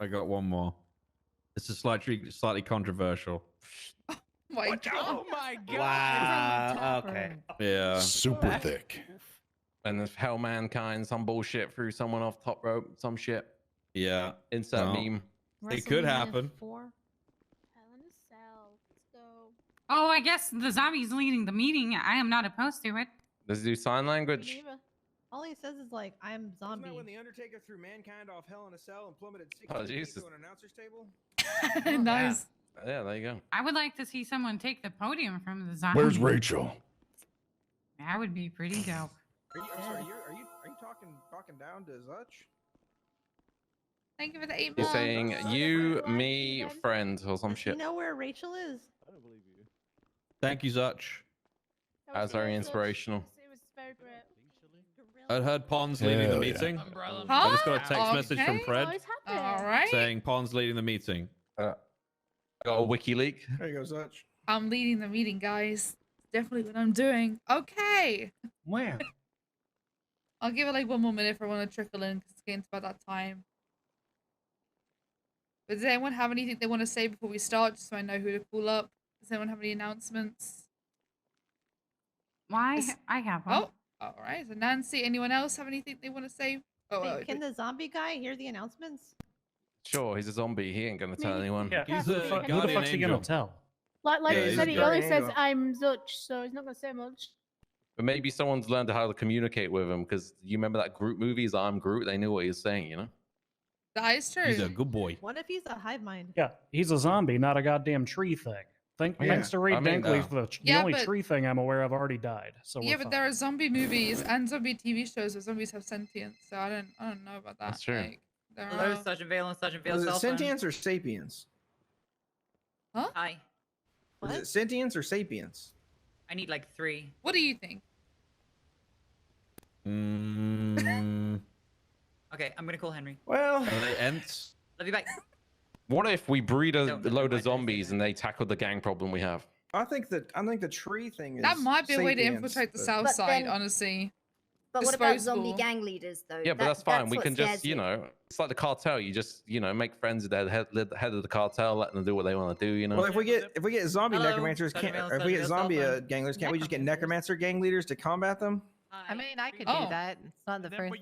I got one more. This is slightly controversial. My God. Oh my God! Wow. Okay. Yeah. Super thick. And there's hell mankind, some bullshit threw someone off top rope, some shit. Yeah. Insert No. meme. It could happen. Hell in a cell. Let's go. Oh, I guess the zombie's leading the meeting. I am not opposed to it. Does it do sign language? All he says is like, "I'm zombie." Isn't that when the Undertaker threw mankind off Hell in a Cell and plummeted 6 Oh, feet Jesus. to an announcer's table? Nice. Yeah, there you go. I would like to see someone take the podium from the zombie. Where's Rachel? That would be pretty dope. I'm sorry, are you talking down to Zutch? Thank you for the 8 You're months. saying you, me, friend, or some Does he shit. know where Rachel is? Thank you, Zutch. That's very inspirational. It was very great. I heard Pons leading the Hell yeah. meeting. Huh? I just got a text message from What Fred is happening? All right. saying Pons leading the meeting. Got a wiki leak. There you go, Zutch. I'm leading the meeting, guys. Definitely what I'm doing. Okay. Where? I'll give it like 1 more minute if I want to trickle in because it's getting to about that time. But does anyone have anything they want to say before we start, just so I know who to call up? Does anyone have any announcements? Why? Is- I have one. Oh, all right. So Nancy, anyone else have anything they want to say? Oh, Wait, can the zombie guy hear the announcements? Sure, he's a zombie. He ain't gonna tell anyone. Yeah. He's Who a the fuck- Who the guardian fuck's he gonna angel. tell? Like Yeah, you he's said, he very only says angry. I'm Zutch, so he's not gonna say much. But maybe someone's learned how to communicate with him because you remember that Groot movies, I'm Groot. They knew what he was saying, you know. That is true. He's a good boy. What if he's a hive mind? Yeah, he's a zombie, not a goddamn tree thing. Thanks to Reed I mean, Dinkley, the Yeah, only but- tree thing I'm aware of already died. So Yeah, we're but fine. there are zombie movies and zombie TV shows where zombies have sentience, so I don't know about that. That's true. Like, there Hello, are... Sergeant Vale and Sergeant Is Vale's it cell phone. sentience or sapiens? Hi. Is it sentience or sapiens? I need like 3. What do you think? Mm, Okay, I'm gonna call Henry. Well, are they Ents? Love you, bye. What if we breed a No, no, load no, of zombies and they tackle the gang problem we have? I think the tree thing is That might be a way to sapiens, infiltrate the but- south But side, then- honestly. But what about Disposable. zombie gang leaders, though? Yeah, but that's fine. We what can just, scares you know, it's like the cartel. You just, you know, make friends with the head of the cartel, let them do what they want to do, you know. Well, if we get zombie Hello, necromancers, Sergeant can't, Vale, or if we get Sergeant zombie Vale's cell phone. gang leaders, can't we just get necromancer gang leaders to combat them? I mean, I could Oh. do that. It's not the first.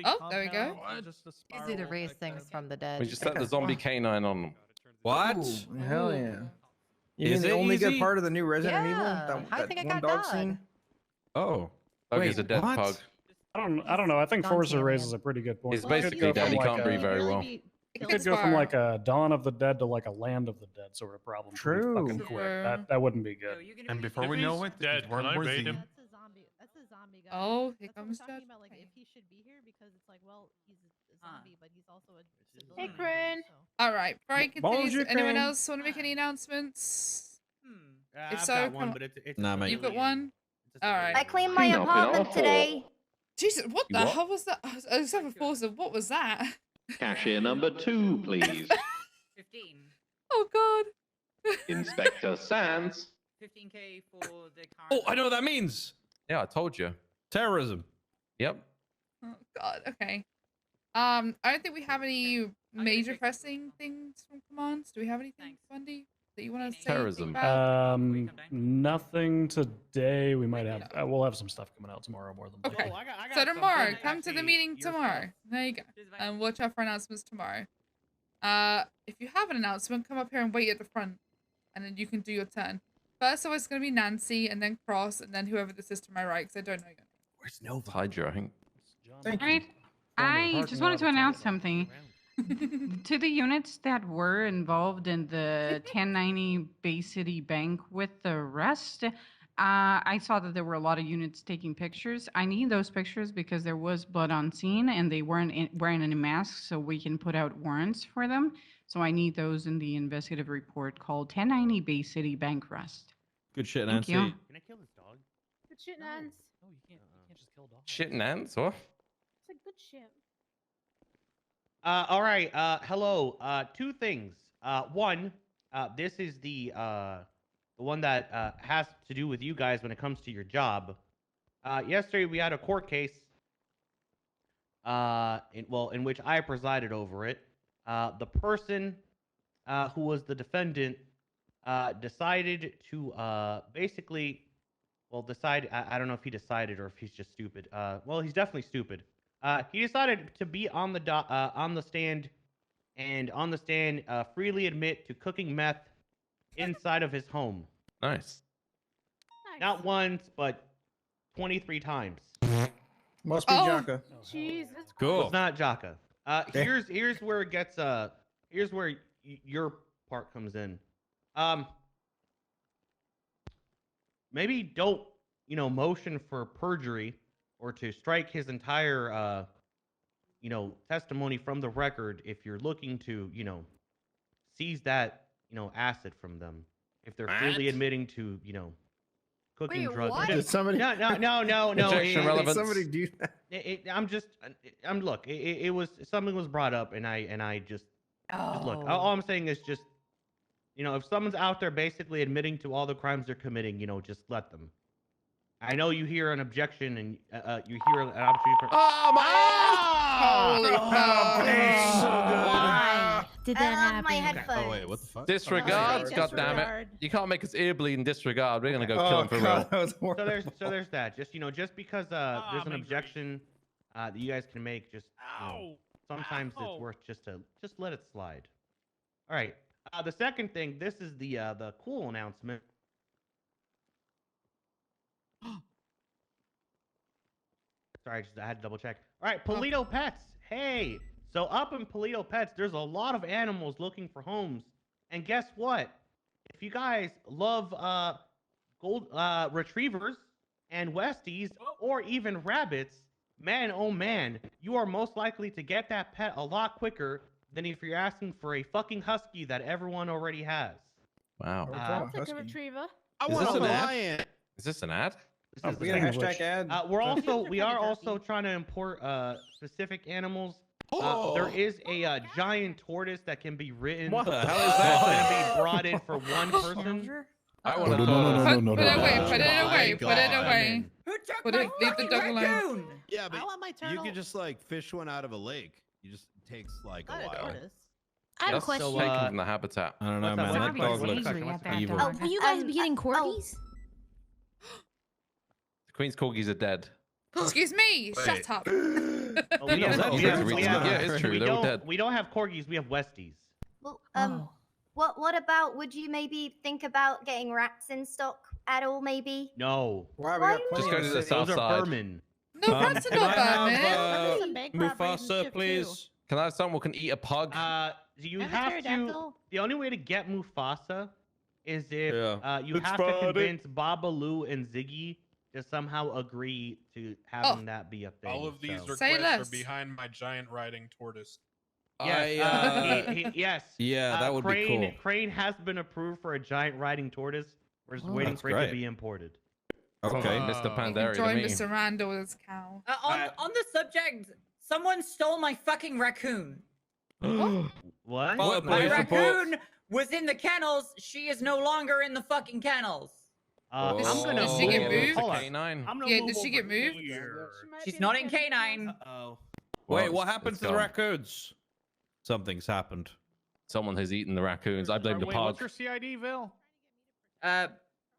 Oh, there we go. Easy to raise things from the dead. We just set the zombie canine on them. What? Ooh, hell yeah! You Is mean the it only good easy? part of the new Resident Evil? Yeah, That, I that think I one got dog dog. scene? Oh. Pug Wait, is a dead what? pug. I don't know. I think Don Forza Cameron. raises a pretty good point. He's It could basically go dead. from He like can't breathe a- very well. It It could gets go from far. like a Dawn of the Dead to like a Land of the Dead sort of problem. pretty True. fucking quick. True. That wouldn't be Yo, good. you gonna And be- before if we he's know it, dead, there's one can I more raid scene. him? That's a zombie guy. Oh, here That's what comes we're talking Judge. about. Like, if he should be here because it's like, well, he's a Ah. zombie, but he's also a civilian. Hey, Crane. so- All right, Brian continues. Bonjour, Anyone Crane. else want to make any announcements? If I've so, got one, come- but it's Nah, mate. You've got one? All right. I cleaned my Clean up in apartment all today. Jesus, what You the what? hell was that? Except for Forza, what was that? Cashier number 2, please. 15. Oh God. Inspector Sands. 15k for the car. Oh, I know what that means. Yeah, I told you. Terrorism. Yep. Oh God. Okay. I don't think we have any major fix pressing things from commands. Do we have anything, Thanks. Bundy, that you want to say? Terrorism. About? Nothing today. We might have. We'll have some stuff coming out tomorrow more than Okay. Oh, I got So tomorrow, something. come to the Actually, meeting your tomorrow. stuff. There you go. Cheers, bye. And watch out for announcements tomorrow. If you have an announcement, come up here and wait at the front, and then you can do your turn. First, it's going to be Nancy, and then Cross, and then whoever this is to my right, because I don't know your name. Where's Nova? Hydra, I think. Thank All right. I just wanted to announce something. To the units that were involved in the 1090 Bay City Bank with the rest, I saw that there were a lot of units taking pictures. I need those pictures because there was blood on scene and they weren't wearing any masks, so we can put out warrants for them. So I need those in the investigative report called 1090 Bay City Bank Rest. Good shit, Thank Nancy. you. Can I kill this dog? Good shit, Nance. No, you can't just kill dogs. Shit, Nance, what? It's like good shit. All right. Hello. 2 things. One, this is the one that has to do with you guys when it comes to your job. Yesterday we had a court case. In which I presided over it. the person who was the defendant decided to basically, well, decide. I don't know if he decided or if he's just stupid. Well, he's definitely stupid. He decided to be on the stand, and on the stand freely admit to cooking meth inside of his home. Nice. Not once, but 23 times. Must be Jaka. Jesus. Cool. It's not Jaka. Here's where it gets here's where your part comes in. Maybe don't motion for perjury or to strike his entire testimony from the record if you're looking to seize that acid from them if they're freely admitting to cooking drugs. what? Did somebody? No. Objection relevance. Did somebody do that? Look. It was something was brought up, and I just look. All I'm saying is just, if someone's out there basically admitting to all the crimes they're committing, just let them. I know you hear an objection, and you hear an opportunity for. Oh my! Holy cow. Why did that I love happen? my headphones. Oh wait, what the fuck? Disregard, Oh, God damn it! disregard. You can't make us ear bleed and disregard. We're gonna go kill him for real. That was horrible. So there's that. Just just because there's an objection that you guys can make, just sometimes it's worth just let it slide. All right. The second thing, this is the cool announcement. Sorry, I had to double check. All right, Polito Pets. Hey, so up in Polito Pets, there's a lot of animals looking for homes, and guess what? If you guys love gold retrievers and Westies or even rabbits, man, oh man, you are most likely to get that pet a lot quicker than if you're asking for a fucking husky that everyone already has. Wow. I'll take a retriever. I Is want this a an ad? lion. Is this an ad? This is We the got a thing. hashtag ad. We are also trying to import specific animals. There is a giant tortoise that can be written. What the hell That's is that going to be brought in for one person. I want to Put it away, put it away, put it God. away. Who took Put my it- leave the fucking dog alone. raccoon? Yeah, but I want my you turtle. can just like fish one out of a lake. You just takes like a Not a while. tortoise. I have a That's question. taken from the habitat. I don't know, What's man. up? That What's dog up? looks Angry at that evil. Oh, will you guys be getting oh. corgis? The Queen's corgis are dead. Excuse me. Wait. Shut up. Oh, we have- that we true? have- we have- Yeah, it's true. we They're all don't- dead. We don't have corgis. We have Westies. Well, Oh. what about? Would you maybe think about getting rats in stock at all? Maybe. No. Why we Why got you- plenty Just go in to the the city? south Those are side. vermin. No, rats are Can not I have, vermin. Some bank robberies and Mufasa, shit, please? Can I have someone who can eat a pug? You And a have to. pterodactyl. The only way to get Mufasa is if Yeah. you It's have to funny. convince Babaloo and Ziggy to somehow agree to having that be a thing. All of these so. Say requests less. are behind my giant riding tortoise. Yes, I, yes. yeah, that would be Crane, cool. Crane has been approved for a giant riding tortoise. We're just Oh, waiting that's for it great. to be imported. Okay. Mr. Uh, You Pandari can to join me. Mr. Randall with his cow. On the subject, someone stole my fucking raccoon. What? What? My Police report. raccoon was in the kennels. She is no longer in the fucking kennels. I'm gonna Did she get move- moved? hold on. K9. Yeah, did she get moved? She's not in K9. Oh. Well, Wait, what it's- happened it's to the gone. raccoons? Something's happened. Someone has eaten the raccoons. I blame the Wait, pug. what's your CID, Vil?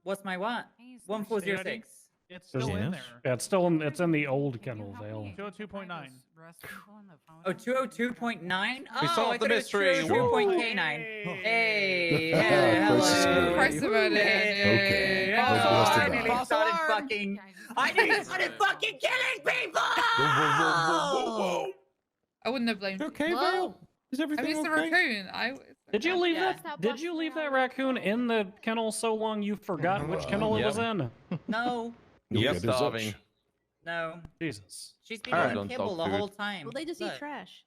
What's my what? 1406. It's still in there. Yeah, it's in the old kennel, Vale. 202.9. Oh, 202.9? We Oh, solved I the thought it was mystery. 202.K9. Hey, hello. Of course about it. Hey, Yeah. oh, Busted I nearly out. started fucking. I nearly started fucking killing people. I wouldn't have blamed you. Okay, Whoa. Vale? Is I everything mean, it's the okay? raccoon. Did you leave Yeah. that? Did you leave that raccoon in the kennel so long you forgot which kennel it was in? No, Yep. Starving. no. Jesus. She's been Alright. eating kibble the Dog food. whole time. Well, they just Look, eat trash.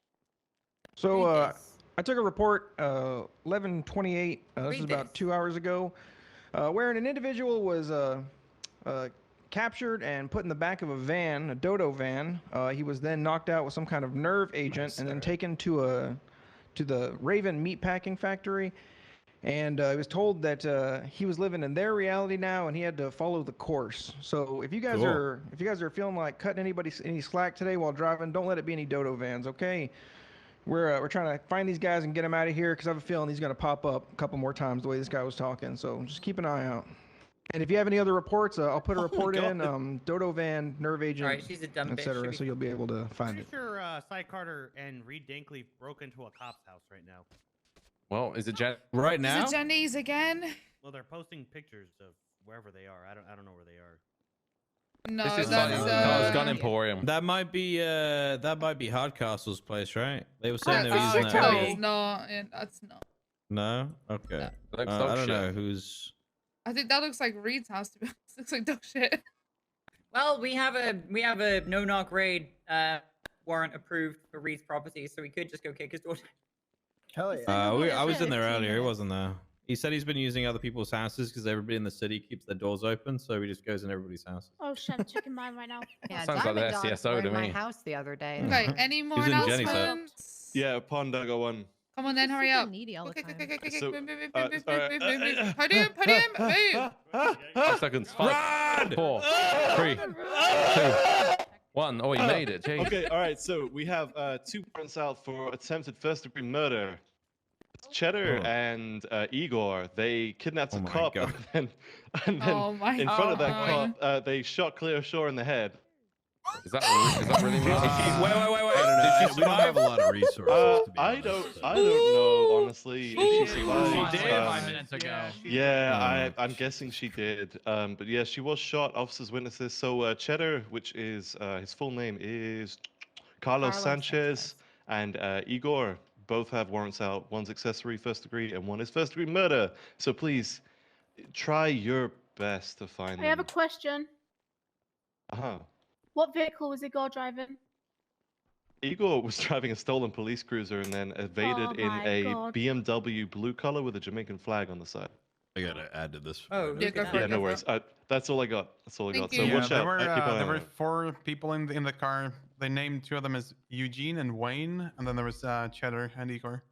So read this. I took a report 11:28. This Read is about this. 2 hours ago, where an individual was captured and put in the back of a van, a dodo van. He was then knocked out with some kind of nerve agent and then taken to the Raven meatpacking factory. And he was told that he was living in their reality now, and he had to follow the course. So if you guys are feeling like cutting anybody any slack today while driving, don't let it be any dodo vans, okay? we're trying to find these guys and get them out of here because I have a feeling he's going to pop up a couple more times the way this guy was talking. So just keep an eye out. And if you have any other reports, I'll put a report in. Dodo Van, Nerve Agent, Alright, she's a dumb bitch. etc. She'll be So you'll be able to find it. Pretty sure Cy Carter and Reed Dinkley broke into a cop's house right now. Well, is it Jen? Right now? Is it Jenny's again? Well, they're posting pictures of wherever they are. I don't know where they are. No, This is that's Carl's Gun Emporium. That might be Hardcastle's place, right? They were saying they were that's using that. Charles. No, that's not. No? Okay. Looks I dog don't shit. know who's. I think that looks like Reed's house, to be honest. Looks like dog shit. Well, we have a no-knock raid warrant approved for Reed's property, so we could just go kick his door down. Hell yeah. I was in there earlier. He wasn't there. He said he's been using other people's houses because everybody in the city keeps their doors open, so he just goes in everybody's houses. Oh shit, I'm checking mine right now. Yeah, Sounds like Diamond the Dogs SCSO were to in my me. house the other day. Okay, any more He's in Jenny's house. announcements? Yeah, Pond, I got one. Come on then, hurry Super up. needy all the Okay, time. So, move. sorry. Podium, move. 5 seconds. 5, 4, 3, 2, 1. Oh, you made it. Jeez. Okay, all right. So we have 2 warrants out for attempted first-degree murder. Cheddar and Igor, they kidnapped a my cop God. and then Oh my in front of that God. cop, they shot Cleo Shore in the head. Is that really me? Wait. We don't have a lot of resources. To be I honest, don't so. know honestly if she She survived. did 5 minutes ago. Yeah, I'm guessing she did. But yeah, she was shot. Officers witnessed this. So Cheddar, which is his full name is Carlos Sanchez, and Igor both have warrants out. One's accessory first degree and one is first degree murder. So please try your best to find them. I have a question. Uh-huh. What vehicle was Igor driving? Igor was driving a stolen police cruiser and then evaded in my a God. BMW blue color with a Jamaican flag on the side. I gotta add to this. Oh, Yeah, go for Yeah, it, no go for worries. it. That's all I got. That's all I got. Thank So you. Yeah, watch there out. were Keep an eye there on were it. 4 people in the car. They named 2 of them as Eugene and Wayne, and then there was Cheddar and Igor.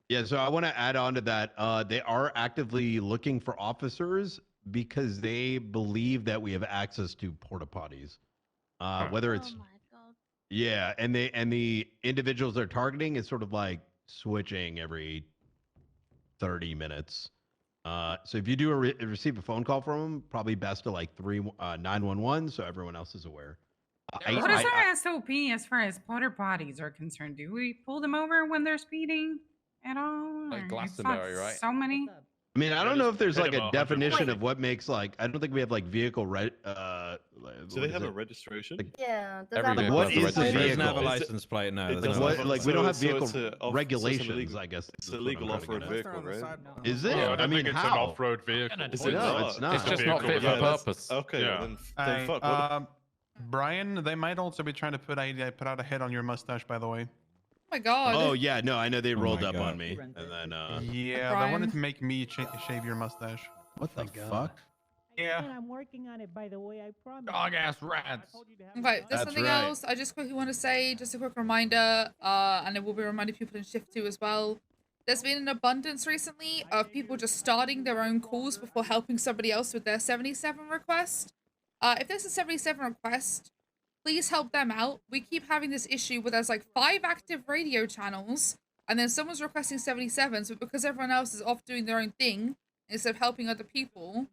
Yeah, so I want to add on to that. They are actively looking for officers because they believe that we have access to porta potties. Whether it's Oh my god. yeah, and the individuals they're targeting is sort of like switching every 30 minutes. So if you do receive a phone call from them, probably best to like 911 so everyone else is aware. What is our SOP as far as porta potties are concerned? Do we pull them over when they're speeding at all? Like Or- I Glastonbury, saw right? So many. I mean, I don't know if there's hit like them a 100 definition points. of what makes like. I don't think we have like vehicle Do they have a registration? registration? Yeah. Does Every that vehicle what has a is the It registration. doesn't have a vehicle? license plate, no. It there's doesn't no What, have- like we don't have so vehicle it's a off- so it's an regulations, illegal- I guess. It's is what I'm illegal trying to off-road get at. vehicle, right? Is it? Yeah, I I don't mean, think it's how? an off-road vehicle. Is No, it not? it's not. It's just not fit for that's- purpose. Okay, Yeah. then fuck. What Brian, they might also be trying to put out a hit on your mustache, by the way. Oh my god. Oh yeah, no, I know they Oh rolled my up God. on me, and then Yeah, Brian. they wanted to make me shave your mustache. What the fuck? Yeah. I'm working on it, by the way. I promise. Dog ass rats. Okay, there's That's something right. else I just quickly want to say, just a quick reminder, and it will be reminding people in shift 2 as well. There's been an abundance recently of people just starting their own calls before helping somebody else with their 77 request. If there's a 77 request, please help them out. We keep having this issue where there's like 5 active radio channels, and then someone's requesting 77s, but because everyone else is off doing their own thing, instead of helping other people,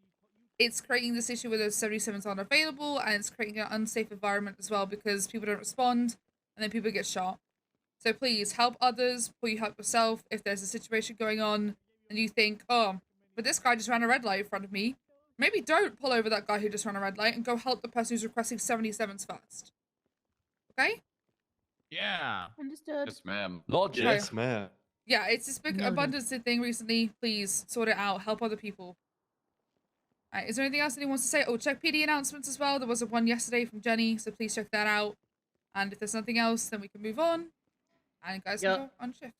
it's creating this issue where those 77s aren't available, and it's creating an unsafe environment as well because people don't respond, and then people get shot. So please help others before you help yourself. If there's a situation going on and you think, oh, but this guy just ran a red light in front of me, maybe don't pull over that guy who just ran a red light and go help the person who's requesting 77s first. Okay? Yeah. Understood. Yes, ma'am. Logic. Yes, man. Yeah, it's this big abundance thing recently. Please sort it out. Help other people. Alright, is there anything else anyone wants to say? Oh, check PD announcements as well. There was one yesterday from Jenny, so please check that out. And if there's nothing else, then we can move on. And you guys can go on shift.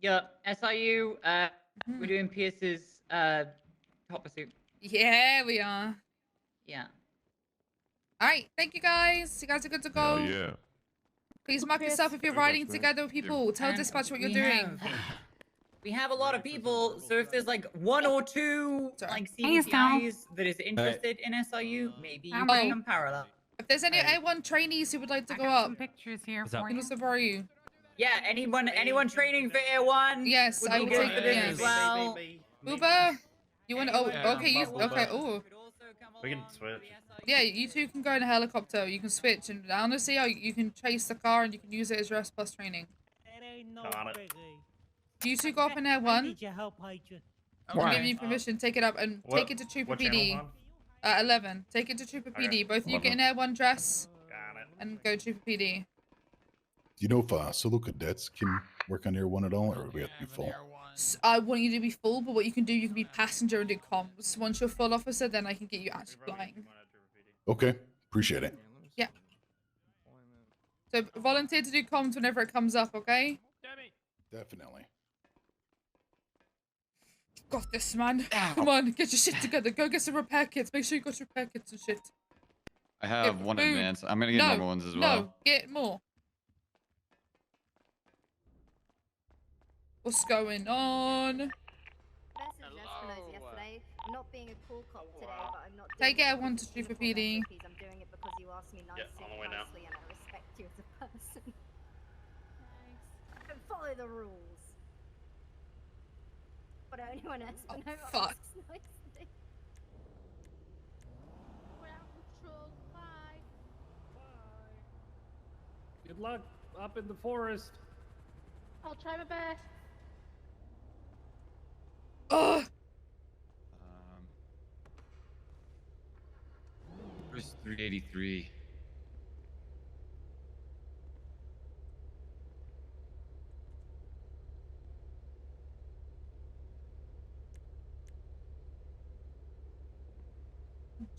Yeah, SIU, we're doing Pierce's top pursuit. Yeah, we are. Yeah. Alright, thank you guys. You guys are good to go. yeah. Please mark yourself if you're riding together with people. Tell And dispatch what you're we doing. We have a lot of people, so if there's like 1 or 2 like Hey, Estelle. CBTIs that is interested in SIU, maybe you Oh. bring them parallel. If there's any A1 trainees who would like to I go got up, some pictures here What's up? for who you. wants to borrow you? Yeah, anyone training for Air 1? Yes, would I be will good take for this yes. as well. Booba, you want? Oh, Yeah, okay. You Booba. okay? Oh, We can switch. yeah. You two can go in a helicopter. You can switch, and honestly, you can chase the car and you can use it as your S plus training. Got it. You two go up in Air I 1. need your help, Agent. I'm giving you permission. Take it up and take it to Trooper what channel's PD. on? 11. Take it to Trooper Okay, PD. Both of you get 11. in Air 1 dress Got it. and go Trooper PD. Do you know if solo cadets can work on Air 1 at all, or do we have to be full? I want you to be full, but what you can do, you can be passenger and do comms. Once you're full officer, then I can get you actually flying. Okay, appreciate it. Yeah. So volunteer to do comms whenever it comes up, okay? Definitely. Got this, man. Come on, get your shit together. Go get some repair kits. Make sure you got your repair kits and shit. I have Get one food. advance. I'm gonna get No, normal ones as well. No, get more. What's going on? Message Espinosa yesterday. I'm not being a cool cop today, but I'm not. Take doing Air it 1 because to Trooper of uniform PD. recipes. I'm doing it because you asked me nicely, on the way now. nicely, and I respect you as a person. Don't follow the rules. But only when Espinosa fuck. asks nicely. We're out of control. Bye. Good luck up in the forest. I'll try my best. Ugh. Where's 383?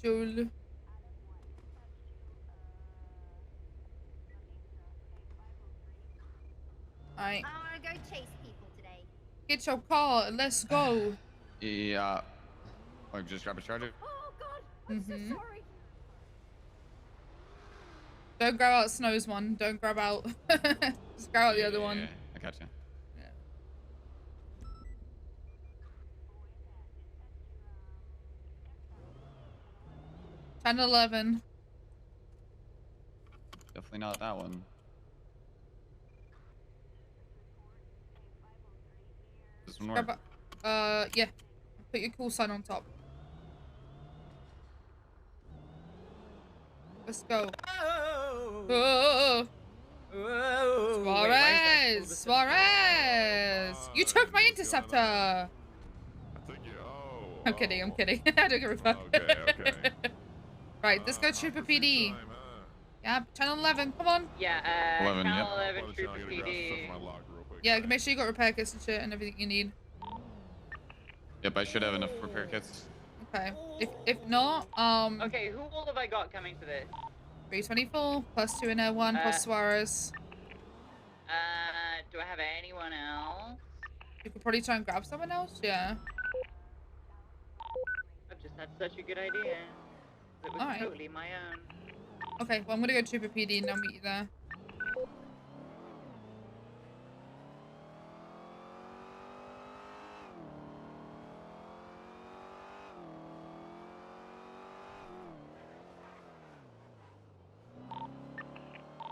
Joel. Alright. I want to go chase people today. Get your car and let's go. Yeah. Oh, just grab a charger. Oh God, I'm so sorry. Don't grab out Snow's one. Don't grab out. Just grab out the other one. Yeah, I got you. 10-11. Definitely not that one. This one work? Grab yeah. Put your call sign on top. Let's go. Oh. Suarez! Suarez! You took my interceptor! I'm kidding, I'm kidding. I don't give a fuck. Right, let's go Trooper PD. Yeah, channel 11, come on. Yeah, 11, channel yep. 11 Trooper PD. Yeah, make sure you got repair kits and shit and everything you need. Yep, I should have enough repair kits. Okay. If not, Okay, who all have I got coming to this? 324 plus 2 in Air 1 plus Suarez. Do I have anyone else? You could probably try and grab someone else, yeah. I've just had such a good idea. It was Alright. totally my own. Okay, well I'm gonna go Trooper PD and I'll meet you there.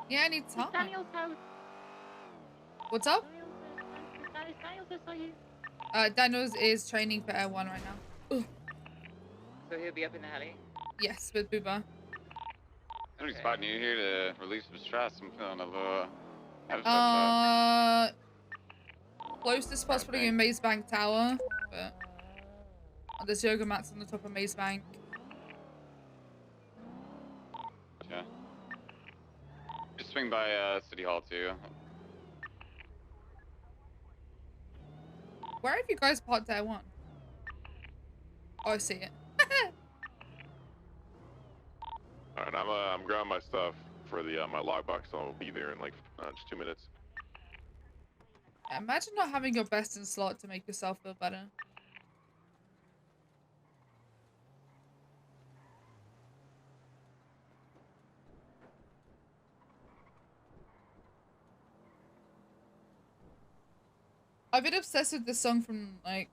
Yeah, I need time. Daniel's house. What's up? Daniel's house, are you? Daniels is training for Air 1 right now. Ugh. So he'll be up in the heli? Yes, with Booba. I'm just spotting you here to release some stress. I'm feeling a little. Closest spot's probably in Maze Bank Tower, but there's yoga mats on the top of Maze Bank. Yeah. Just swing by City Hall too. Where have you guys parked Air 1? Oh, I see it. All right, I'm grabbing my stuff for the my logbox. I'll be there in like just 2 minutes. Imagine not having your best in slot to make yourself feel better. I've been obsessed with this song from like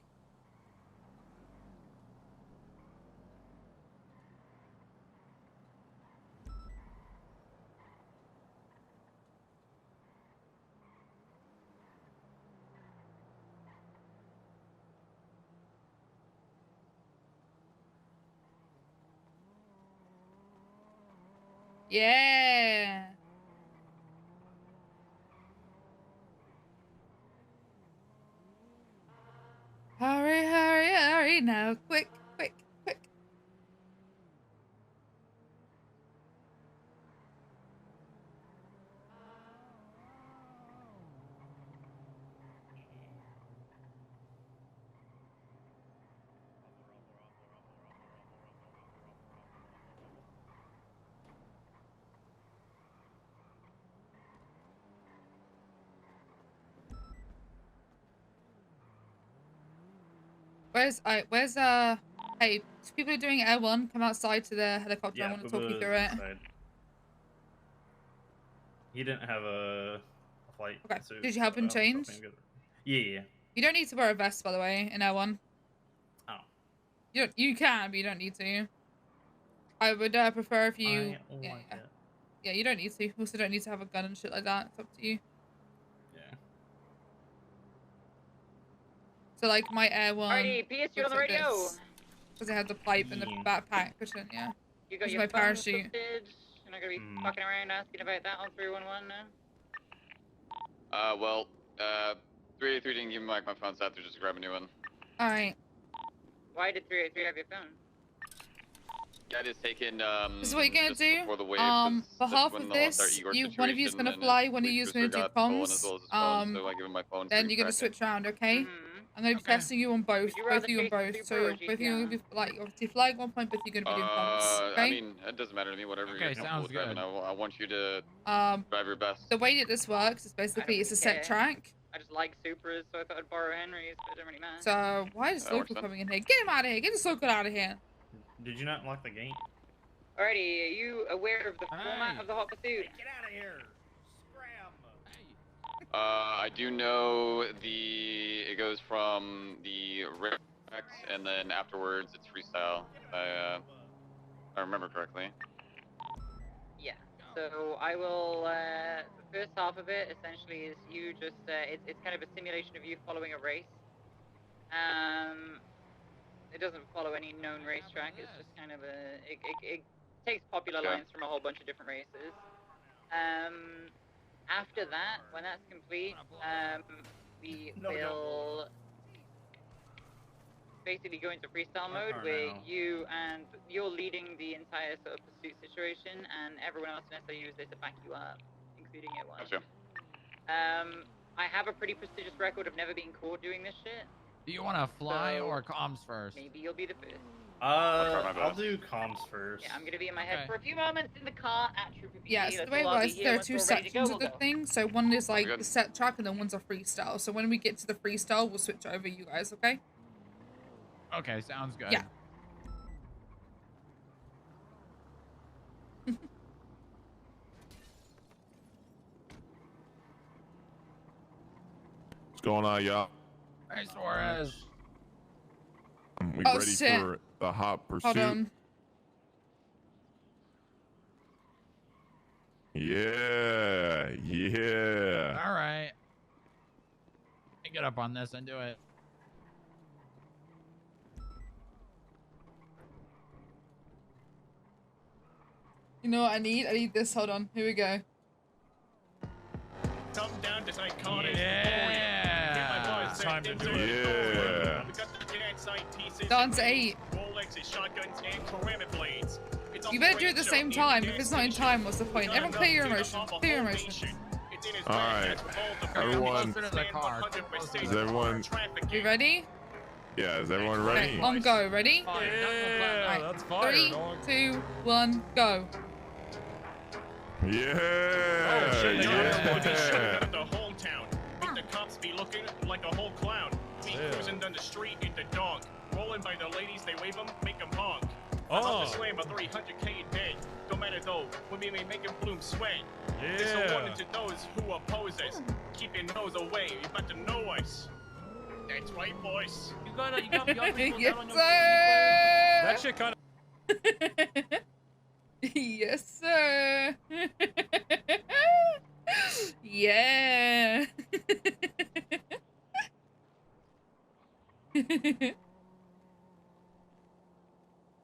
Yeah. Hurry, hurry, hurry now. Quick, quick, quick. Where's hey, people are doing Air 1, come outside to the helicopter. I want to talk you through it. He didn't have a flight. Okay. So, Did you help him change? Yeah. You don't need to wear a vest, by the way, in Air 1. Oh. You can, but you don't need to. I would prefer if you yeah, you don't need to. You also don't need to have a gun and shit like that. It's up to you. Yeah. So like my Air 1 Alrighty, PS, you on the radio? Because it had the pipe and the backpack cushion, yeah. You got This is your my phone parachute. footage? You're not gonna be fucking around asking about that on 311 now? Well, 383 didn't give me my phone, so I have to just grab a new one. Alright. Why did 383 have your phone? Yeah, just taken, This is what you're gonna just do. before the wave, 'cause For that's half when of the lost our this, Igor one of you is gonna situation, fly, and one of his you is gonna booster do got stolen comms. as well as his phone, so I give him my phone. Then you're gonna switch around, okay? I'm gonna be testing you on both. Both of you on both. So both of you are gonna be like obviously flying one point, both of you are gonna be doing comms. Okay? I mean, it doesn't matter to me, whatever you're comfortable with driving. I want you to drive your best. The way that this works is basically it's a set track. I just like Supras, so I thought I'd borrow Henry's, but it don't really matter. So why is local coming in here? Get him out of here! Get this local out of here! Did you not lock the gate? Alrighty, are you aware of the format of the Hot Pursuit? Get out of here! I do know it goes from the Rex and then afterwards it's freestyle. I remember correctly. Yeah. So I will. The first half of it essentially is you just. It's kind of a simulation of you following a race. It doesn't follow any known racetrack. It's just kind of it takes popular lines from a whole bunch of different races. After that, when that's complete, we will basically go into freestyle mode where you're leading the entire sort of pursuit situation, and everyone else in SOU is there to back you up, including it. Gotcha. I have a pretty prestigious record of never being caught doing this shit. Do you want to fly or comms first? Maybe you'll be the first. I'll do comms first. Yeah, I'm gonna be in my head for a few moments in the car at Trooper PD. Yeah, so the way it works, there are two sections of the thing. So one is like the set track and then one's a freestyle. So when we get to the freestyle, we'll switch over you guys, okay? Okay, sounds good. Yeah. What's going on, y'all? Hey, Suarez. We Oh, ready shit. for the hot pursuit? Hold on. Yeah, yeah. All right. Get up on this and do it. You know what I need? I need this. Hold on. Here we go. Come down to iconic. Yeah. Time to do Yeah. We got the dance side pieces. Dance 8. Rolexes, shotguns, and ceramic blades. It's a You better do it at great the show same in time. the If it's not in time, what's the point? Everyone clear your emotions. Clear your emotions. All right, everyone. Is everyone? You ready? Yeah, is everyone ready? Okay, on go. Ready? Yeah, that's fire, 3, dog. 2, 1, go. Yeah, Yeah. The hometown. Make the cops be looking like a whole clown. Me cruising down the street in the dog. Rolling by the ladies, they wave them, make them honk. About to slam a 300K a day. Don't matter though, when we make them bloom sway. This a warning to those who oppose us. Keep your nose away, you about to know us. That's right, boys. You gotta Yes, sir. That shit kind of. Yes, sir. Yeah.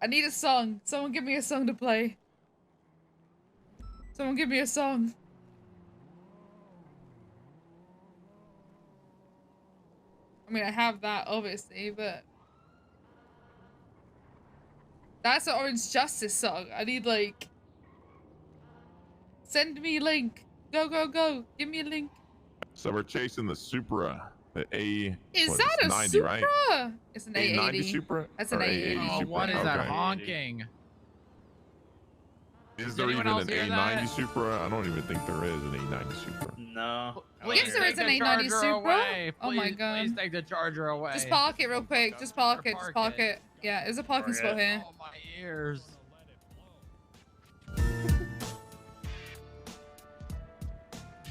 I need a song. Someone give me a song to play. Someone give me a song. I mean, I have that, obviously, but... That's an Orange Justice song. I need, like... Send me a link. Go, go, go. Give me a link. So we're chasing the Supra, the A. Is what, that it's a 90, Supra? right? It's an A90 A80. Supra? That's an Or A80. A80 Oh, Supra? what is that Okay. honking? Is there anyone even else an hear A90 that? Supra? I don't even think there is an A90 Supra. No. Yes, there is an A90 Supra. Away. Oh my Please, god. Please take the charger away. Just park it real quick. Just park it. Just park it. Yeah, there's a parking spot here. Oh, my ears.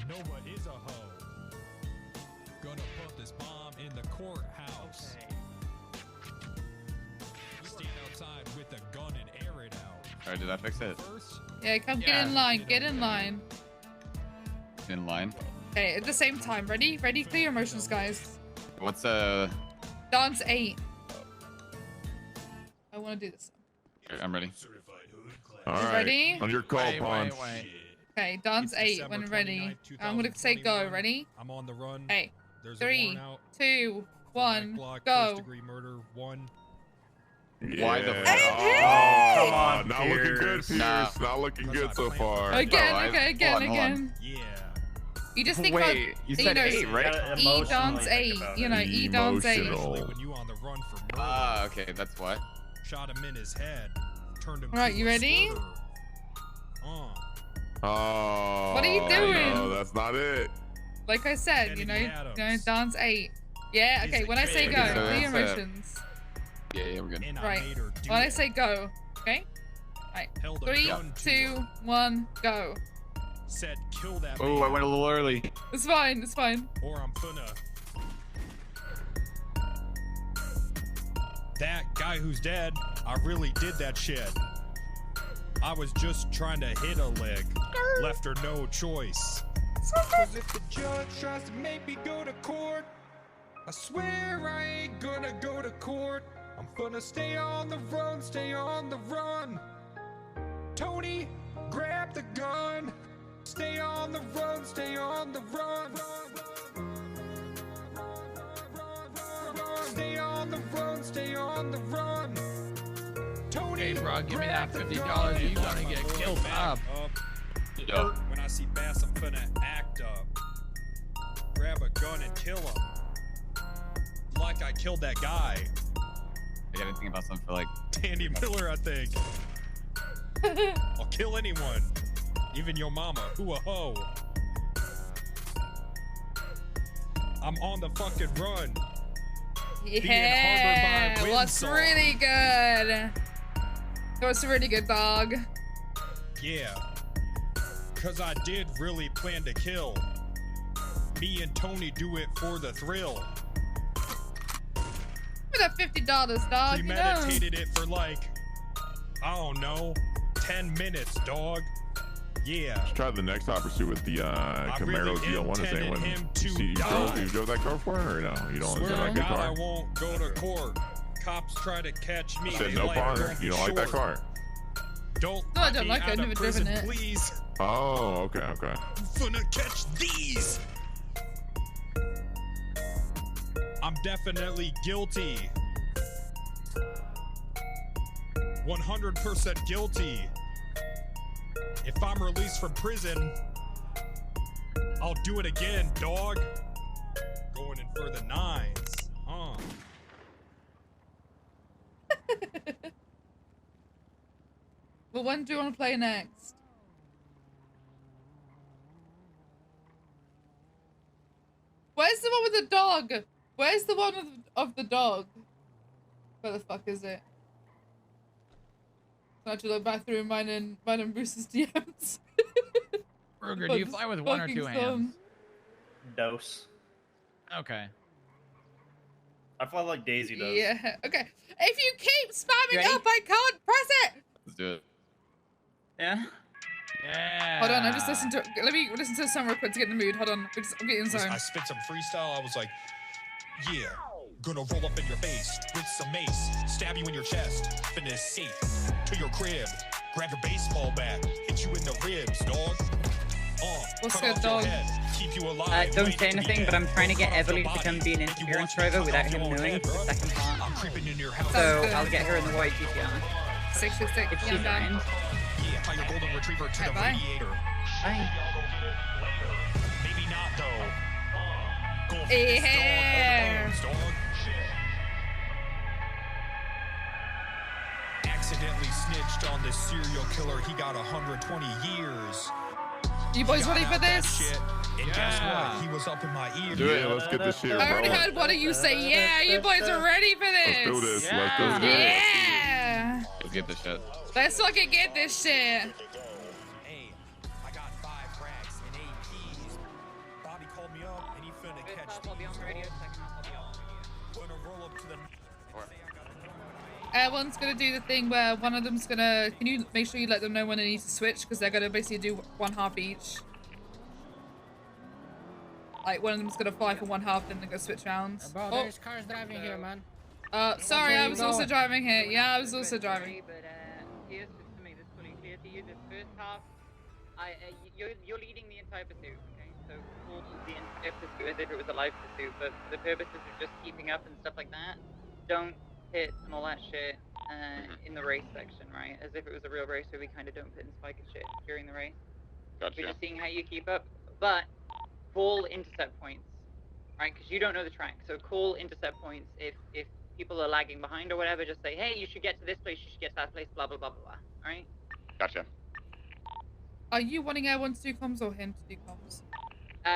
Know what is a hoe? Gonna put this bomb in the courthouse. Stand outside with a gun and air it out. Alright, did I fix it? Yeah, come get in line. Get in line. In line. Okay, at the same time. Ready? Ready? Clear your emotions, guys. What's Dance 8. I want to do this. I'm ready. All You right. ready? On your call, Pawn. Okay, dance 8 when ready. I'm gonna say go. Ready? I'm on the run. Hey. There's a 3, warrant out. 2, 1, Block, go. First-degree murder. 1. Why the Oh, come on, not looking good, Pierce. Pierce. Nah. Not looking good so far. Again, Oh, okay, again, hold on. again. Yeah. You just think Wait, about, you said know, 8, right? E dance 8. You know, E dance 8. Emotional. When you on the run for murder. Ah, okay, that's what. Shot him in his head. Turned him Alright, to you a ready? squirter. Oh. What are you doing? No, that's not it. Like I said, you know, dance 8. Yeah, okay, when I say go, Okay, so clear your that's, emotions. Yeah, we're good. And I Right. made her do When I it. say go, okay? Right. Held a 3, gun to 2, 1, go. Said kill that Oh, I man, went a little early. It's fine, it's fine. or I'm finna. That guy who's dead, I really did that shit. I was just trying to hit a leg. Left her no choice. 'Cause if the judge tries to make me go to court, I swear I ain't gonna go to court. I'm gonna stay on the run, stay on the run. Tony, grab the gun. Stay on the run, stay on the run. Stay on the run, stay on the run. Tony, Hey, bro, give me that grab the $50. gun. You're gonna get killed up. Yo. When I see Bass, I'm gonna act up. Grab a gun and kill him. Like I killed that guy. I gotta think about something for like. Tandy Miller, I think. I'll kill anyone. Even your mama. Who a hoe. I'm on the fucking run. Yeah, harbored by what's Windsor. really good? What's really good, dog? Yeah. Cause I did really plan to kill. Me and Tony do it for the thrill. For that $50, dog, you know. Premeditated it for like, I don't know, 10 minutes, dog. Yeah. Let's try the next hop pursuit with the Camaro really ZL1 as intended anyone. him to You die. drove that car for her or no? You don't Swear like to that God, I car? won't go to court. Cops try to catch me. You said they no like car. don't be You don't like that short. car? Don't No, I let don't me like it. out I've of never prison, driven it. please. Oh, okay, okay. Finna catch these. I'm definitely guilty. 100% guilty. If I'm released from prison, I'll do it again, dog. Going in for the 9s, huh? Well, when do you want to play next? Where's the one with the dog? Where's the one of the dog? Where the fuck is it? I have to look back through mine and Bruce's DMs. Ruger, do you fly with one or two hands? Dose. Okay. I fly like Daisy does. Yeah. Okay. If you keep spamming Ready? up, I can't press it. Let's do it. Yeah. Yeah. Hold on. I just listened to. Let me listen to the song real quick to get in the mood. Hold on. I'm getting in the zone. I spit some freestyle. I was like, yeah, gonna roll up in your face with some mace, stab you in your chest, finna safe to your crib, Grab your baseball bat, hit you in the ribs, dog. What's Cut good, off your dog? head, keep you alive. Don't say anything, but I'm trying to get Everly to become be an interference driver without him knowing for the second part. So I'll get her in the white GTR. 666. If she's Yeah, down. Yeah, tie your golden retriever to the Bye. radiator. Bye. Maybe not though. Go Yeah. fix dog. Accidentally snitched on this serial killer. He got 120 years. You boys ready for this? Shit. And guess what? He was up in my ear. Do it. Let's get this shit I already rolling. heard one of you say, yeah, you boys are ready for this. Let's do this. Let's do this. Yeah. Let's get this shit. Let's fucking get this shit. Hey, I got 5 racks and 8 keys. Bobby called me up and he finna catch the Gonna roll up to the Everyone's gonna do the thing where one of them's gonna. Can you make sure you let them know when they need to switch? Because they're gonna basically do one half each. Like one of them's gonna fly for one half, then they're gonna switch rounds. Bro, there's cars driving here, man. Sorry, I was also driving here. Yeah, I was also driving. But here's just to make this fully clear to you: this first half, you're leading the entire pursuit. Okay, so call the entire pursuit as if it was a live pursuit, but for the purposes of just keeping up and stuff like that, don't hit and all that shit in the race section, right? As if it was a real race, so we kind of don't pit and spike and shit during the race. Gotcha. We're just seeing how you keep up, but call intercept points, right? Because you don't know the track, so call intercept points if people are lagging behind or whatever. Just say, hey, you should get to this place, you should get to that place, blah blah blah blah blah. All right? Gotcha. Are you wanting everyone to do comms or him to do comms?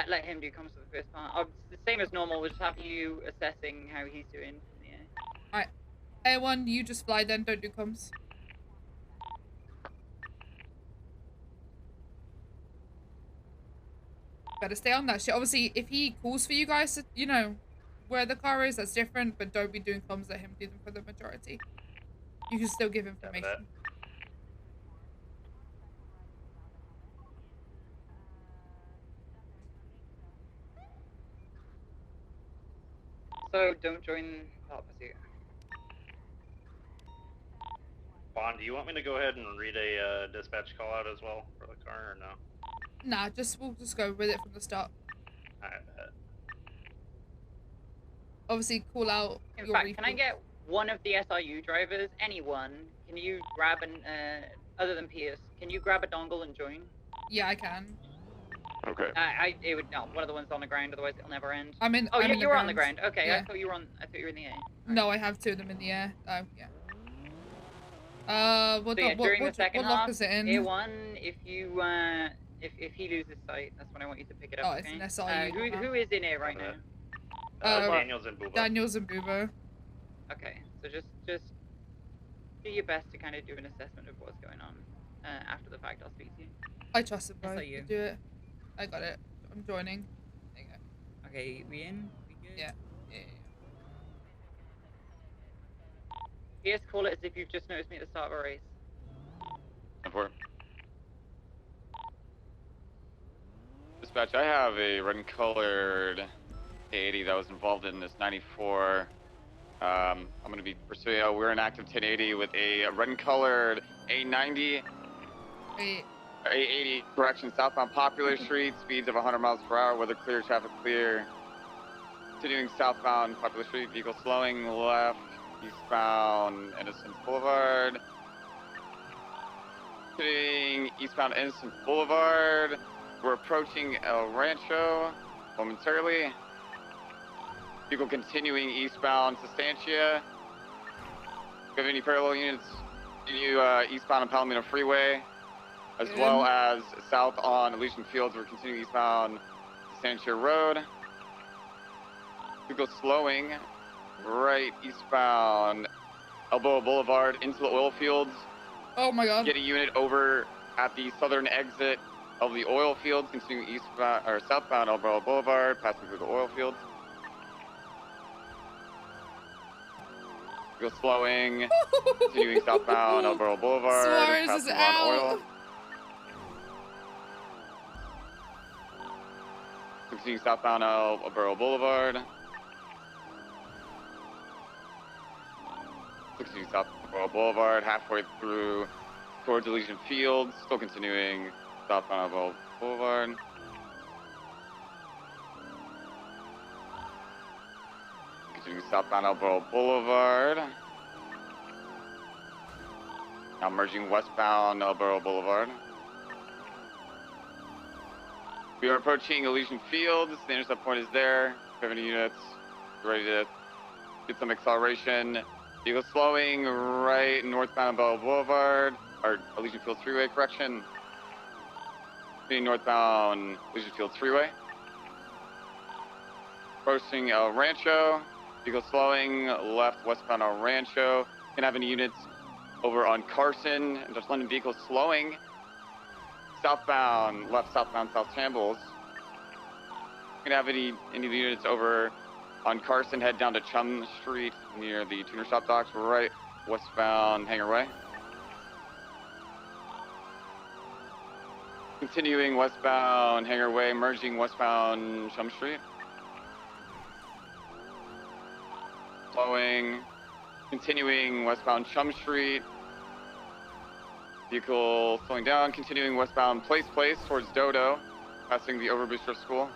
Let him do comms for the first part. The same as normal. We'll just have you assessing how he's doing. Yeah. Alright. Everyone, you just fly then, don't do comms. Better stay on that shit. Obviously, if he calls for you guys to, you know, where the car is, that's different, but don't be doing comms, let him do them for the majority. You can still give information. So don't join Top Pursuit. Bond, do you want me to go ahead and read a dispatch call out as well for the car or no? Nah, we'll just go with it from the start. Alright, bet. Obviously, call out. In your fact, refuel. can I get one of the SRU drivers, anyone? Can you grab an other than Pierce? Can you grab a dongle and join? Yeah, I can. Okay. It would no. One of the ones on the ground, otherwise it'll never end. I'm in. Oh, I'm yeah, in the you're on the ground. Okay, Yeah. I thought you were in the air. No, I have two of them in the air. Oh, yeah. What, So yeah, during the second what lock half, is it in? A1, if you if he loses sight, that's when I want you to pick it up. Oh, it's okay? an SRU. Who is in air right now? Daniels and Boobo. Daniels and Boobo. Okay, so just do your best to kind of do an assessment of what's going on. After the fact, I'll speak to you. I trust him, bro. SRU. Do it. I got it. I'm joining. There you go. Okay, we in? We good? Yeah. Yes, call it as if you've just noticed me at the start of a race. Report. Dispatch, I have a red and colored A80 that was involved in this 94. I'm going to be pursuing. We're in active 1080 with a red and colored A90. A80, correction, southbound Popular Street, speeds of 100 miles per hour, weather clear, traffic clear. Continuing southbound Popular Street, vehicle slowing left, eastbound Innocence Boulevard. Continuing eastbound Innocence Boulevard. We're approaching El Rancho momentarily. Vehicle continuing eastbound Sustancia. Do you have any parallel units? Continue eastbound on Palomino Freeway, as well as south on Elysian Fields. We're continuing eastbound Sustancia Road. Vehicle slowing right eastbound Elboa Boulevard into the oil fields. Oh my god. Get a unit over at the southern exit of the oil fields, continuing eastbound or southbound Elboa Boulevard, passing through the oil fields. Go slowing, continuing southbound Elboa Boulevard, Suarez passing is on out. oil. Continuing southbound Elboa Boulevard. Continuing southbound Elboa Boulevard, halfway through towards Elysian Fields, still continuing southbound Elbow Boulevard. Continuing southbound Elbow Boulevard. Now merging westbound Elbow Boulevard. We are approaching Elysian Fields. The intercept point is there. If you have any units, ready to get some acceleration. Vehicle slowing right northbound Bell Boulevard, or Elysian Fields Freeway, correction. Being northbound Elysian Fields Freeway. Approaching El Rancho. Vehicle slowing left westbound El Rancho. Can have any units over on Carson. And just London vehicles slowing. Southbound, left southbound South Shambles. Can have any units over on Carson, head down to Chum Street near the tuner shop docks, right westbound Hangar Way. Continuing westbound Hangar Way, merging westbound Chum Street. Slowing, continuing westbound Chum Street. Vehicle slowing down, continuing westbound Place towards Dodo, passing the Overbooster School.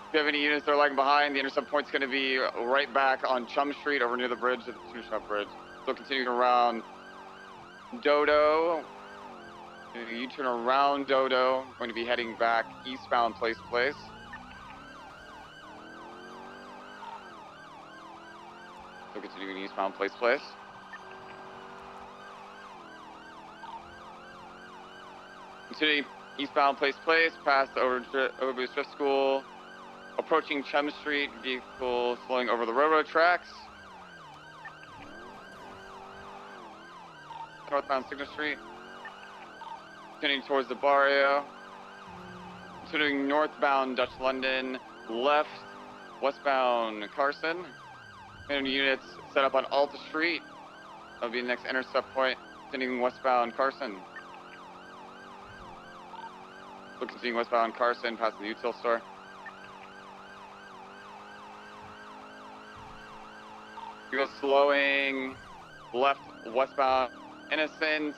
If you have any units that are lagging behind, the intercept point's going to be right back on Chum Street over near the bridge, the Tuner Shop Bridge. So continuing around Dodo, you turn around Dodo, going to be heading back eastbound Place. So continuing eastbound Place. Continuing eastbound Place, past the Overboost Drift School, approaching Chum Street, vehicle flowing over the railroad tracks. Northbound Signature Street, continuing towards the barrio. Continuing northbound Dutch London, left westbound Carson. And units set up on Alta Street. That'll be the next intercept point, continuing westbound Carson. So continuing westbound Carson, past the util store. You go slowing left westbound Innocence.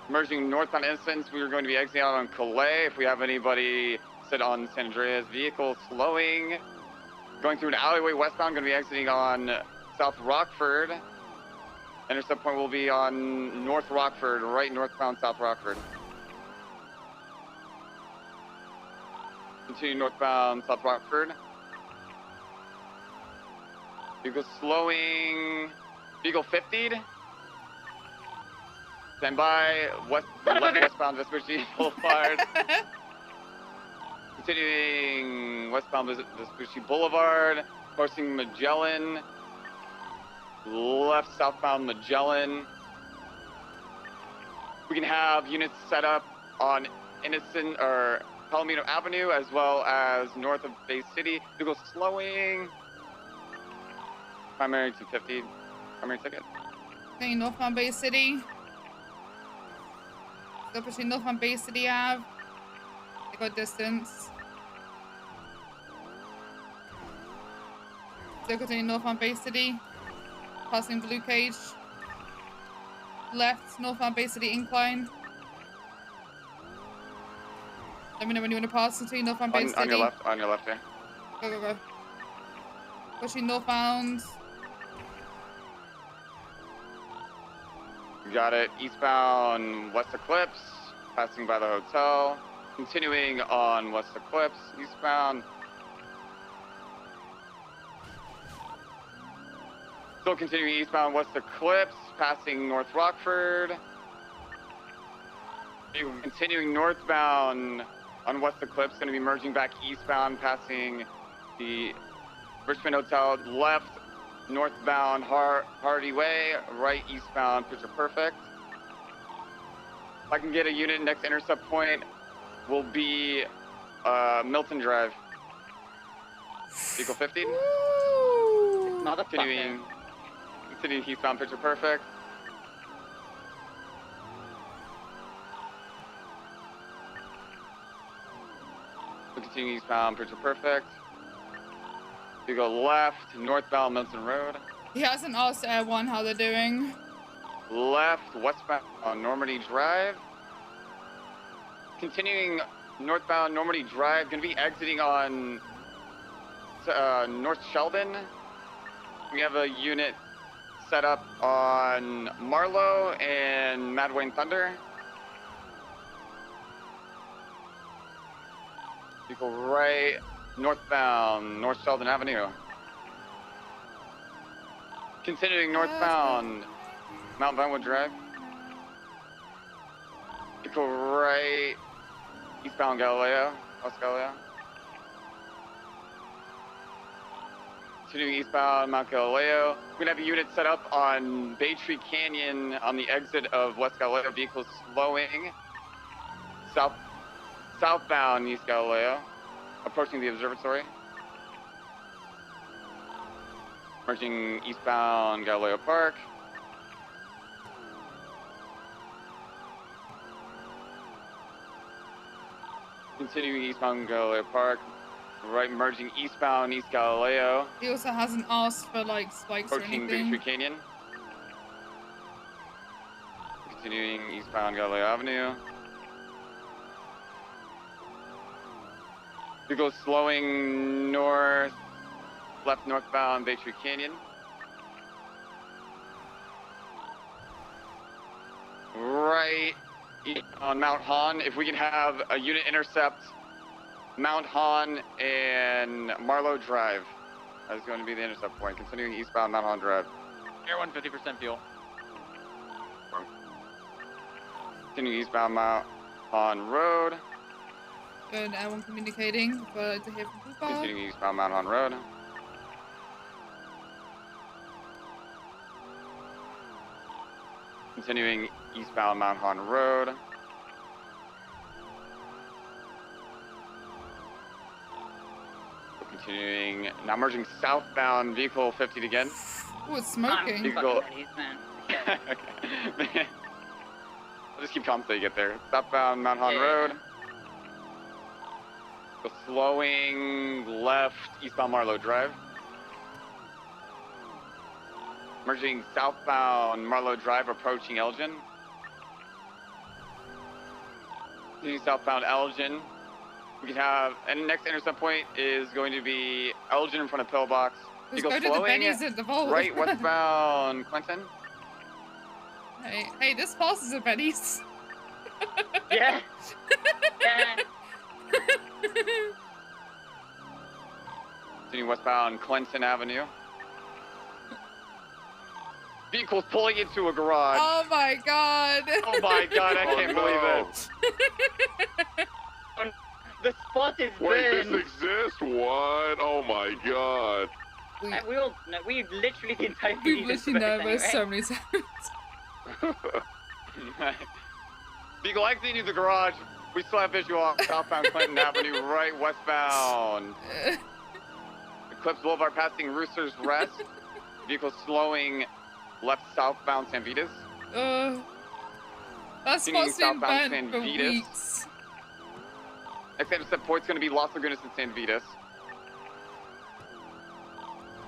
Merging northbound Innocence, we are going to be exiting out on Calais. If we have anybody sit on San Andreas, vehicle slowing. Going through an alleyway westbound, going to be exiting on South Rockford. Intercept point will be on North Rockford, right northbound South Rockford. Continue northbound South Rockford. Vehicle slowing. Vehicle 50'd. Stand by. Left westbound Vespucci Boulevard. Continuing westbound Vespucci Boulevard. Crossing Magellan. Left southbound Magellan. We can have units set up on Innocent or Palomino Avenue as well as north of Bay City. Vehicle slowing. Primary 250. Primary ticket. Okay, northbound Bay City. Still pushing northbound Bay City Ave. They got distance. Still continuing northbound Bay City. Passing Blue Cage. Left, northbound Bay City incline. Let me know when you want to pass into northbound Bay City. On your left, yeah. Go. Pushing northbound. You got it. Eastbound West Eclipse, passing by the hotel. Continuing on West Eclipse, eastbound. Still continuing eastbound West Eclipse, passing North Rockford. Continuing northbound on West Eclipse, going to be merging back eastbound, passing the Richmond Hotel, left northbound Hardy Way, right eastbound Picture Perfect. If I can get a unit, next intercept point will be Milton Drive. Vehicle 50. Ooh. Not continuing eastbound Picture Perfect. Continuing eastbound Picture Perfect. You go left, northbound Milton Road. He hasn't asked Air 1 how they're doing. left westbound on Normandy Drive. Continuing northbound Normandy Drive, going to be exiting on North Sheldon. We have a unit set up on Marlowe and Mad Wayne Thunder. Vehicle right northbound North Sheldon Avenue. Continuing northbound Mount Vinewood Drive. Vehicle right eastbound Galileo, West Galileo. Continuing eastbound Mount Galileo. We're gonna have a unit set up on Bay Tree Canyon on the exit of West Galileo. Vehicles slowing. Southbound East Galileo. Approaching the observatory. Merging eastbound Galileo Park. Continuing eastbound Galileo Park. Right, merging eastbound East Galileo. He also hasn't asked for like spikes or Approaching anything. Bay Tree Canyon. Continuing eastbound Galileo Avenue. We go slowing left northbound Bay Tree Canyon. Right on Mount Hahn. If we can have a unit intercept Mount Hahn and Marlowe Drive. That is going to be the intercept point. Continuing eastbound Mount Hahn Drive. Air 150% fuel. Continuing eastbound Mount Hahn Road. Good, everyone communicating. But to hear from Poopa. Continuing eastbound Mount Hahn Road. Continuing eastbound Mount Hahn Road. Continuing, now merging southbound vehicle 50 again. Oh, it's smoking. Vehicle. Okay. I'll just keep calm until you get there. Southbound Mount Hahn Road. Go slowing left eastbound Marlowe Drive. Merging southbound Marlowe Drive, approaching Elgin. Continuing southbound Elgin. We can have, and the next intercept point is going to be Elgin in front of Pillbox. Let's go to the Benny's at the vault. Right westbound Clinton. Hey, this passes at Benny's. Yeah. Yeah. Continuing westbound Clinton Avenue. Vehicles pulling into a garage. Oh my god. Oh my god, I can't believe it. The spot is Wait, burned. this exists? What? Oh my god. We literally the entire We've literally known about so many times. Vehicle exiting the garage. We still have visual on southbound Clinton Avenue, right westbound. Eclipse Boulevard passing Rooster's Rest. Vehicle slowing left southbound San Vitas. That's supposed to be banned for weeks. Next intercept point's going to be Los Lagunas and San Vitas.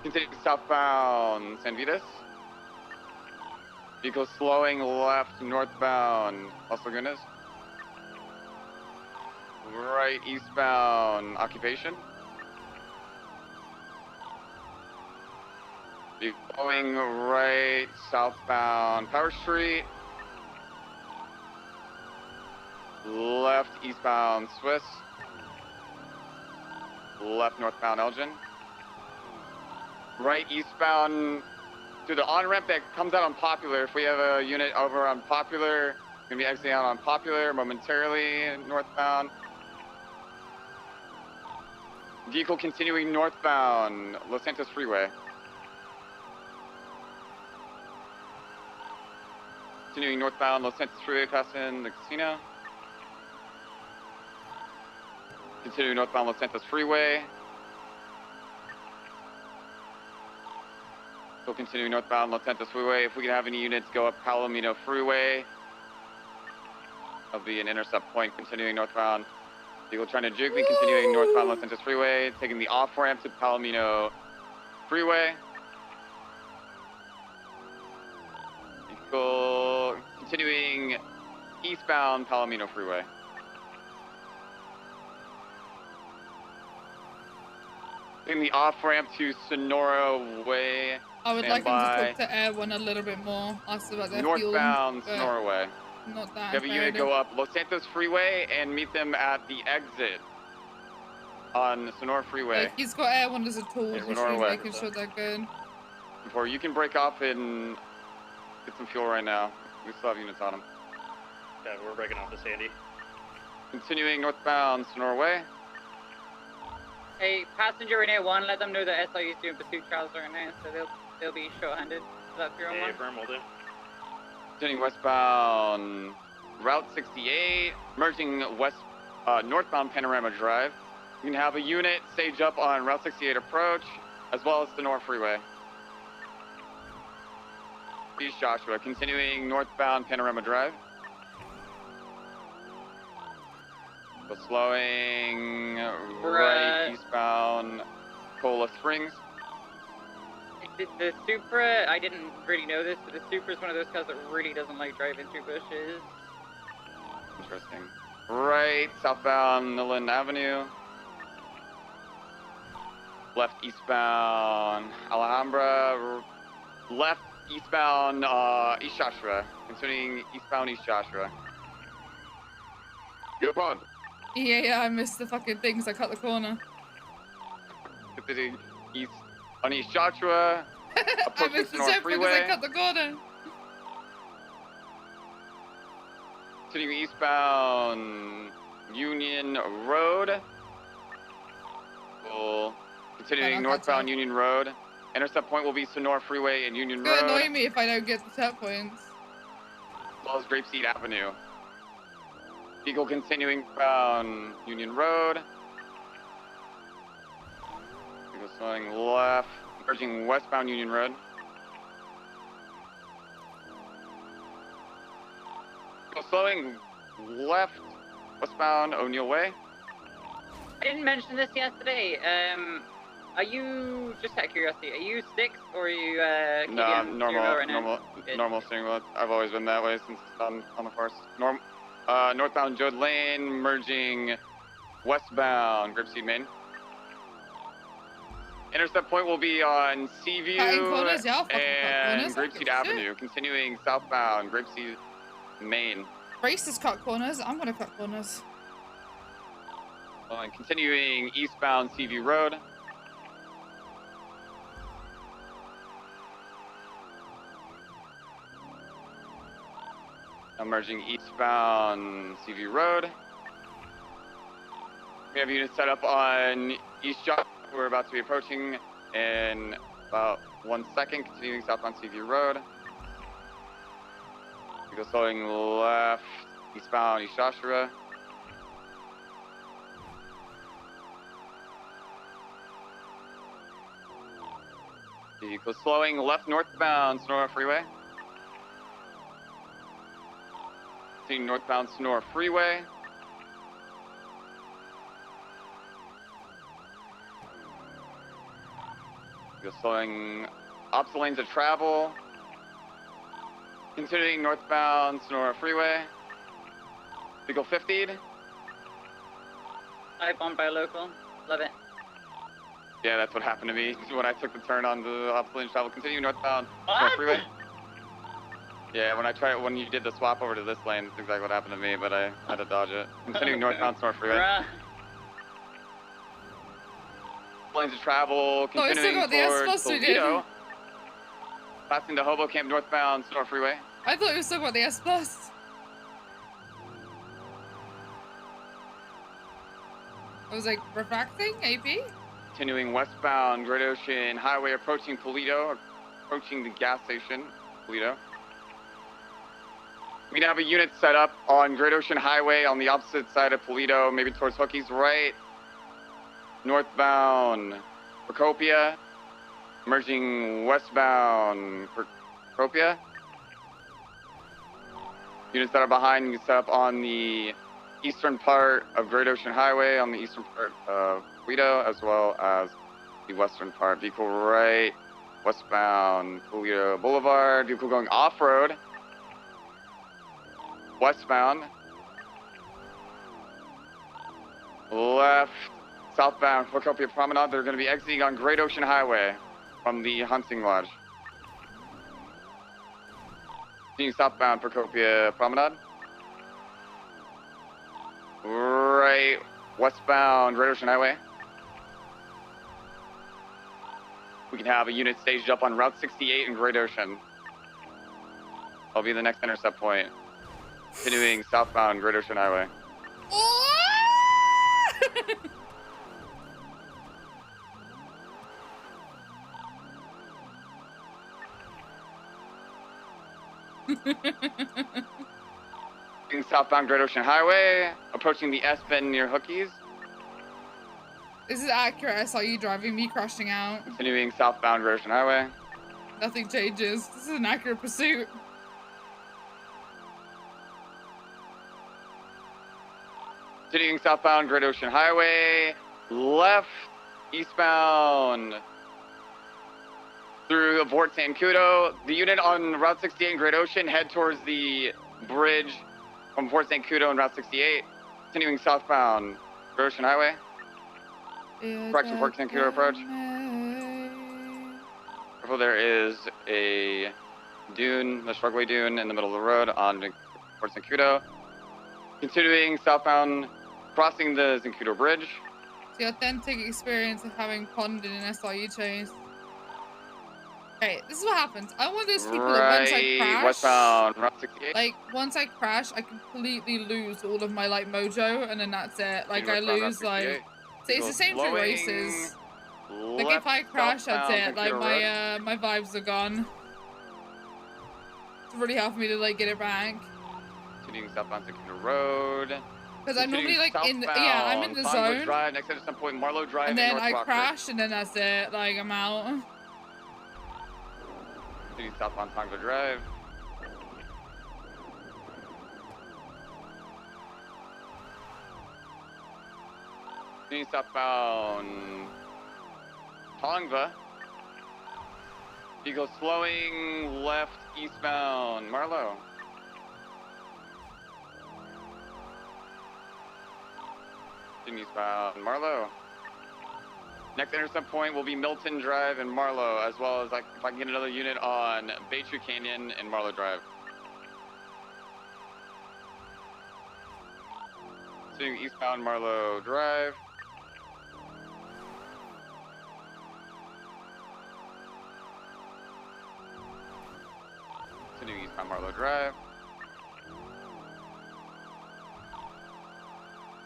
Continuing southbound San Vitas. Vehicle slowing left northbound Los Lagunas. Right eastbound Occupation. Vehicle going right southbound Power Street. Left eastbound Swiss. Left northbound Elgin. Right eastbound to the on-ramp that comes out on Popular. If we have a unit over on Popular, gonna be exiting out on Popular momentarily northbound. Vehicle continuing northbound Los Santos Freeway. Continuing northbound Los Santos Freeway, passing the casino. Continuing northbound Los Santos Freeway. Still continuing northbound Los Santos Freeway. If we can have any units go up Palomino Freeway, that'll be an intercept point. Continuing northbound. Vehicle trying to juke me. Continuing northbound Los Santos Freeway. Taking the off ramp to Palomino Freeway. Vehicle continuing eastbound Palomino Freeway. In the off-ramp to Sonora Way. I would like him to talk to Air One a little bit more. Ask about their Northbound fuel. Sonora Way. Not that. You have a unit go up Los Santos Freeway and meet them at the exit on Sonora Freeway. Like, he's got Air One as a tool, Yeah, which Sonora is Way. making sure they're good. Before you can break off and get some fuel right now. We still have units on them. Yeah, we're breaking off to Sandy. Continuing northbound Sonora Way. Hey, passenger in A1, let them know that SIU is doing pursuit trials right now, so they'll be short-handed. Is that your own one? Firm will do. Continuing westbound Route 68, merging northbound Panorama Drive. You can have a unit stage up on Route 68 approach, as well as the North Freeway. East Joshua, continuing northbound Panorama Drive. So slowing right eastbound Cola Springs. The Supra, I didn't really know this, but the Supra is one of those cars that really doesn't like driving through bushes. Interesting. Right, southbound Millen Avenue. Left eastbound Alhambra. Left eastbound East Joshua. Continuing eastbound East Joshua. Get on. Yeah, I missed the fucking things. I cut the corner. Continuing east on East Joshua. I missed the step because I cut the corner. Continuing eastbound Union Road. Cool. Continuing northbound Union Road. Intercept point will be Sonora Freeway and Union It's Road. gonna annoy me if I don't get the set points. As well as Grapeseed Avenue. Vehicle continuing down Union Road. Vehicle slowing left, merging westbound Union Road. Vehicle slowing left, westbound O'Neill Way. I didn't mention this yesterday. Are you, just out of curiosity, are you sticks or are you No, KDM normal, right now? normal steering wheel. I've always been that way since on the force. Northbound Jode Lane, merging westbound Grapeseed Main. Intercept point will be on Seaview corners, yeah, and corners, I don't Grapeseed give a Avenue. shit. Continuing southbound Grapeseed Main. Races cut corners. I'm gonna cut corners. And continuing eastbound Seaview Road. Emerging eastbound Seaview Road. We have units set up on East Joshua. We're about to be approaching in about 1 second. Continuing southbound Seaview Road. We go slowing left, eastbound East Joshua. Vehicle slowing left northbound Sonora Freeway. Seeing northbound Sonora Freeway. Vehicle slowing opposite lanes of travel. Continuing northbound Sonora Freeway. Vehicle 50'd. I bombed by local. Love it. Yeah, that's what happened to me when I took the turn on the opposite lane of travel. Continue northbound Sonora Freeway. Yeah, when you did the swap over to this lane, that's exactly what happened to me, but I had to dodge it. Continuing northbound Sonora Freeway. Lanes of travel, continuing towards Toledo. Passing the Hobo Camp northbound Sonora Freeway. I thought you were talking about the S Plus. I was like, refracting, AP? Continuing westbound Great Ocean Highway, approaching Toledo, approaching the gas station, Toledo. We have a unit set up on Great Ocean Highway on the opposite side of Toledo, maybe towards Hookie's right. Northbound Procopia, merging westbound Procopia. Units that are behind you set up on the eastern part of Great Ocean Highway, on the eastern part of Toledo, as well as the western part. Vehicle right, westbound Toledo Boulevard. Vehicle going off-road. westbound. Left, southbound, Philocopia Promenade. They're going to be exiting on Great Ocean Highway from the hunting lodge. Continuing southbound, Philocopia Promenade. Right, westbound, Great Ocean Highway. We can have a unit staged up on Route 68 in Great Ocean. That'll be the next intercept point. Continuing southbound, Great Ocean Highway. Southbound Great Ocean Highway, approaching the S bend near Hookies. This is accurate. I saw you driving me crashing out. Continuing southbound Great Ocean Highway. Nothing changes. This is an accurate pursuit. Continuing southbound Great Ocean Highway, left, eastbound through Fort Zancudo. The unit on Route 68 in Great Ocean head towards the bridge from Fort Zancudo and Route 68. Continuing southbound Great Ocean Highway. Correction, Fort Zancudo approach. Careful, there is a dune, the Shrugway Dune in the middle of the road on Fort Zancudo. Continuing southbound, crossing the Zancudo Bridge. The authentic experience of having ponded an SRU chase. Okay, this is what happens. I'm one of those people that once I crash, westbound, Route 68. like once I crash, I completely lose all of my like mojo, and then that's it. Like I Westbound, Route lose like. 68. So it's the same through races. Like if I crash, that's it. Like my vibes are gone. It's really hard for me to like get it back. Continuing southbound Zancudo Road. Because I'm normally like in the, I'm in the zone. Drive, next at some point Marlowe Drive, and then North I Rockford. crash, and then that's it. Like I'm out. Continuing southbound Tonga Drive. Continuing southbound Tongva. Vehicle slowing left eastbound Marlowe. Eastbound Marlowe. Next intercept point will be Milton Drive and Marlowe, as well as if I can get another unit on Baytree Canyon and Marlowe Drive. Continuing eastbound Marlowe Drive. Continuing eastbound Marlowe Drive.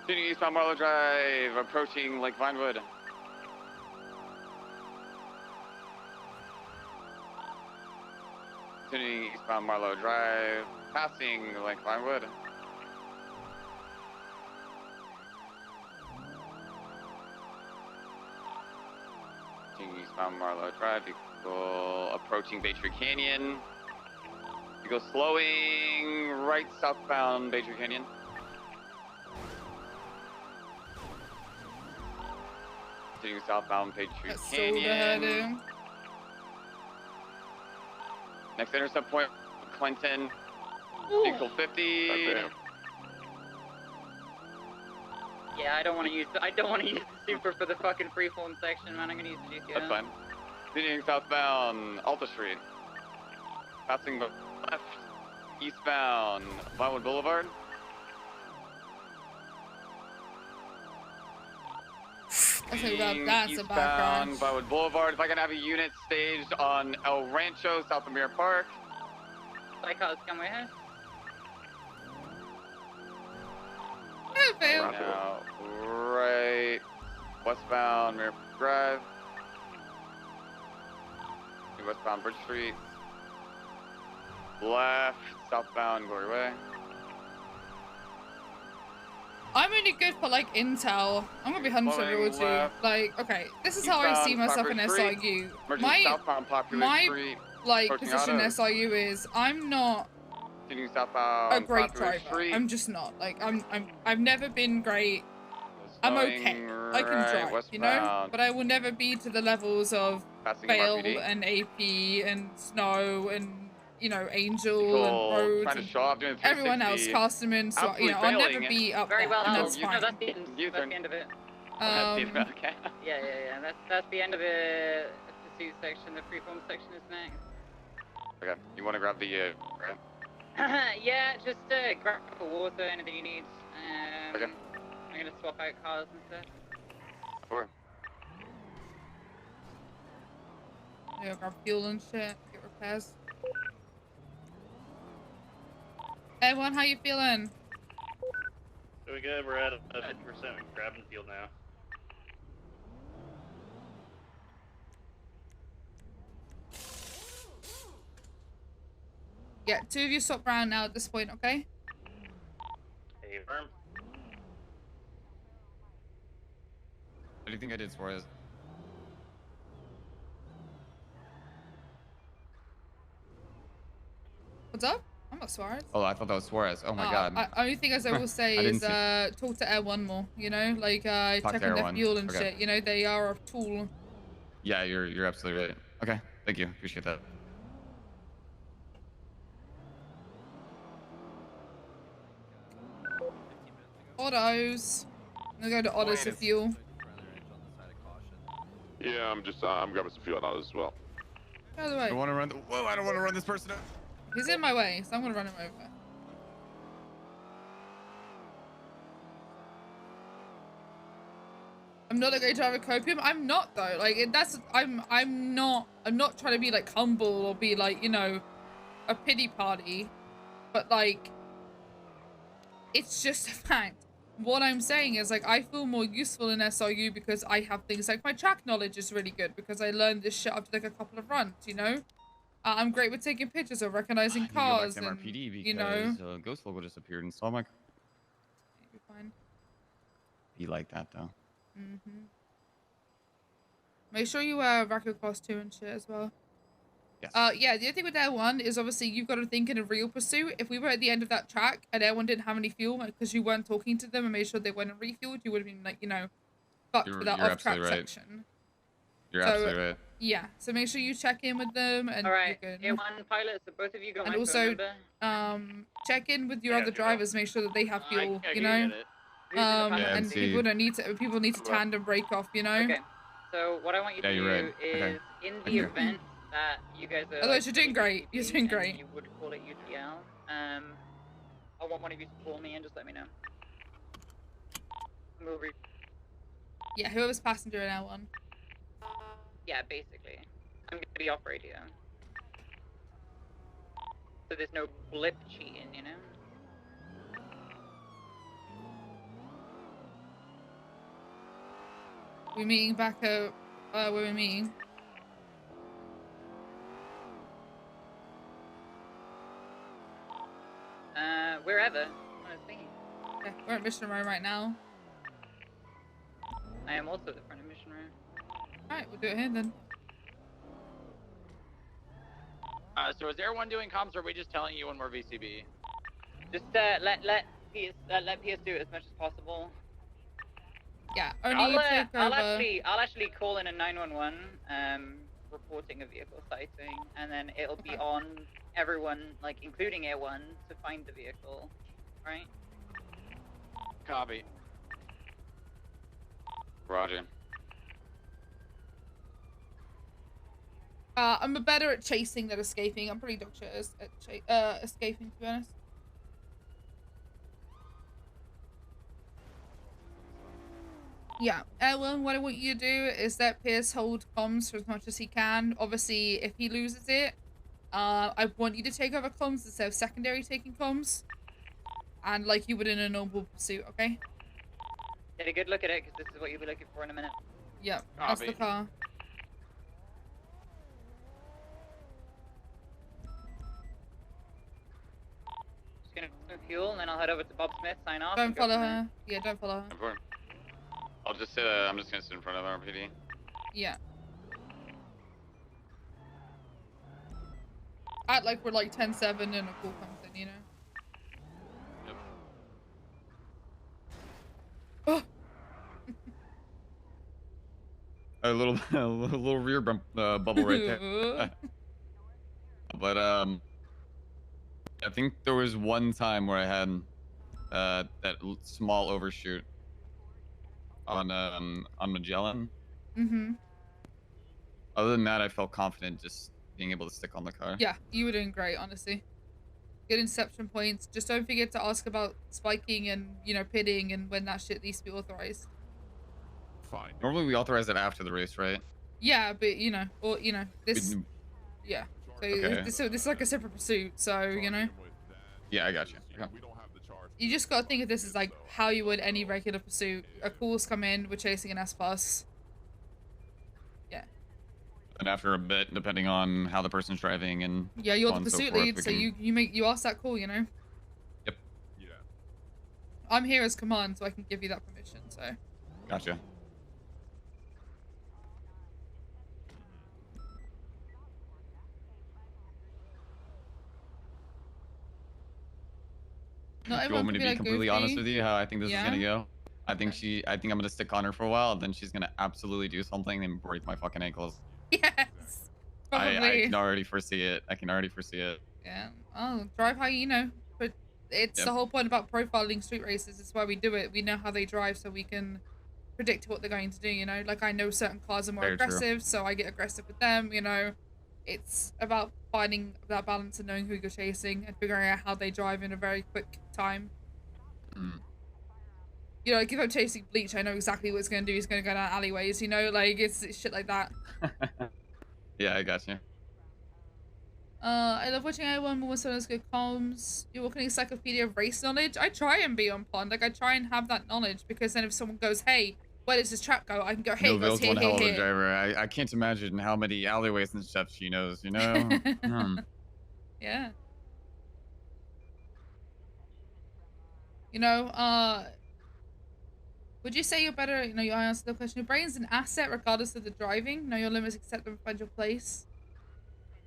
Continuing eastbound Marlowe Drive, approaching Lake Vinewood. Continuing eastbound Marlowe Drive, passing Lake Vinewood. Continuing eastbound Marlowe Drive, vehicle approaching Baytree Canyon. Vehicle slowing right southbound Baytree Canyon. Continuing southbound Baytree Canyon. Next intercept point, Clinton. Vehicle 50. Yeah, I don't want to use the super for the fucking freeform section, man. I'm gonna use the GTO. That's fine. Continuing southbound Alta Street. Passing the left, eastbound Vinewood Boulevard. That's a bad crash. Vinewood Boulevard. If I can have a unit staged on El Rancho, south of Mirror Park. Cycles come with her. Now, right westbound Mirror Drive. Westbound Bridge Street. Left, southbound Glory Way. I'm only good for like intel. I'm gonna be 100% real with you. Like, okay, this is how I see myself in SRU. My like position in SRU is I'm not a great driver. I'm just not. Like I've never been great. I'm okay. I can drive, you know, but I will never be to the levels of Fail and AP and Snow and you know, Angel People and Rhodes trying to and show off doing everyone else, 360. Castleman, so you know, I'll never be up Very there, well, and no, that's no, fine. that's the end. That's the end of it. Okay. Yeah. That's the end of the pursuit section. The freeform section is next. Okay, you want to grab the Yeah, just grab a water, anything you need. Okay. I'm gonna swap out cars and stuff. Sure. Yeah, grab fuel and shit, get repairs. Everyone, how you feeling? Doing good. We're at 50% grabbing field now. Yeah, 2 of you swap around now at this point, okay? Hey, firm. What do you think I did, Suarez? What's up? I'm not Suarez. Oh, I thought that was Suarez. Oh my god. Only thing as I will say I didn't is talk to Air One more, you know? Like, Talk check to on Air their One. fuel and Okay. shit, you know? They are a tool. Yeah, you're absolutely right. Okay, thank you. Appreciate that. Autos. I'm gonna go to autos for fuel. Yeah, I'm grabbing some fuel out as well. By the way. I want to run. Whoa! I don't want to run this person. He's in my way, so I'm gonna run him over. I'm not a great driver, copium. I'm not though. Like I'm not trying to be like humble or be like, you know, a pity party. But like, it's just a fact. What I'm saying is like I feel more useful in SRU because I have things like my track knowledge is really good because I learned this shit after like a couple of runs, you know? I'm great with taking pictures or recognizing cars I need to go and, back to MRPD because you know. Ghost logo disappeared and saw my. You're fine. Be like that though. Make sure you rack your cost too and shit as well. Yes. Yeah, the other thing with Air One is obviously you've got to think in a real pursuit. If we were at the end of that track and Air One didn't have any fuel because you weren't talking to them and made sure they went and refueled, you would have been like, you know, fucked You're for that off-track absolutely right. section. You're So, absolutely right. Yeah, so make sure you check in with them and Alright, you're good. Air One pilots, so both of you got And my also, phone number. check in with your other drivers, make sure that they have fuel, you know? And see. people need to tandem break off, you know? Okay, so what I want you to do you're right. is, Okay. in the event that you guys are... Otherwise, you're doing great. You're doing and great. You would call it UTL. I want one of you to call me and just let me know. We'll Yeah, whoever's passenger in Air One. Yeah, basically. I'm gonna be off radio. So there's no blip cheating, you know? We're meeting back at where we're meeting. Wherever, honestly. Yeah, we're at Mission Row right now. I am also at the front of Mission Row. Alright, we'll do it here then. So is everyone doing comms, or are we just telling you when we're VCB? Just let PS do it as much as possible. Yeah, only take over. I'll actually call in a 911, reporting a vehicle sighting, and then it'll be on everyone, like including Air One, to find the vehicle, right? Copy. Roger. I'm better at chasing than escaping. I'm pretty dog shit at escaping, to be honest. Yeah, Ellen, what I want you to do is let Pierce hold comms for as much as he can. Obviously, if he loses it, I want you to take over comms instead of secondary taking comms. And like you would in a normal pursuit, okay? Get a good look at it, because this is what you'll be looking for in a minute. Yeah, that's the car. Just gonna put fuel, and then I'll head over to Bob Smith, sign off. Don't and go follow from there. her. Yeah, don't follow her. I'll just sit. I'm just gonna sit in front of RPD. Yeah. Act like we're like 10-7 and a call comes in, you know? Oh. A little rear bump, bubble right there. But I think there was one time where I had small overshoot on Magellan. Mm-hmm. Other than that, I felt confident just being able to stick on the car. Yeah, you were doing great, honestly. Good interception points. Just don't forget to ask about spiking and, you know, pitting and when that shit needs to be authorized. Fine. Normally we authorize it after the race, right? Yeah, but, you know, or, you know, this... We- Yeah. So, Okay. this is like a separate pursuit, so, you know. Yeah, I got you. Okay. You just gotta think of this as, like, how you would any regular pursuit. A call's come in, we're chasing an S-Bus. Yeah. And after a bit, depending on how the person's driving and Yeah, you're so the on and so pursuit forth, lead, we so can- you ask that call, you know? Yep. Yeah. I'm here as command, so I can give you that permission, so. Gotcha. Not Do you everyone want me to can be be like completely goofy. honest with you how I think this is Yeah. gonna go? I think I'm gonna stick on her for a while, then she's gonna absolutely do something and break my fucking ankles. Yes. I Probably. can already foresee it. I can already foresee it. Yeah. Oh, drive how you know. But it's Yep. the whole point about profiling street races. It's why we do it. We know how they drive so we can predict what they're going to do, you know? Like, I know certain cars are more Very true. aggressive, so I get aggressive with them, you know? It's about finding that balance and knowing who you're chasing and figuring out how they drive in a very quick time. Mm. You know, like if I'm chasing Bleach, I know exactly what it's going to do. He's going to go down alleyways, you know? Like, it's shit like that. Yeah, I got you. I love watching everyone with someone's good comms. You're walking encyclopedia of race knowledge. I try and be on pond. Like, I try and have that knowledge because then if someone goes, hey, where does this track go? I can go, hey, No, it goes Bill's here, one here, hell of a here. driver. I can't imagine how many alleyways and stuff she knows, you know? Yeah. You know, would you say you're better, you know, you answered the question. Your brain's an asset regardless of the driving. Know your limits, accept them, find your place.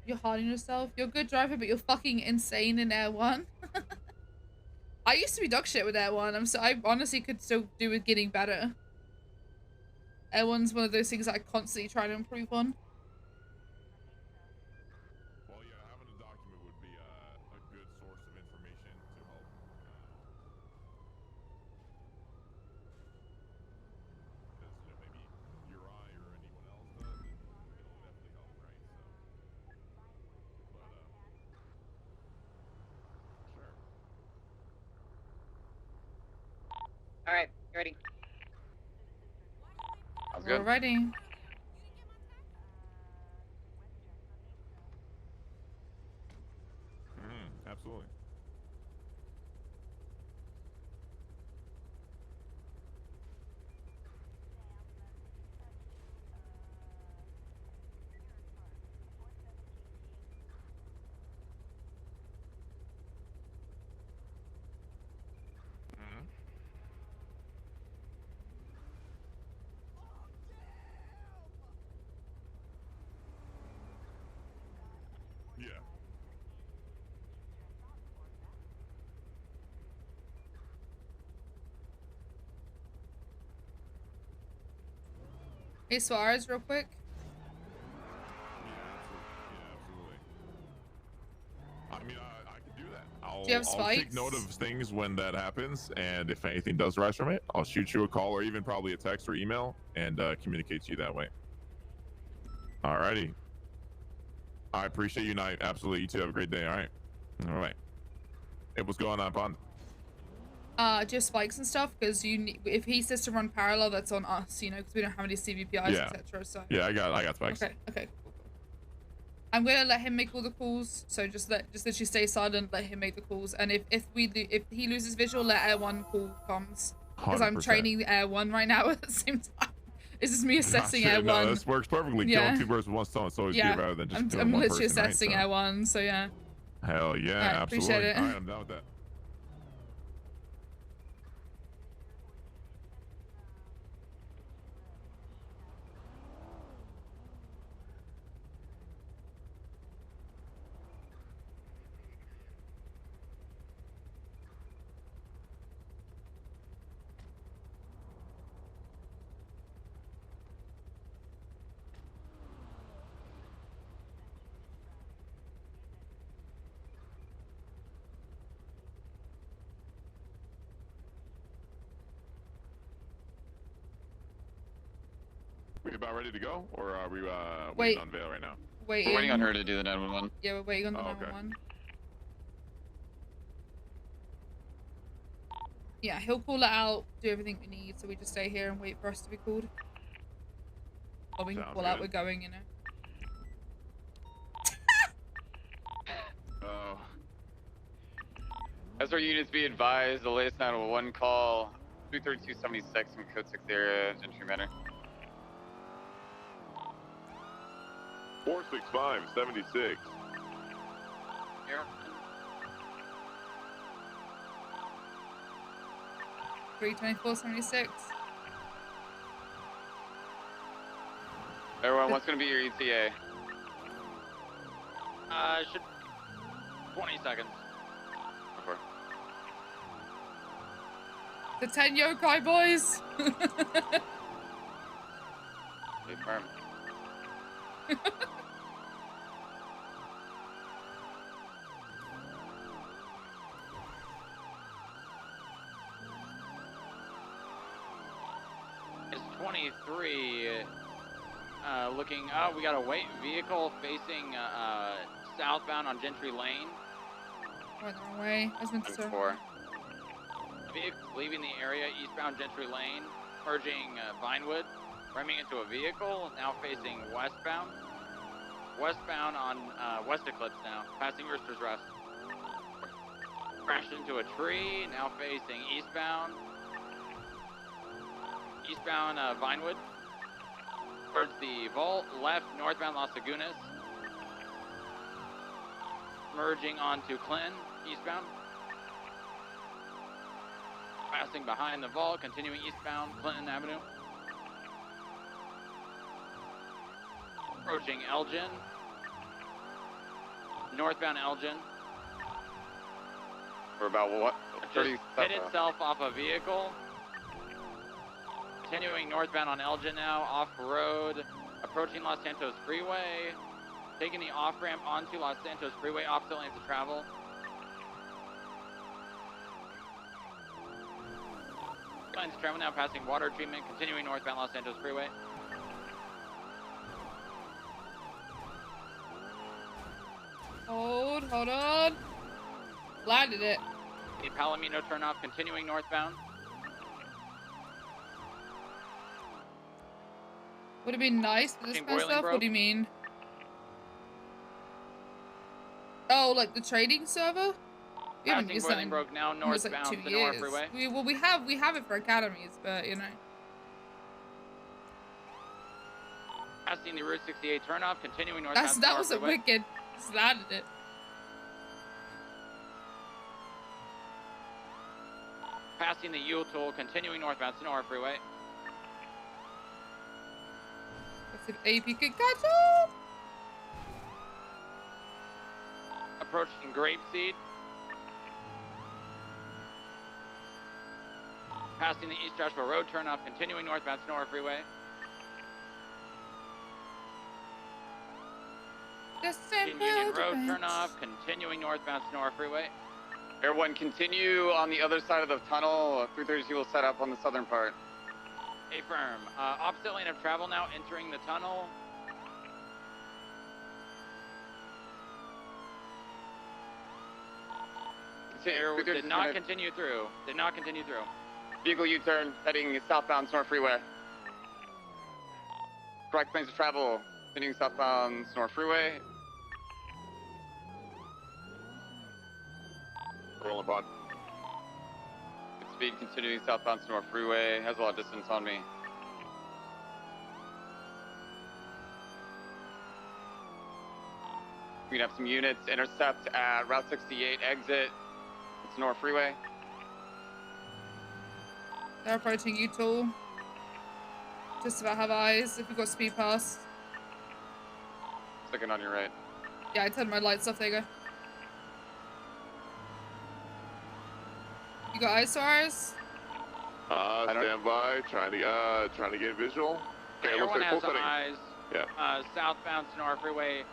You're hard on yourself. You're a good driver, but you're fucking insane in Air 1. I used to be dog shit with Air 1. I honestly could still do with getting better. Air 1's one of those things that I constantly try to improve on. Well, yeah, having a document would be a good source of information to help. Because maybe your eye or anyone else does, and it'll definitely help, right? Sure. All right, you ready? Sounds We're good. ready. Absolutely. Yeah. Hey, Suarez, real quick. I mean, I can do that. I'll Do you have I'll take spikes? note of things when that happens, and if anything does rise from it, I'll shoot you a call or even probably a text or email and communicate to you that way. Alrighty. I appreciate you, Knight. Absolutely. You too. Have a great day. All right. All right. Hey, what's going on, Bond? Just spikes and stuff, because if he says to run parallel, that's on us, you know, because we don't have any CVPIs, Yeah. etc. So Yeah, I got spikes. okay, cool. I'm gonna let him make all the calls. So just literally stay silent, let him make the calls, and if he loses visual, let Air 1 call comms, because I'm 100%. training Air 1 right now at the same time. This is me assessing Gotcha. Air No, 1. this works perfectly. Yeah. Killing two birds with one stone is always Yeah, good rather than just I'm killing one literally person, right? assessing So- Air 1. So yeah. Hell yeah, Alright, absolutely. appreciate it. All right, I'm down with that. We about ready to go, or are we Wait. waiting on Vale right now? Waiting. We're waiting on her to do the 911. Yeah, we're waiting on the Oh, okay. 911. Yeah, he'll call it out, do everything we need, so we just stay here and wait for us to be called. Or we can Sounds call out good. we're going, you know. Oh. As our units be advised, the latest 911 call, 23276 in Code 6 area, Gentry Manor. 465-76. Here. 32476. Everyone, what's going to be your ETA? Should 20 seconds. Over. The 10 yokai boys! Stay firm. It's 23. Looking. Oh, we got a white vehicle facing southbound on Gentry Lane. Went the wrong way. I was meant to turn. 4. Vehicle leaving the area eastbound Gentry Lane, merging Vinewood, ramming into a vehicle, now facing westbound. Westbound on West Eclipse now, passing Rooster's Rest. Crashed into a tree, now facing eastbound. Eastbound Vinewood. Towards the vault, left northbound Las Lagunas. Merging onto Clinton, eastbound. Passing behind the vault, continuing eastbound Clinton Avenue. Approaching Elgin. Northbound Elgin. We're about what? 30 Just hit itself off a vehicle. Continuing northbound on Elgin now, off-road, approaching Los Santos Freeway, taking the off-ramp onto Los Santos Freeway, opposite lanes of travel. Lanes of travel now, passing water treatment, continuing northbound Los Santos Freeway. Hold on. Landed it. The Palomino turnoff, continuing northbound. Would it be nice for this kind of stuff? What do you mean? Oh, like the trading server? We haven't Passing used Boiling that Brook now, in almost like northbound 2 Sonora years. Freeway. We have it for academies, but you know. Passing the Route 68 turnoff, continuing northbound That Sonora was a Freeway. wicked. Just landed it. Passing the Yule Tool, continuing northbound Sonora Freeway. Let's see if AP could catch up. Approaching Grapeseed. Passing the East Joshua Road turnoff, continuing northbound Sonora Freeway. Union Road turnoff, continuing northbound Sonora Freeway. Everyone, continue on the other side of the tunnel. 332 will set up on the southern part. Affirm. Opposite lane of travel now, entering the tunnel. Did not continue through. Did not continue through. Vehicle U-turn, heading southbound Sonora Freeway. Correct planes of travel, continuing southbound Sonora Freeway. Rolling pod. Good speed, continuing southbound Sonora Freeway. Has a lot of distance on me. We can have some units intercept at Route 68 exit, Sonora Freeway. They're approaching you, Tool. Just about have eyes if you've got speed pass. Second on your right. Yeah, I turned my lights off. There you go. You got eyes, Suarez? Stand by. Trying to get visual. Okay, Everyone looks like has full setting. eyes. Yeah. Southbound Sonora Freeway,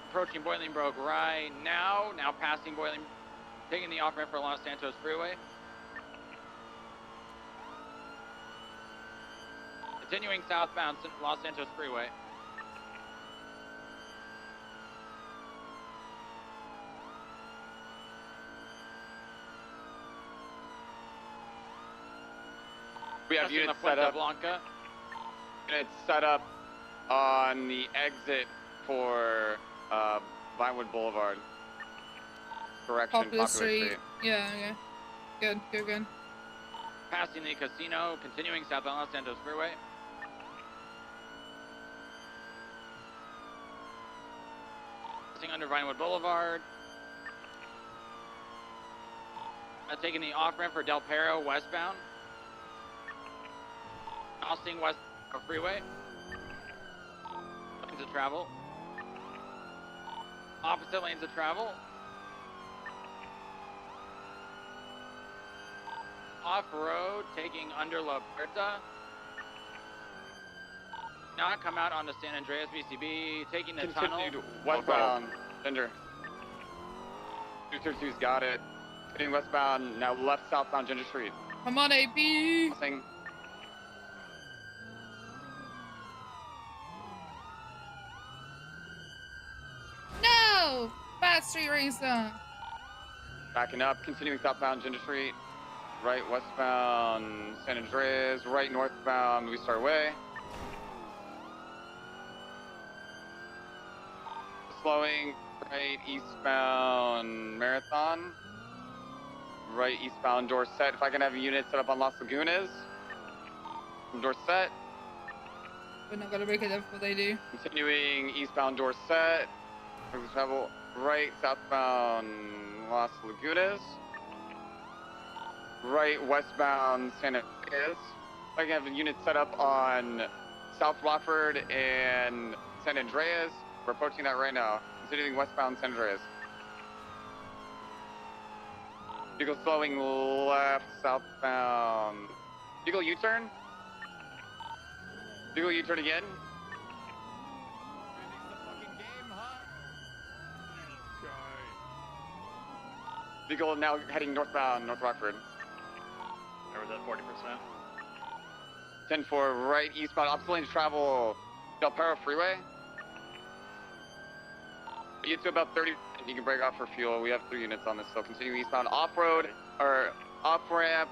approaching Boiling Brook right now. Now passing Boiling, taking the off ramp for Los Santos Freeway. Continuing southbound Los Santos Freeway. We have Crossing units La set Puerta up. Blanca. Units set up on the exit for Vinewood Boulevard. Correction, Popular Street. Yeah, okay. Good, good, good. Passing the casino, continuing southbound Los Santos Freeway. Passing under Vinewood Boulevard. Taking the off-ramp for Del Perro westbound. Crossing West Freeway. Lanes of travel. Opposite lanes of travel. Off-road, taking under La Puerta. Now come out onto San Andreas VCB, taking the tunnel. Continued westbound, Cinder. 232's got it. Continuing westbound, now left southbound Ginger Street. Come on, AB. Crossing. No! Bad street racer. Backing up, continuing southbound Ginger Street. Right westbound San Andreas, right northbound We Start Way. Slowing, right eastbound Marathon. Right eastbound Dorset. If I can have a unit set up on Las Lagunas. From Dorset. We're not gonna break it up before they do. Continuing eastbound Dorset. Travel right southbound Las Lagunas. Right westbound San Andreas. I can have a unit set up on South Rockford and San Andreas. We're approaching that right now. Continuing westbound San Andreas. Vehicle slowing left southbound. Vehicle U-turn. Vehicle U-turn again. Vehicle now heading northbound, North Rockford. There was that 40%. 10-4, right eastbound, opposite lane to travel, Del Perro Freeway. You get to about 30, you can break off for fuel. We have 3 units on this, so continue eastbound off-road, or off-ramp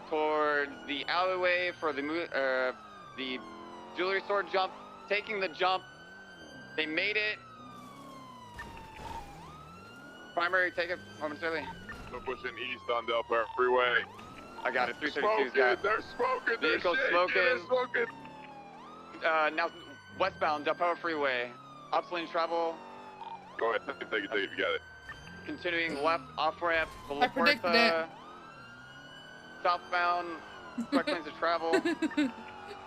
towards the alleyway for the jewelry store jump. Taking the jump, they made it. Primary, take it momentarily. We're pushing east on Del Perro Freeway. I got it. 332's got it. They're smoking. Vehicle smoking. They're smoking. Now westbound Del Perro Freeway. Opposite lane travel. Go ahead, take it, you got it. Continuing left off ramp. I predicted it. Southbound. Correct lanes of travel.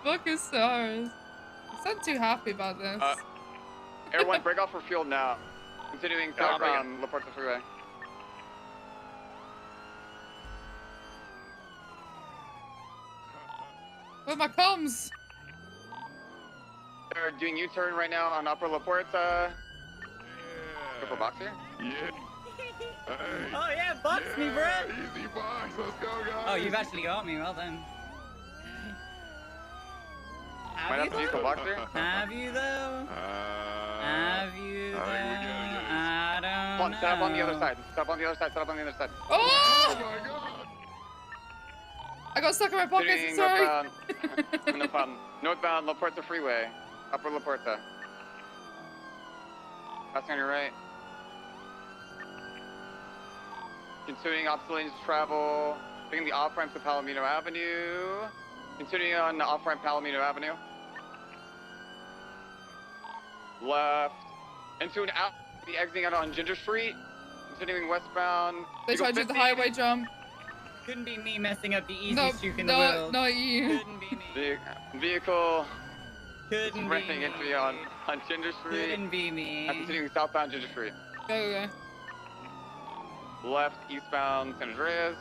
Fucking stars. I'm not too happy about this. Air 1, break off for fuel now. Continuing southbound La Puerta Freeway. Where's my comms? They're doing U-turn right now on Upper La Puerta. Go for box here? Yeah. Hey. Oh yeah, box me, bro. Easy box, let's go, guys. Oh, you've actually got me. Well done. Might have to vehicle box here? Have you though? Have you though? I don't know. Set up on the other side. Set up on the other side. Set up on the other side. Oh! My God. I got stuck in my pocket. Sorry. No problem. Northbound La Puerta Freeway. Upper La Puerta. Passing on your right. Continuing opposite lanes of travel. Taking the off-ramp to Palomino Avenue. Continuing on the off-ramp Palomino Avenue. Left. Into an out. Be exiting out on Ginger Street. Continuing westbound. They tried to do the highway jump. Couldn't be me messing up the easiest juke in the no, world. not you. Couldn't be me. Vehicle. Couldn't be ramming me. into me on Ginger Street. Couldn't be me. I'm continuing southbound Ginger Street. Okay. Left eastbound San Andreas.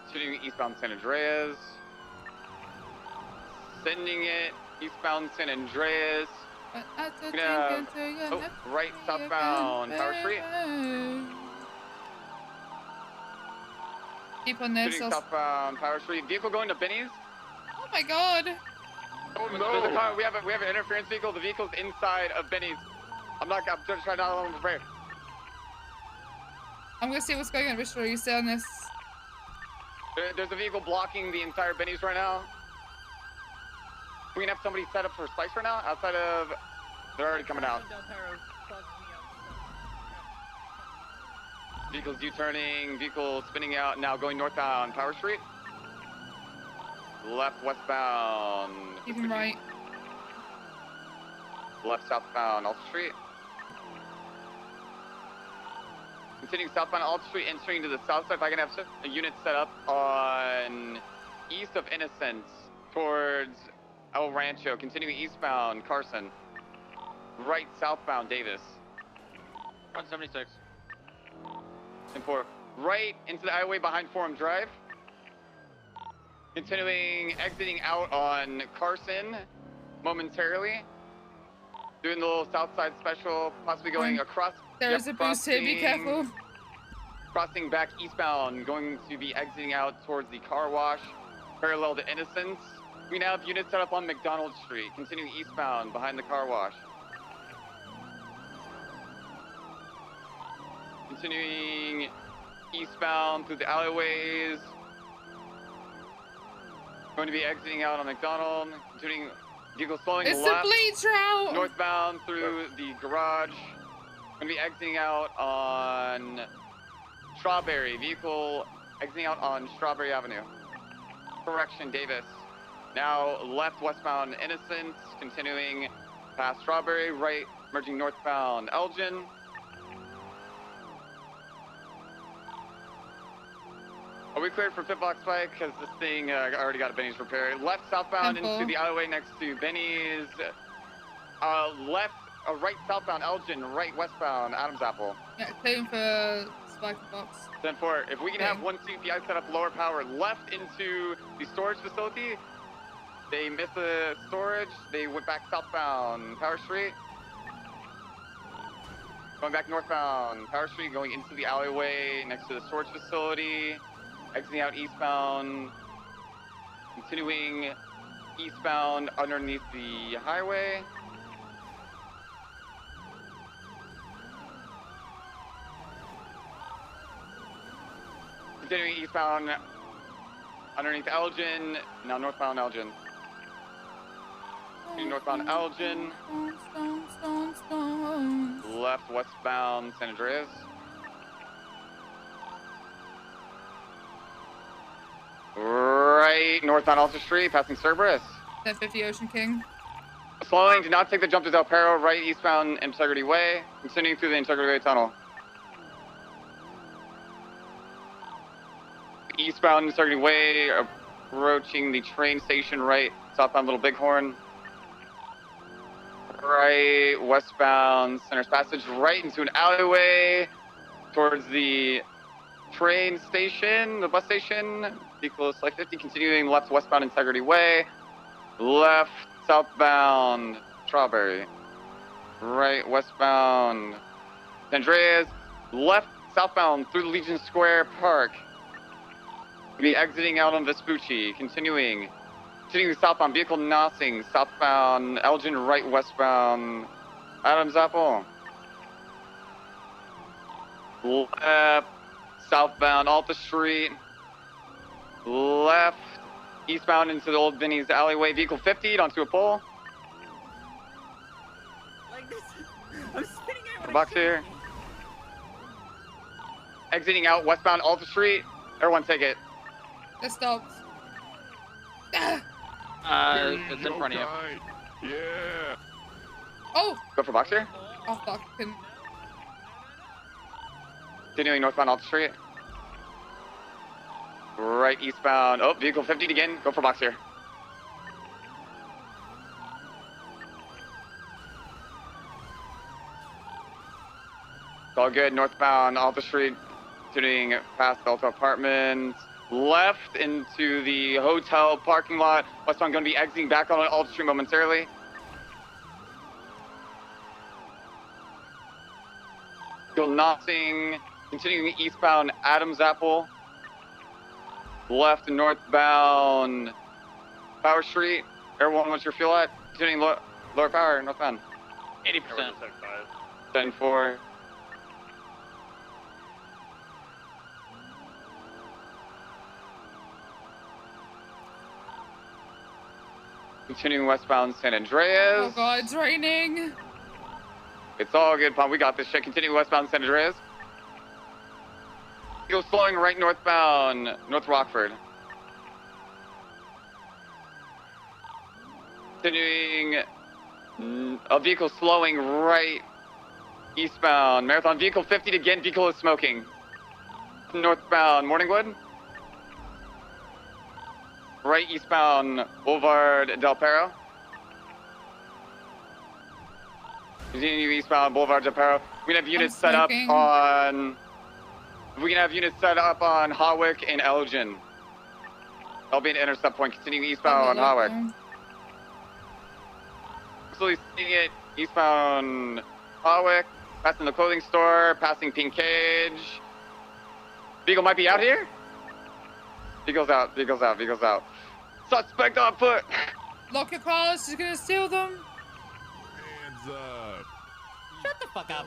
Continuing eastbound San Andreas. Sending it eastbound San Andreas. Right southbound Tower Street. Keep on this. Continuing southbound Power Street. Vehicle going to Benny's. Oh my god. Oh no! There's a car. We have an interference vehicle. The vehicle's inside of Benny's. I'm just trying not to let him prepare. I'm gonna see what's going on. Richard, are you still on this? There's a vehicle blocking the entire Benny's right now. We can have somebody set up for Spice right now outside of. They're already coming out. Vehicles U-turning. Vehicle spinning out. Now going northbound Power Street. Left westbound. Even right. Left southbound Alta Street. Continuing southbound Alta Street, entering to the south side. If I can have a unit set up on east of Innocence towards El Rancho. Continuing eastbound Carson. Right southbound Davis. 176. And 4. Right into the highway behind Forum Drive. Continuing, exiting out on Carson momentarily. Doing the little south side special, possibly going across. There's a boost here, be careful. Crossing back eastbound, going to be exiting out towards the car wash, parallel to Innocence. We now have units set up on McDonald Street, continuing eastbound behind the car wash. Continuing eastbound through the alleyways. Going to be exiting out on McDonald, continuing vehicle slowing It's left. a bleach route! Northbound through the garage. Going to be exiting out on Strawberry. Vehicle exiting out on Strawberry Avenue. Correction, Davis. Now left westbound Innocence, continuing past Strawberry, right merging northbound Elgin. Are we cleared for pit box spike? Because this thing already got Benny's repaired. Left southbound into the alleyway next to Benny's. Right southbound Elgin, right westbound Adam's Apple. Yeah, clearing for spike box. 10-4. If we can have one CPI set up lower power left into the storage facility. They missed the storage. They went back southbound Power Street. Going back northbound Power Street, going into the alleyway next to the storage facility. Exiting out eastbound, continuing eastbound underneath the highway. Continuing eastbound underneath Elgin, now northbound Elgin. Northbound Elgin. Left westbound San Andreas. Right northbound Alta Street, passing Cerberus. 1050 Ocean King. Slowing, do not take the jump to Del Perro, right eastbound Integrity Way, continuing through the Integrity Way tunnel. Eastbound Integrity Way, approaching the train station, right southbound Little Bighorn. Right westbound Center's Passage, right into an alleyway towards the train station, the bus station. Vehicle select 50, continuing left westbound Integrity Way. Left southbound Strawberry. Right westbound Andreas. Left southbound through the Legion Square Park. Be exiting out on Vespucci, continuing southbound, vehicle Nossing, southbound Elgin, right westbound Adam's Apple. Left southbound Alta Street. Left eastbound into the old Vinny's alleyway, vehicle 50 onto a pole. Like this. I'm spinning out. Box here. Exiting out westbound Alta Street. Everyone take it. It stopped. It's in front of you. Yeah. Oh! Go for box here. Oh, fuck. Couldn't. Continuing northbound Alta Street. Right eastbound. Oh, vehicle 50 again. Go for box here. It's all good. Northbound Alta Street. Continuing past Delta Apartments. Left into the hotel parking lot. Westbound going to be exiting back on Alta Street momentarily. Go Nossing. Continuing eastbound Adam's Apple. left northbound Power Street. Everyone, what's your fuel at? Tuning lower power, northbound. 80%. 10-4. Continuing westbound San Andreas. Oh god, it's raining. It's all good, Pop. We got this shit. Continuing westbound San Andreas. Go slowing right northbound North Rockford. Continuing a vehicle slowing right eastbound Marathon. Vehicle 50 to Ghent. Vehicle is smoking. Northbound Morningwood. Right eastbound Boulevard Del Perro. Continue eastbound Boulevard Del Perro. We can have units set up on. We can have units set up on Hawick and Elgin. That'll be an intercept point. Continuing eastbound on Hawick. Slowly seeing it eastbound Hawick. Passing the clothing store. Passing Pink Cage. Beagle might be out here. Beagle's out. Beagle's out. Beagle's out. Suspect on foot. Lock your cars. She's gonna steal them. Hands up. Shut the fuck up.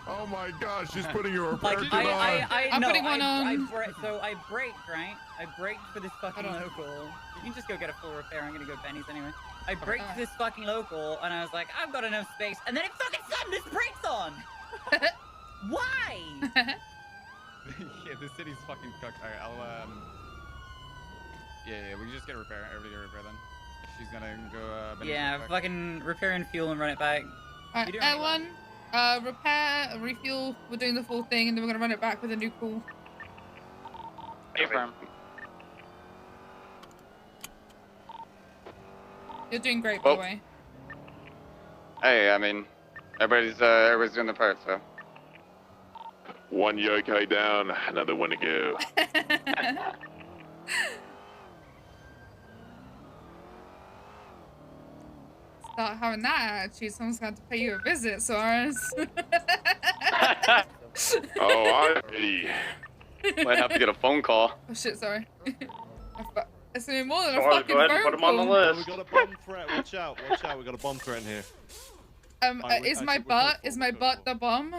Oh my gosh, she's putting your repair Like, kit on. I'm no, putting one on. So I braked, right? I braked for this fucking local. You can just go get a full repair. I'm gonna go Benny's anyway. I braked for this fucking local, and I was like, I've got enough space, and then it fucking slammed its brakes on. Why? Yeah, this city's fucking cooked. Alright, I'll yeah, we can just get a repair. Everybody get a repair then. She's gonna go Benny's Yeah, real quick. fucking repair and fuel and run it back. Alright, L1, repair, refuel. We're doing the full thing, and then we're gonna run it back with a new call. Affirm. You're doing great, by the way. Hey, I mean, everybody's doing their part, so. One yokai down, another one to go. Start having that attitude, someone's going to pay you a visit, Soros. Oh, Might have to get a phone call. Oh shit, sorry. It's gonna be more than a Sorry, fucking go ahead and phone put him on the call. list. We got a bomb threat. Watch out! Watch out! We got a bomb threat in here. Is my butt the bomb?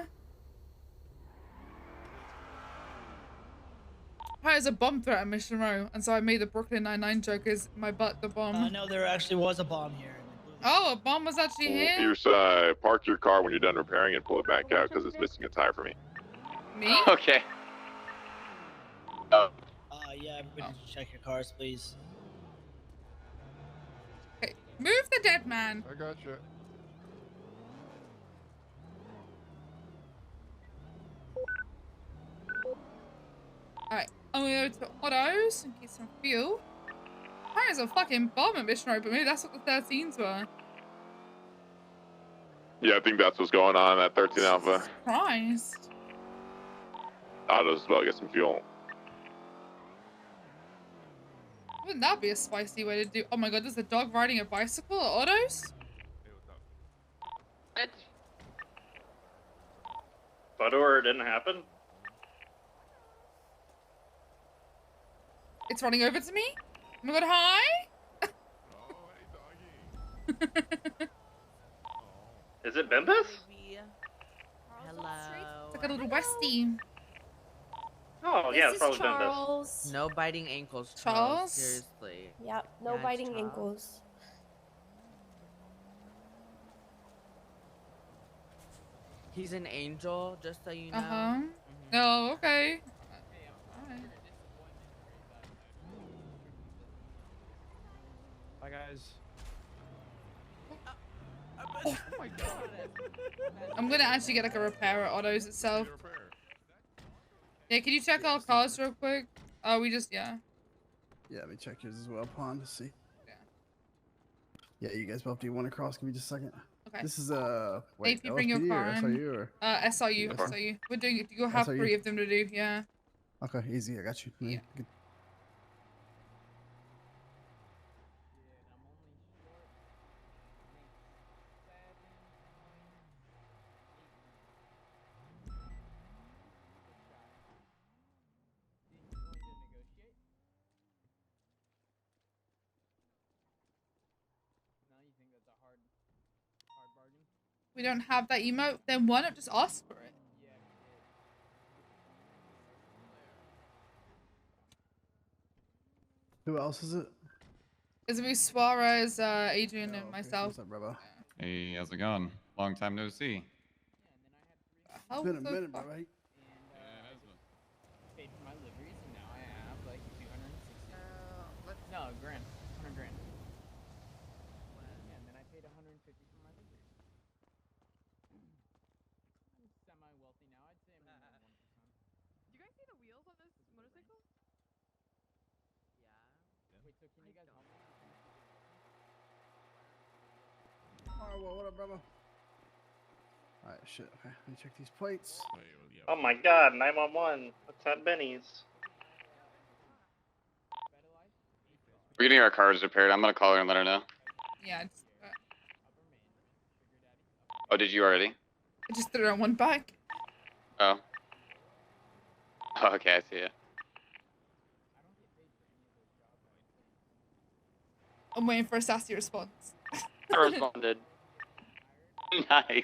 There's a bomb threat at Mission Row, and so I made the Brooklyn Nine-Nine joke, is my butt the bomb? No, there actually was a bomb here. Oh, a bomb was actually here? Pierce, park your car when you're done repairing and pull it back out because it's missing a tire for me. Me? Okay. Yeah, everybody check your cars, please. Okay, move the dead man. I got you. Alright, I'm gonna go to autos and get some fuel. There's a fucking bomb at Mission Road, but maybe that's what the 13s were. Yeah, I think that's what's going on at 13 Alpha. Christ. I'll just about get some fuel. Wouldn't that be a spicy way to do? Oh my god, there's a dog riding a bicycle at autos? Photo or it didn't happen? It's running over to me? Oh my god, hi? Is it Bimbus? Hello. It's like a little Westie. Oh, yeah, it's probably Bimbus. Charles. No biting ankles, Charles? Seriously. Yep, no Yeah, it's biting Charles. ankles. He's an angel, just so you know. Uh-huh. Oh, okay. Bye, guys. Oh my god. I'm gonna actually get like a repair at autos itself. Yeah, can you check our cars real quick? Oh, we just, yeah. Yeah, let me check yours as well, Pawn, to see. Yeah, you guys both do one across. Give me just a second. Okay. This is If you bring your LSPD car or in. SRU or? SRU, SRU. We're doing it. You'll have SRU. 3 of them to do, yeah. Okay, easy. I got you. Yeah. Good. we don't have that emote, then why not just ask for it? Who else is it? It's gonna be Suarez, Adrian, and Okay, myself. what's up, brother? Hey, how's it going? Long time no see. How It's been a the minute, fuck? bro, right? Paid for my liveries, and now I have like 260. No, grand. 100 grand. Yeah, and then I paid 150 for my liveries. I'm semi-wealthy now. I'd say I'm more than 1%. Do you guys see the wheels on this motorcycle? Wait, so can you guys help me? Alright, well, what up, brother? Alright, shit. Okay, let me check these plates. Oh my god, 911. What's at Benny's? We're getting our cars repaired. I'm gonna call her and let her know. Yeah, Oh, did you already? I just threw on one back. Oh. Oh, okay, I see it. I'm waiting for a sassy response. I responded. Nice.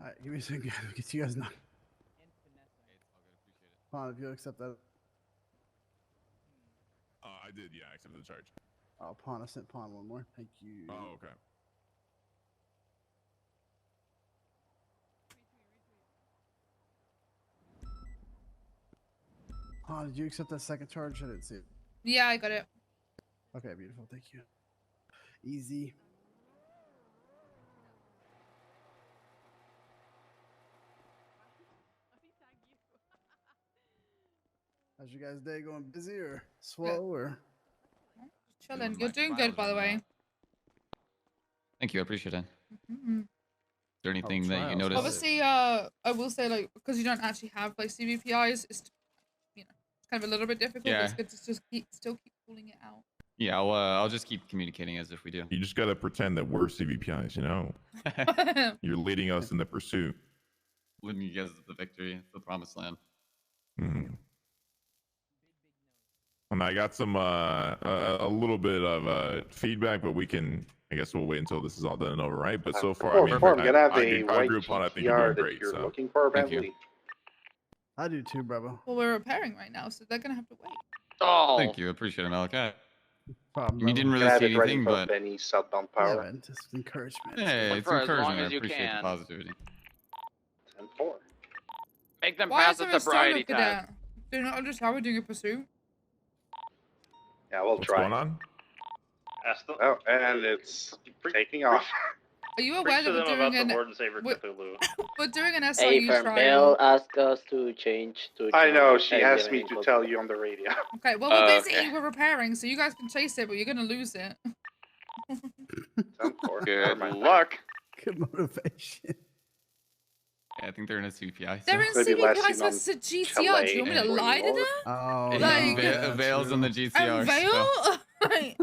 Alright, give me a second. I'll get you guys now. Hold on, if you'll accept that. I did, yeah, I accepted the charge. Oh, Pawn, I sent Pawn one more. Thank you. Oh, okay. Pawn, did you accept that second charge? I didn't see it. Yeah, I got it. Okay, beautiful. Thank you. Easy. How's your guys' day going? Busy or slow or? Chilling. You're doing good, by the way. Thank you, I appreciate it. Mhm. Is there anything that you noticed? Obviously, I will say, like, because you don't actually have like CVPIs, it's, you know, it's kind of a little bit difficult. But it's Yeah. good to just still keep pulling it out. Yeah, I'll just keep communicating as if we do. You just gotta pretend that we're CVPIs, you know? You're leading us in the pursuit. Leading you guys to the victory, the promised land. Mhm. And I got some a little bit of feedback, but I guess we'll wait until this is all done and over, right? But so far, I mean, I'm gonna have I a do white group on. I think you're GTR doing that great. you're So looking for, thank you. Bentley. I do too, brother. Well, we're repairing right now, so they're gonna have to wait. Oh. Thank you, I appreciate it, Malachi. Problem, You didn't Can I really have see it ready anything, for but Benny southbound Yeah, power? man, just encouragement. hey, it's For as long encouragement. I as you appreciate the can. positivity. 10-4. Make them Why pass is the there a sobriety solo test. cadet? Do you not understand we're doing a pursuit? Yeah, we'll What's try. going on? Oh, and it's taking off. Are you Preach aware to that we're them about doing the an Lord and Savior we're, Cthulhu. we're doing an Hey, SRU from trial? Bell asked us to change to. I know, she Hey, asked living me to in tell you on the radio. Okay, well we're busy. Okay. We're repairing, so you guys can chase it, but you're gonna lose it. Good luck. Good motivation. Yeah, I think they're in a CPI. They're in Maybe last CVPIs seen on versus a GTR. Do you want me to Hey. lie to them? Oh, Like- Yeah, Vale's on the GTR. And Vale? Like,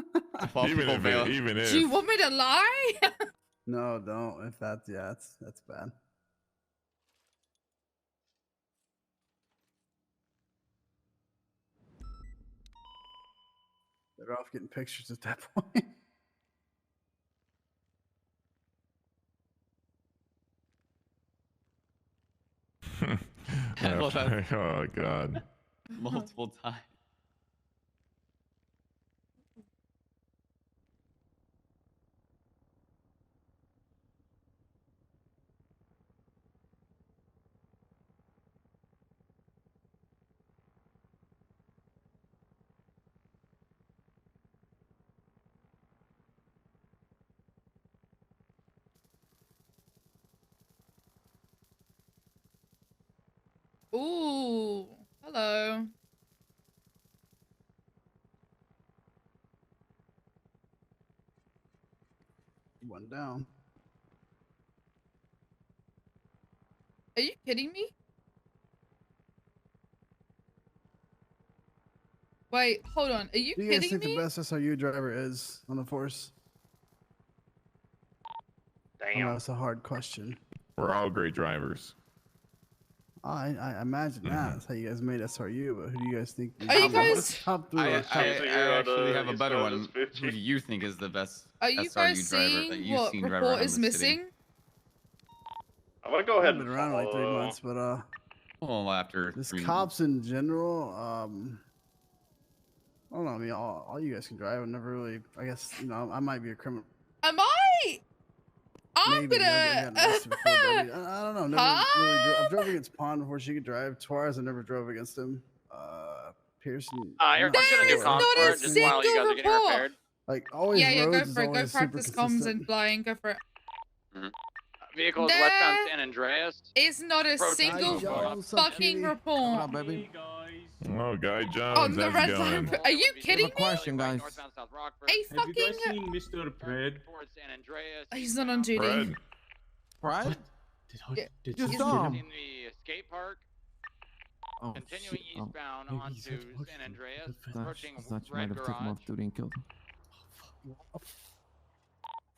Well, Even people if, Vale. even if. do you want me to lie? No, don't. If that's that's bad. Better off getting pictures at that point. Well, that's- Oh God. Multiple times. Ooh, hello. One down. kidding me? Wait, hold on. Are you Who do you guys kidding think me? the best SRU driver is on the force? I know it's a hard question. We're all great drivers. I imagine that. That's how you guys made SRU, but who do you guys think? Are you guys? Top three? I or top- actually have a better one. Who do you think is the best Are you SRU guys driver that seeing you've what seen drive report around is the city? missing? I'm gonna go ahead I've and been around like 3 follow. months, but Well, after just 3 cops in general. I don't know. I mean, all you guys can drive. I never really. I guess I might be a criminal. Am I? I'm Maybe, gonna. I don't know. Never Huh? really I drove against Pond before she could drive. Suarez, I never drove against him. Pearson. I'm Aircore's not gonna do sure. comms for it just while you guys are getting report. repaired. Like always, Yeah, go Rhodes is for it. Go always super practice comms consistent. and flying. Go for it. Vehicles There westbound San Andreas. It's not a Approaching single Jones, fucking report. Oh, Guy Jones, On the how's red it going? line. Are you kidding me? Question, guys. A fucking. Mr. Fred? San Andreas. He's not on duty. Fred. Fred? Did You he's- saw him. In the skate park. Oh, Continuing shit. eastbound Maybe onto he's at work. San Andreas. That Approaching you might Red have taken him Garage. off duty and killed him.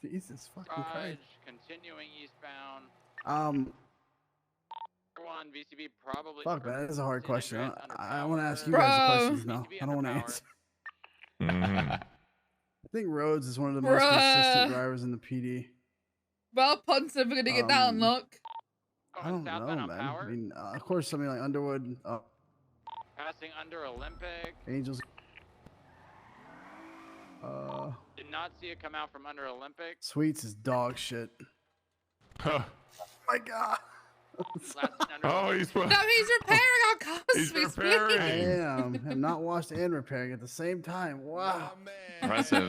Jesus fucking Garage. Christ. Continuing eastbound. One VCB probably. Fuck man, that is a hard question. Andreas I want to ask you Bro. guys the questions now. I don't want to answer. Mhm. I think Rhodes is one of the most consistent Bruh. drivers in the PD. Well, Ponce, we're gonna get that unlocked. I don't know, southbound on man. Power. I mean, of course, something like Underwood, Passing under Olympic. Angels. Did not see it come out from under Olympic. Sweets is dog shit. Huh. My God. Oh, he's No, he's repairing our cars. He's please, repairing. please. I am not washed and repairing at the same time. Wow. Impressive.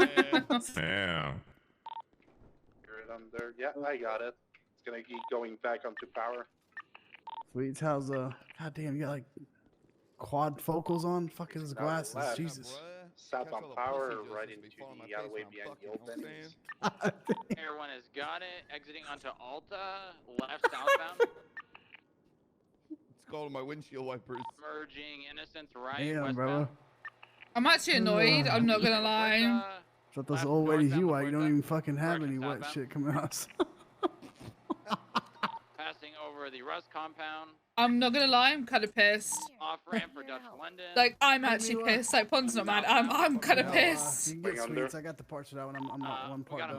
Damn. Under. Yeah, I got it. It's gonna keep going back onto power. Sweets, how's God damn, you got like quad focals on? Fuck his glasses. left. Jesus. South on power, right into the alleyway behind the old Benny's. Air one has got it. Exiting onto Alta. Left southbound. It's called my windshield wipers. Merging Innocence right. Damn, westbound. brother. I'm actually annoyed. I'm not gonna lie. Thought those old ladies you white, you don't even fucking have any wet shit coming out. Passing over the Rust compound. I'm not gonna lie. I'm kind of pissed. Off ramp for Dutch London. Like I'm actually pissed. Like Pon's not mad. I'm kind of pissed. You can get Sweets. I got the parts for that one. I'm not one part done.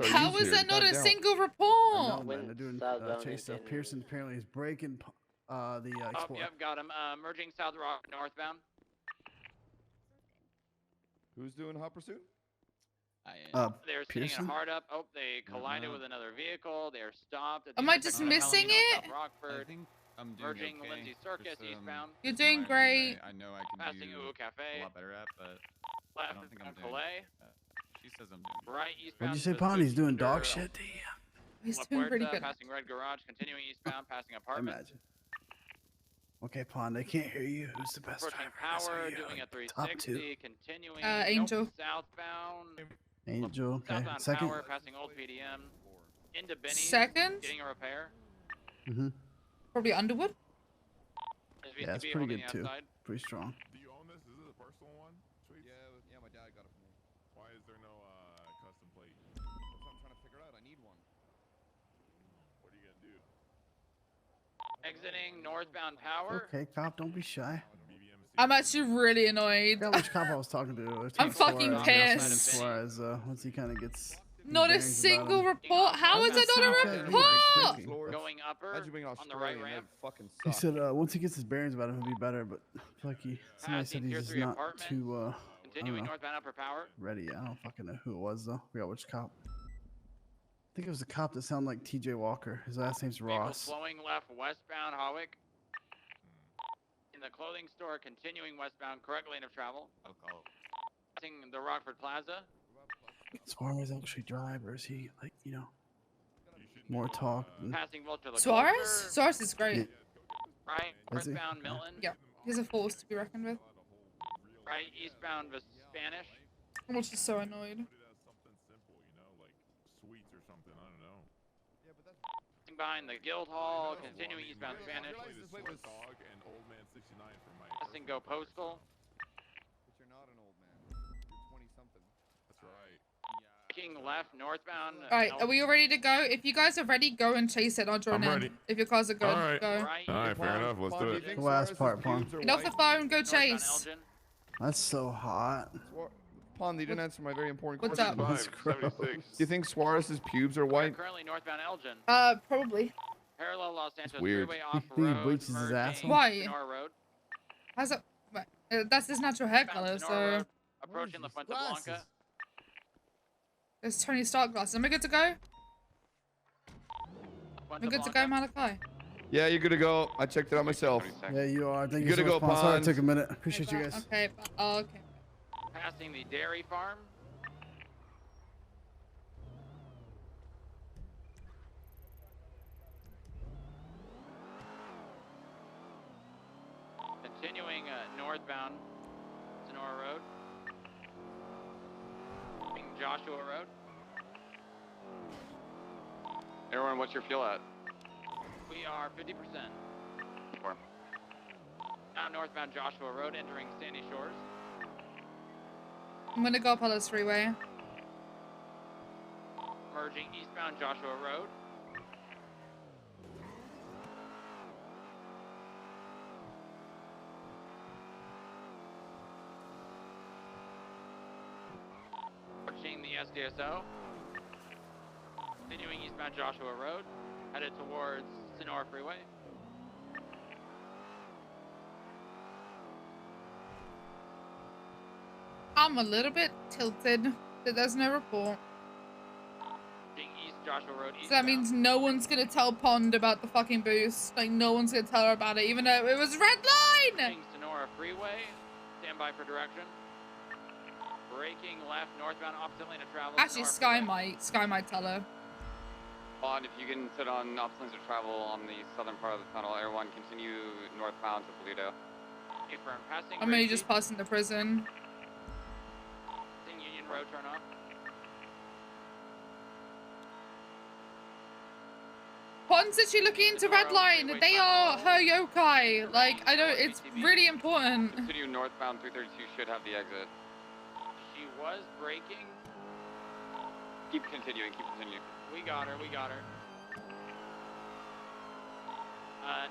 How is that not a single No, report? man, they're doing chase stuff. Pearson apparently is breaking the Oh, Explorer. yep, got him. Merging South Rock northbound. Who's doing hot pursuit? They're sitting Pearson? in hard up. Oh, they collided with another vehicle. They are stopped. Am I just missing it? Rockford. I'm doing Merging okay. Lindsay Circus Just, eastbound. You're doing great. I know I can Passing do Ooh Cafe. a lot better at, but I Left don't think I'm on doing. Calais. She says I'm doing. Right eastbound. What'd you say, to Pond? He's doing under dog shit? Damn. He's La doing pretty Puerta, good. Passing Red Garage. Continuing eastbound. Passing apartment. Imagine. Okay, Pond, they can't hear you. Who's the best Approaching driver? Power. SRU, Doing like, a top 360. Continuing. Angel. Nope, southbound. Angel, okay. Southbound Second. Power. Passing Old PDM. Into Benny. Second? Getting a repair. Mm-hmm. Probably Underwood. There's Yeah, it's VCB pretty holding good the too. outside. Pretty strong. Do you own this? Is it a personal one? Sweet. Yeah, my dad got it for me. Why is there no custom plate? That's what I'm trying to figure out. I need one. What are you gonna do? Exiting northbound Power. Okay, cop, don't be shy. I'm actually really annoyed. I forgot which cop I was talking to. I'm fucking Suarez. pissed. Suarez, once he kind of gets. Not a bearings about single him. report. How is that not a report? Going upper. How'd you bring on the right ramp. Fucking He suck. said once he gets his bearings about him, he'll be better. But I feel like somebody said Passing Tier he's just 3 not apartments. too I don't Continuing know, northbound Upper Power. ready. I don't fucking know who it was though. I forgot which cop. I think it was the cop that sounded like T.J. Walker. His last name's Vehicle Ross. flowing left westbound Hawick. In the clothing store, continuing westbound, correct lane of travel. Passing the Rockford Plaza. Suarez actually drive, or is he like more talk? Than... Passing Vulture La Suarez? Culture. Suarez is great. Yeah. Right, Is he? northbound Milton. Yeah, he's a force to be reckoned with. Right, eastbound Spanish. I'm just so annoyed. Something simple, like sweets or something. I don't know. Passing behind the Guild Hall, continuing eastbound Spanish. Dog and Old Man 69 from my. Passing Go Postal. But you're not an old man. You're 20-something. That's right. King left northbound. Alright, are we all ready to go? If you guys are ready, go and chase it. I'll join I'm in. ready. If your cars are good, All right. go. All right, fair enough. Let's do it. The last part, Pond. Get off the phone, go chase. That's so hot. Pond, you didn't answer my very important What's question. up? That's gross. Do you think Suarez's pubes are white? Currently northbound Elgin. Probably. Parallel Los Santos weird. Freeway off He road. bleaches his asshole. Why? Sonora Road. How's that? That's his natural hair color, Sonora so. Road, approaching La Fuente Blanca. There's Tony Stark glasses. Am I good to go? Am I good to go, Malachi? Yeah, you're good to go. I checked it out myself. Yeah, you are. Thank you Good so to much, go, Pond. Sorry it Pond. took a minute. Appreciate you guys. Okay. Oh, okay. Passing the dairy farm. Continuing northbound Sonora Road. Joshua Road. Everyone, what's your fuel at? We are 50%. Now northbound Joshua Road, entering Sandy Shores. I'm gonna go Apollo's Freeway. Merging eastbound Joshua Road. Approaching the SDSO. Continuing eastbound Joshua Road, headed towards Sonora Freeway. I'm a little bit tilted that there's no report. East Joshua Road, So that means no one's gonna tell Pond about the fucking boost. Like, no one's gonna tell her about it, even though it was red line! Sonora Freeway, stand by for direction. Braking left, northbound, opposite lane of travel. Actually, Sky might tell her. Bond, if you can sit on opposite lanes of travel on the southern part of the tunnel, everyone continue northbound to Toledo. Affirm, passing I'm only just passing the prison. Union Road, turn off. Pond said she looking into red line. They are her yokai. Like, I don't, it's really important. Continue northbound 332 should have the exit. She was braking. Keep continuing. We got her.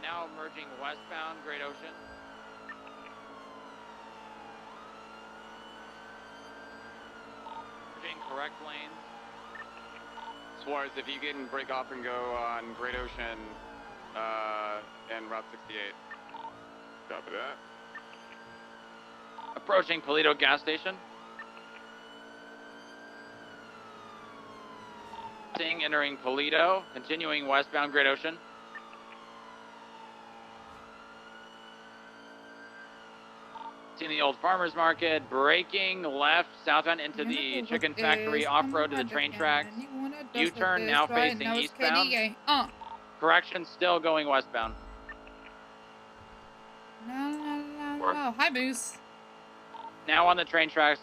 Now merging westbound, Great Ocean. Merging correct lanes. Suarez, if you can break off and go on Great Ocean and Route 68. Copy that. Approaching Paleto gas station. Entering Paleto, continuing westbound Great Ocean. Seeing the old farmer's market, braking left southbound into the chicken factory, off-road to the train tracks. U-turn now facing eastbound. Correction, still going westbound. No. Hi, Moose. Now on the train tracks,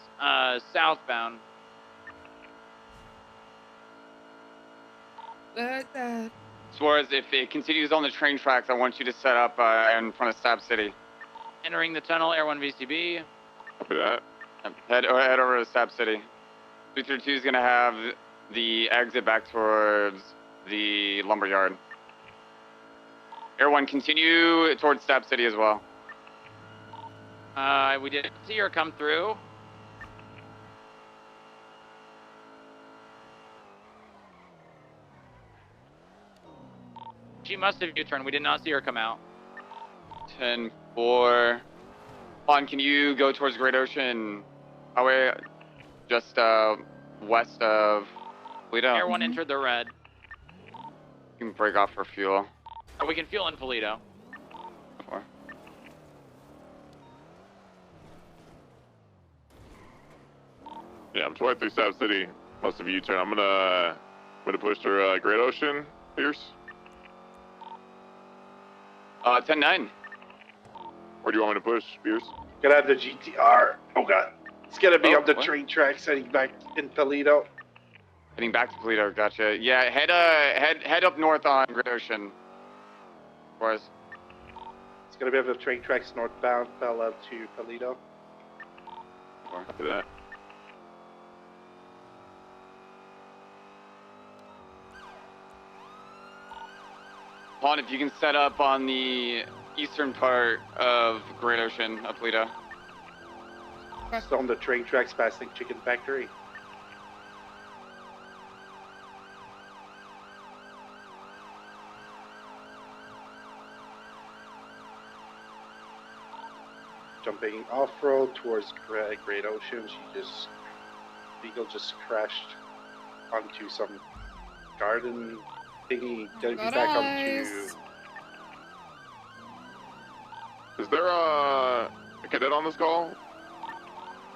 southbound. Suarez, if it continues on the train tracks, I want you to set up in front of Stab City. Entering the tunnel, Air 1 VCB. Copy that. Head over to Stab City. 332 is going to have the exit back towards the lumberyard. Air 1, continue towards Stab City as well. We did see her come through. She must have U-turned. We did not see her come out. 10-4. Juan, can you go towards Great Ocean Highway, just west of Toledo? Air 1 entered the red. You can break off for fuel. Oh, we can fuel in Toledo. Yeah, I'm 23 South City. Must have U-turn. I'm gonna push through Great Ocean. Pierce. 10-9. Where do you want me to push, Pierce? Gonna have the GTR. Oh god. It's gonna be on the what? train tracks heading back in Toledo. Heading back to Toledo, gotcha. Yeah, head up north on Great Ocean. Boys. It's gonna be able to train tracks northbound, parallel to Toledo. After that. Pawn, if you can set up on the eastern part of Great Ocean of Toledo. Still on the train tracks passing Chicken Factory. Jumping off-road towards Great Ocean, Beagle just crashed onto some garden thingy, gonna be back onto... Is there a cadet on this call?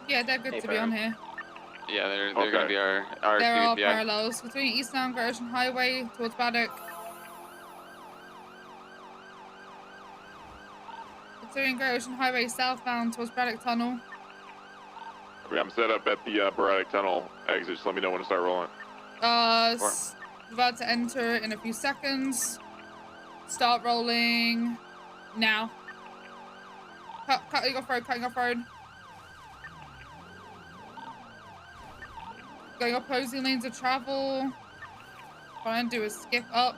Yeah, they're good to be on here. Yeah, they're gonna be our They're all CVPI. parallels between eastbound Great Ocean Highway towards Braddock. Between Great Ocean Highway southbound towards Braddock Tunnel. Okay, I'm set up at the Braddock Tunnel exit. Just let me know when to start rolling. About to enter in a few seconds. Start rolling now. Cutting off road, cutting off road. Going opposing lanes of travel. Trying to do a skip up.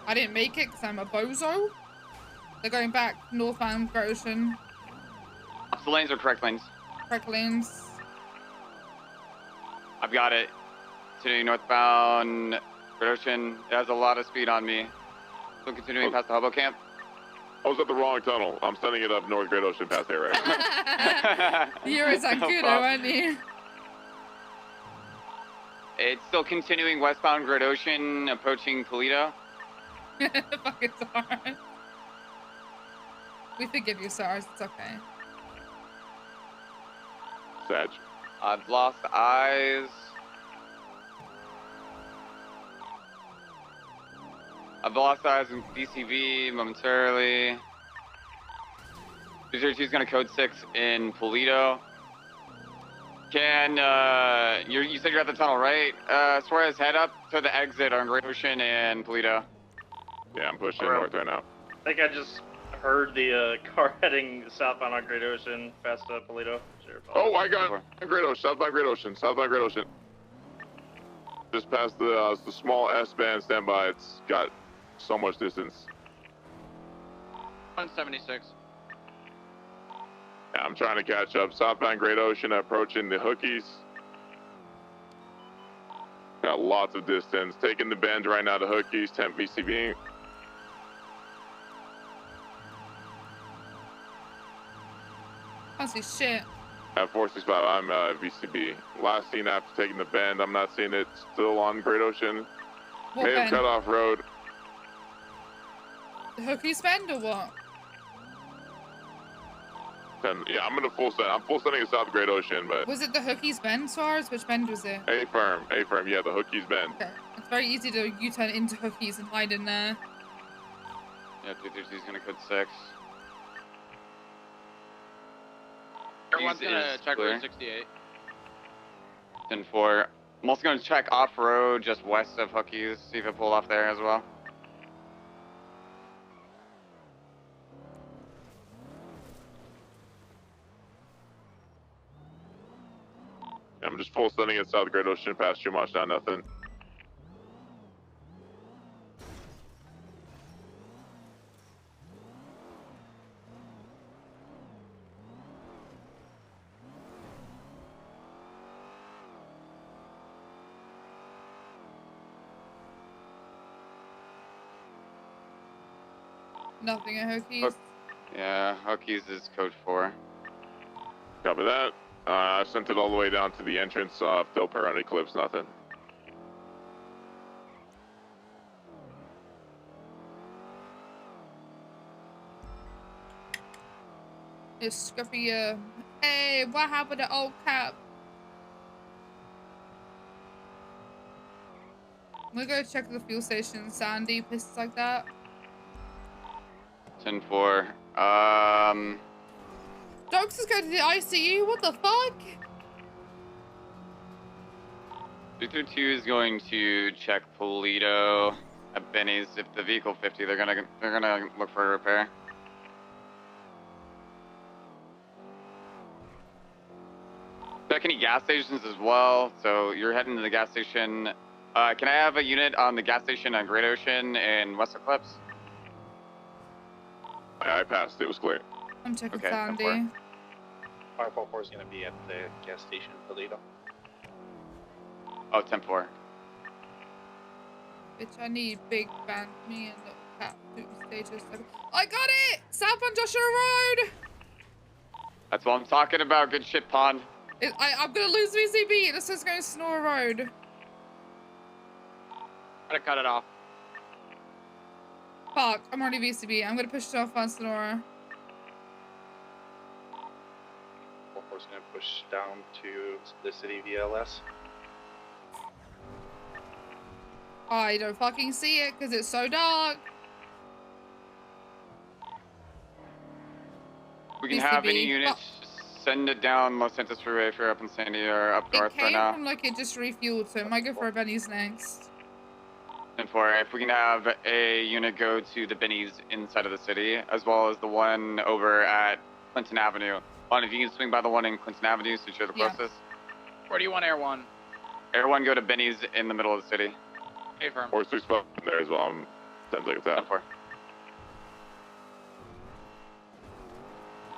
I didn't make it because I'm a bozo. They're going back northbound Great Ocean. The lanes are correct lanes. Correct lanes. I've got it. Continuing northbound Great Ocean. It has a lot of speed on me. Still continuing past the hobo camp. I was at the wrong tunnel. I'm sending it up North Great Ocean past there right now. You're a Zancudo, aren't you? It's still continuing westbound Great Ocean, approaching Toledo. Fucking SARS. We forgive you, SARS. It's okay. Sag. I've lost eyes. I've lost eyes in DCV momentarily. 202 is going to code 6 in Toledo. Can, you said you're at the tunnel, right? Suarez, head up to the exit on Great Ocean and Toledo. Yeah, I'm pushing north right now. I think I just heard the car heading southbound on Great Ocean past Toledo. Sure, oh, I got Great Ocean, southbound Great Ocean, southbound Great Ocean. Just past the small S-band standby. It's got so much distance. 176. Yeah, I'm trying to catch up. Southbound Great Ocean approaching the hookies. Got lots of distance. Taking the bend right now to hookies, 10 VCB. Can't see shit. At 465, I'm VCB. Last seen after taking the bend. I'm not seeing it. Still on Great Ocean. What May have bend? cut off road. The hookies bend or what? Yeah, I'm gonna full send. I'm full sending it south Great Ocean, but Was it the hookies bend, Suarez? Which bend was it? A firm. Yeah, the hookies bend. Okay. It's very easy to U-turn into hookies and hide in there. Yeah, 232 is going to code 6. Everyone's going to check clear. road 68. 10-4. I'm also going to check off-road just west of hookies, see if it pulled off there as well. I'm just full sending it south Great Ocean past Chumash, not nothing. Nothing at hookies. Yeah, hookies is code 4. Copy that. I sent it all the way down to the entrance of Dilper on Eclipse, nothing. It's Scuffy, hey, what happened to old cap? I'm gonna go check the fuel station, Sandy, places like that. 10-4. Dogs is going to the ICU, what the fuck? 232 is going to check Polito at Benny's. If the vehicle 50, they're gonna look for a repair. Check any gas stations as well. So you're heading to the gas station. Can I have a unit on the gas station on Great Ocean and West Eclipse? I passed. It was clear. I'm checking Okay, Sandy. 544 is going to be at the gas station in Toledo. Oh, 10-4. Bitch, I need big band me and little cat doing stages. I got it! South on Joshua Road! That's what I'm talking about. Good shit, Pond. I'm gonna lose VCB. This is going to Snore Road. Gotta cut it off. Fuck, I'm already VCB. I'm gonna push it off on Sonora. 44 is going to push down to the city VLS. I don't fucking see it because it's so dark. We can have any units. Send it down Los Santos Freeway if you're up in Sandy or up north It right came now. from like it just refueled, so it might go for a Benny's next. 10-4. If we can have a unit go to the Benny's inside of the city, as well as the one over at Clinton Avenue. One, if you can swing by the one in Clinton Avenue since you're the closest. Where do you want Air 1? Air 1, go to Benny's in the middle of the city. Hey, firm. Or 6 in there as well. I'm 10 seconds out. 10-4.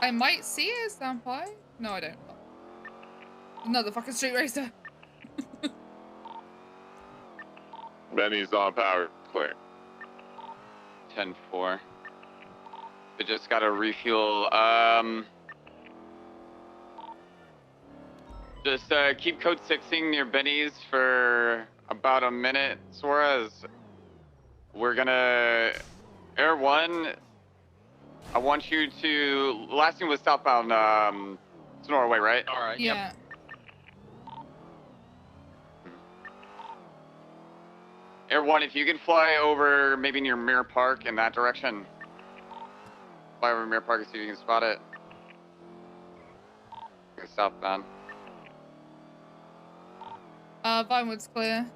I might see it, Senpai. No, I don't. Another fucking street racer. Benny's on power. Clear. 10-4. We just got to refuel. Just keep code 6ing near Benny's for about a minute, Suarez. We're gonna Air 1. I want you to. Last thing was southbound Sonora Way, right? All right. Yeah. Yep. Air 1, if you can fly over maybe near Mirror Park in that direction. Fly over Mirror Park and see if you can spot it. Okay, southbound. Vinewood's clear.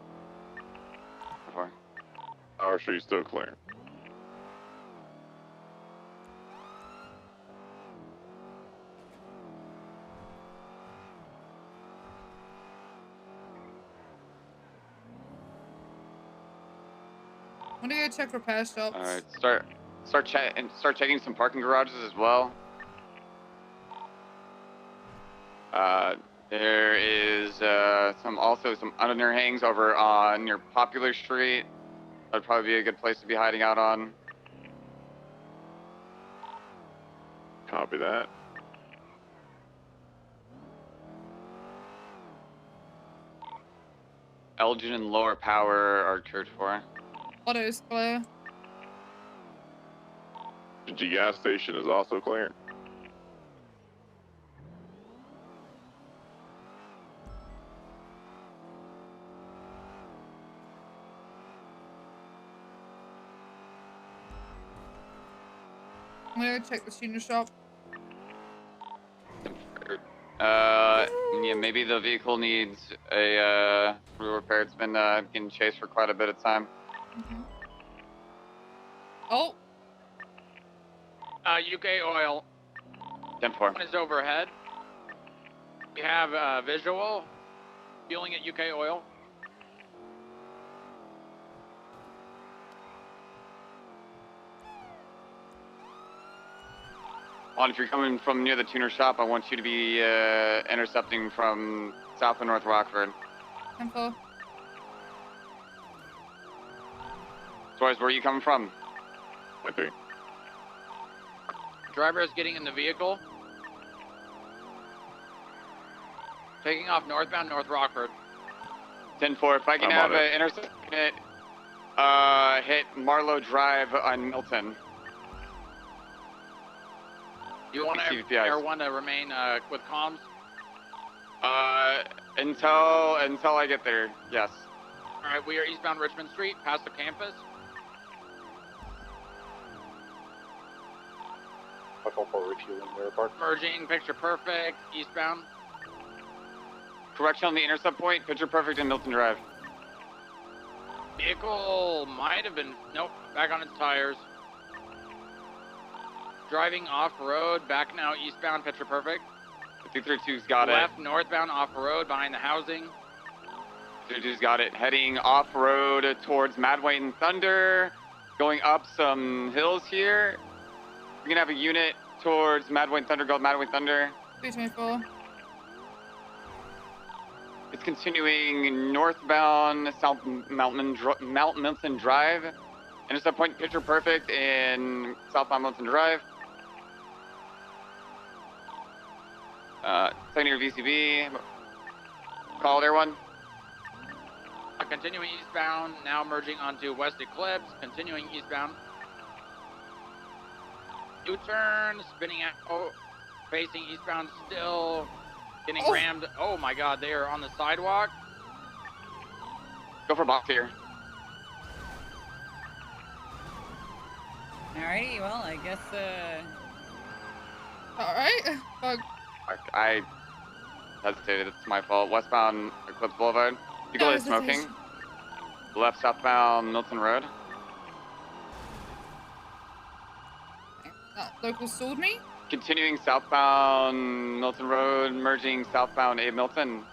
Our street's still clear. I'm gonna go check repair shops. All right, start checking some parking garages as well. There is some underhangs over on your Popular Street. That'd probably be a good place to be hiding out on. Copy that. Elgin and Lower Power are cleared for. Auto's clear. The G gas station is also clear. I'm gonna check the student shop. Yeah, maybe the vehicle needs a repair. It's been getting chased for quite a bit of time. Oh. UK oil. 10-4. One is overhead. We have visual. Fueling at UK oil. On, if you're coming from near the tuner shop, I want you to be intercepting from south and north Rockford. 10-4. Suarez, where are you coming from? 3. Driver is getting in the vehicle. Taking off northbound North Rockford. 10-4. If I can have an intercept unit hit Marlowe Drive on Milton. You want Air 1 to remain with comms? Until I get there, yes. All right, we are eastbound Richmond Street, past the campus. 544 refueling Mirror Park. Merging, picture perfect, eastbound. correction on the intercept point, picture perfect in Milton Drive. Vehicle might have been, nope, back on its tires. Driving off-road, back now eastbound, picture perfect. 232's got Left northbound off-road behind the housing. 232's got it. Heading off-road towards Madway and Thunder. Going up some hills here. We're gonna have a unit towards Madway and Thunder, go Madway Thunder. 324. It's continuing northbound South Mount Milton Drive. Intercept point picture perfect in southbound Milton Drive. Secondary VCB. Call it, everyone. Continuing eastbound, now merging onto West Eclipse, continuing eastbound. U-turn, spinning out, facing eastbound still, getting rammed. Oh my god, they are on the sidewalk. Go for box here. Alrighty, well, I guess, Alright. Fuck. I hesitated, it's my fault. Westbound Eclipse Boulevard. You go to smoking. Left southbound Milton Road. Local sold me? Continuing southbound Milton Road, merging southbound Abe Milton.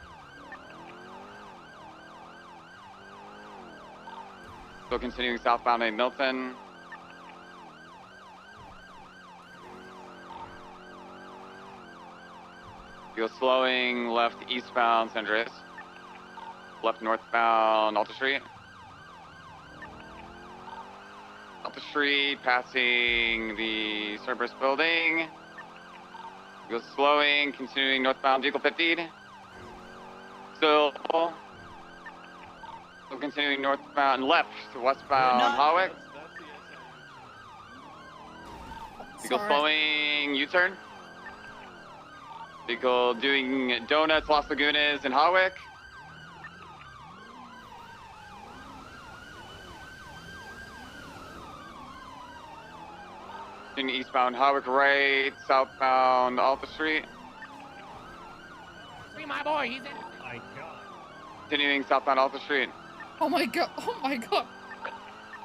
Still continuing southbound Abe Milton. You're slowing left eastbound San Andreas. Left northbound Alta Street. Alta Street, passing the Cerberus building. Go slowing, continuing northbound vehicle 50. Still continuing northbound left to westbound Hawick. Vehicle slowing, U-turn. Vehicle doing donuts, Las Lagunas, and Hawick. Eastbound Hawick right, southbound Alta Street. See my boy, he's in. My god. Continuing southbound Alta Street. Oh my god, oh my god.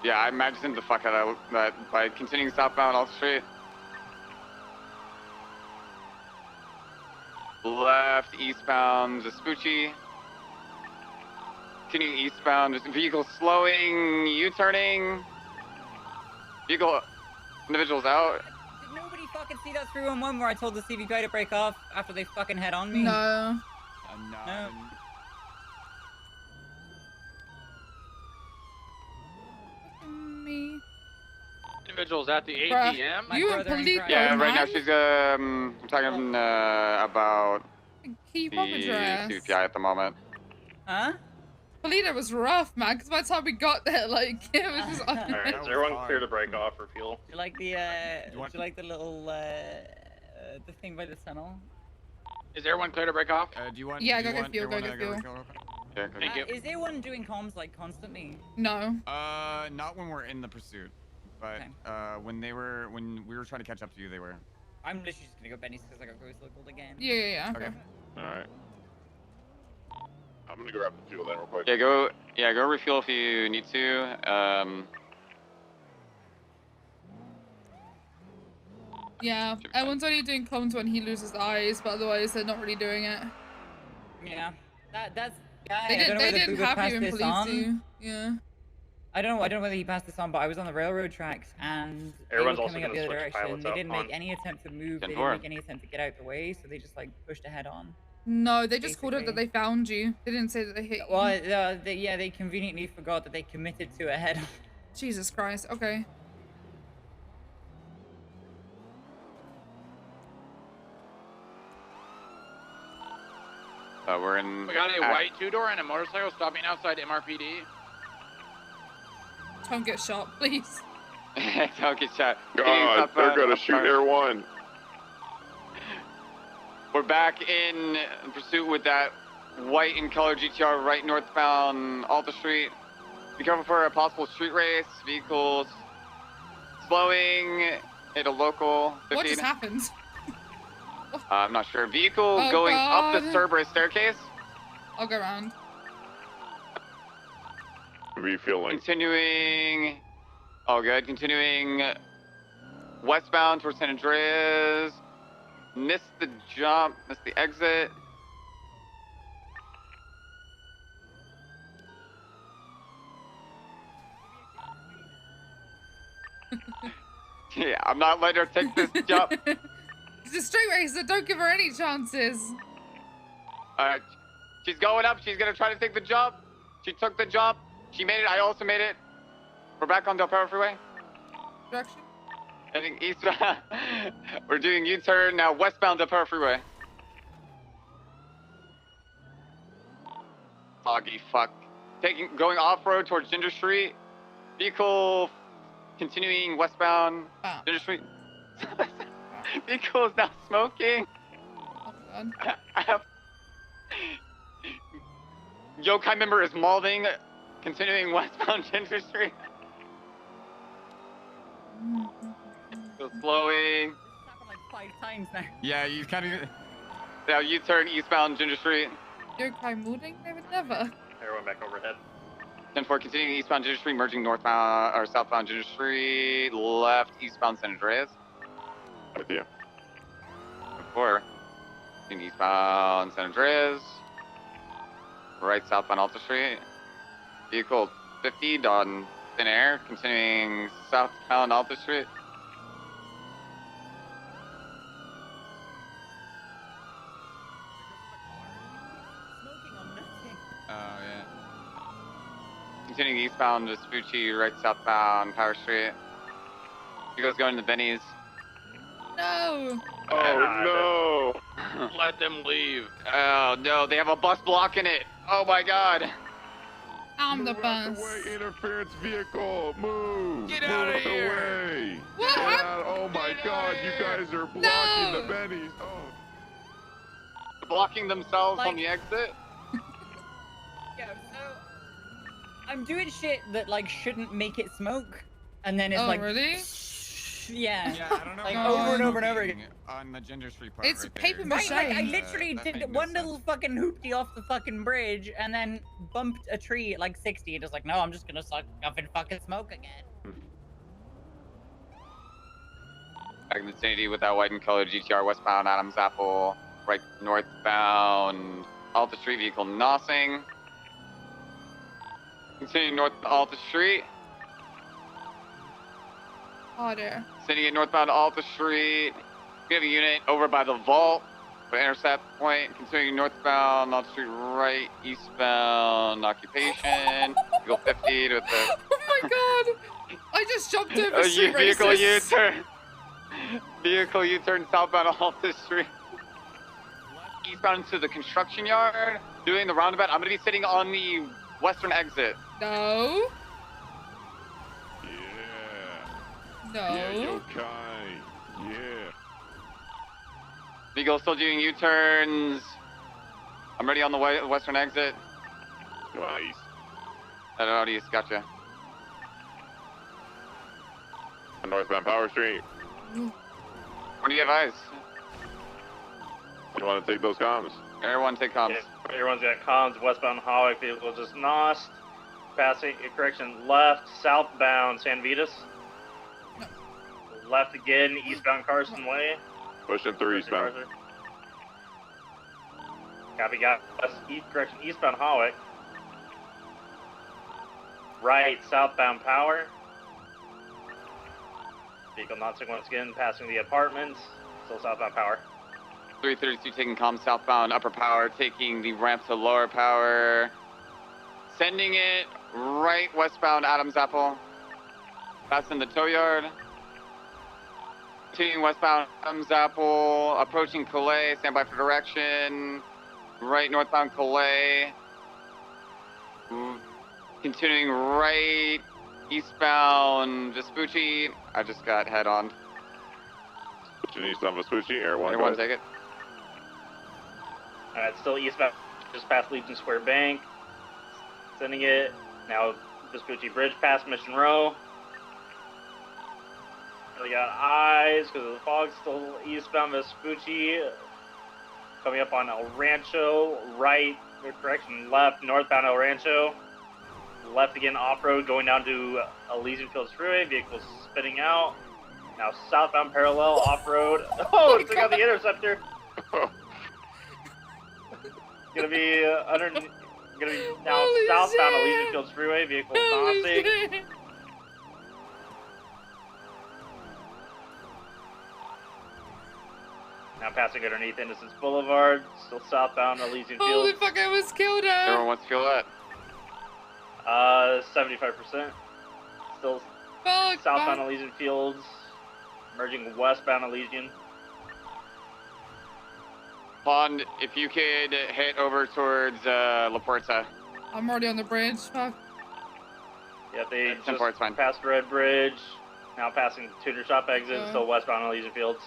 Yeah, I imagined the fuck out of that by continuing southbound Alta Street. Left eastbound Vespucci. Continuing eastbound, vehicle slowing, U-turning. Vehicle. Individuals out. Did nobody fucking see that 311 where I told the CVP to break off after they fucking head on me? No. No. Me. Individuals at the Bruh, ATM. you a police Yeah, right now man? she's I'm talking about Keep the up address. CVPI at the moment. Huh? Polito was rough, man, because by the time we got there, like, it was just... Alright, is everyone clear to break off for fuel? Do you like the, would you like the little, the thing by the tunnel? Is everyone clear to break off? Do you want? Yeah, do go you get want fuel, go everyone get to fuel. Yeah, Thank you. Is there one doing comms, like, constantly? No. Not when we're in the pursuit, but when we were trying to catch up to you, they were. I'm literally just gonna go Benny's because I got Ghost Local again. Yeah, okay. Alright. I'm gonna grab the fuel then real quick. Yeah, go refuel if you need to. Yeah, everyone's only doing comms when he loses eyes, but otherwise they're not really doing it. Yeah, that's. They didn't have you in police, do you? Yeah. I don't know whether he passed this on, but I was on the railroad tracks and Everyone's they were also coming up the gonna other switch direction. pilots They up didn't on make any attempt to move. They didn't make any attempt to get out the way, so they just like pushed ahead on. No, they just called it that they found you. They didn't say that they hit you. Well, they conveniently forgot that they committed to a head on. Jesus Christ, okay. We're in. We got a white two-door and a motorcycle stopping outside MRPD. Don't get shot, please. Don't get shot. God, they're gonna shoot Air One. We're back in pursuit with that white in color GTR right northbound Alta Street. Be careful for a possible street race. Vehicles slowing. Hit a local. 15. What just happened? I'm not sure. Vehicle going up the Cerberus staircase. I'll go around. What are you feeling? Continuing. Oh, good. Continuing westbound towards San Andreas. Missed the jump. Missed the exit. Yeah, I'm not letting her take this jump. It's a straight racer. Don't give her any chances. Alright. She's going up. She's going to try to take the jump. She took the jump. She made it. I also made it. We're back on Del Perro Freeway. Direction? Heading eastbound. We're doing U-turn now westbound Del Perro Freeway. Foggy fuck. Going off-road towards Ginger Street. Vehicle continuing westbound Ginger Street. Vehicle is now smoking. Oh, God. Yokai member is mauling, continuing westbound Ginger Street. Still slowing. This happened like 5 times now. Yeah, you kind of. Now U-turn eastbound Ginger Street. Yokai moving? Never. Everyone back overhead. 10-4 continuing eastbound Ginger Street, merging northbound or southbound Ginger Street, left eastbound San Andreas. With you. 4 continuing eastbound San Andreas, right southbound Alta Street. Vehicle 50 on thin air, continuing southbound Alta Street. Oh, yeah. Continuing eastbound Vespucci, right southbound Power Street. You guys going to Benny's? No! Oh, no! Let them leave. Oh, no, they have a bus blocking it. Oh, my God. I'm the Move out bus. the way, interference vehicle. Move. Get Move out of the here. way. What? Get out. Oh, my God. You guys are blocking No. the Bennies. Oh. Blocking themselves Like- on the exit? Yeah, so I'm doing shit that like shouldn't make it smoke, and then it's Oh, like, really? yeah, Yeah, I don't know. like about over and over and over smoking again. On the Ginger Street part. It's right paper there. mache. Right, like I Shame. literally That did made one no little sense. fucking hoopty off the fucking bridge, and then bumped a tree at like 60. And just like, no, I'm just gonna suck up and fucking smoke again. Back in the vicinity with that white and colored GTR westbound Adams Apple, right northbound Alta Street vehicle Nossing. Continuing north Alta Street. Harder. Sitting at northbound Alta Street. We have a unit over by the vault. For intercept point. Continuing northbound Alta Street, right eastbound occupation. Vehicle 50 with the Oh my God! I just jumped over street vehicle races. U-turn. Vehicle U-turn southbound Alta Street. Eastbound to the construction yard. Doing the roundabout. I'm gonna be sitting on the western exit. No. Yeah. No. Yeah, yokai. Yeah. Vehicle still doing U-turns. I'm ready on the western exit. Nice. I don't know, Audis, gotcha. Northbound Power Street. Where do you have eyes? You want to take those comms? Everyone take comms. Yeah, everyone's got comms. Westbound highway vehicle just nosed. Passing, correction, left, southbound San Vitas. Left again, eastbound Carson Way. Pushing through eastbound. Copy, got correction, eastbound highway. Right, southbound Power. Vehicle notching once again, passing the apartments. Still southbound Power. 332 taking comms southbound Upper Power, taking the ramp to Lower Power. Sending it right westbound Adams Apple. Passing the tow yard. Continuing westbound Adams Apple, approaching Calais, stand by for direction. Right northbound Calais. Continuing right eastbound Vespucci. I just got head on. Pushing eastbound Vespucci, Air 1. Everyone take it. Alright, still eastbound, just past Legion Square Bank. Sending it. Now Vespucci Bridge past Mission Row. We got eyes because of the fog. Still eastbound Vespucci. Coming up on El Rancho, right correction, left, northbound El Rancho. Left again, off-road, going down to Elysian Fields Freeway. Vehicles spinning out. Now southbound parallel, off-road. Oh, it took out the interceptor. Gonna be now Holy southbound shit. Elysian Fields Freeway. Vehicle Holy passing. shit. Now passing underneath Innocence Boulevard. Still southbound Elysian Holy Fields. fuck, I almost killed her. Everyone wants to feel that. 75%. Still Fuck, southbound fuck. Elysian Fields. Merging westbound Elysian. Pond, if you could hit over towards La Puerta. I'm already on the bridge. Fuck. Yeah, they That's just important, fine. passed Red Bridge. Now passing Tutor Shop exit. Still westbound Elysian Fields.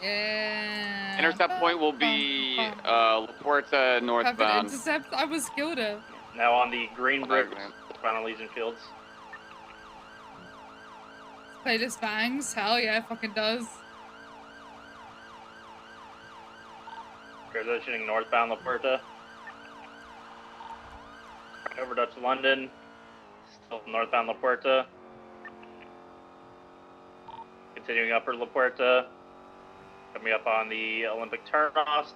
Yeah. Intercept point will be La Puerta northbound. Intercept. I was killed her. Now on the Green Bridge, westbound Elysian Fields. Playlist bangs. Hell yeah, it fucking does. Transitioning northbound La Puerta. Over Dutch London. Still northbound La Puerta. Continuing upper La Puerta. Coming up on the Olympic turnoff.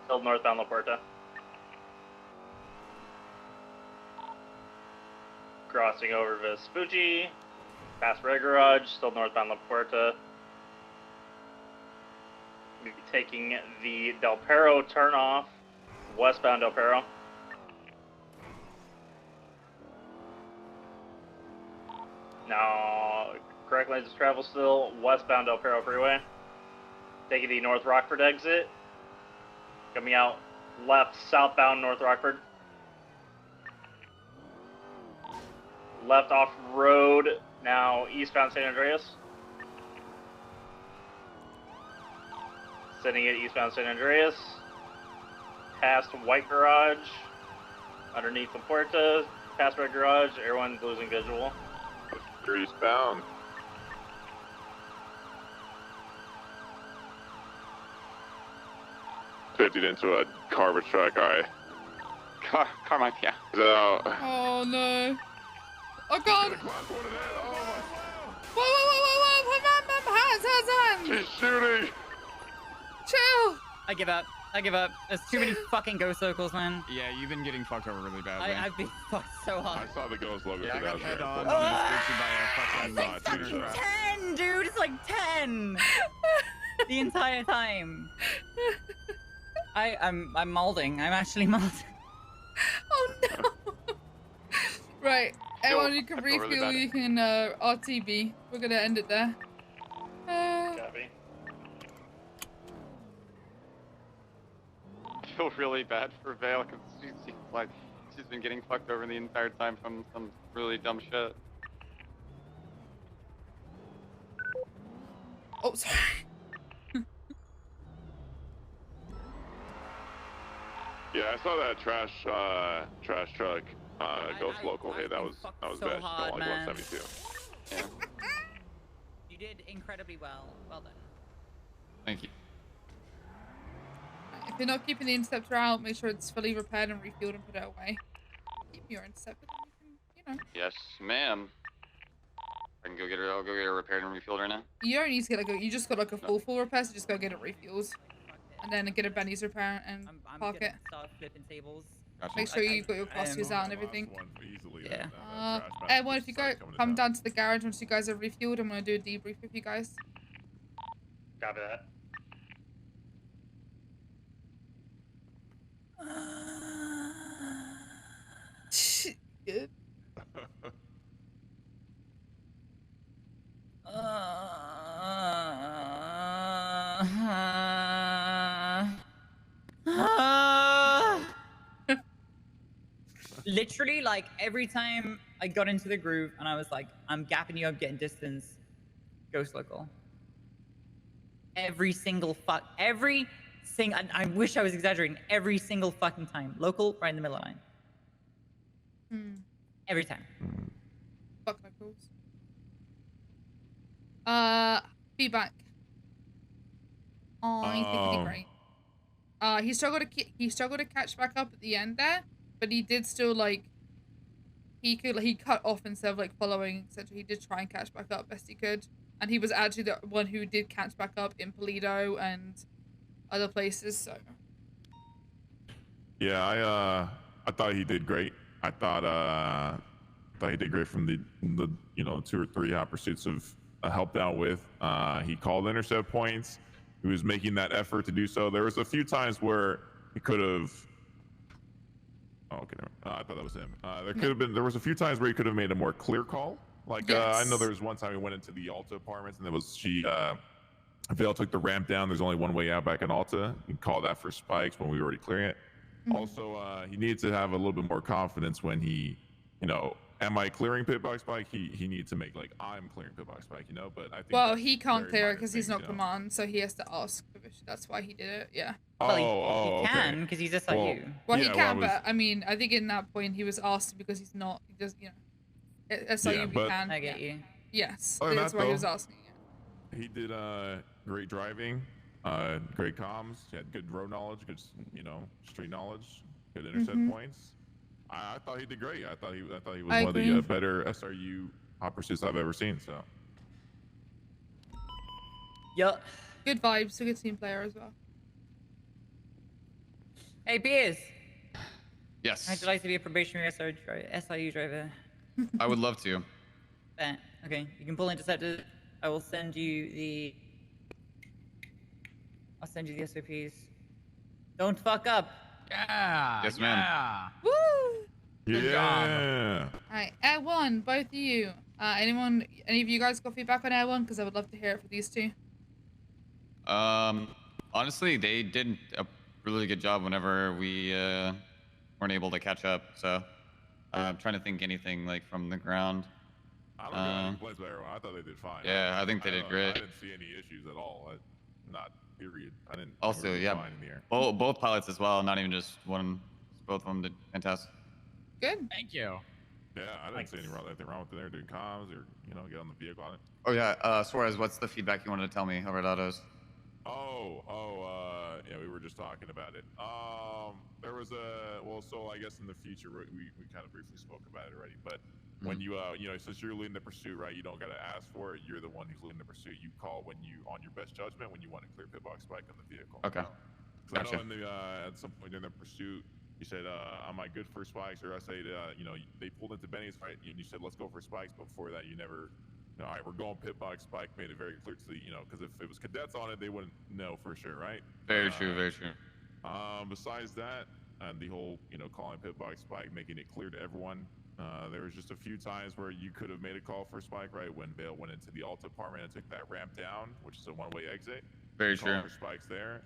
Still northbound La Puerta. Crossing over Vespucci. Past Red Garage. Still northbound La Puerta. We'll be taking the Del Perro turnoff. Westbound Del Perro. Now, correct lanes of travel still westbound Del Perro Freeway. Taking the North Rockford exit. Coming out left, southbound North Rockford. Left off road, now eastbound San Andreas. Sending it eastbound San Andreas. Past White Garage. Underneath La Puerta. Past Red Garage. Everyone's losing visual. Eastbound. Fiftied into a garbage truck. All right. Car might be out. So. Oh no. Oh god. Whoa. Hands. She's shooting. Chill. I give up. There's too many fucking ghost circles, man. Yeah, you've been getting fucked over really badly. I've been fucked so hard. I saw the ghost logo. Yeah, I got head on. It's like 10, dude. It's like 10. The entire time. I'm molding. I'm actually molding. Oh no. Right. Everyone, you can I feel really refuel. bad. You can RTB. We're gonna end it there. Copy. I feel really bad for Vale because she seems like she's been getting fucked over the entire time from some really dumb shit. Oh, sorry. Yeah, I saw that trash truck ghost local hit. That was so bad. hard, Like man. 172. Yeah. You did incredibly well. Well done. Thank you. If you're not keeping the interceptor out, make sure it's fully repaired and refueled and put it away. Keep your interceptor, you can, Yes, ma'am. I can go get her. I'll go get her repaired and refilled right now. You don't need to get like you just got like a full repair, so just go get it refueled. And then get a Benny's repair and I'm park gonna it. start flipping tables. Make sure you've got your crosses out and everything. Yeah. Everyone, if you go come down to the garage once you guys are refueled, I'm gonna do a debrief with you guys. Copy that. Good. Literally, like, every time I got into the groove and I was like, I'm gapping you up, getting distance, ghost local. Every single I wish I was exaggerating, every single fucking time. Local, right in the middle of the line. Every time. Fuck locals. Feedback. Oh, I think you did great. He struggled to catch back up at the end there, but he did still like he cut off instead of like following, etc. He did try and catch back up best he could, and he was actually the one who did catch back up in Polito and other places. So Yeah, I thought he did great. I thought he did great from the 2 or 3 hot pursuits of helped out with. He called intercept points. He was making that effort to do so. There was a few times where he could have. Oh, okay. I thought that was him. There was a few times where he could have made a more clear call. Like I know there was one time he went into the Alta apartments and Vale took the ramp down. There's only one way out back in Alta. He called that for spikes when we were already clearing it. Also, he needs to have a little bit more confidence when he, am I clearing pit box spike? He needs to make like I'm clearing pit box spike, But I think he can't clear it because he's not command, so he has to ask permission. That's why he did it. Yeah. Well, he can because he's SIU. Well, he can, but I mean, I think in that point he was asked because he's not. He does, SIU we can. I get you. Yes, that's why he was asking. He did great driving, great comms. He had good road knowledge, good street knowledge, good intercept points. I thought he did great. I thought he was one of the better SRU hot pursuits I've ever seen. So. Yup. Good vibes. A good team player as well. Hey, Beers. Yes. How'd you like to be a probationary SIU driver? I would love to. Okay, you can pull interceptors. I will send you the. I'll send you the SOPs. Don't fuck up. Yeah. Yes, ma'am. Yeah. Woo! Yeah. Alright, Air 1, both of you. Any of you guys got feedback on Air 1? Because I would love to hear it for these two. Honestly, they did a really good job whenever we weren't able to catch up. So I'm trying to think anything like from the ground. I don't know any complaints about everyone. I thought they did fine. Yeah, I think they did great. I didn't see any issues at all. Not period. I didn't. Also, yeah, fine in the air. both pilots as well. Not even just one. Both of them did fantastic. Good. Thank you. Yeah, I didn't see anything wrong with it. They're doing comms or get on the vehicle on it. Oh yeah, Suarez, what's the feedback you wanted to tell me over at Autos? Yeah, we were just talking about it. There was so I guess in the future we kind of briefly spoke about it already, but when you since you're leading the pursuit, right, you don't gotta ask for it. You're the one who's leading the pursuit. You call when you on your best judgment when you want to clear pit box spike on the vehicle. Okay. Gotcha. I know at some point during the pursuit, you said, "Am I good for spikes?" Or I said, they pulled into Benny's, right? And you said, "Let's go for spikes." But before that, you never. All right, we're going pit box spike. Made it very clear to the, because if it was cadets on it, they wouldn't know for sure, right? Very true, very true. Besides that, the whole, calling pit box spike, making it clear to everyone. There was just a few times where you could have made a call for spike, right? When Bale went into the Alta apartment and took that ramp down, which is a one-way exit. Very true. For spikes there.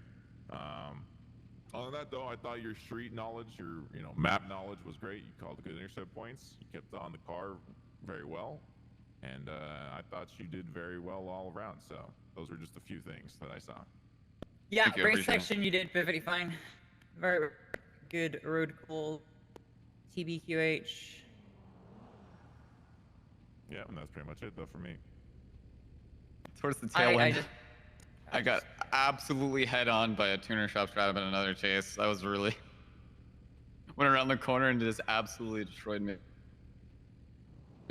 Other than that, though, I thought your street knowledge, your map knowledge was great. You called good intercept points. You kept on the car very well. And I thought you did very well all around. So those were just a few things that I saw. Yeah, race section you did perfectly fine. Very good road call. TBQH. Yeah, and that's pretty much it though for me. Towards the tail end, I got absolutely head on by a tuner shop drive in another chase. That was really went around the corner and just absolutely destroyed me.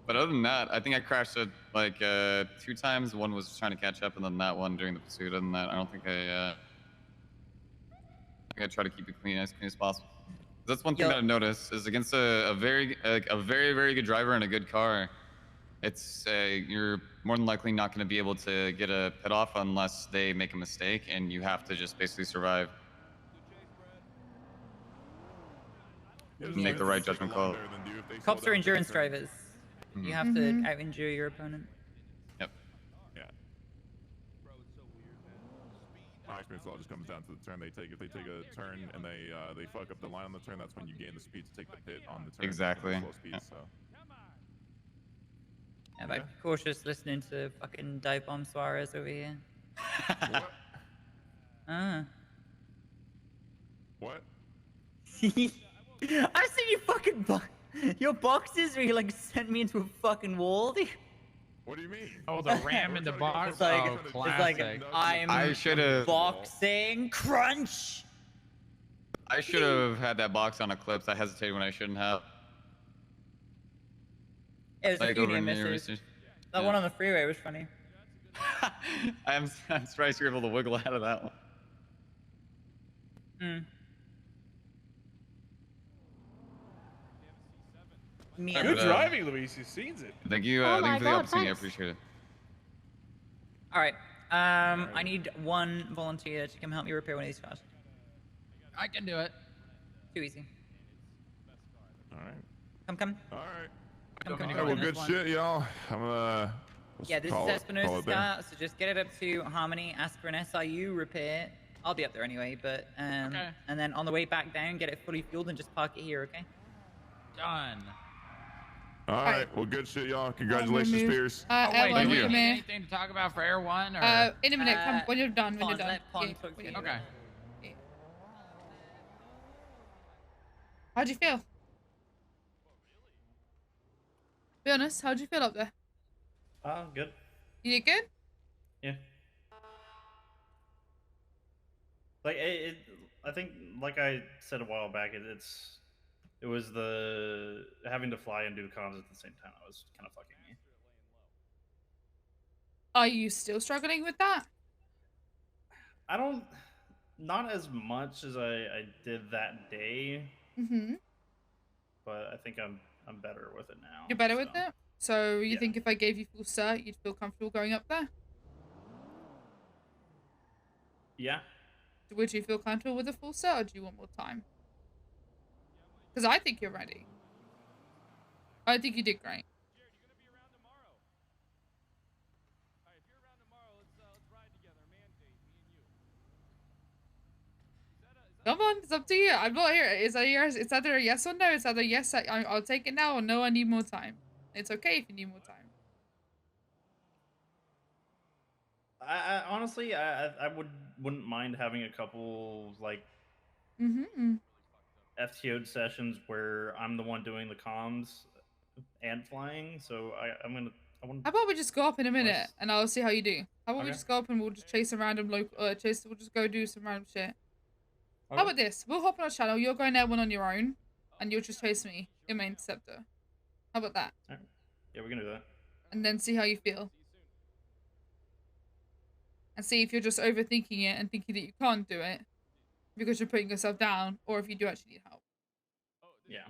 But other than that, I think I crashed it like 2 times. One was trying to catch up, and then that one during the pursuit. Other than that, I don't think I try to keep it as clean as possible. That's one thing that I noticed is against a very good driver and a good car, it's you're more than likely not going to be able to get a pit off unless they make a mistake, and you have to just basically survive. Make the right judgment call. Cops are endurance drivers. You have to out-endure your opponent. Yep. Yeah. My experience all just comes down to the turn they take. If they take a turn and they fuck up the line on the turn, that's when you gain the speed to take the pit on the turn. Exactly. Slow speed, so. Yeah, but cautious listening to fucking dive bomb Suarez over here. What? What? I've seen you fucking your boxes where you like sent me into a fucking wall. What do you mean? Oh, the ram in the box. It's like, oh, classic. I'm I should've boxing crunch. I should have had that box on Eclipse. I hesitated when I shouldn't have. Yeah, there's a few near near misses. That one on the freeway was funny. I'm surprised you're able to wiggle out of that one. Good driving, Luis. You've seen it. Thank you. Oh Thank my you for the God, opportunity. thanks. I appreciate it. All right. I need one volunteer to come help me repair one of these cars. I can do it. Too easy. All right. Come. All right. Come. All right, well, good shit, y'all. I'm gonna. Yeah, this is Espinosa's car, so just get it up to Harmony, ask for an SIU repair. I'll be up there anyway, but Okay. and then on the way back down, get it fully fueled and just park it here, okay? Done. All right. Well, good shit, y'all. Congratulations, Spears. Wait, Thank do we you. need anything to talk about for Air 1? Or? In a minute. Come when you're done. When you're Pond, done. let Pond Yeah, talk to when you. you're Okay. done. Yeah. How'd you feel? Be honest. How'd you feel up there? Good. You did good? Yeah. Like I think, like I said a while back, it was the having to fly and do comms at the same time that was kind of fucking me. Are you still struggling with that? I don't, not as much as I did that day, Mm-hmm. but I think I'm better with it now. You're better with it? So you think if I gave you full cert, you'd feel comfortable going up there? Yeah. Would you feel comfortable with a full cert, or do you want more time? Because I think you're ready. I think you did great. Come on, it's up to you. I'm not here. It's either a yes or no. It's either yes, I'll take it now, or no, I need more time. It's okay if you need more time. I honestly, I wouldn't mind having a couple like Mm-hmm. FTO sessions where I'm the one doing the comms and flying. So I want. How about we just go up in a minute and I'll see how you do. How about we Okay. just go up and we'll just chase a random local, we'll just go do some random shit. How Okay. about this? We'll hop on a channel. You're going there one on your own, and you'll just chase me in my interceptor. How about that? All right. Yeah, we can do that. And then see how you feel. And see if you're just overthinking it and thinking that you can't do it because you're putting yourself down, or if you do actually need help. Yeah.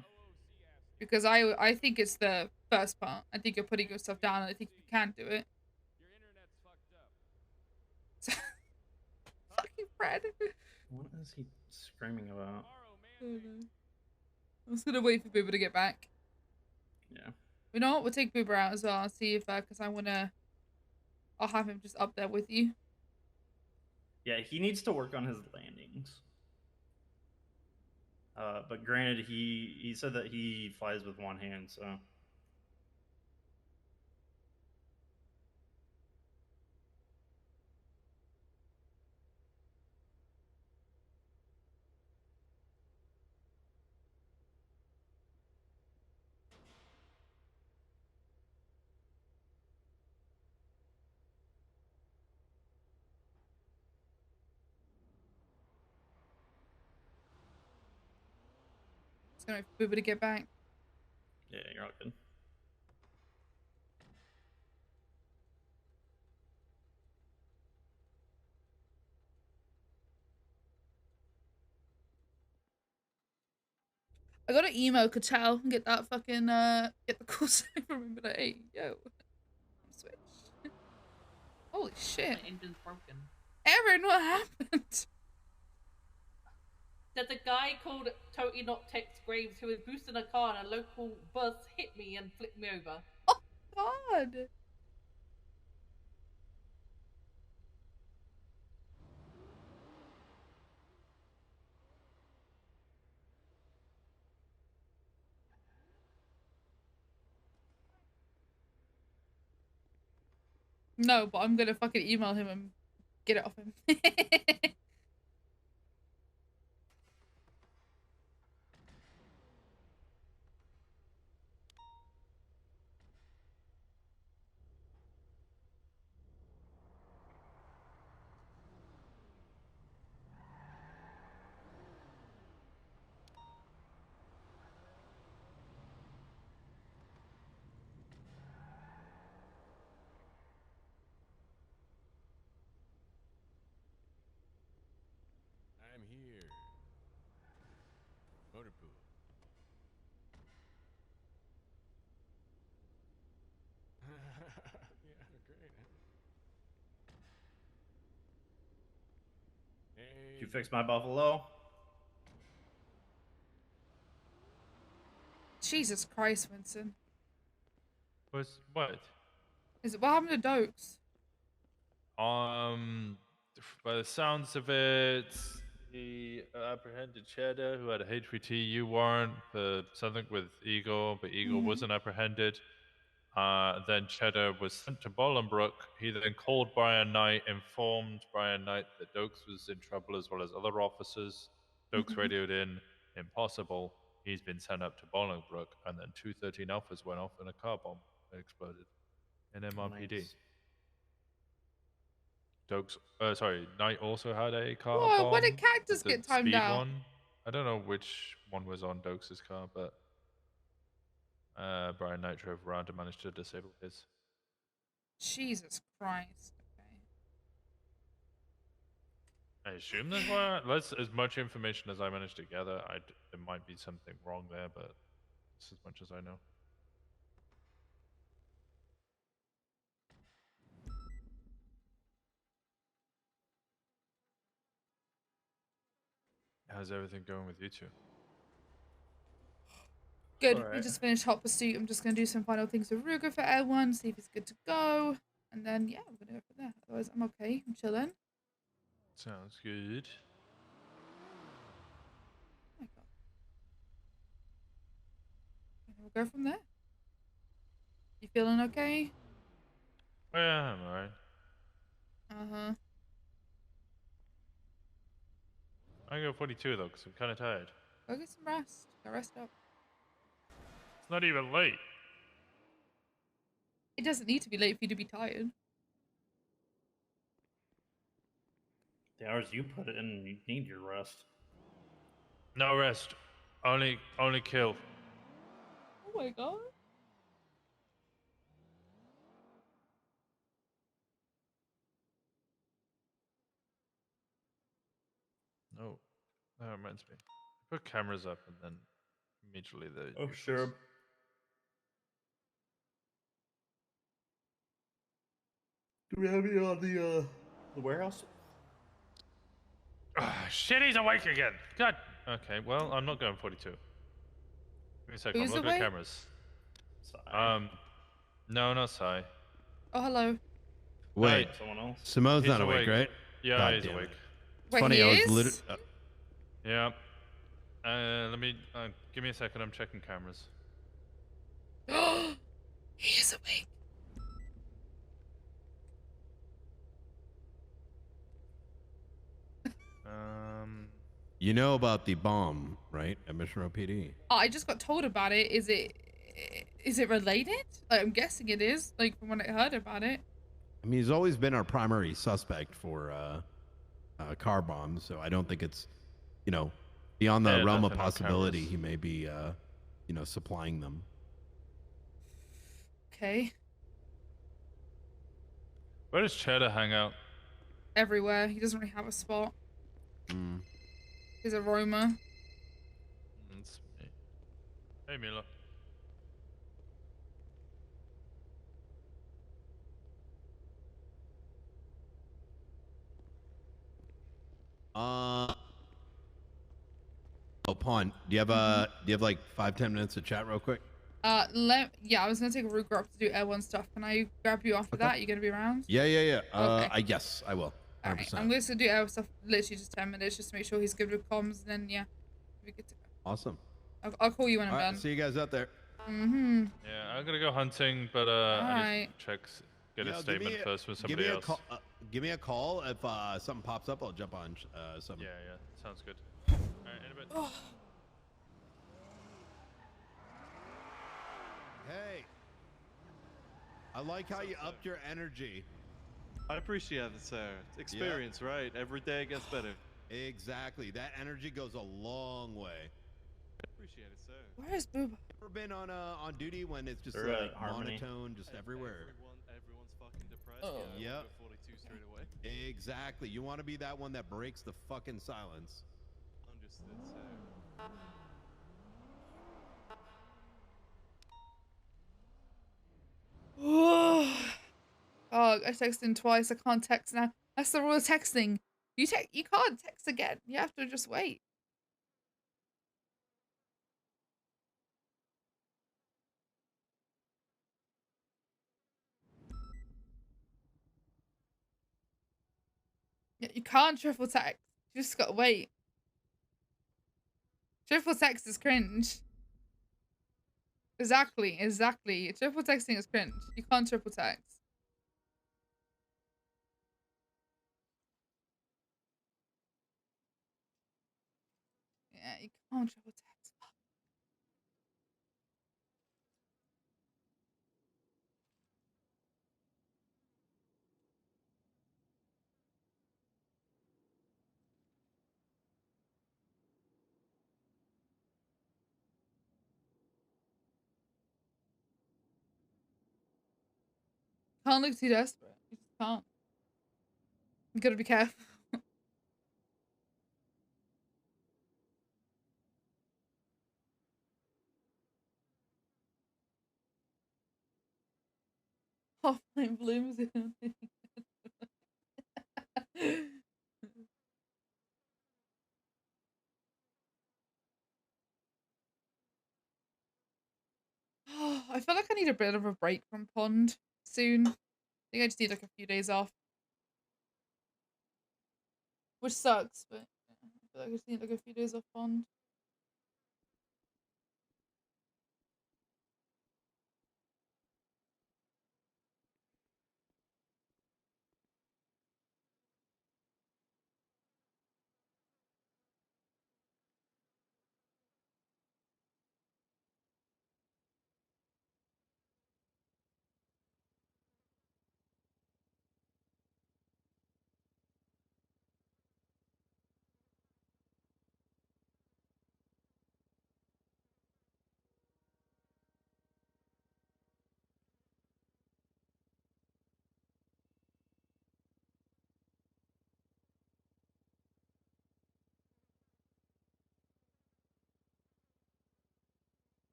Because I think it's the first part. I think you're putting yourself down, and I think you can do it. Fucking Fred. What is he screaming about? I don't know. I'm just gonna wait for Boober to get back. Yeah. You know what? We'll take Boober out as well. I'll see if, because I'll have him just up there with you. Yeah, he needs to work on his landings. But granted, he said that he flies with one hand, so. Just gonna wait for Boober to get back. Yeah, you're all good. I gotta email Katel and get that fucking get the call sign from him. But hey, yo, switch. Holy shit! My engine's broken. Aaron, what happened? There's a guy called Totally Not Tex Graves who was boosting a car and a local bus hit me and flipped me over. God. No, but I'm gonna fucking email him and get it off him. fix my buffalo? Jesus Christ, Winston. What? Is it what happened to Dokes? By the sounds of it, he apprehended Cheddar, who had a HPTU warrant for something with Eagle, but Eagle wasn't apprehended. Then Cheddar was sent to Bolingbrook. He then called Brian Knight, informed Brian Knight that Dokes was in trouble as well as other officers. Dokes radioed in, impossible. He's been sent up to Bolingbrook, and then 213 Alphas went off and a car bomb exploded in MRPD. Nice. Knight also had a car Whoa, bomb. why did Cactus the get timed speed out? one. I don't know which one was on Dokes' car, but Brian Knight drove around and managed to disable his. Jesus Christ. I assume that's why. That's as much information as I managed to gather. There might be something wrong there, but it's as much as I know. How's everything going with you two? Good. We Alright. just finished Hot Pursuit. I'm just going to do some final things with Ruger for Air 1, see if he's good to go. And then, yeah, we're going to go from there. Otherwise, I'm okay. I'm chilling. Sounds good. Oh my God. And we'll go from there. You feeling okay? Yeah, I'm alright. Uh-huh. I go 42 though, because I'm kind of tired. Go get some rest. Go rest up. It's not even late. It doesn't need to be late for you to be tired. The hours you put in, you need your rest. No rest. Only kill. Oh my God. No. That reminds me. Put cameras up and then immediately the. Oh, sure. Do we have any on the warehouse? Shit, he's awake again. God. Okay, well, I'm not going 42. Give me a second. Who's I'm looking awake? at cameras. No, not Sai. Oh, hello. Wait, someone else? Simone's He's not awake, right? Yeah, God he's damn it. awake. It's Wait, funny, he I was is? literally. Yeah. Let me. Give me a second. I'm checking cameras. He is awake. You know about the bomb, right? At Mission Row PD. Oh, I just got told about it. Is it related? Like, I'm guessing it is. Like, from when I heard about it. I mean, he's always been our primary suspect for car bombs, so I don't think it's, beyond the realm of definitely no possibility. cameras. He may be, supplying them. Okay. Where does Cheddar hang out? Everywhere. He doesn't really have a spot. Mm. He's a roamer. It's me. Hey, Mila. Pawn, do you have like 5-10 minutes to chat real quick? Yeah, I was gonna take a Ruger up to do Air 1 stuff. Can I grab you after that? You gonna be around? Yeah. Okay. Yes, I will. 100%. Alright, I'm going to do Air stuff literally just 10 minutes just to make sure he's good with comms, and then yeah, we good to go. Awesome. I'll call you when I'm All right, done. see you guys out there. Mm-hmm. Yeah, I'm gonna go hunting, but I need to get a statement first with somebody else. Give me a call if something pops up. I'll jump on something. Yeah, sounds good. Alright, in a bit. Hey, I like how you upped your energy. I appreciate it, sir. It's experience, right? Every day gets better. Exactly. That energy goes a long way. I appreciate it, sir. Where is Booba? Ever been on duty when it's just monotone, just everywhere? Everyone's fucking depressed. Oh. Yeah, Yep. go 42 straight away. Exactly. You want to be that one that breaks the fucking silence. Understood, sir. Oh, I texted him twice. I can't text now. That's the rule of texting. You can't text again. You have to just wait. Yeah, you can't triple text. You just gotta wait. Triple text is cringe. Exactly. Triple texting is cringe. You can't triple text. Yeah, you can't triple text. Can't look too desperate. You just can't. You gotta be careful. Offline blooms. I feel like I need a bit of a break from Pond soon. I think I just need like a few days off. Which sucks, but yeah, I feel like I just need like a few days off Pond.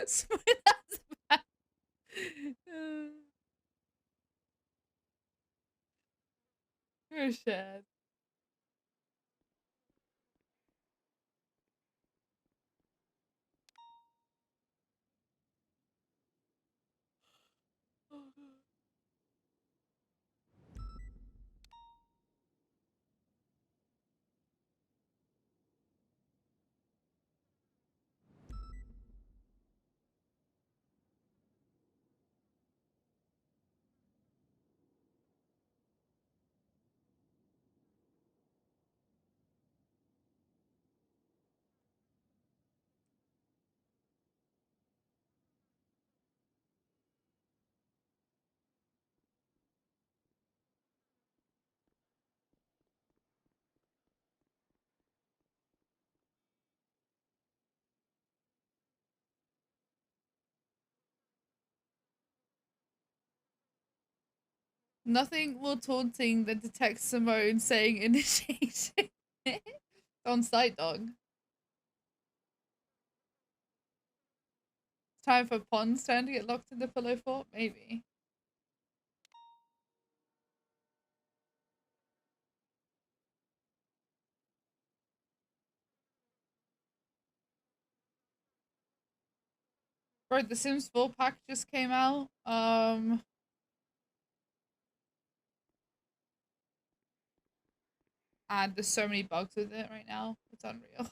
Smooth as back. Oh shit. Nothing more taunting than to text Simone saying initiation. On site, dog. It's time for Pond's turn to get locked in the pillow fort? Maybe. Bro, The Sims 4 pack just came out. And there's so many bugs with it right now. It's unreal.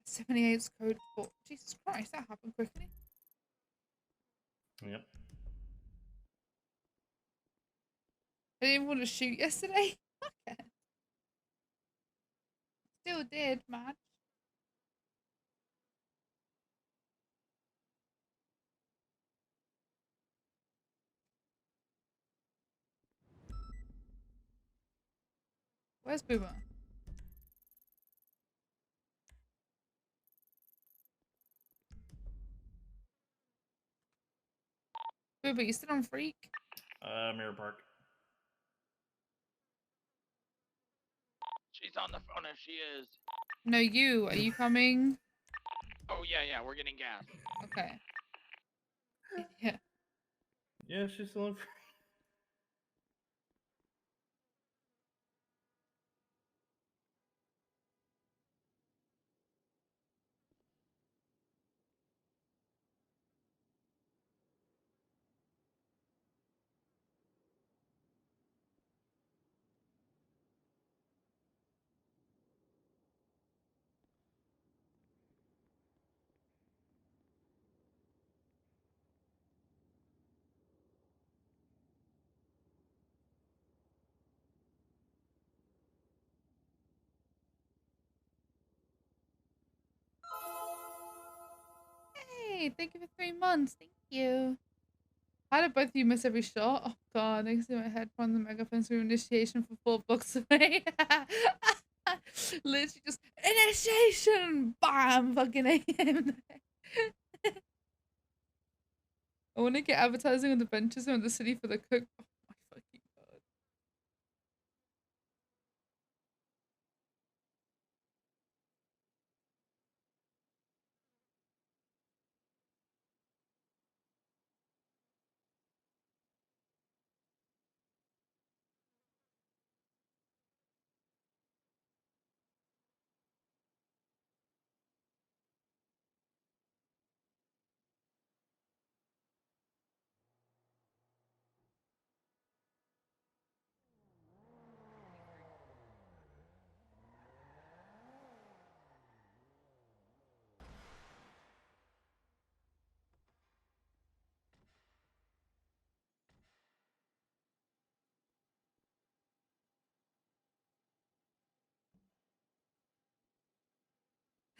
'78's code for Jesus Christ, that happened quickly. Yep. I didn't even want to shoot yesterday. Okay. Still did, man. Where's Boomer? Boomer, you still on Freak? Mirror Park. She's on the phone if she is. No, you. Are you coming? Oh, yeah, we're getting gas. Okay. Yeah. Yeah, she's still in. Hey, thank you for 3 months. Thank you. How did both of you miss every shot? Oh god, I can see my headphones and megaphones through initiation for 4 bucks away. Literally just initiation! Bam! Fucking AM. I want to get advertising on the benches around the city for the cook. Oh my fucking god.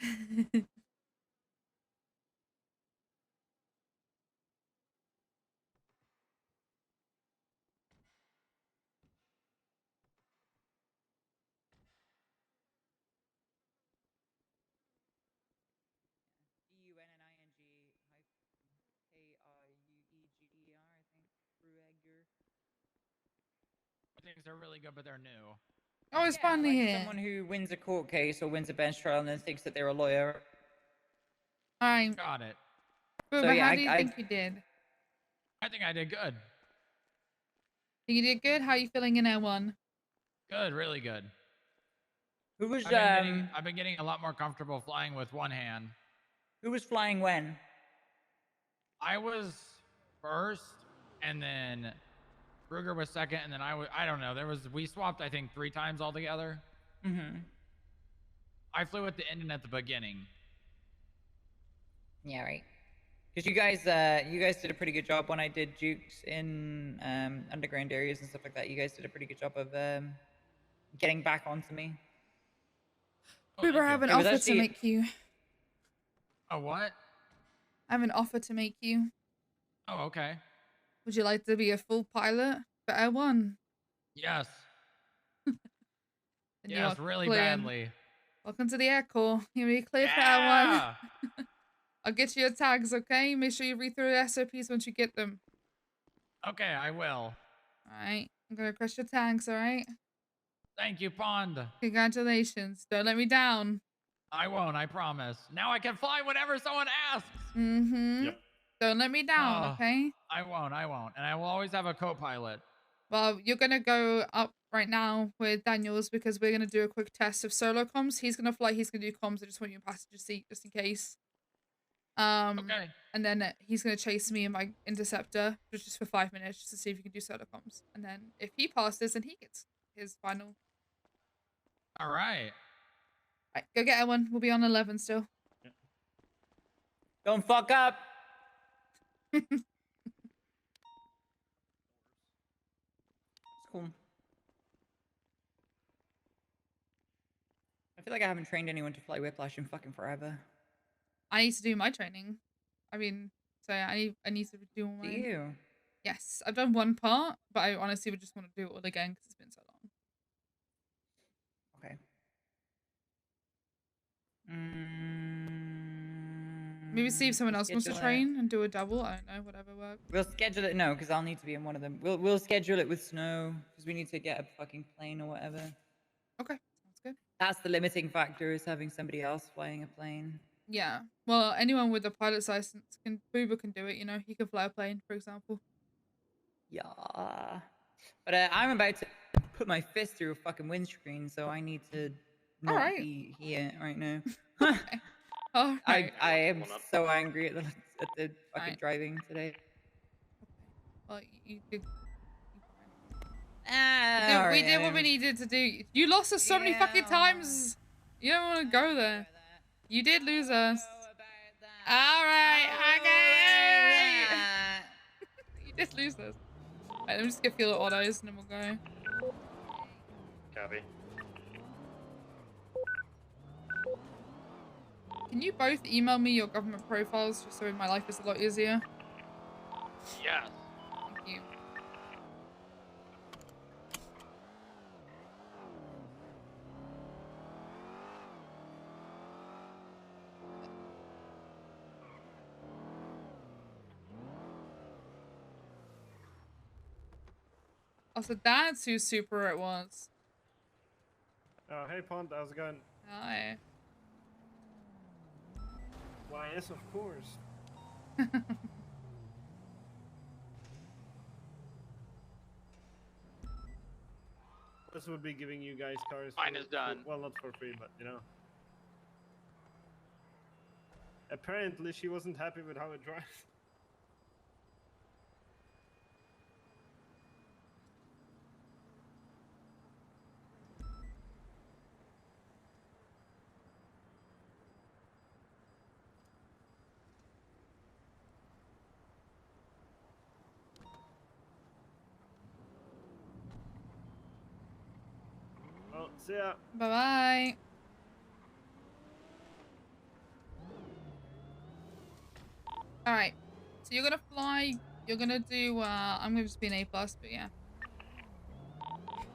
K-I-U-E-G-E-R, I think. Ruegger. Things are really good, but they're new. Oh, it's Yeah, fun to like hear. someone who wins a court case or wins a bench trial and then thinks that they're a lawyer. Alright. Got it. Booba, So, yeah, how do you think you did? I think I did good. You did good? How are you feeling in L1? Good, really good. Who was I've been getting a lot more comfortable flying with one hand. Who was flying when? I was first, and then Kruger was second, and then I don't know. We swapped I think 3 times altogether. Mm-hmm. I flew with the engine at the beginning. Yeah, right. Because you guys did a pretty good job when I did jukes in underground areas and stuff like that. You guys did a pretty good job of getting back onto me. Booba, I have an offer to make you. A what? I have an offer to make you. Oh, okay. Would you like to be a full pilot for L1? Yes. And Yes, really clearing. badly. Welcome to the Air Corps. You'll be clear for Yeah! L1. I'll get you your tags, okay? Make sure you read through the SOPs once you get them. Okay, I will. Alright. I'm gonna crush your tags, alright? Thank you, Pond. Congratulations. Don't let me down. I won't, I promise. Now I can fly whenever someone asks. Mm-hmm. Yep. Don't let me down, okay? I won't. And I will always have a co-pilot. Well, you're gonna go up right now with Daniels because we're gonna do a quick test of solo comms. He's gonna fly, he's gonna do comms. I just want you in passenger seat just in case. Okay. And then he's gonna chase me and my interceptor just for 5 minutes just to see if he can do solo comms. And then if he passes, then he gets his final. All right. Right, go get one. We'll be on 11 still. Don't fuck up. It's cool. I feel like I haven't trained anyone to fly Whiplash in fucking forever. I need to do my training. I mean, so I need to do my. Do you? Yes, I've done one part, but I honestly would just want to do it all again because it's been so long. Okay. Maybe see if someone else wants to train and do a double. I don't know, whatever works. We'll schedule it. No, because I'll need to be in one of them. We'll schedule it with Snow because we need to get a fucking plane or whatever. Okay, sounds good. That's the limiting factor, is having somebody else flying a plane. Yeah. Well, anyone with a pilot's license can Booba can do it. You know, he can fly a plane, for example. Yeah. But I'm about to put my fist through a fucking windscreen, so I need to not Alright. be here right now. Alright. I am so angry at the fucking Alright. driving today. Well, you did. Ah, We did what we needed to do. You lost us so many fucking times. You don't want to go there. You did lose us. Alright, okay. You did lose us. Alright, let me just get feel autos and then we'll go. Copy. Can you both email me your government profiles just so my life is a lot easier? Yes. Thank you. Also, that's who Super it was. Oh, hey Pond, how's it going? Hi. Why, yes, of course. This would be giving you guys cars. Mine is done. Well, not for free, but you know. Apparently, she wasn't happy with how it drives. Well, see ya. Bye-bye. Alright. So you're gonna fly, you're gonna do, I'm gonna just be an A+, but yeah.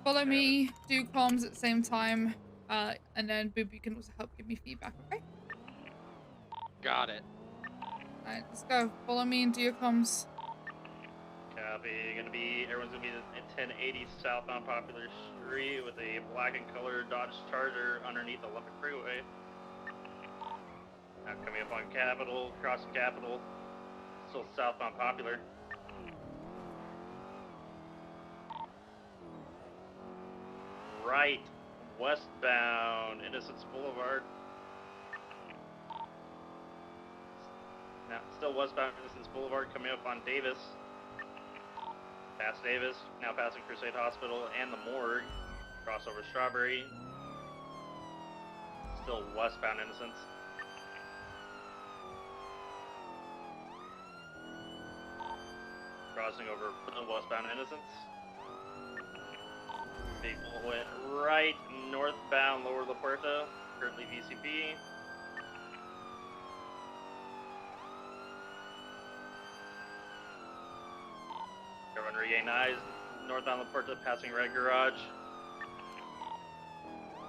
Follow me, do comms at the same time, and then Boop, you can also help give me feedback, okay? Got it. Alright, let's go. Follow me and do your comms. Copy. Everyone's gonna be at 1080 southbound Popular Street with a black and colored Dodge Charger underneath the Lubbock Freeway. Now coming up on Capitol, crossing Capitol, still southbound Popular. Right, westbound Innocence Boulevard. Now still westbound Innocence Boulevard, coming up on Davis. Past Davis, now passing Crusade Hospital and the morgue. Crossover Strawberry. Still westbound Innocence. Crossing over westbound Innocence. Vehicle went right, northbound Lower La Puerta, currently VCP. Everyone regain eyes, northbound La Puerta, passing Red Garage.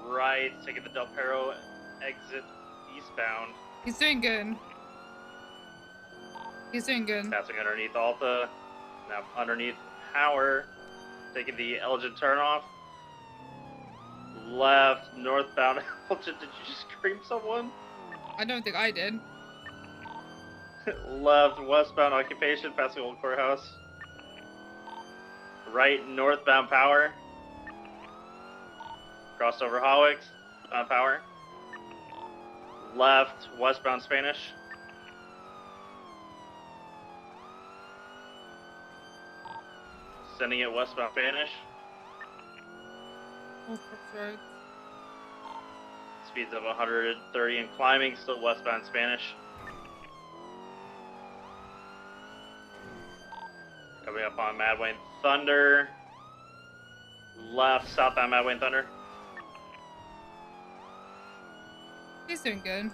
Right, taking the Del Perro exit eastbound. He's doing good. He's doing good. Passing underneath Alta, now underneath Power, taking the Elgin turnoff. Left, northbound Elgin, did you just scream someone? I don't think I did. Left, westbound Occupation, passing Old Courthouse. Right, northbound Power. Crossed over Hawicks, bound Power. Left, westbound Spanish. Sending it westbound Spanish. Speeds of 130 and climbing, still westbound Spanish. Coming up on Mad Wayne Thunder. Left, southbound Mad Wayne Thunder. He's doing good.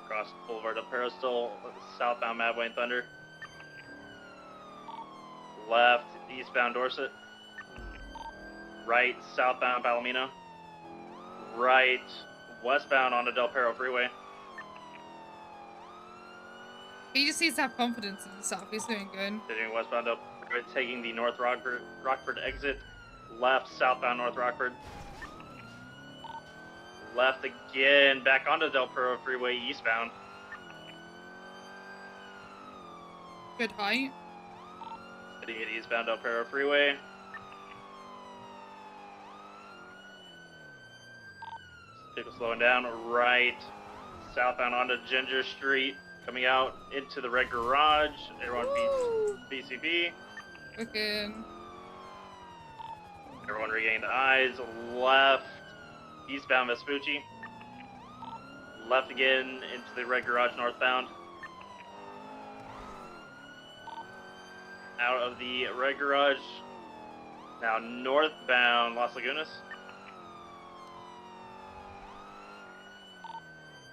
Cross Boulevard Del Perro, still southbound Mad Wayne Thunder. Left, eastbound Dorset. Right, southbound Palomino. Right, westbound onto Del Perro Freeway. He just needs to have confidence in himself. He's doing good. Continuing westbound Del Perro, taking the North Rockford exit. Left, southbound North Rockford. Left again, back onto Del Perro Freeway eastbound. Good height. Heading it eastbound Del Perro Freeway. People slowing down, right. Southbound onto Ginger Street. Coming out into the red garage. Everyone beats BCB. Again. Everyone regained eyes. Left. Eastbound Vespucci. Left again into the red garage northbound. Out of the red garage. Now northbound Las Lagunas.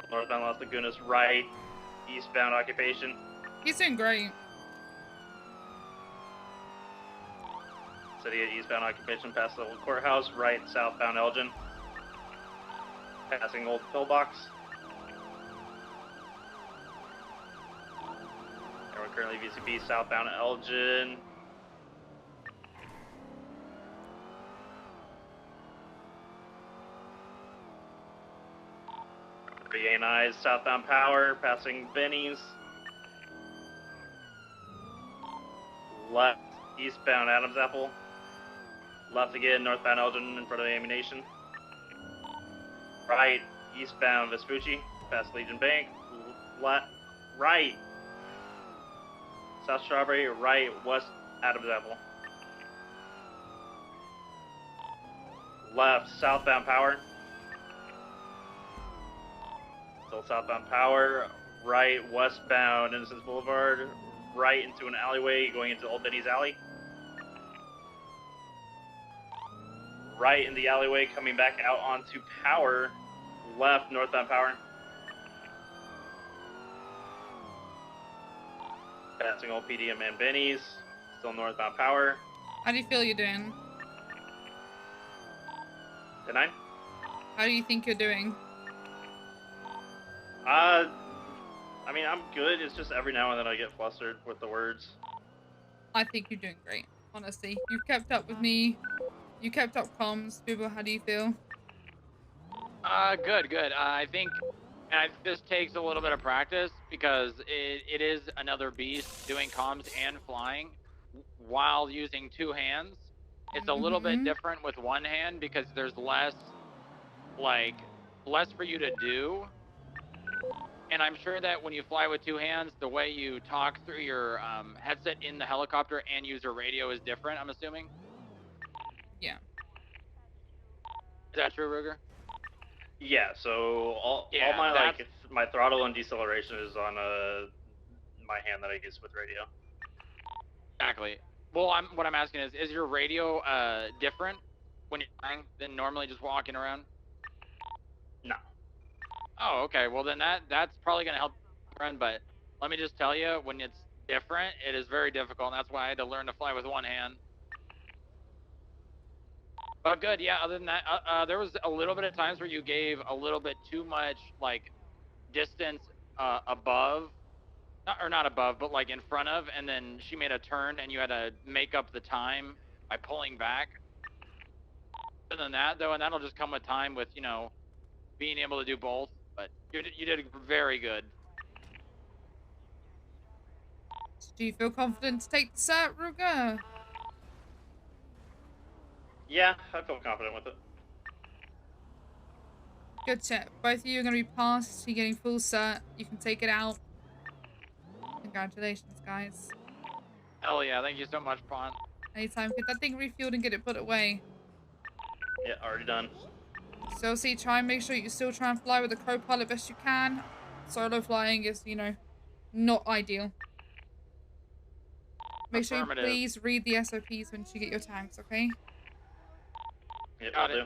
Northbound Las Lagunas, right. Eastbound Occupation. He's doing great. City at eastbound Occupation past the old courthouse, right. Southbound Elgin. Passing old pillbox. Everyone currently VCB southbound Elgin. Regain eyes, southbound Power, passing Benny's. Left, eastbound Adams Apple. Left again, northbound Elgin in front of the Ammunition. Right, eastbound Vespucci, past Legion Bank. Left, right. South Strawberry, right, west Adams Apple. Left, southbound Power. Still southbound Power, right, westbound Innocence Boulevard, right into an alleyway going into Old Benny's Alley. Right in the alleyway, coming back out onto Power, left, northbound Power. Passing Old PDM and Benny's, still northbound Power. How do you feel you're doing? 10-9? How do you think you're doing? I mean, I'm good. It's just every now and then I get flustered with the words. I think you're doing great, honestly. You've kept up with me. You kept up comms. Boobo, how do you feel? Good. I think this takes a little bit of practice because it is another beast doing comms and flying while using two hands. It's a little bit different with one hand because there's less for you to do. And I'm sure that when you fly with two hands, the way you talk through your headset in the helicopter and use your radio is different, I'm assuming? Yeah. Is that true, Ruger? Yeah, so all my my throttle and deceleration is on my hand that I use with radio. Exactly. Well, what I'm asking is your radio different when you're flying than normally just walking around? No. Oh, okay. Well, then that's probably going to help run, but let me just tell you, when it's different, it is very difficult, and that's why I had to learn to fly with one hand. But good, yeah, other than that, there was a little bit of times where you gave a little bit too much, distance above, not above, but, in front of, and then she made a turn, and you had to make up the time by pulling back. Other than that, though, and that'll just come with time with, being able to do both. But you did very good. Do you feel confident to take the cert, Ruger? Yeah, I feel confident with it. Good shit. Both of you are going to be passed. You're getting full cert. You can take it out. Congratulations, guys. Hell yeah, thank you so much, Pon. Anytime. Get that thing refueled and get it put away. Yeah, already done. So see, try and make sure you still try and fly with a co-pilot best you can. Solo flying is, not ideal. Make sure you please read the SOPs once you get your tanks, okay? Yep, I'll do.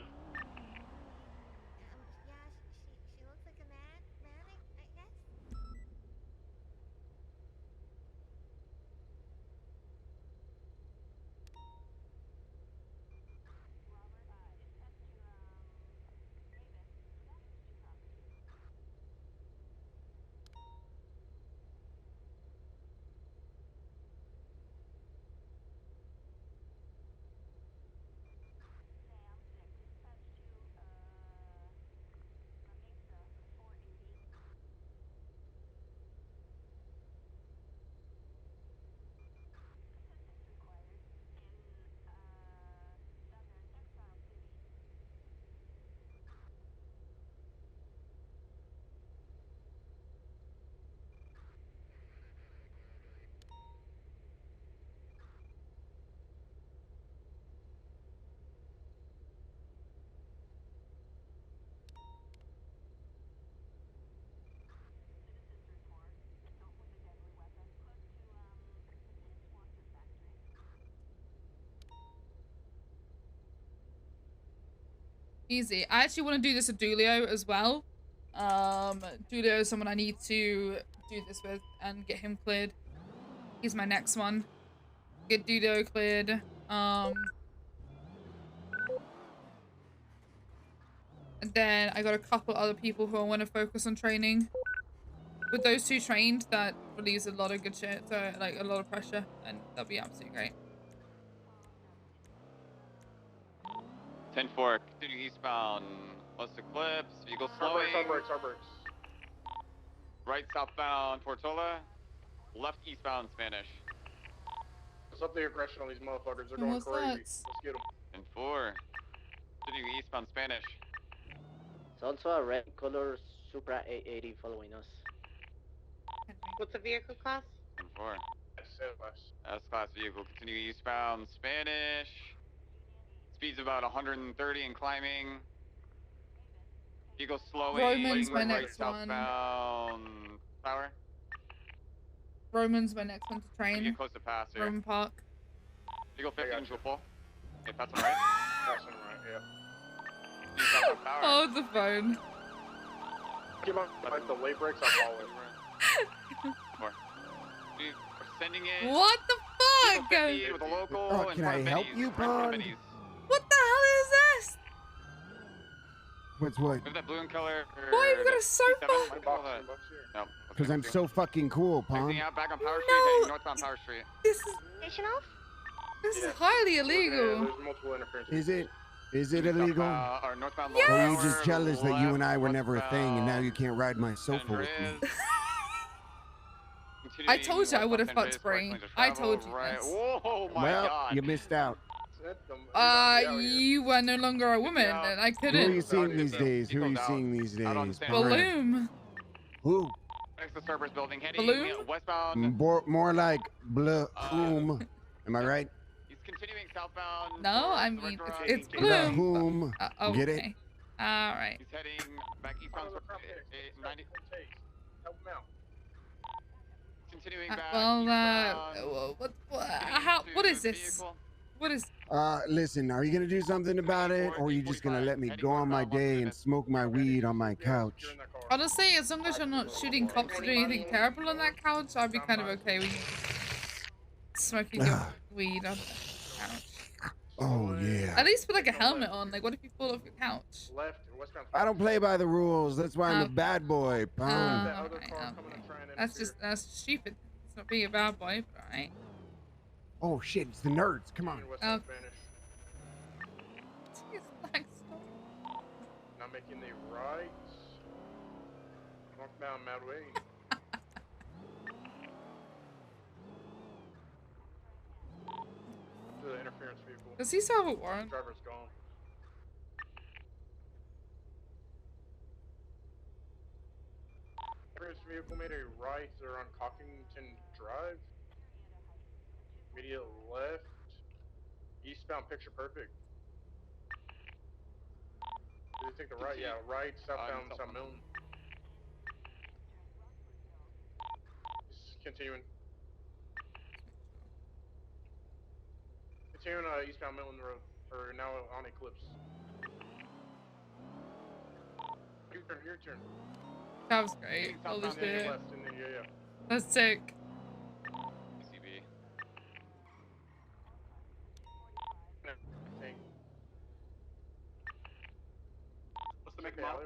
Easy. I actually want to do this with Dulio as well. Dulio is someone I need to do this with and get him cleared. He's my next one. Get Dulio cleared. And then I got a couple other people who I want to focus on training. With those two trained, that relieves a lot of good shit, so like a lot of pressure, and that'll be absolutely great. 10-4, continue eastbound. Let's eclipse. Vehicle slowing. Starburst. Right southbound Portola. Left eastbound Spanish. What's up the aggression on these motherfuckers? They're And going what's crazy. that? Let's get them. 10-4, continue eastbound Spanish. There's also a red color Supra 880 following us. What's the vehicle class? 10-4. S-class vehicle, continue eastbound Spanish. Speed's about 130 and climbing. Vehicle slowing. Roman's my right next one. southbound Tower. Roman's my next one to train. Get close to pass here. Roman Park. Vehicle 15 into a pull. Okay, pass on right. Pass on right, yeah. Oh, the phone. Give up like the late brakes, I'll follow it. We're sending in. What the fuck? With a local Oh, in can front I of help Benny's, you, right in front of Pond? Benny's. What the hell is this? What's what? With that blue in color. Why you got a sofa? No. Because I'm so fucking cool, Pond. Exiting out back on Power Street, heading northbound Power Street. This is Station off? this is highly illegal. There's multiple interferences. Is it illegal? Or northbound Or are you Lower just jealous that you and I were left, never a thing and now you can't ride my sofa with me? I told you I would have fucked Spring. I told you right. this. Whoa, my Well, God. you missed out. You were no longer a woman, and I Who are you couldn't. seeing these days? Who are you seeing these days? Bloom. Who? Next to Cerberus building, heading Bloom? westbound. More like Bloom. Am I right? He's continuing southbound. No, I mean it's The Bloom. whom? Okay. Get it? All right. He's heading back eastbound. 90. Help them out. Continuing back. Well, what is this? What is? Listen, are you gonna do something about it, or are you just gonna let me go on my day and smoke my weed on my couch? Honestly, as long as you're not shooting cops or doing anything terrible on that couch, I'd be kind of okay with you smoking your weed on the couch. Oh yeah. At least put like a helmet on. Like, what if you fall off your couch? I don't play by the rules. That's why I'm a bad boy, Pond. Okay. That's stupid. It's not being a bad boy, but alright. Oh shit, it's the nerds. Come on. Oh. Now making the right. Northbound Madway. To the interference vehicle. Does he still have a warrant? Driver's gone. Interference vehicle made a right. They're on Cockington Drive. Immediate left. Eastbound Picture Perfect. Do you take the right? Yeah, right. Southbound South Moon. Just continuing. Continuing eastbound Milton Road. Or now on Eclipse. Your turn. That was great. Holy shit. Left in the, yeah. That's sick. PCB. What's the make model?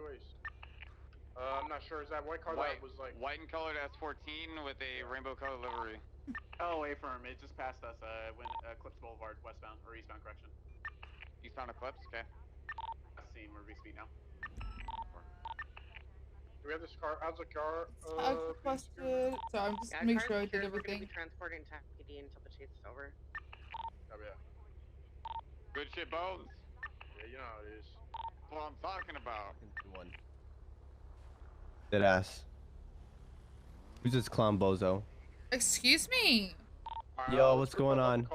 I'm not sure. Is that white car that was like white and colored S14 with a rainbow color livery? Oh, A-firm. It just passed us. Went Eclipse Boulevard, westbound or eastbound, correction. Eastbound Eclipse. Okay. Scene. We're V-speed now. Do we have this car? How's the car? I requested. So I'm just making sure I did everything. Transporting tax PD until the chase is over. Oh yeah. Good shit, Bones. Yeah, you know how it is. That's what I'm talking about. Dead ass. Who's this clown bozo? Excuse me. Yo, what's going on?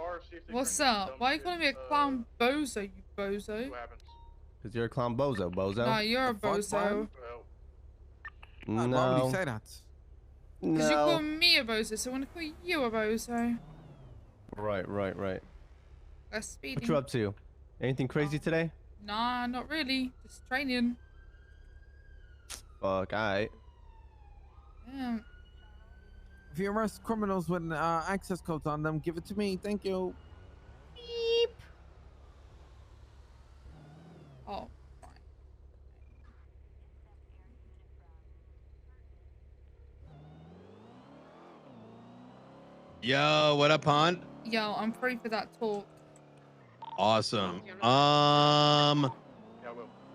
What's up? Why are you calling me a clown bozo, you bozo? Cause you're a clown bozo, bozo. Nah, you're a bozo. No. Why would he say that? Because you call me a bozo, so I want to call you a bozo. Right. That's speeding. What you up to? Anything crazy today? Nah, not really. Just training. Fuck, alright. Yeah. If you arrest criminals with access codes on them, give it to me. Thank you. Beep. Oh. Yo, what up, hon? Yo, I'm free for that talk. Awesome.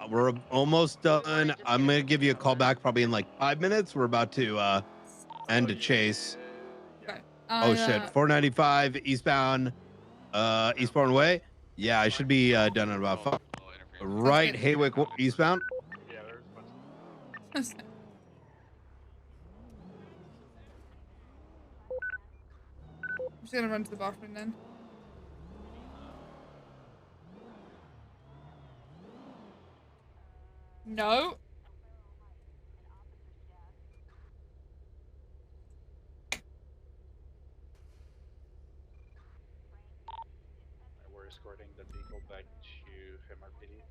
We're almost done. I'm gonna give you a call back probably in like 5 minutes. We're about to end a chase. Okay. Oh shit, 495 eastbound, eastbound way. Yeah, I should be done in about 5. Right, Haywick eastbound. Yeah, there's a bunch of I'm just gonna run to the bathroom then. No. We're escorting the vehicle back to MRPD.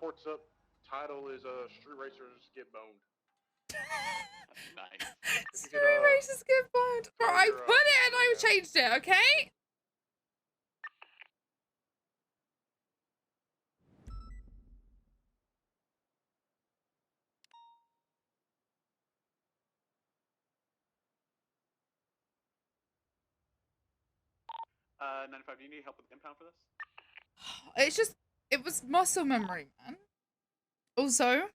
reports up. Title is Street Racers Get Boned. Nice. Street Racers Get Boned. Bro, I put it and I changed it, okay? Uh, 95, do you need help with impound for this? It's just, it was muscle memory, man. Also,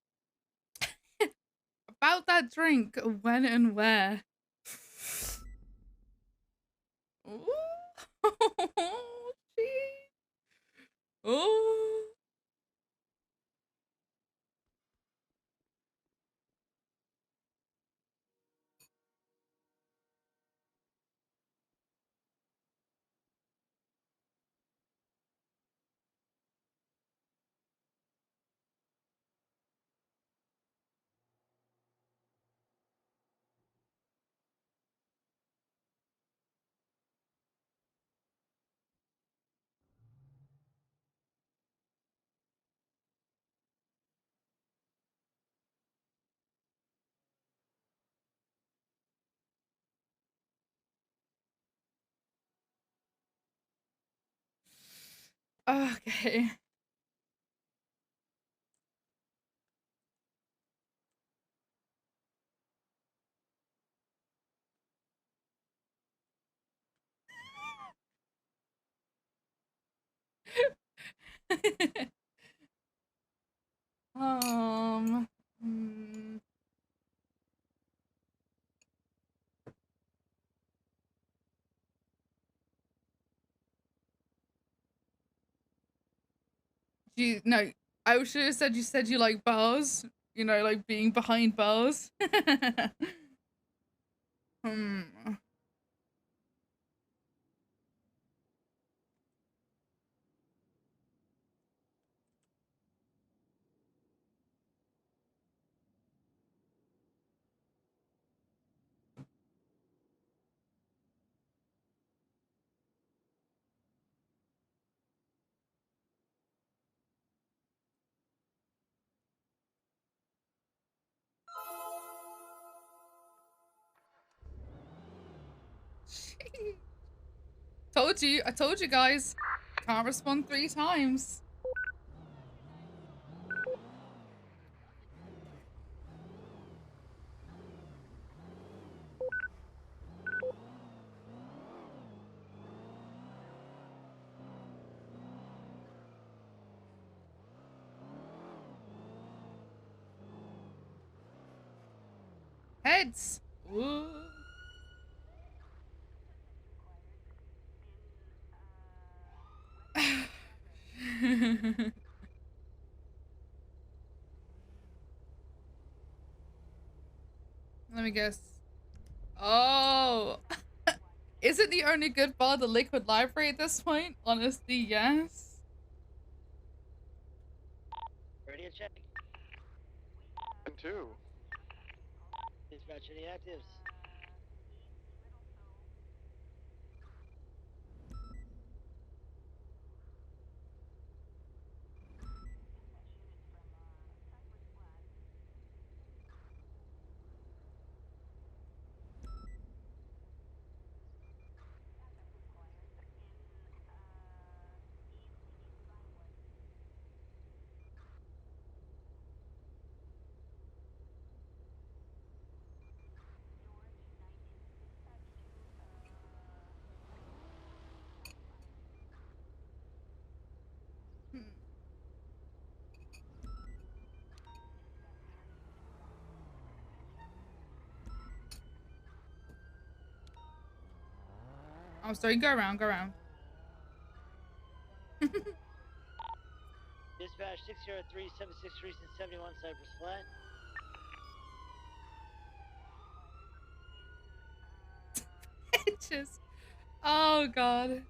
about that drink, when and where. Ooh. Gee. Oh. Okay. Hmm. No, I should have said you said you like bars. You know, like being behind bars. Hmm. Told you. I told you guys. Can't respond 3 times. Heads. Ooh. Let me guess. Oh. Is it the only good bar the Liquid Library at this point? Honestly, yes. Ready to check. too. Dispatch, any actives? Oh, sorry. Go around. Go around. Dispatch 603 763 71 Cypress Flat. Just. Oh God.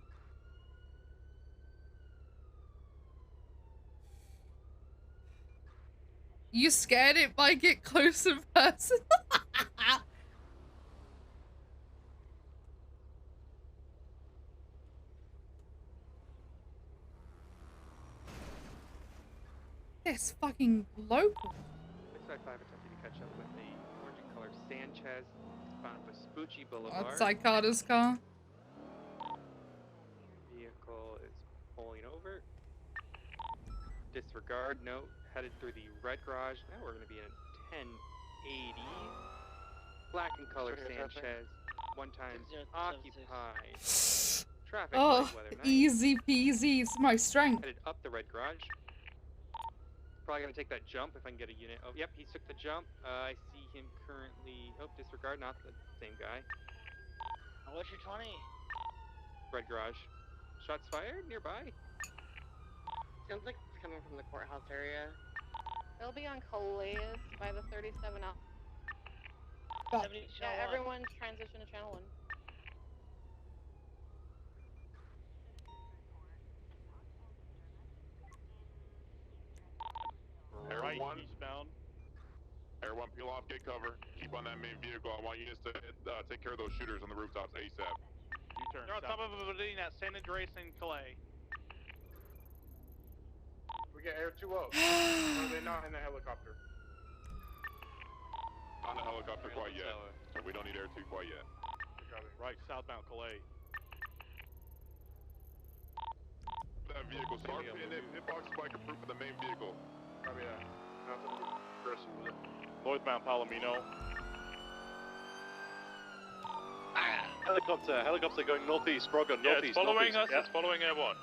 You scared it might get close in person. This fucking local. 655 attempting to catch up with the orange and colored Sanchez bound for Spoochie Boulevard. Outside Carter's car. Vehicle is pulling over. Disregard note headed through the red garage. Now we're going to be in 1080. Black and colored Sanchez. One time occupied. Traffic Oh, light weather night. easy peasy. It's my strength. Headed up the red garage. Probably gonna take that jump if I can get a unit. Oh, yep, he took the jump. I see him currently. Oh, disregard, not the same guy. What's your 20? Red garage. Shots fired nearby. Sounds like it's coming from the courthouse area. They'll be on Calais by the 37 out. Oh. Yeah, everyone's transition to channel 1. Air 1 eastbound. Air 1, peel off, get cover. Keep on that main vehicle. I want units to take care of those shooters on the rooftops ASAP. They're on top of a building at San Andreas and Calais. We get Air 2 up. Are they not in the helicopter? Not in the helicopter quite yet. So we don't need Air 2 quite yet. Right, southbound Calais. That vehicle, start pinning it. Hitbox spike approved for the main vehicle. Copy that. Nothing aggressive with it. Northbound Palomino. Helicopter going northeast. Brogan, Yeah, northeast. it's following northeast. us. It's following Air 1.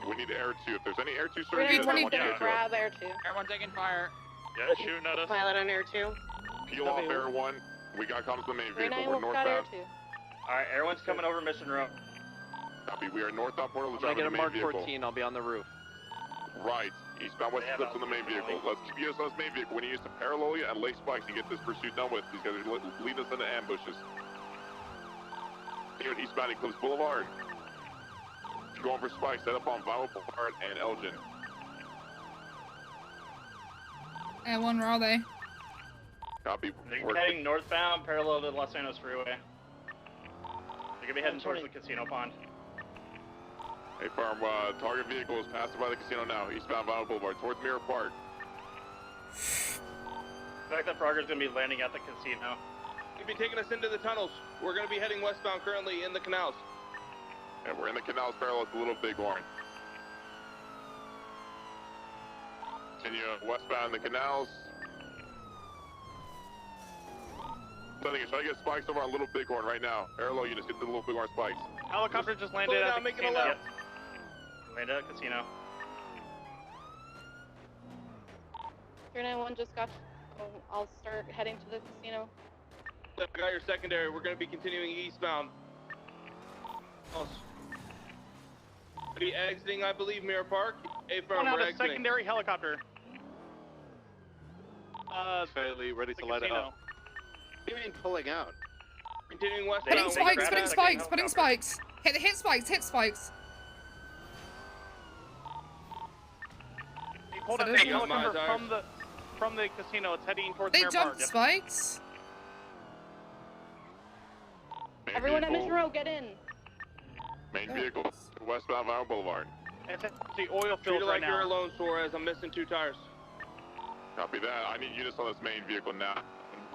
We need Air 2. If there's any Air 2 We're surges, I going want you to to grab Air 2. Everyone taking fire. Yeah, shooting at us. Pilot on Air 2. Peel off Air 1. We got comms to the main vehicle. 39 We're will got Air northbound. 2. Alright, everyone's coming over Mission Road. Copy. We are northbound Portal. I'm gonna get a the Mark main vehicle. 14. I'll be on the roof. Right. Eastbound west slips on the main vehicle. Let's keep us on this main vehicle. We need to parallel you and lay spikes and get this pursuit done with. These guys are leading us into ambushes. Here at eastbound Eclipse Boulevard. Going for spikes, set up on Vinyl Boulevard and Elgin. Air 1, where are they? Copy. They're heading northbound, parallel to the Los Angeles Freeway. They're gonna be heading towards the casino pond. Hey, farm, target vehicle is passing by the casino now. Eastbound Vinyl Boulevard, towards Mirror Park. The fact that Frogger's gonna be landing at the casino. You'll be taking us into the tunnels. We're gonna be heading westbound currently in the canals. And we're in the canals parallel to Little Bighorn. Continue westbound in the canals. Should I get spikes over on Little Bighorn right now? Parallel units, get the Little Bighorn spikes. Helicopter just landed at the casino. Yep. Landed at the casino. 391 just got. I'll start heading to the casino. I got your secondary. We're gonna be continuing eastbound. Be exiting, I believe, Mirror Park. A firm, Out we're a exiting. secondary helicopter. Fairly ready to light it up. What do you mean pulling out? Continuing westbound. Putting spikes, putting spikes, putting spikes. Hit spikes, hit spikes. He pulled out the helicopter from the from the casino. It's heading towards They Mirror jumped Park. spikes. Everyone at Mission Row, get in. Main vehicle, westbound Vinyl Boulevard. It's at the oil Treat field it right like now. you're alone, Suarez. I'm missing 2 tires. Copy that. I need units on this main vehicle now.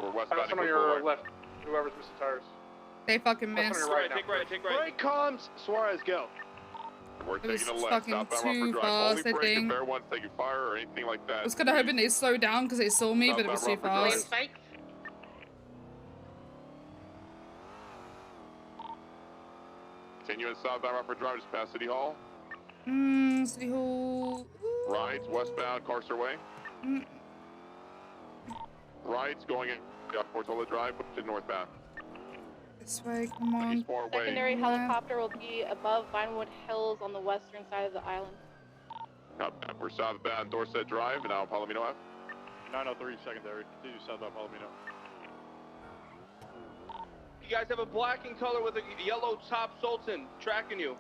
We're westbound Pass on your left. Whoever's missing tires. They fucking Pass on missed. your right now. Take right, take right. Break comms. Suarez, go. We're It was taking a left, fucking southbound too Rockford Drive. fast, Only I break if think. everyone's taking fire or anything like that. I was kind of hoping they slowed down because they saw me, but it was too Southbound Rockford fast. Spikes? Continuing southbound Rockford Drive, just past City Hall. City Hall. Right, westbound Carcer Way. Right, going in Portola Drive, to northbound. This way, come on. Eastbourne Way. Secondary helicopter will be above Vinewood Hills on the western side of the island. We're southbound Dorset Drive and now Palomino Ave. 903 secondary. Continue southbound Palomino. You guys have a black in color with a yellow top Sultan tracking you.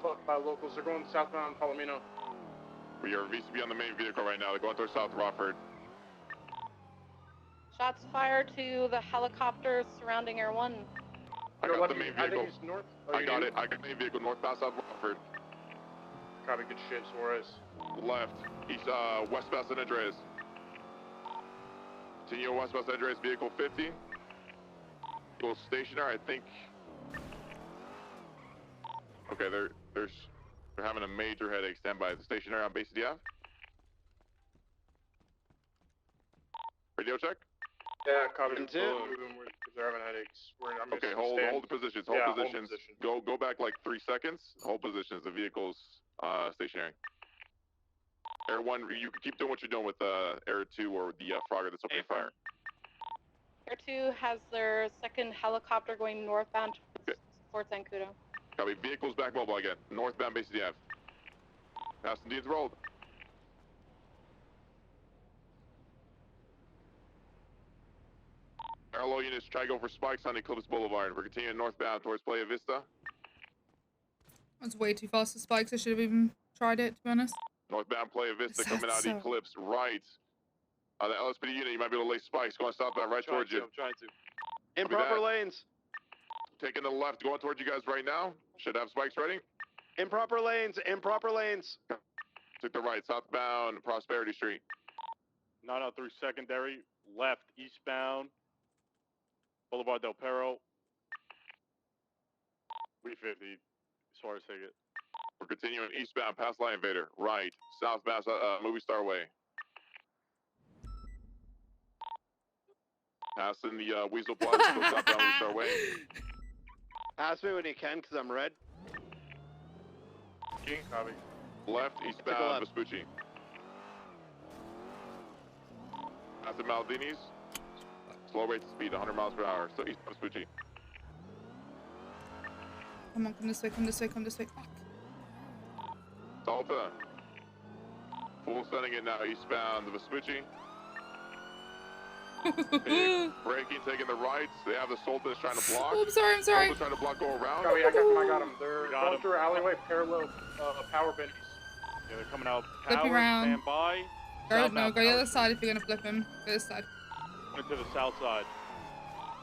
Fuck by locals. They're going southbound Palomino. We are VCB on the main vehicle right now. They're going towards South Rockford. Shots fired to the helicopters surrounding Air 1. I got the main I vehicle. think he's north. I got it. I got the main vehicle northbound South Rockford. Copy, good shit, Suarez. Left. East, westbound San Andreas. Continue westbound San Andreas, vehicle 50. Vehicle stationary, I think. Okay, they're having a major headache. Stand by. The stationary on base DF. Radio check. Yeah, copy. If they're having headaches. Okay, hold the positions. Hold positions. Go back like 3 seconds. Hold positions. The vehicle's stationary. Air 1, you can keep doing what you're doing with Air 2 or the Frogger that's opening fire. Air 2 has their second helicopter going northbound to Fort Zancudo. Copy. Vehicles back mobile again. Northbound base DF. Passengers rolled. Parallel units try to go for spikes on Eclipse Boulevard. We're continuing northbound towards Playa Vista. That's way too fast for spikes. I should have even tried it, to be honest. Northbound Playa Vista coming out so- Eclipse right. The LSPD unit, you might be able to lay spikes going southbound right towards you. I'm trying to. Improper lanes. Taking the left, going towards you guys right now. Should have spikes ready. Improper lanes. Improper lanes. Took the right, southbound Prosperity Street. 903 secondary. Left, eastbound. Boulevard Del Perro. 350. Suarez ticket. We're continuing eastbound past Lion Invader. Right, southbound Movie Star Way. Passing the Weasel Plus, go southbound Movie Star Way. Pass me when you can, because I'm red. King, copy. Left, eastbound Vespucci. Passing Maldini's. Slow rate of speed, 100 miles per hour. So eastbound Vespucci. Come on, come this way, come this way, come this way. Fuck. Salta. Full sending it now, eastbound the Vespucci. Braking, taking the rights. They have the Sultan trying to block. Oh, I'm sorry, I'm sorry. Sultan's trying to block, go around. Copy, I got him. They're going through alleyway parallel power bendies. Yeah, they're coming out. Flip you around. Stand by. No, go the other side if you're gonna flip him. Go this side. Into the south side.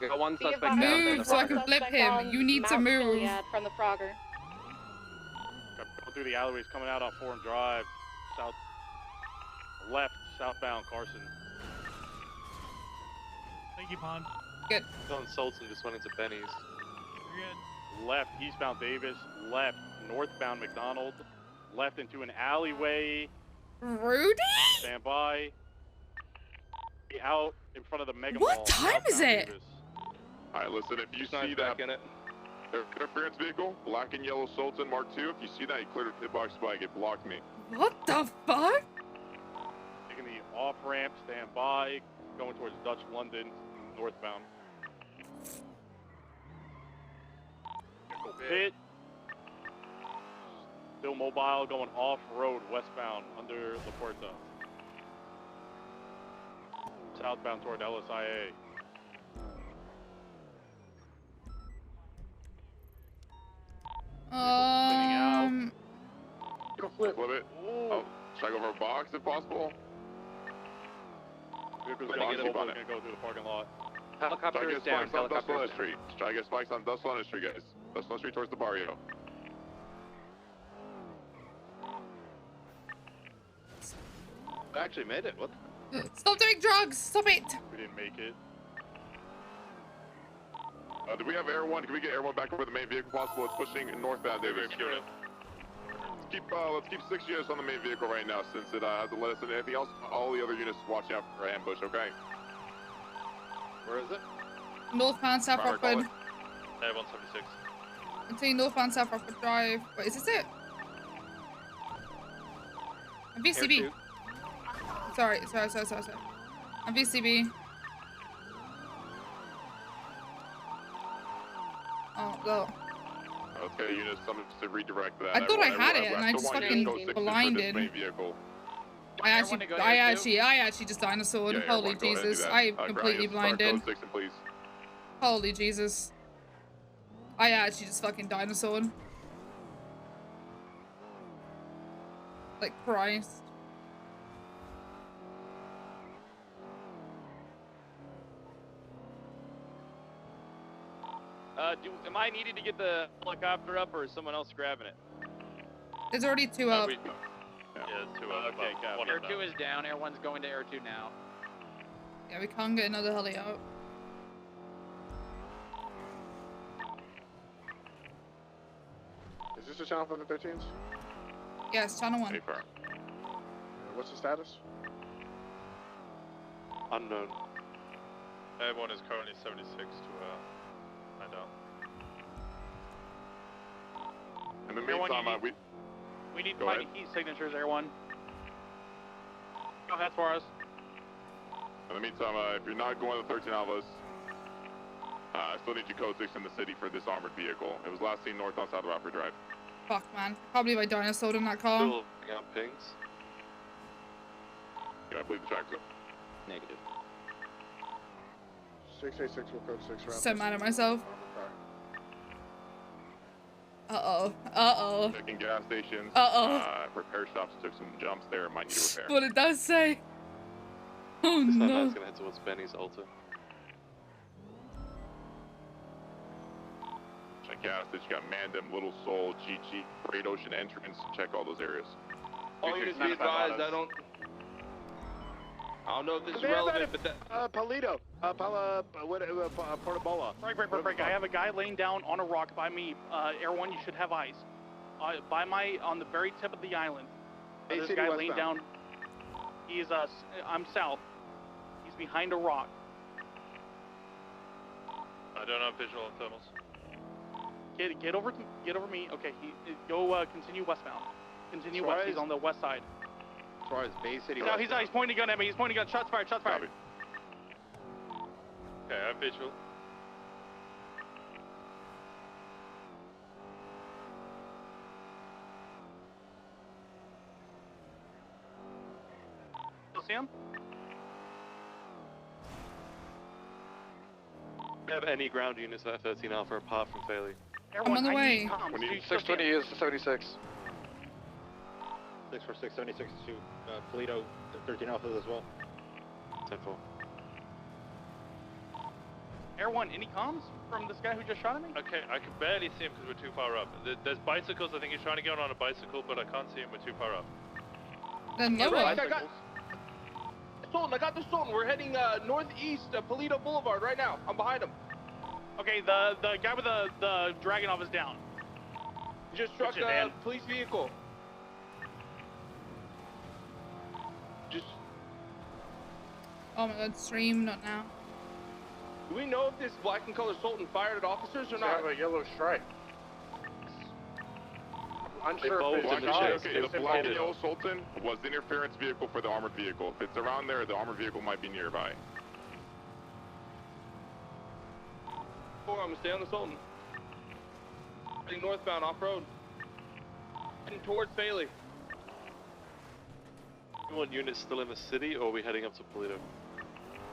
We got one suspect Move down in the so I Frogger. can flip him. You need to move. From the Frogger. Going through the alleyways, coming out on Forum Drive. South. Left, southbound Carson. Thank you, Pond. Good. Don Sultan just went into Benny's. You're good. Left, eastbound Davis. Left, northbound McDonald. Left into an alleyway. Rudy? Stand by. Out in front of the Mega What Mall. time is southbound it? Davis. All right, listen, if you see that interference vehicle, black and yellow Sultan Mark II, if you see that, you cleared a hitbox spike, it blocked me. What the fuck? Taking the off ramp, stand by. Going towards Dutch London, northbound. Pit. Still mobile, going off road, westbound, under La Puerta. Southbound toward LSIA. Go flip. Flip it. Oh, should I go for a box if possible? Vehicle's Gonna gonna get go, him. gonna go through the parking lot. Helicopter is down. Helicopter is down. Street. Try to get spikes on Dust London Street, guys. Dust London Street towards the barrio. I actually made it. What? Stop doing drugs! Stop it! We didn't make it. Do we have Air 1? Can we get Air 1 back over the main vehicle possible? It's pushing northbound, Davis. Let's keep 6 units on the main vehicle right now since it hasn't let us in anything else. All the other units watch out for ambush, okay? Where is it? Northbound South Robert, Rockford. Hey, 176. Continue northbound South Rockford Drive. Wait, is this it? I'm VCB. Sorry. I'm VCB. Oh, no. Okay, units, someone to redirect that. I thought I had it, and I just fucking blinded. I actually just dinosaured. Yeah, Holy go ahead and do Jesus. that. I Grant, completely start blinded. code 6 and please. Holy Jesus. I actually just fucking dinosaured. Like Christ. Am I needed to get the helicopter up, or is someone else grabbing it? There's already 2 up. Yeah, it's 2 up. Okay, got One it. Air up 2 now. is down. Air 1's going to Air 2 now. Yeah, we can't get another heli out. Is this a channel for the 13s? Yes, channel 1. What's the status? Unknown. Everyone is currently 76 to find out. In the Air 1, meantime, we need Go mighty ahead. heat signatures, Air 1. Go ahead for us. In the meantime, if you're not going to 13 Alvas, I still need you code 6 in the city for this armored vehicle. It was last seen north on South Rockford Drive. Fuck, man. I can't believe I dinosaured in that car. Still out pings. Yeah, I believe the track's up. Negative. 686 will code 6 route. So mad at myself. Uh-oh. Checking gas stations. Uh-oh. Repair shops took some jumps there. Might need repair. What it does say. Oh This no. is gonna head towards Benny's altar. Check gas station. You got Mandem, Little Soul, Chi-Chi, Great Ocean Entrance. Check all those areas. All units be advised, I don't know if this is relevant, but that... Palito. Portabola. Break. I have a guy laying down on a rock by me. Air 1, you should have eyes. On the very tip of the island. There's a guy laying down. He is, I'm south. He's behind a rock. I don't have visual on thermals. Get over me. Okay, go continue westbound. Continue west. He's on the west side. As far as Bay City. No, he's pointing a gun at me. He's pointing a gun. Shots fired. Okay, I have visual. You see him? Do you have any ground units at 13 Alpha apart from Fairley? I'm on the way. We need 620 is 76. 646, 76 to Polito, 13 Alpha as well. 10-4. Air 1, any comms from this guy who just shot at me? Okay, I can barely see him because we're too far up. There's bicycles. I think he's trying to get on a bicycle, but I can't see him. We're too far up. Then lower. I got the Sultan. We're heading northeast Polito Boulevard right now. I'm behind him. Okay, the guy with the Dragonov is down. He just struck a police vehicle. Oh my god, stream, not now. Do we know if this black and color Sultan fired at officers or Does it not? have a yellow stripe? I'm unsure if it's The black and yellow Sultan was the interference vehicle for the armored vehicle. If it's around there, the armored vehicle might be nearby. I'm gonna stay on the Sultan. Heading northbound off road. Heading towards Bailey. You want units still in the city, or are we heading up to Polito?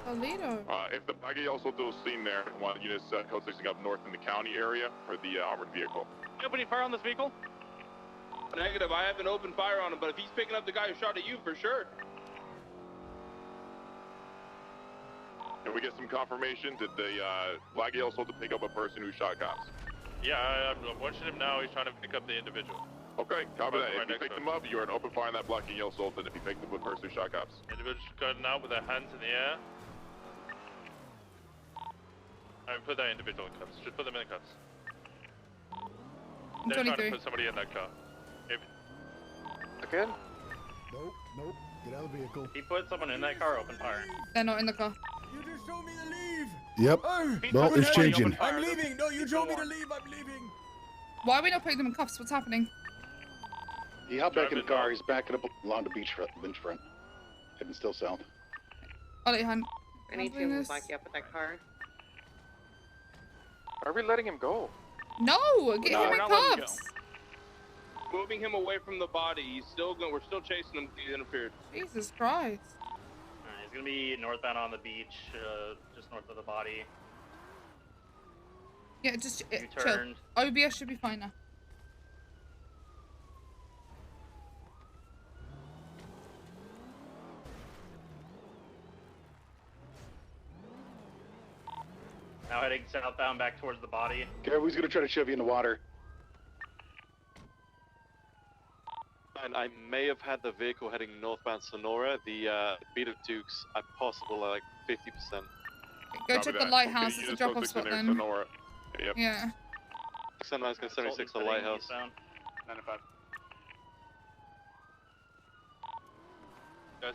Polito. If the black and yellow Sultan was seen there, I want units code 6 up north in the county area for the armored vehicle. Opening fire on this vehicle? Negative, I haven't opened fire on him, but if he's picking up the guy who shot at you, for sure. Can we get some confirmation? Did the Black Yellow Soldier pick up a person who shot cops? Yeah, I'm watching him now. He's trying to pick up the individual. Okay, copy that. Right If you picked him up, you're an open fire on that Black and Yellow Soldier. If you picked up a person who shot cops. Individuals going out with their hands in the air. And put that individual in cuffs. Just put them in cuffs. I'm They're trying to 23. put somebody in that car. If Again? Nope. Get out of the vehicle. He put someone in that car, open fire. They're not in the car. You just told me to leave. Yep. No, it's changing. I'm leaving. No, you told me to leave. I'm leaving. Why are we not putting them in cuffs? What's happening? He hopped back in the car. He's backing up along the beachfront, heading still south. I'll let you hand. I need to lock you up with that car. Are we letting him go? No, get him in cuffs. Moving him away from the body. He's still going. We're still chasing him. He interfered. Jesus Christ. Alright, he's gonna be northbound on the beach, just north of the body. Yeah, just chill. turned. OBS should be fine now. Now heading southbound back towards the body. Gary, who's gonna try to shove you in the water? And I may have had the vehicle heading northbound Sonora. The beat of Dukes are possible like 50%. Go check the lighthouse. It's a drop-off spot then. Sonora. Yep. Yeah. 76, the lighthouse. 95.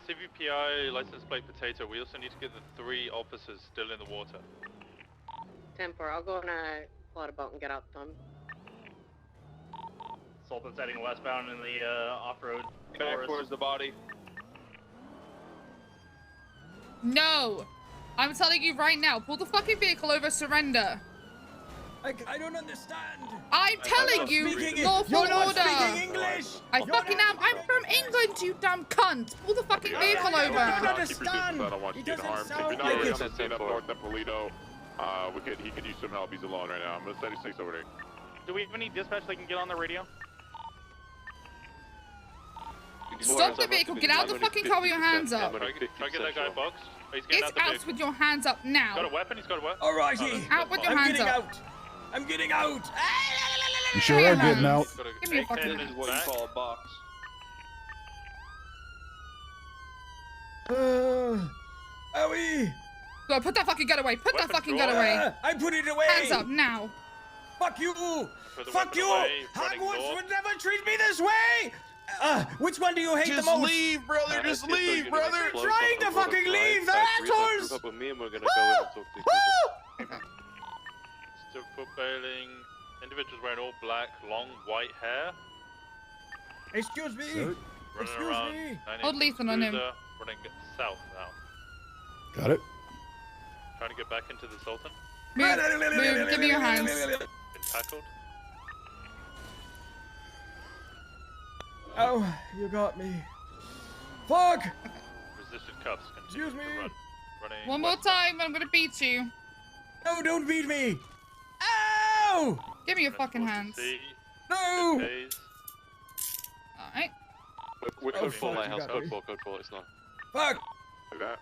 CVPI, license plate potato. We also need to get the 3 officers still in the water. 10-4, I'll go and pull out a boat and get out them. Sultan's heading westbound in the off-road Back forest. towards the body. No! I'm telling you right now, pull the fucking vehicle over, surrender. I don't understand. I'm telling you, lawful You're not order. speaking English. I fucking am. I'm from England, you dumb cunt. Pull the fucking vehicle over. I don't want you to get harmed. If you're not really understanding up north than Polito, he could use some help. He's alone right now. I'm gonna 76 over there. Do we have any dispatch that can get on the radio? Stop the vehicle. Get out of the fucking car with your hands up. Try to get that guy boxed. He's Get getting out the out vehicle. with your hands up now. Got a weapon? He's got a weapon? Alrighty. Out with your I'm hands getting up. out. I'm getting out. You sure are getting out? Give me a fucking This is what you call a box. Owie. Go, put that fucking gun away. Put that fucking gun away. I put it away. Hands up now. Fuck you. Fuck you. away, Hogwarts north. would never treat me this way. Which one do you hate the Just most? leave, brother. Just leave, brother. They're trying to fucking leave. They're assholes. Up with me and we're gonna go in and talk to these people. Still foot bailing. Individuals wearing all black, long white hair. Excuse me. Running Excuse around. me. Hold Lethan on him. Running south now. Got it. Trying to get back into the Sultan. Move. Give me your hands. Been tackled. Oh, you got me. Fuck. Resisted cuffs. Excuse me. Running. One more time, I'm gonna beat you. No, don't beat me. Ow! Give me your fucking hands. No. Alright. We're Oh, code 4 fuck, lighthouse. you got Code me. 4. Code 4. It's not. Fuck. Like that.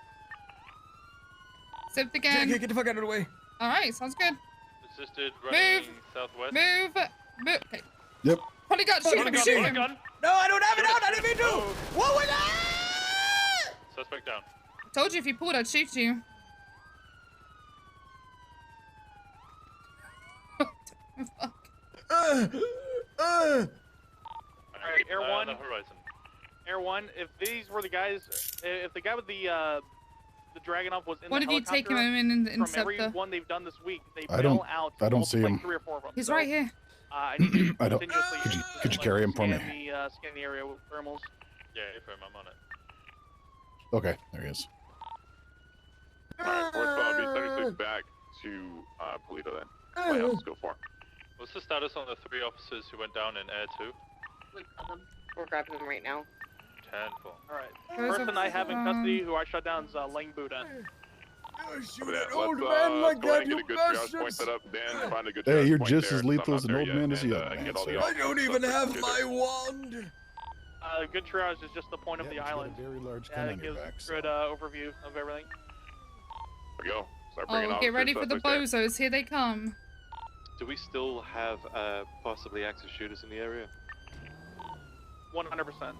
Zipped again. Get the fuck out of the way. Alright, sounds good. Resisted running Move. southwest. Move. Okay. Yep. Polygon, shoot him, shoot him. No, I don't have it out. I didn't mean to. What was that? Suspect down. Told you if you pulled, I'd shoot you. Alright, Air On 1. the horizon. Air 1. If these were the guys, if the guy with the Dragonov was in What the have you helicopter, taken him in from every Interceptor? one they've done this week, they I don't- bail out. I don't see like him. 3 or 4 of them. He's So, right here. I need to I don't. continuously, Could you carry him for me? scan the area with thermals. Yeah, if I'm on it. Okay, there he is. Alright, fourth I'll be 76 back to Polito then. Lighthouse, go for it. What's the status on the 3 officers who went down in Air 2? We're grabbing them right now. 10-4. Alright. There's Person a- I have in custody who I shut down is Lang Buddha. Shoot Over there. an old Let's, man like go ahead that, and you get a good triage point bastards. set up. Dan, find a good Hey, triage you're point just there, as since I'm lethal not as an there old yet, man as and, the other man, get all the so- I don't even suspects have secured. my wand. Good triage is just the point of the Yeah, he's got a island. very large Yeah, gun it on your gives back, so- good overview of everything. There we go. Start bringing Oh, get ready for the suspects there. bozos. Here they come. Do we still have possibly active shooters in the area? 100%.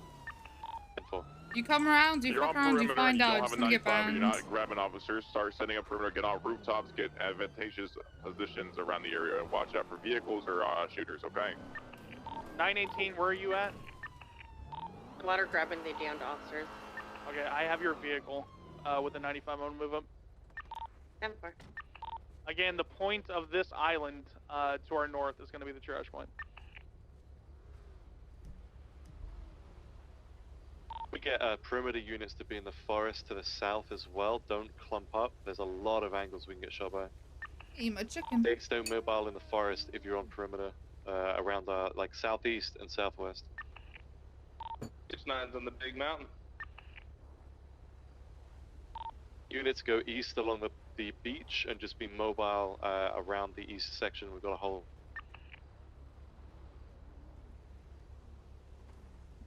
You come around, you You're fuck on around, you perimeter, find you out, don't it's have a gonna get 95, and you're banned. not grabbing officers. Start setting up perimeter, get on rooftops, get advantageous positions around the area, and watch out for vehicles or shooters, okay? 918, where are you at? Water grabbing the downed officers. Okay, I have your vehicle with the 95. I'm gonna move up. 10-4. Again, the point of this island to our north is gonna be the triage point. We get perimeter units to be in the forest to the south as well. Don't clump up. There's a lot of angles we can get shot by. Emo chicken. They stay mobile in the forest if you're on perimeter around like southeast and southwest. 6-9's on the big mountain. Units go east along the beach and just be mobile around the east section. We've got a whole.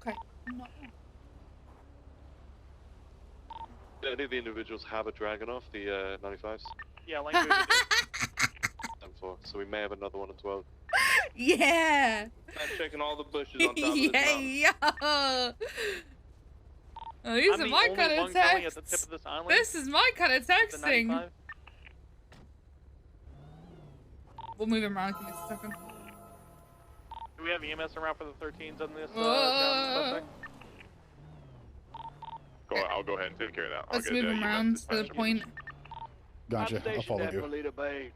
Okay. No. Do any of the individuals have a Dragonov, the 95s? Yeah, language. 10-4. So we may have another one as well. Yeah. I'm checking all the bushes on top of this Yeah, mountain. yeah. Oh, these I'm are the my only kind one of going at the tip texts. of this island. This is my kind of The texting. 95. We'll move him around. Give me a second. Do we have EMS around for the 13s on this Whoa. I'll go ahead and take care of that. Let's move him around to the point. Gotcha. I'll follow you. Melita Bay,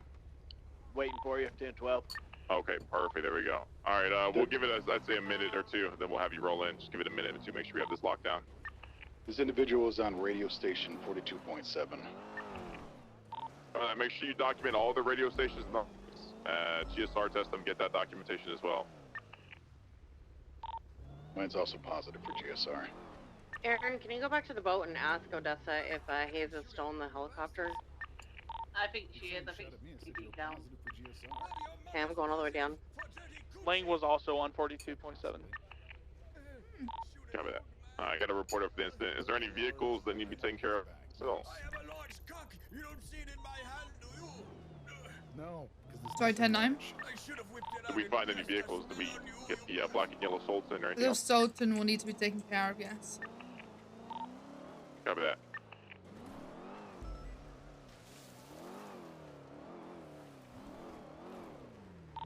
waiting for you. 10-12. Okay, perfect. There we go. All right, we'll give it, I'd say, a minute or two, then we'll have you roll in. Just give it a minute or two, make sure we have this locked down. This individual is on radio station 42.7. Make sure you document all the radio stations. GSR test them, get that documentation as well. Mine's also positive for GSR. Aaron, can you go back to the boat and ask Odessa if Hayes has stolen the helicopter? I think she is. I think she's deep down. Okay, I'm going all the way down. Lang was also on 42.7. Copy that. I got a report of the incident. Is there any vehicles that need to be taken care of? So. No. Sorry, 10-9. Did we find any vehicles? Did we get the black and yellow Sultan or anything The else? Sultan will need to be taken care of, yes. Copy that.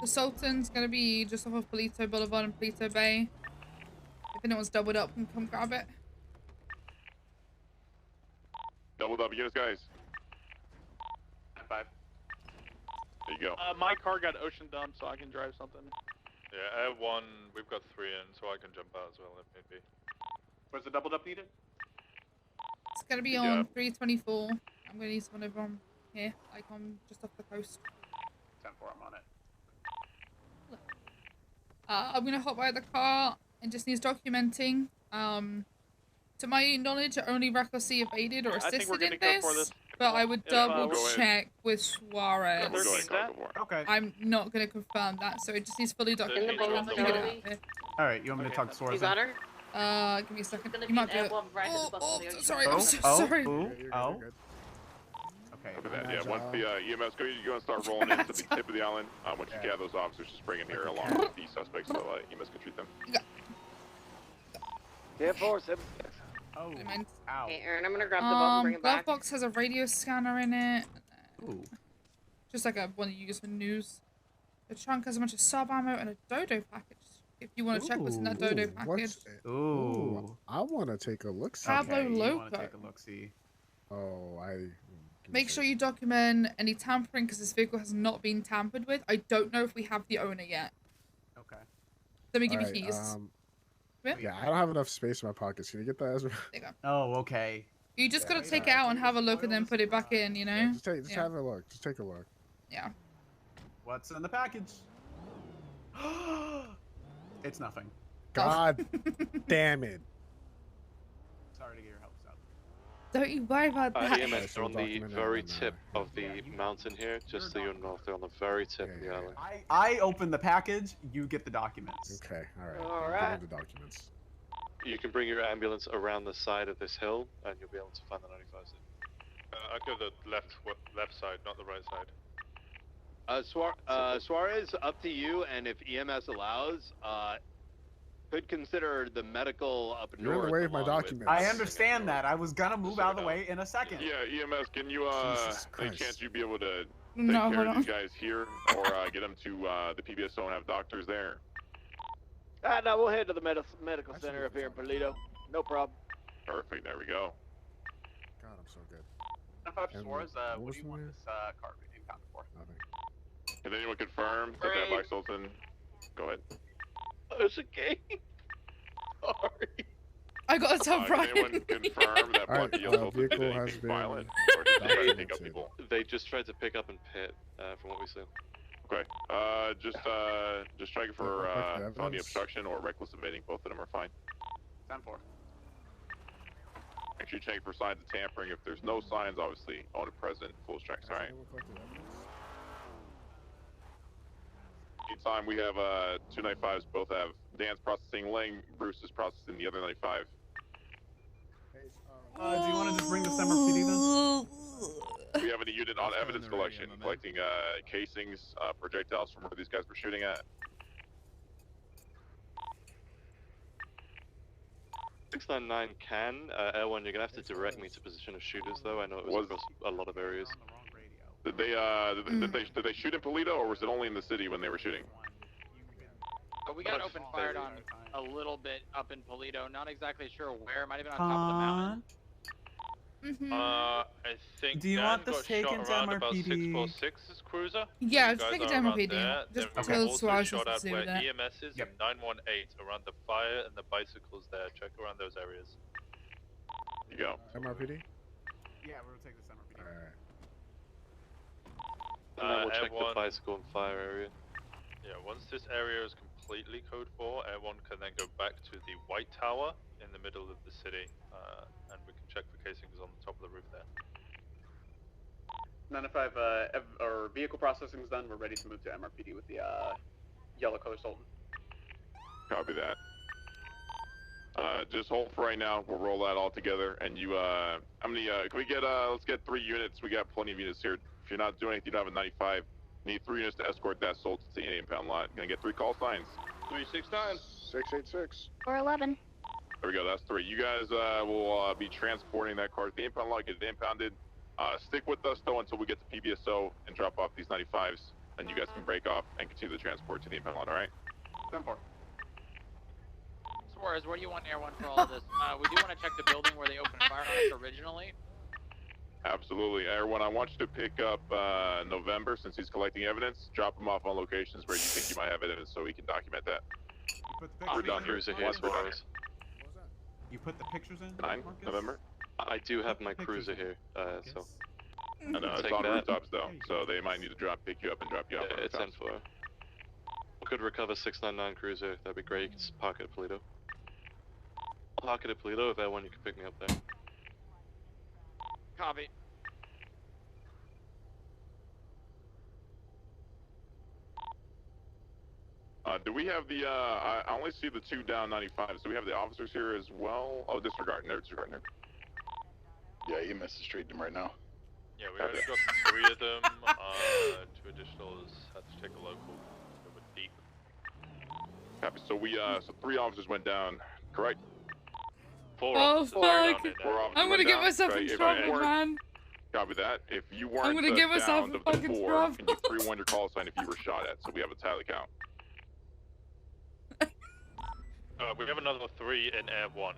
The Sultan's gonna be just off of Polito Boulevard and Polito Bay. If anyone's doubled up, can come grab it. Doubled up units, guys. 5. There you go. My car got ocean dumped, so I can drive something. Yeah, Air 1, we've got 3 in, so I can jump out as well if need be. Where's the doubled up needed? It's gonna be on 324. I'm gonna need someone over on here, like on just off the coast. 10-4, I'm on it. I'm gonna hop out of the car. It just needs documenting. To my knowledge, only recklessly evaded or I think we're assisted gonna in go for this, this. but I would If, double go ahead. check with Suarez. Go ahead, Okay. I'm not gonna confirm that, so it just needs fully documented. In the Let me get it out there. Alright, you want me to talk to Suarez? You got her? Give me a second. You might do it. Oh, sorry, Oh, I'm so oh, sorry. oh, oh. Okay. Copy that. Yeah, once the EMS go, you're going to start rolling into the tip of the island. Once you gather those officers, just bring them here along with the suspects so EMS can treat them. 10-4, 7-6. Oh, ow. Okay, Aaron, I'm gonna grab the boat and bring it Glove back. box has a radio scanner in it. Ooh. Just like one you use for news. The trunk has a bunch of sub ammo and a dodo package. If you want to check what's in that dodo package. Ooh. I want to take a look. Pablo You Loco. want to take a look-see. Oh, Make sure you document any tampering because this vehicle has not been tampered with. I don't know if we have the owner yet. Okay. Let me give Alright, you keys. Yeah, I don't have enough space in my pockets. Can you get that, Ezra? There you go. Oh, okay. You just gotta take it out and have a look and then put it back in, you know? Just have a look. Just take a look. Yeah. What's in the package? It's nothing. God damn it. Sorry to get your hopes up. Don't you worry about that. EMS are on the very tip of the mountain here, just so you know. They're on the very tip of the island. I open the package, you get the documents. Okay, alright. Alright. The documents. You can bring your ambulance around the side of this hill, and you'll be able to find the 95s. I go the left side, not the right side. Suarez, up to you, and if EMS allows, could consider the medical up You're in north. the way of my along with- documents. I understand that. I was gonna move out of the way in a second. Yeah, EMS, can you, any chance you'd be able to take No, care hold of on. these guys here, or get them to the PBSO and have doctors there? No, we'll head to the medical center up here in Polito. No problem. Perfect, there we go. God, I'm so good. 5 And Suarez, what what was do you the want name? this car impounded for? Can anyone confirm that that bike Sultan? Go ahead. It's okay. Sorry. I got a top Can right. anyone confirm that Alright, Bucky Sultan did vehicle has anything been violent, or did they try to pick up people? They just tried to pick up and pit, from what we see. Okay, just checking for felony obstruction or reckless evading. Both of them are fine. 10-4. Make sure you check for signs of tampering. If there's no signs, obviously, owner present, full strikes. All right. Meantime, we have 2 95s. Both have Dan's processing lane. Bruce is processing the other 95. Do you want to just bring the summer PD then? We have a unit on evidence collection, collecting casings, projectiles from where these guys were shooting at. 699 can. L1, you're gonna have to direct me to position of shooters, though. I know it was across a lot of areas. Did they shoot in Polito, or was it only in the city when they were shooting? But we got open fired on a little bit up in Polito. Not exactly sure where. Might have been on top of the mountain. I think Do you Dan want this got taken shot to around about MRPD? 646's cruiser. Yeah, You just guys take it are to around MRPD. there. Just Then tell we also Suarez shot to at do where that. EMS is in 918 around the fire and the bicycles there. Check around those areas. You go. MRPD? Yeah, we'll take this MRPD. And then we'll check the Airone. bicycle and fire area. Yeah, once this area is completely code 4, Air 1 can then go back to the White Tower in the middle of the city, and we can check for casings on the top of the roof there. 9-5, our vehicle processing is done. We're ready to move to MRPD with the yellow color Sultan. Copy that. Just hold for right now. We'll roll that all together. And you, how many, can we get, let's get 3 units. We got plenty of units here. If you're not doing anything, you don't have a 95. Need 3 units to escort that Sultan to the 8 impound lot. Gonna get 3 call signs. 369. 686. 411. There we go, that's 3. You guys will be transporting that car to the impound lot, get it impounded. Stick with us though until we get to PBSO and drop off these 95s. And you guys can break off and continue the transport to the impound lot, alright? 10-4. Suarez, where do you want Air 1 for all of this? We do want to check the building where they opened fire on us originally. Absolutely. Everyone, I want you to pick up November since he's collecting evidence. Drop him off on locations where you think you might have evidence so we can document that. You put the We're pictures done in? here. Cruiser here, Suarez. You put the pictures in? 9 Marcus? November. I do have my cruiser here, so. I know, it's Take on that. rooftops though, so they might need to pick you up and drop you off. Yeah, it's rooftops. M4. We could recover 699 cruiser. That'd be great. Just park it at Polito. I'll park it at Polito if L1 you can pick me up there. Copy. Do we have the, I only see the 2 down 95s. Do we have the officers here as well? Oh, disregard, no, disregard, no. Yeah, EMS is treating them right now. Yeah, we already got 3 of them. 2 additionals had to take a local. They were deep. Copy. So we, so 3 officers went down, correct? 4 Oh, officers fuck. went down in Four there. officers I'm gonna went get down, myself right? in If trouble, weren't- man. Copy that. If you weren't I'm gonna give myself downed a of the fucking 4, trouble. can you 3-1 your call sign if you were shot at? So we have a tally count. We have another 3 in Air 1.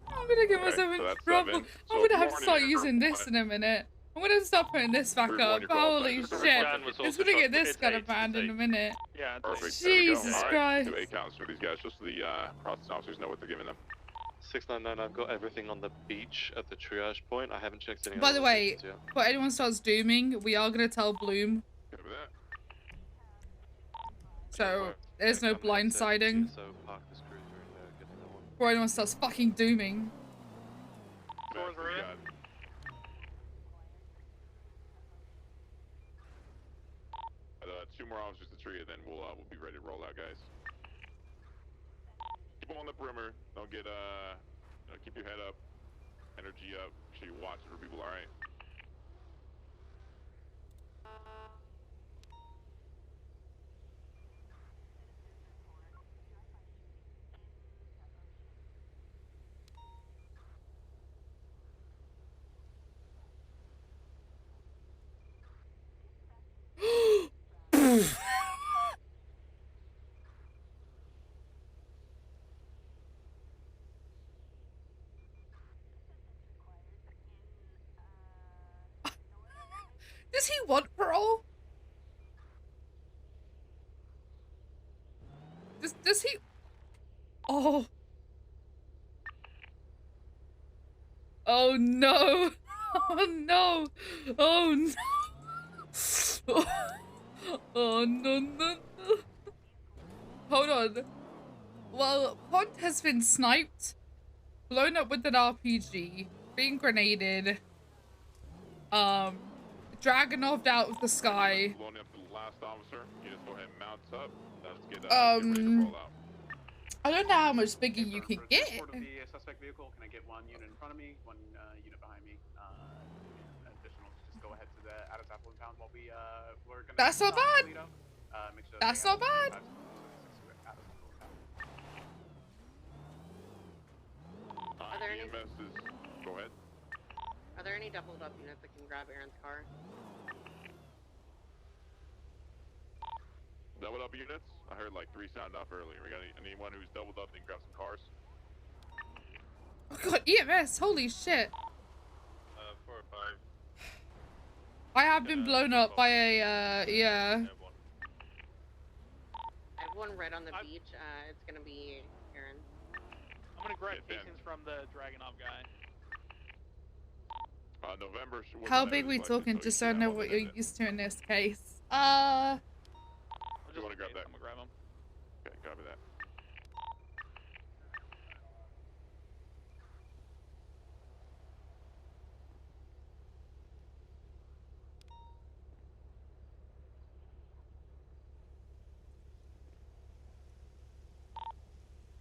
I'm gonna get Okay, myself in so that's trouble. 7. I'm So gonna have to Lauren start and using Amber this in a minute. I'm gonna start putting this back Here's up. one you call Holy sign. shit. Dan was It's also gonna get shot. this It's gun 8, banned it's in a 8. minute. Yeah, Perfect. Jesus there we go. All right. Christ. 2 8 counts for these guys, just so the process officers know what they're giving them. 699, I've got everything on the beach at the triage point. I haven't checked any By other the way, locations yet. before anyone starts dooming, we are gonna tell Bloom. Copy that. So there's no blindsiding. So park this cruiser and get another one. Before anyone starts fucking dooming. Doors are in. 2 more officers to tree, and then we'll be ready to roll out, guys. Keep them on the perimeter. Don't get keep your head up, energy up. Make sure you watch for people. All right. Does he want parole? Does he? Oh. Oh no. Oh no. Oh no. Oh no no no. Hold on. Well, Pond has been sniped, blown up with an RPG, being grenaded, Dragonoved out of the sky. Loading up the last officer. You just go ahead and mount up. Let's get ready to roll out. I don't know how much bigger you can get. For the suspect vehicle, can I get one unit in front of me, one unit behind me? Additional, just go ahead to the Adams-Apple impound while we're gonna. That's not bad. Make sure That's not bad. Are there any? Go ahead. Are there any doubled up units that can grab Aaron's car? Doubled up units? I heard like 3 sound off earlier. We got anyone who's doubled up and grab some cars? Oh god, EMS, holy shit. 4 or 5. I have been blown up by a, yeah. I have one red on the beach. It's gonna be Aaron. I'm gonna grab casings from the Dragonov guy. November. How big we talking, just so I know what you're used to in this case? You want to grab that? I'm gonna grab him. Okay, copy that.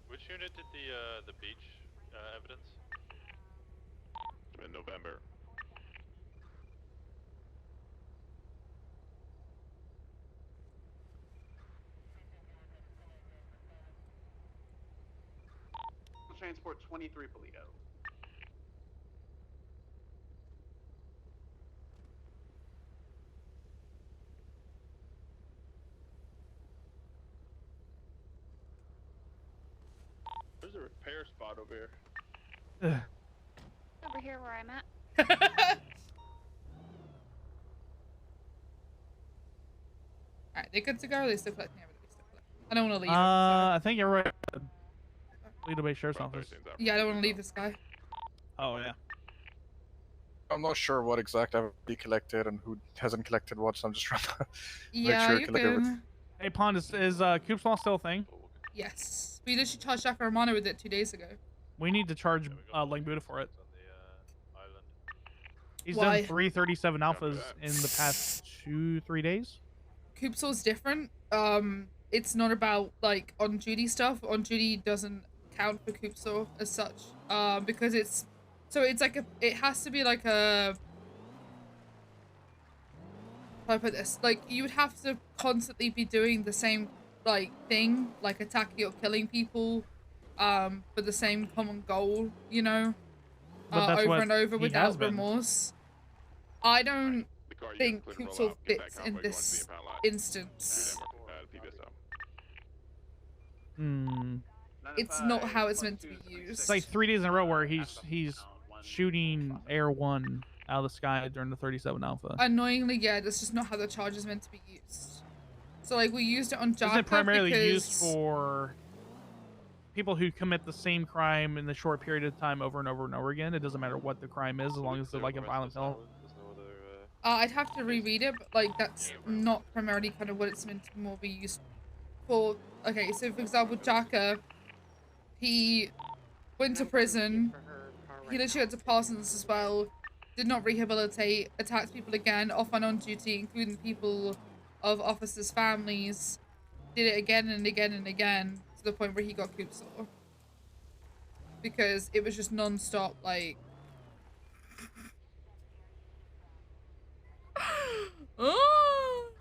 Which unit did the beach evidence? In November. Transport 23 Polito. There's a repair spot over here. Over here where I'm at. Alright, they're good to go. They still collecting evidence. I don't want to leave. I think you're right. Lead Bay Sheriff's Office. Yeah, I don't want to leave this guy. Oh yeah. I'm not sure what exactly he collected and who hasn't collected what, so I'm just trying to Yeah, make sure you I collect everything. can. Hey Pond, is Coop Small still a thing? Yes. We literally charged Jack Romano with it 2 days ago. We need to charge Link Buddha for it. He's Why? done 337 alphas in the past 2-3 days. Coopsal's different. It's not about like on duty stuff. On duty doesn't count for Coopsal as such. Because it's like it has to be like a, how do I put this? Like you would have to constantly be doing the same like thing, like attacking or killing people, for the same common goal, you know, over and over without remorse. I don't think Coopsal fits in this instance. It's not how it's meant to be used. It's like 3 days in a row where he's shooting Air 1 out of the sky during the 37 alpha. Annoyingly, yeah, that's just not how the charge is meant to be used. So like we used it on Jaka. Isn't it primarily because... used for people who commit the same crime in the short period of time over and over and over again? It doesn't matter what the crime is, as long as it's like a violent felony. I'd have to reread it, but like that's not primarily kind of what it's meant to more be used for. Okay, so for example, Jaka, he went to prison. He literally went to Parsons as well. Did not rehabilitate. Attacked people again, off and on duty, including people of officers' families. Did it again and again and again to the point where he got Coopsal. Because it was just non-stop, like. Oh!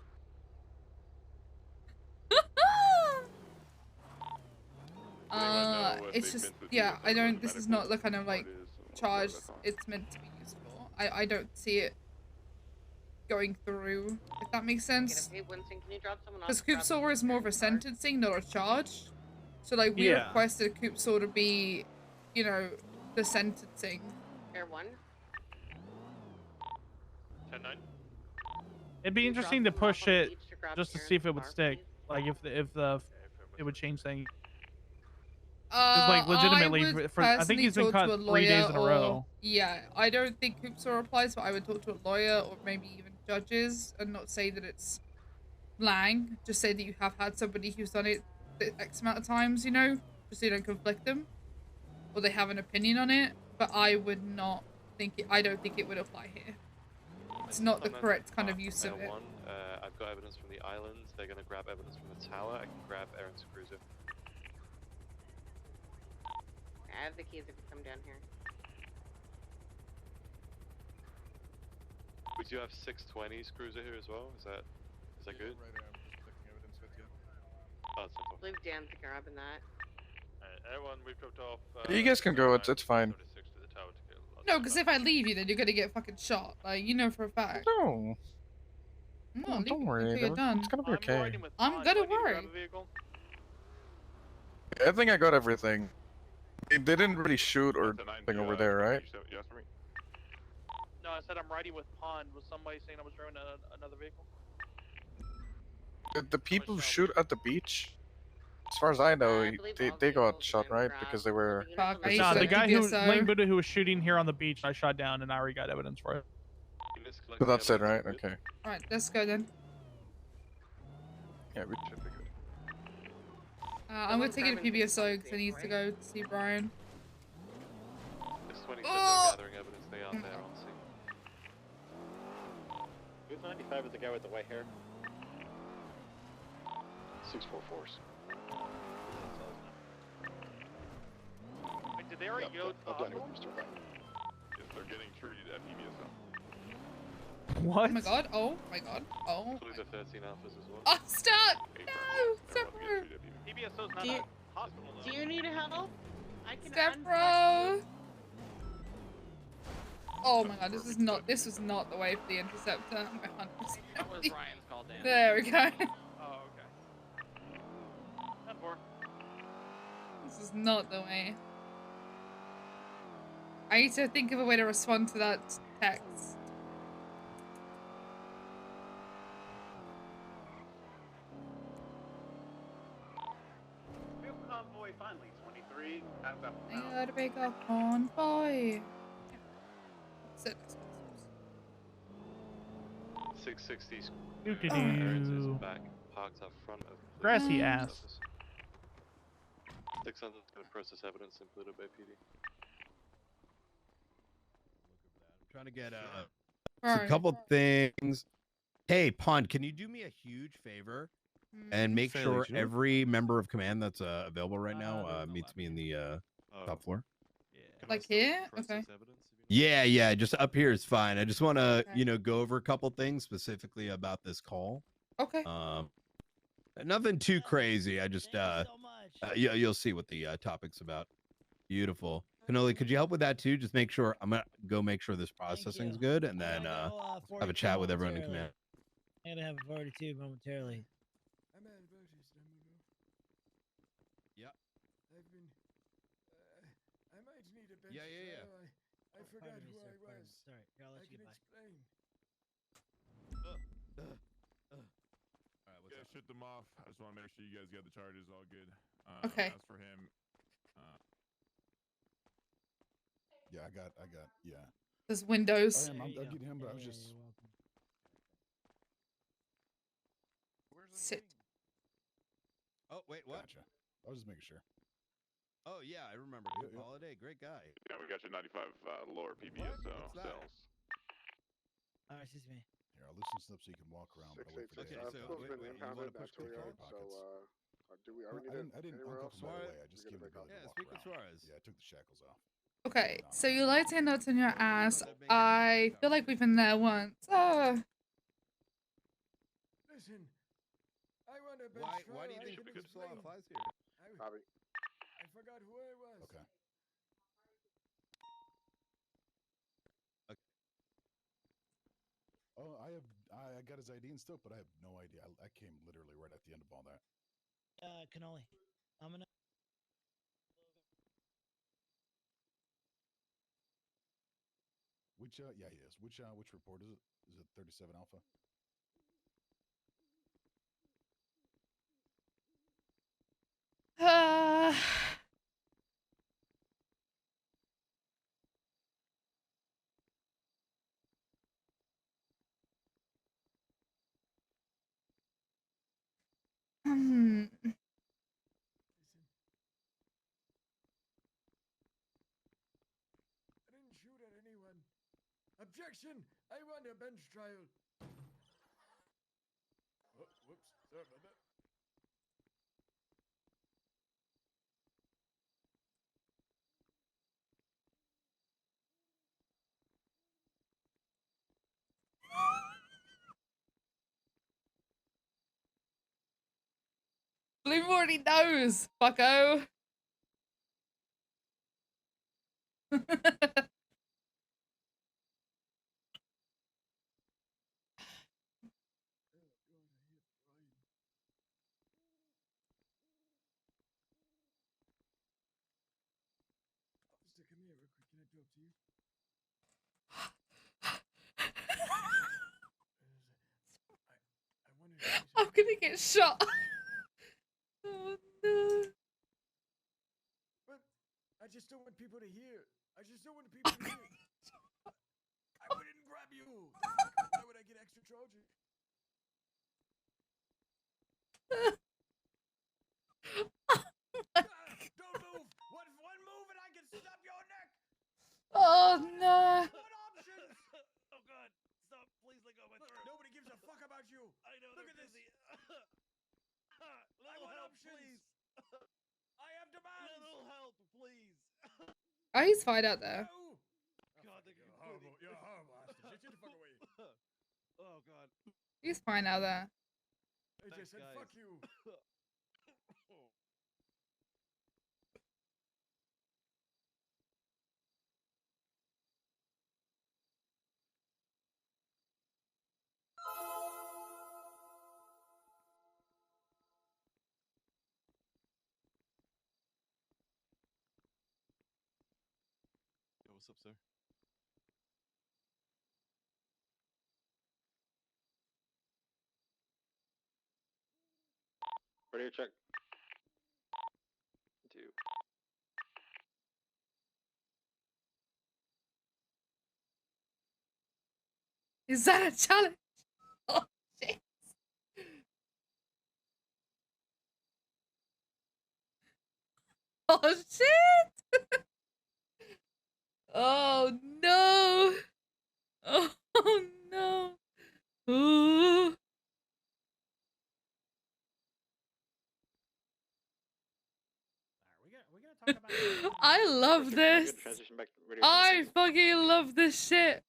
It's just, yeah, I don't, this is not the kind of like charge it's meant to be used for. I don't see it going through, if that makes sense. Hey, Winston, can you drop someone off? Because Coop Saw is more of a sentencing, not a charge. So, like, we Yeah. requested Coop Saw to be, you know, the sentencing. Air 1? 10-9. It'd be interesting to push it just to see if it would stick. Like if it would change things. Just like legitimately, I would I think he's been talk caught to a 3 days in a lawyer row. Yeah, I don't think Coop Saw applies, but I would talk to a lawyer or maybe even judges and not say that it's Lang. Just say that you have had somebody who's done it X amount of times, you know, just so you don't conflict them, or they have an opinion on it. But I would not think it. I don't think it would apply here. It's not the correct kind of use of it. I've got evidence from the islands. They're going to grab evidence from the tower. I can grab Aaron's cruiser. I have the keys if you come down here. We do have 620's cruiser here as well. Is that good? Right, I'm just collecting evidence with you. Oh, that's I believe Dan's grabbing that. Everyone, we've dropped off. You guys can go. It's fine. No, because if I leave you, then you're gonna get fucking shot. Like, you know for a fact. No. Come on, Don't leave worry. until you're done. It's gonna be okay. I'm gonna worry. I think I got everything. They didn't really shoot or thing over there, right? No, I said I'm riding with Pond. Was somebody saying I was driving another vehicle? The people who shoot at the beach, as far as I know, they got shot, right? Because they were. No, the guy who Lane Buddha who was shooting here on the beach, I shot down, and I already got evidence for it. So that's it, right? Okay. All right, let's go then. Yeah, we should be good. I'm gonna take it to PBSO because I need to go see Brian. 620 said they're gathering evidence. They are there on scene. Who's 95 is the guy with the white hair? 644s. Wait, did they already go to the I've done it hospital? with Mr. Brown. Yes, they're getting treated at PBSO. What? Oh my god, oh my god, oh. I believe they're 13 alphas as well. I'm stuck! No! Stepbro! PBSO's not Do you- a hospital though. Do you need help? I can Stepbro! Oh my god, this was not the way for the interceptor. I'm 100%. That was Ryan's call, Dan. There we go. Oh, okay. 10-4. This is not the way. I need to think of a way to respond to that text. Vehicle convoy finally 23. How's that I gotta make a convoy. Sit. 660's Doo-doo-doo. Aaron's is back, parked up front of the Grassy police ass. office. 600's going to process evidence included by PD. Trying to get Alright. a couple things. Hey, Pond, can you do me a huge favor and make Fairly sure sure. every member of command that's available right now meets me in the top floor? Like here? Okay. Yeah, just up here is fine. I just want to, go over a couple things specifically about this call. Okay. Nothing too crazy. I just you'll see what the topic's about. Beautiful. Cannoli, could you help with that too? Just make sure I'm gonna go make sure this processing's good, and then have a chat with everyone in command. I'm gonna have a 42 momentarily. I'm at Bautista, amigo. Yeah. I've been. I might need a bench. Yeah. I forgot who I was. Sorry, here, I'll let I you can get by. explain. Alright, let's shut them off. I just want to make sure you guys got the charges all good. Okay. As for him, Yeah, I got, yeah. There's windows. I'll get him, but I was just. Sit. Oh, wait, what? Gotcha. I was just making sure. Oh, yeah, I remember. Good Holiday, great guy. yeah, we got your 95 lower PBSO What's that? cells. Excuse me. Here, I'll loosen this up so you can walk around. But I'll wait for Okay, the- so you wait, wanna impounded push that the carry pockets. do we? Well, I didn't uncuff him right away. I just gave him the ability to Yeah, walk speak with around. Suarez. Yeah, I took the shackles off. Okay, so you light handouts in your ass. I feel like we've been there once. Listen, I want a bench. Why do you think Crip Law applies here? I forgot who I was. Okay. Oh, I got his ID and stuff, but I have no idea. I came literally right at the end of all that. Cannoli. I'm gonna. Which yeah, he is. Which report is it? Is it 37 Alpha? I didn't shoot at anyone. Objection! I want a bench trial. Oh, whoops. Sorry about that. Bloom already knows, fucko. Officer, come here real quick. Can I talk to you? I wanted to I'm gonna get shot. Oh no. But I just don't want people to hear. I just don't want people to hear. I wouldn't grab you. Why would I get extra charges? Don't move. One move and I can snap your neck. Oh no. What options? Oh God! Stop! Please let go of my throat. Nobody gives a fuck about you. I know. Look at this. I want help, options. please. I have demands. Little help, please. Oh, he's fine out there. No. God, You're horrible. You're horrible, hostage. Get the fuck away. Oh God. He's fine out there. I just said fuck you. Yo, what's up, sir? Ready to check. 2. Is that a challenge? Oh shit. Oh shit. Oh no. Oh no. Ooh. I love this. I fucking love this shit.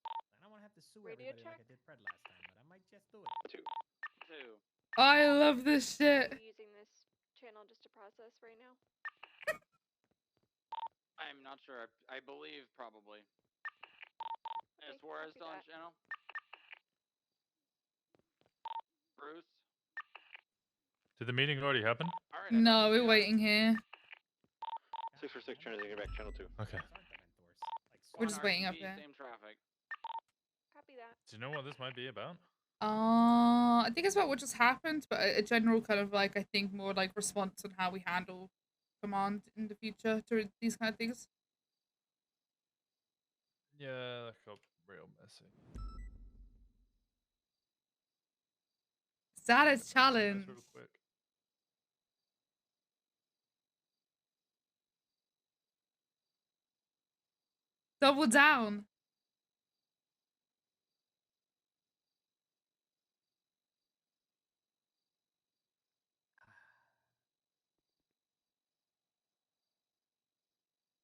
I don't want to have to sue everybody like I did Fred last time, but I might just do it. 2. I love this shit. Are you using this channel just to process right now? I'm not sure. I believe probably. Is Suarez still on channel? Bruce? Did the meeting already happen? No, we're waiting here. 646, turn to back channel 2. Okay. We're just waiting up here. Same traffic. Copy that. Do you know what this might be about? I think it's about what just happened, but a general kind of like, I think more like response on how we handle command in the future to these kind of things. Yeah, that got real messy. Is that a challenge? Real quick. Double down.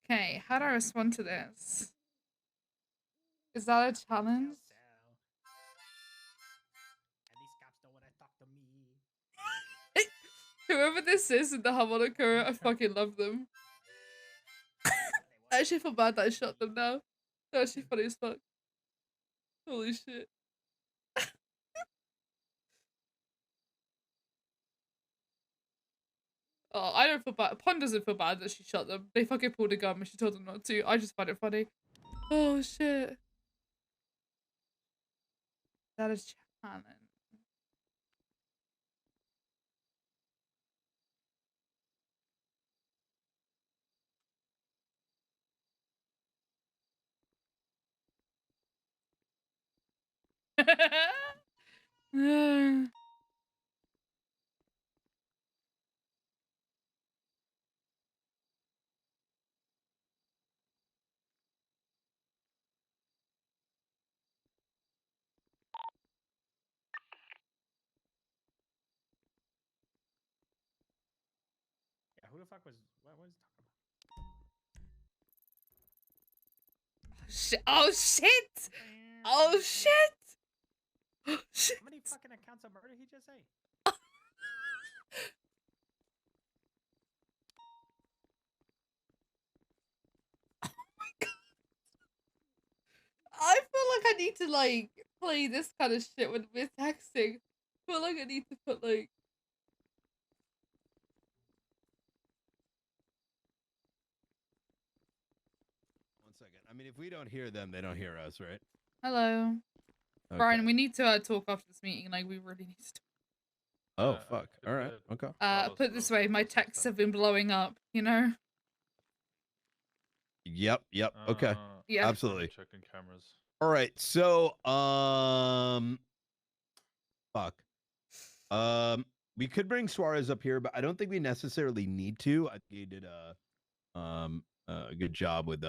Okay, how do I respond to this? Is that a challenge? At least cops don't want to talk to me. Whoever this is in the harmonica, I fucking love them. I actually feel bad that I shot them now. They're actually funny as fuck. Holy shit. Oh, I don't feel bad. Pond doesn't feel bad that she shot them. They fucking pulled a gun and she told them not to. I just find it funny. Oh shit. That is challenge. Yeah, who the fuck was what was Shit. Oh shit! Oh shit! Oh shit! How many fucking accounts of murder he just say? I feel like I need to like play this kind of shit when we're texting. I feel like I need to put like One second. I mean, if we don't hear them, they don't hear us, right? hello. Okay. Brian, we need to talk after this meeting. Like we really need to talk. Oh fuck. All right. Okay. Put it this way, my texts have been blowing up, you know? Yep. Okay. Yeah. Absolutely. Checking cameras. All right. So, fuck. We could bring Suarez up here, but I don't think we necessarily need to. I think he did a good job with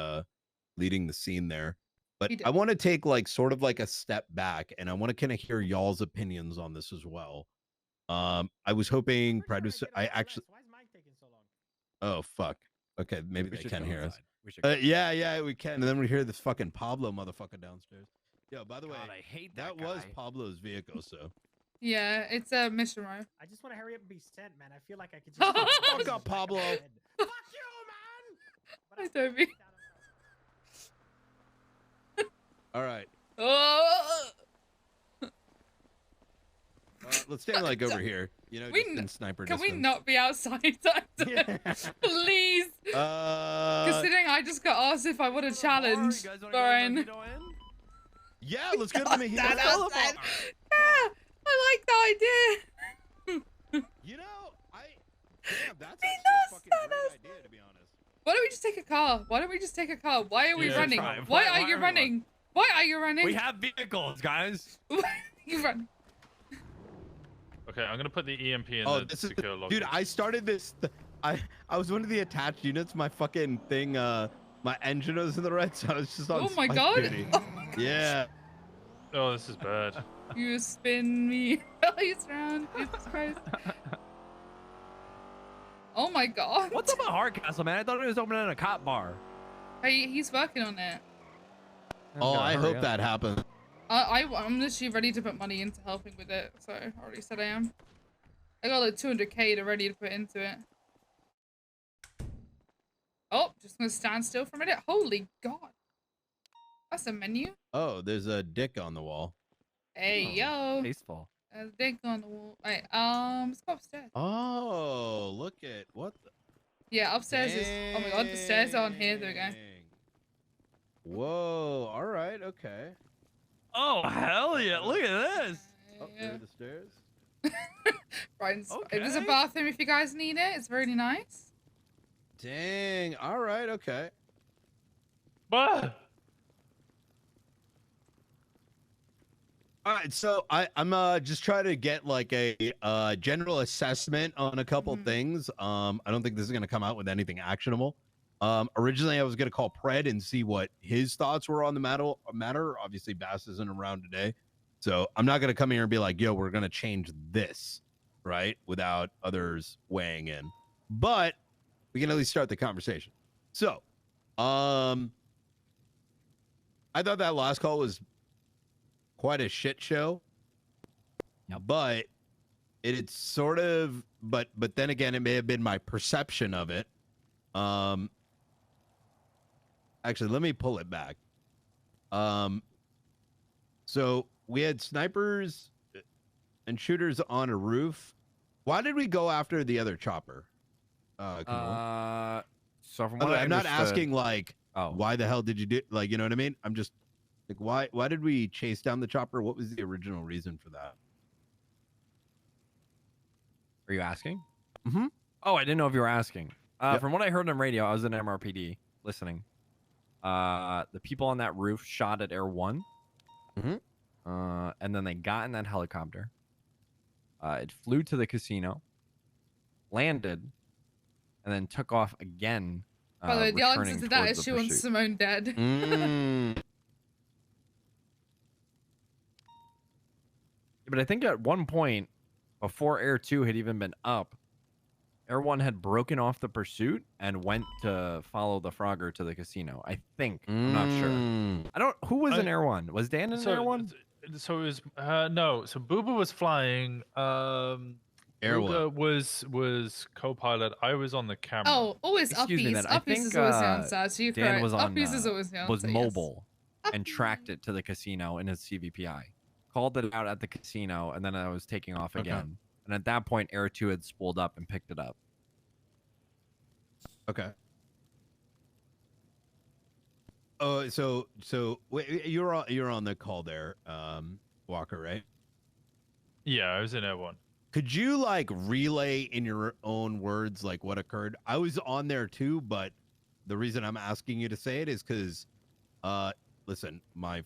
leading the scene there. But I want to take like sort of like a step back, and I want to kind of hear y'all's opinions on this as well. I was hoping I actually. Why is Mike taking so long? Oh fuck. Okay, maybe We they should can go hear us. inside. We should go yeah, we can. And then we hear this fucking Pablo motherfucker downstairs. Yo, by the way, God, I hate that that was guy. Pablo's vehicle, so. Yeah, it's a mission, right? I just want to hurry up and be sent, man. I feel like I could just Fuck up, Pablo. Fuck you, man. Hi, Toby. All right. Oh! Let's stand like over here. You know, just in sniper Can distance. we not be outside? Please. Considering I just got asked if I want a challenge, Brian. Yeah, let's go to the Mojito That's Boulevard. outside. Yeah, I like the idea. You know, damn, that's actually a fucking great idea, to be honest. Why don't we just take a car? Why don't we just take a car? Why are we Yeah, running? try. Why Why are you are we running? Why are you running? We have vehicles, guys. You run. Okay, I'm gonna put the EMP in Oh, the this is secure log. dude. I started this. I was one of the attached units. My fucking thing. My engine was in the red, so I was just on. Oh my spike god. duty. Yeah. Oh, this is bad. You spin me. He's around. Jesus Christ. Oh my god. What's up with Hardcastle, man? I thought it was opening a cop bar. Hey, he's working on it. Oh, I hope up. that happens. I'm literally ready to put money into helping with it, so I already said I am. I got like 200k to ready to put into it. Oh, just gonna stand still for a minute. Holy god. That's a menu. Oh, there's a dick on the wall. Hey, yo. Tasteful. A dick on the wall. Alright, let's go upstairs. Oh, look at what the. Yeah, upstairs is. Oh my god, the stairs are on here. There we go. Whoa. All right. Okay. Oh hell yeah! Look at this. Oh, there are the stairs. Right, Okay. there's a bathroom if you guys need it. It's really nice. Dang. All right. Okay. But All right, so I'm just trying to get like a general assessment on a couple things. I don't think this is gonna come out with anything actionable. Originally I was gonna call Pred and see what his thoughts were on the matter. Obviously Bass isn't around today, so I'm not gonna come here and be like, "Yo, we're gonna change this," right? Without others weighing in. But we can at least start the conversation. So, I thought that last call was quite a shit show, but it's sort of, but then again, it may have been my perception of it. Actually, let me pull it back. So we had snipers and shooters on a roof. Why did we go after the other chopper? So from By the what way, I I'm not understood, asking like, why the hell did you do? Like, you know what I mean? I'm just like, why did we chase down the chopper? What was the original reason for that? Are you asking? Mm-hmm. Oh, I didn't know if you were asking. Yep. From what I heard on radio, I was in MRPD listening. The people on that roof shot at Air 1. Mm-hmm. And then they got in that helicopter. It flew to the casino, landed, and then took off again. By the way, the answer returning to that towards is the she wants pursuit. Simone dead. But I think at one point, before Air 2 had even been up, Air 1 had broken off the pursuit and went to follow the Frogger to the casino. I think. I'm not sure. I don't. Who was in Air 1? Was Dan in Air 1? So it was no. So Booba was flying. Air Booga was co-pilot. I was on the camera. Oh, always Excuse me, uppies. then. I Uppies think is always the answer. So you're Dan correct. was on. Uppies is always the answer. Was yes. mobile and tracked it to the casino in his CVPI. Called it out at the casino, and then I was taking off again. And at that point, Air 2 had spooled up and picked it up. Okay. Oh, so wait, you're on the call there, Walker, right? Yeah, I was in Air 1. Could you like relay in your own words like what occurred? I was on there too, but the reason I'm asking you to say it is because listen, I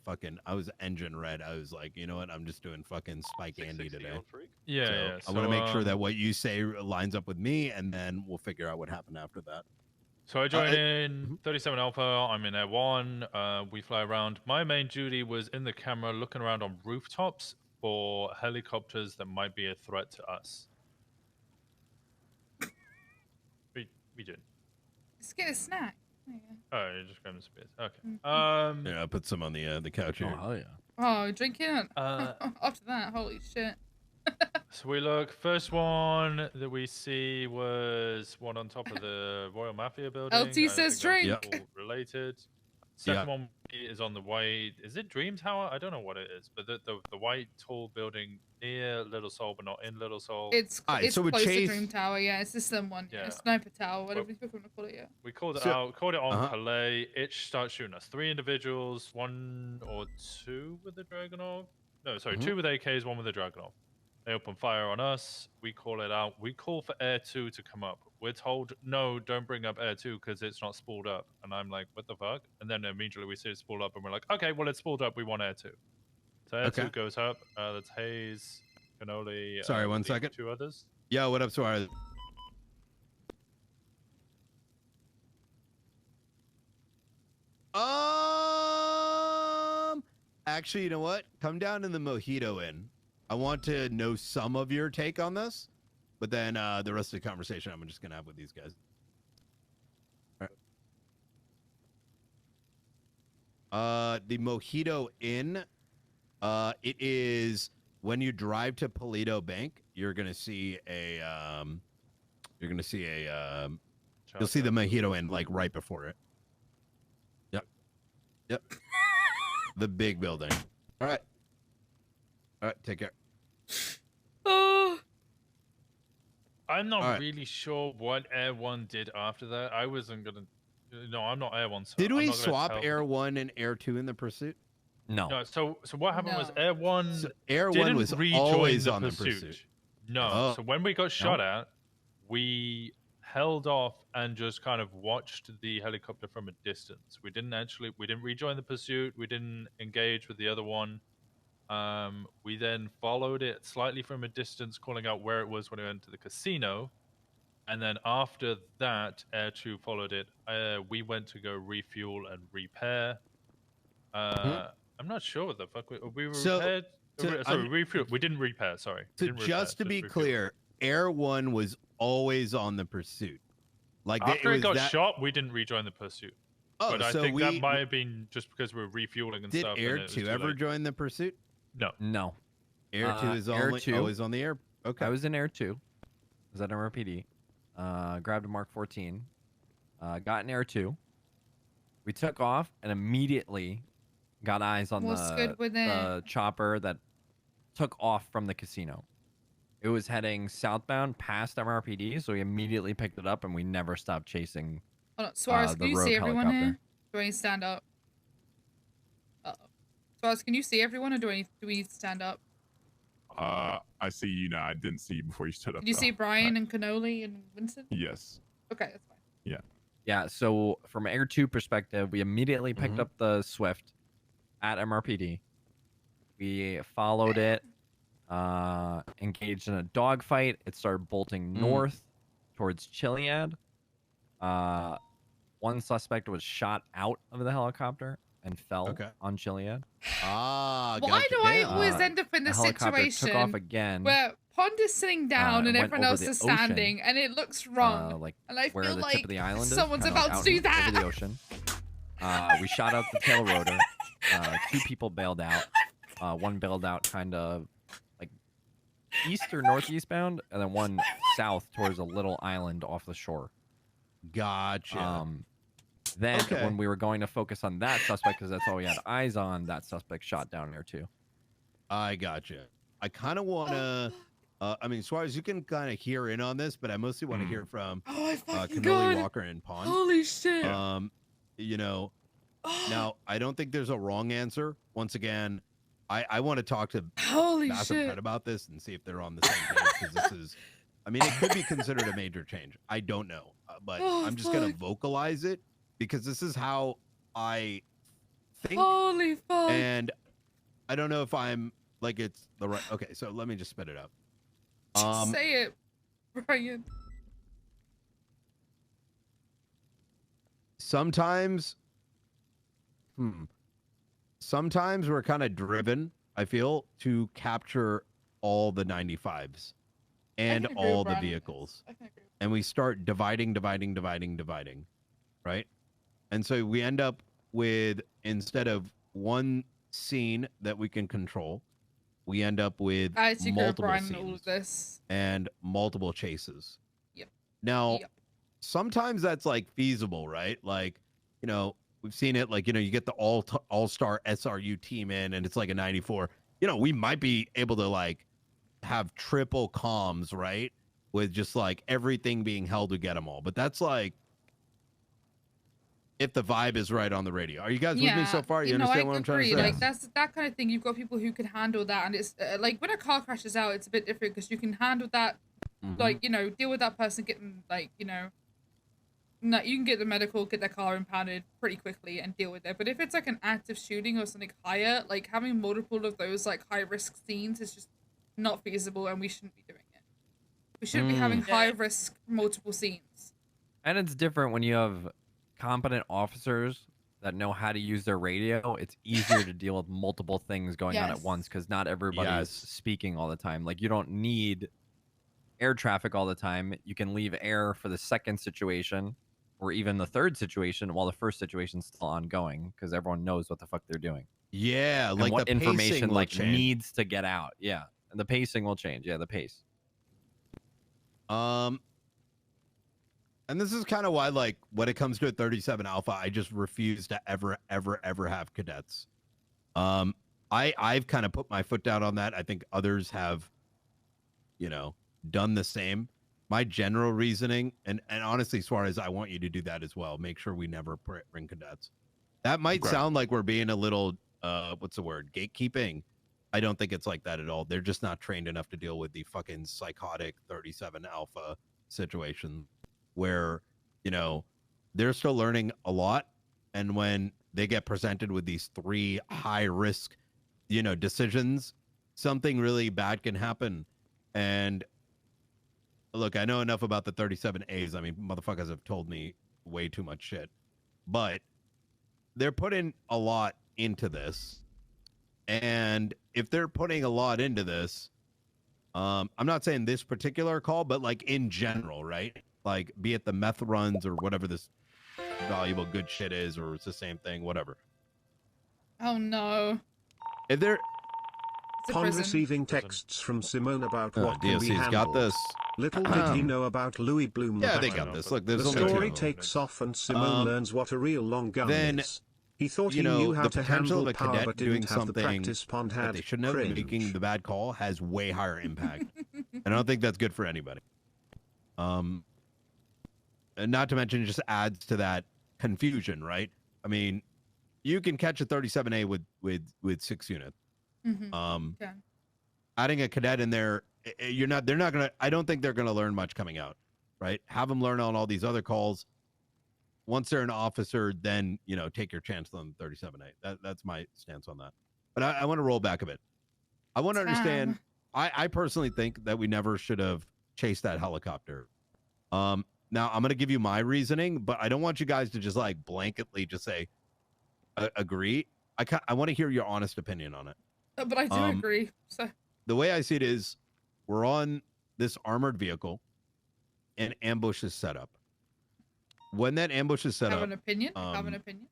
was engine red. I was like, you know what? I'm just doing fucking Spike Andy today. Yeah, So yeah. I want to make sure that what you say lines up with me, and then we'll figure out what happened after that. So I joined in 37 Alpha. I'm in Air 1. We fly around. My main duty was in the camera looking around on rooftops for helicopters that might be a threat to us. We did. Just get a snack. There you go. Oh, you're just grabbing some beers. Okay. Yeah, I'll put some on the couch here. Oh, hell yeah. Oh, drinking. After that, holy shit. So we look. First one that we see was one on top of the Royal Mafia building. LT says drink. All related. Second one is on the white. Is it Dream Tower? I don't know what it is, but the white tall building near Little Seoul, but not in Little Seoul. It's close to Dream Tower. Yeah, it's the slim one. Yeah, Sniper Tower, whatever you want to call it. Yeah. We called it out. Called it on Calais. It starts shooting us. 3 individuals, 1 or 2 with the Dragunov. No, sorry, 2 with AKs, 1 with the Dragunov. They open fire on us. We call it out. We call for Air 2 to come up. We're told, no, don't bring up Air 2 because it's not spooled up. And I'm like, what the fuck? And then immediately we see it spooled up and we're like, okay, well, it's spooled up. We want Air 2. So Air 2 goes up. That's Hayes, Cannoli. Sorry, 1 second. 2 others. Yeah, what up, Suarez? Actually, you know what? Come down in the Mojito Inn. I want to know some of your take on this, but then the rest of the conversation I'm just gonna have with these guys. All right. The Mojito Inn. It is when you drive to Paleto Bank, you're gonna see a you'll see the Mojito Inn like right before it. Yep. The big building. All right. All right, take care. I'm not really sure what Air 1 did after that. I wasn't gonna. No, I'm not Air 1. So Did I'm we not gonna swap tell Air 1 and Air 2 in the pursuit? No. No. So what happened was Air 1. Air 1 didn't was rejoin always the on the pursuit. pursuit. No. Oh. So when we got shot at, we held off and just kind of watched the helicopter from a distance. We didn't rejoin the pursuit. We didn't engage with the other one. We then followed it slightly from a distance, calling out where it was when it went to the casino. And then after that, Air 2 followed it. We went to go refuel and repair. I'm not sure what the fuck we repaired. Sorry, refuel. We didn't repair. Sorry. So just to be clear, Air 1 was always on the pursuit. Like after it got shot, we didn't rejoin the pursuit. Oh, but I so think that might have been just because we were refueling and stuff. Did Air 2 ever join the pursuit? No. No. Air 2 is always on the air. Okay. I was in Air 2. I was at MRPD. Grabbed a Mark 14. Got in Air 2. We took off and immediately got eyes on What's good with it? the chopper that took off from the casino. It was heading southbound past MRPD, so we immediately picked it up and we never stopped chasing Hold on, Suarez, the can you rogue see everyone helicopter. here? Do I need to stand up? Uh-oh. Suarez, can you see everyone, or do we need to stand up? I see you now. I didn't see you before you stood up. Can you though. see Brian and Cannoli and Vincent? Yes. Okay, that's fine. Yeah. Yeah, so from Air 2 perspective, we immediately picked up the Swift at MRPD. We followed it, engaged in a dogfight. It started bolting north towards Chiliad. One suspect was shot out of the helicopter and fell on Chiliad. Ah, Why do I always end up in the the helicopter situation took off again. where Pond is sitting down and went everyone over else the is standing, ocean, and it looks wrong? like and I where feel the like tip of the island someone's is, kind of about out to do that. over the ocean. We shot out the tail rotor. 2 people bailed out. One bailed out kind of like east or northeast bound, and then one south towards a little island off the shore. Gotcha. Then when we were going to focus on that suspect, because that's all we had eyes on, that suspect shot down there too. I gotcha. I kind of want to. I mean, Suarez, you can kind of hear in on this, but I mostly want to hear from Cannoli, Walker, and Pond. Holy shit. You know, now I don't think there's a wrong answer. Once again, I want to talk to Bass and Fred about this and see if they're on the same page, because this is, I mean, it could be considered a major change. I don't know, but I'm just gonna vocalize it because this is how I think. Holy fuck. And I don't know if I'm like it's the right. Okay, so let me just spit it out. Say it, Brian. Sometimes we're kind of driven, I feel, to capture all the 95s and all the vehicles. And we start dividing, right? And so we end up with, instead of one scene that we can control, we end up with multiple all scenes of this. and multiple chases. Yep. Now, sometimes that's like feasible, right? Like, you know, we've seen it, like, you know, you get the all-star SRU team in and it's like a 94. You know, we might be able to like have triple comms, right? With just like everything being held to get them all. But that's like, if the vibe is right on the radio. Are you guys with me so far? You understand what I'm trying to say? Like that's that kind of thing. You've got people who can handle that, and it's like when a car crashes out, it's a bit different because you can handle that, like, you know, deal with that person getting, like, you know, no, you can get the medical, get their car impounded pretty quickly and deal with it. But if it's like an active shooting or something higher, like having multiple of those like high risk scenes is just not feasible, and we shouldn't be doing it. We shouldn't be having high risk multiple scenes. And it's different when you have competent officers that know how to use their radio. It's easier to deal with multiple things going on at once because not everybody is speaking all the time. Like, you don't need air traffic all the time. You can leave air for the second situation or even the third situation while the first situation's still ongoing because everyone knows what the fuck they're doing. Yeah, and like what the information like change. needs to get out. Yeah, and the pacing will change. Yeah, the pace. And this is kind of why, like, when it comes to a 37 Alpha, I just refuse to ever have cadets. I've kind of put my foot down on that. I think others have, you know, done the same. My general reasoning, and honestly, Suarez, I want you to do that as well. Make sure we never bring cadets. That might sound like we're being a little, what's the word, gatekeeping. I don't think it's like that at all. They're just not trained enough to deal with the fucking psychotic 37 Alpha situation where, you know, they're still learning a lot. And when they get presented with these 3 high risk, you know, decisions, something really bad can happen. And look, I know enough about the 37As. I mean, motherfuckers have told me way too much shit, but they're putting a lot into this. And if they're putting a lot into this, I'm not saying this particular call, but like in general, right? Like, be it the meth runs or whatever this valuable good shit is, or it's the same thing, whatever. Oh no. If they're Upon receiving texts from Simone about what can be DLC's handled. got this. Little did he know about Louis Bloom. Yeah, they got this. Look, there's the only story 2. takes off and Simone learns what a real long gun is. He thought you he know, knew how the to potential handle of a power cadet but doing didn't have the something practice Pond that had. they shouldn't have, Cringe. making the bad call, has way higher impact. And I don't think that's good for anybody. And not to mention, it just adds to that confusion, right? I mean, you can catch a 37A with 6 units. Okay. Adding a cadet in there, they're not gonna, I don't think they're gonna learn much coming out, right? Have them learn on all these other calls. Once they're an officer, then, you know, take your chance on the 37A. That's my stance on that. But I want to roll back a bit. I want to understand. I personally think that we never should have chased that helicopter. Now I'm going to give you my reasoning, but I don't want you guys to just like blanketly just say agree. I want to hear your honest opinion on it. But I do agree. So the way I see it is, we're on this armored vehicle, and ambush is set up. When that ambush is set have up, an opinion. Have an opinion.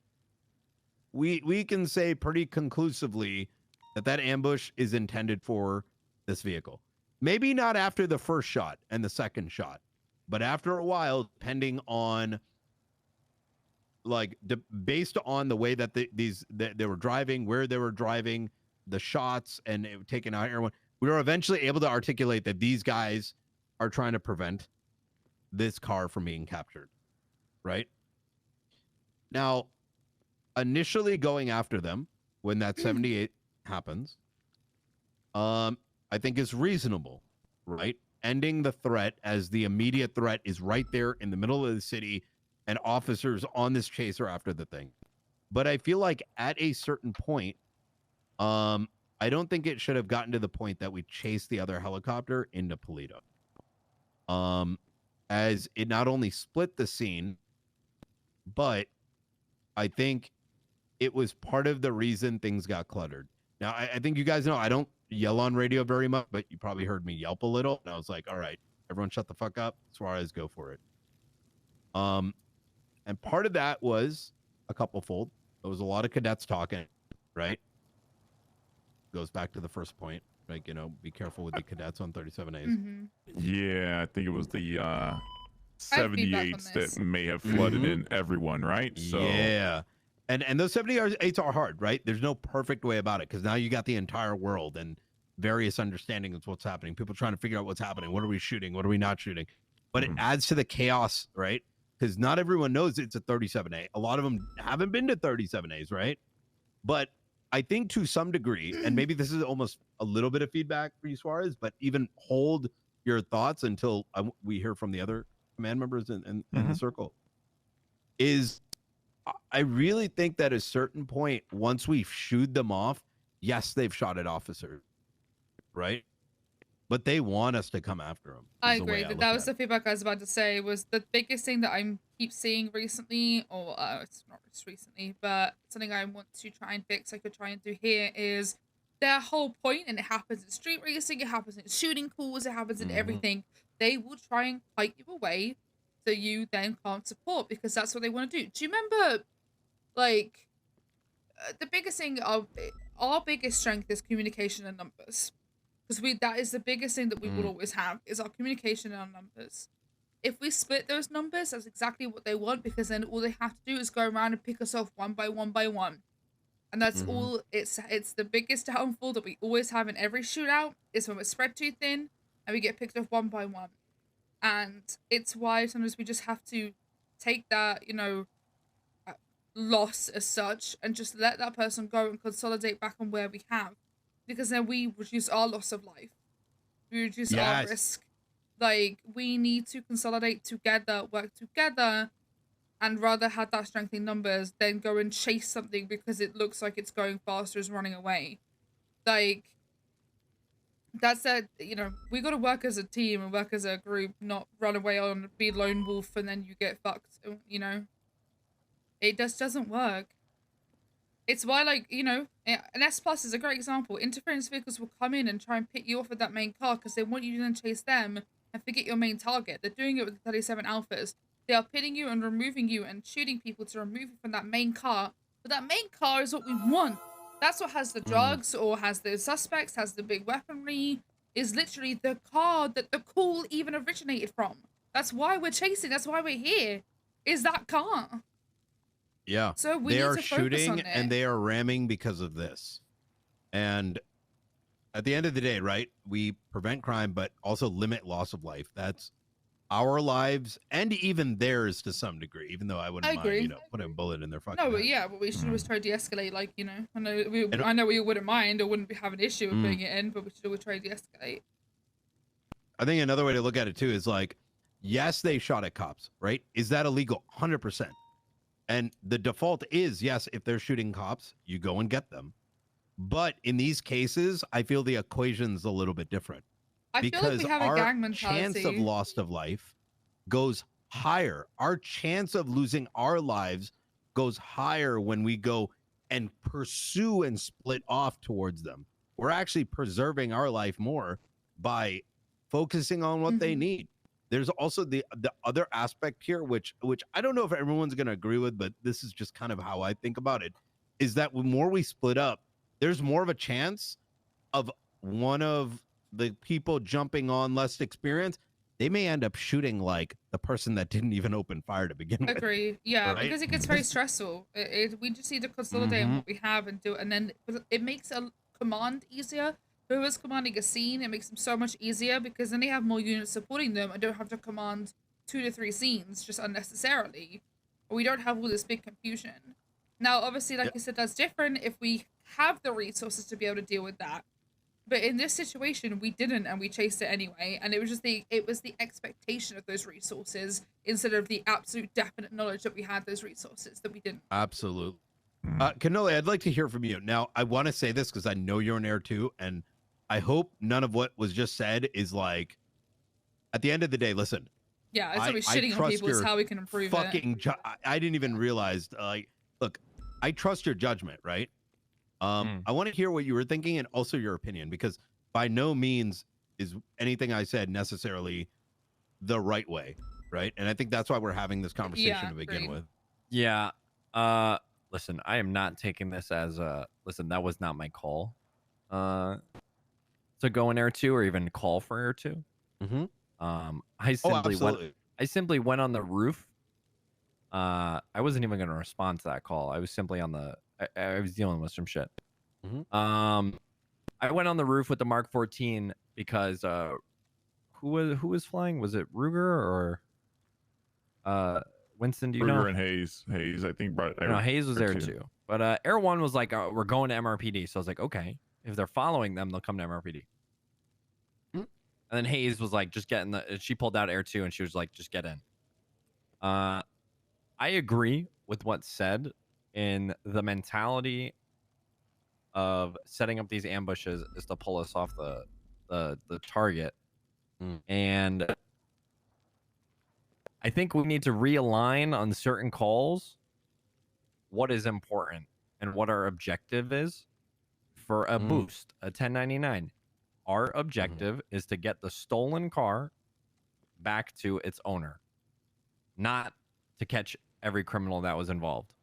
we can say pretty conclusively that ambush is intended for this vehicle. Maybe not after the first shot and the second shot, but after a while, depending on based on the way that they were driving, where they were driving, the shots, and taking out everyone, we were eventually able to articulate that these guys are trying to prevent this car from being captured. Right? Now, initially going after them when that 78 happens, I think is reasonable, right? Ending the threat as the immediate threat is right there in the middle of the city, and officers on this chase are after the thing. But I feel like at a certain point, I don't think it should have gotten to the point that we chased the other helicopter into Polito. As it not only split the scene, but I think it was part of the reason things got cluttered. Now, I think you guys know I don't yell on radio very much, but you probably heard me yelp a little. And I was like, all right, everyone shut the fuck up. Suarez, go for it. And part of that was a couple fold. There was a lot of cadets talking, right? Goes back to the first point. Like, you know, be careful with the cadets on 37As. Yeah, I think it was the 78s that may have flooded in everyone, right? So yeah, and those 78s are hard, right? There's no perfect way about it, because now you got the entire world and various understandings of what's happening. People trying to figure out what's happening. What are we shooting? What are we not shooting? But it adds to the chaos, right? Because not everyone knows it's a 37A. A lot of them haven't been to 37As, right? But I think to some degree, and maybe this is almost a little bit of feedback for you, Suarez, but even hold your thoughts until we hear from the other command members in the circle, is I really think that at a certain point, once we've shooed them off, yes, they've shot at officers, right? But they want us to come after them. I agree. That was the feedback I was about to say. Was the biggest thing that I keep seeing recently, or it's not just recently, but something I want to try and fix. I could try and do here is their whole point, and it happens in street racing, it happens in shooting calls, it happens in everything. They will try and fight you away, so you then can't support, because that's what they want to do. Do you remember, like, the biggest thing of our biggest strength is communication and numbers. Because that is the biggest thing that we will always have, is our communication and our numbers. If we split those numbers, that's exactly what they want, because then all they have to do is go around and pick us off one by one by one. And that's all. It's the biggest downfall that we always have in every shootout, is when we're spread too thin and we get picked off one by one. And it's why sometimes we just have to take that, you know, loss as such, and just let that person go and consolidate back on where we have. Because then we reduce our loss of life. We reduce our risk. Like, we need to consolidate together, work together, and rather have that strength in numbers than go and chase something because it looks like it's going faster, is running away. Like, that's that, you know, we got to work as a team and work as a group, not run away on, be lone wolf, and then you get fucked, you know? It just doesn't work. It's why, like, you know, an S Plus is a great example. Interference vehicles will come in and try and pick you off with that main car because they want you to then chase them and forget your main target. They're doing it with the 37 Alphas. They are pitting you and removing you and shooting people to remove you from that main car. But that main car is what we want. That's what has the drugs or has the suspects, has the big weaponry, is literally the car that the call even originated from. That's why we're chasing. That's why we're here, is that car. Yeah. So we they need are to focus shooting on it. and they are ramming because of this. And at the end of the day, right, we prevent crime, but also limit loss of life. That's our lives and even theirs to some degree, even though I wouldn't I mind, agree. putting a bullet in their fucking No, but head. yeah, but we should always try to de-escalate. Like, you know, I And- know we wouldn't mind or wouldn't have an issue with Mm. putting it in, but we should always try to de-escalate. I think another way to look at it too is like, yes, they shot at cops, right? Is that illegal? 100%. And the default is, yes, if they're shooting cops, you go and get them. But in these cases, I feel the equation's a little bit different. I feel like we have a our gang chance of mentality. loss of life goes higher. Our chance of losing our lives goes higher when we go and pursue and split off towards them. We're actually preserving our life more by focusing on what they need. There's also the other aspect here, which I don't know if everyone's going to agree with, but this is just kind of how I think about it, is that the more we split up, there's more of a chance of one of the people jumping on less experience. They may end up shooting like the person that didn't even open fire to begin with. Agree. Yeah, right? because it gets very stressful. We just need to consolidate on what we have and do it, and then it makes a command easier. Whoever's commanding a scene, it makes them so much easier because then they have more units supporting them and don't have to command 2 to 3 scenes just unnecessarily. Or we don't have all this big confusion. Now, obviously, like you said, that's different if we have the resources to be able to deal with that. But in this situation, we didn't, and we chased it anyway. And it was just the expectation of those resources instead of the absolute definite knowledge that we had those resources that we didn't. Absolutely. Cannoli, I'd like to hear from you. Now, I want to say this because I know you're an heir too, and I hope none of what was just said is like, at the end of the day, listen. Yeah, it's always shitting on trust people is your how we can improve fucking it. I didn't even realize, like, look, I trust your judgment, right? I want to hear what you were thinking and also your opinion, because by no means is anything I said necessarily the right way, right? And I think that's why we're having this conversation to begin with. Yeah. Listen, I am not taking this as a listen. That was not my call. To go in Air 2 or even call for Air 2. I simply went on the roof. I wasn't even going to respond to that call. I was simply on the. I was dealing with some shit. I went on the roof with the Mark 14 because who was flying? Was it Ruger or Winston? Do you know? Ruger and Hayes, I think. No, Hayes was there too. But Air 1 was like, we're going to MRPD. So I was like, okay, if they're following them, they'll come to MRPD. And then Hayes was like, just get in the. She pulled out Air 2 and she was like, just get in. I agree with what's said in the mentality of setting up these ambushes is to pull us off the target. And I think we need to realign on certain calls what is important and what our objective is for a boost, a 1099. Our objective is to get the stolen car back to its owner, not to catch every criminal that was involved.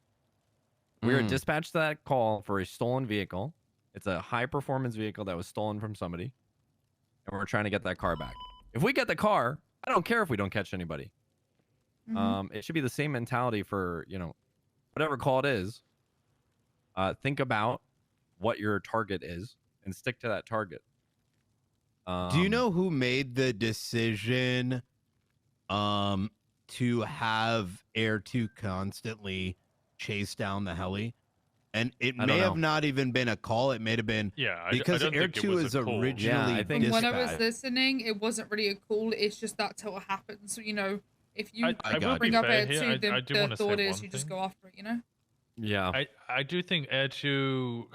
We were dispatched to that call for a stolen vehicle. It's a high performance vehicle that was stolen from somebody, and we're trying to get that car back. If we get the car, I don't care if we don't catch anybody. It should be the same mentality for, whatever call it is. Think about what your target is and stick to that target. Do you know who made the decision to have Air 2 constantly chase down the heli? And it may have not even been a call. It may have been because Air 2 is originally From when I was listening, it wasn't really a call. It's just that's how it happens. So, if you bring up Air 2, the thought is you just go after it, Yeah. I do think Air 2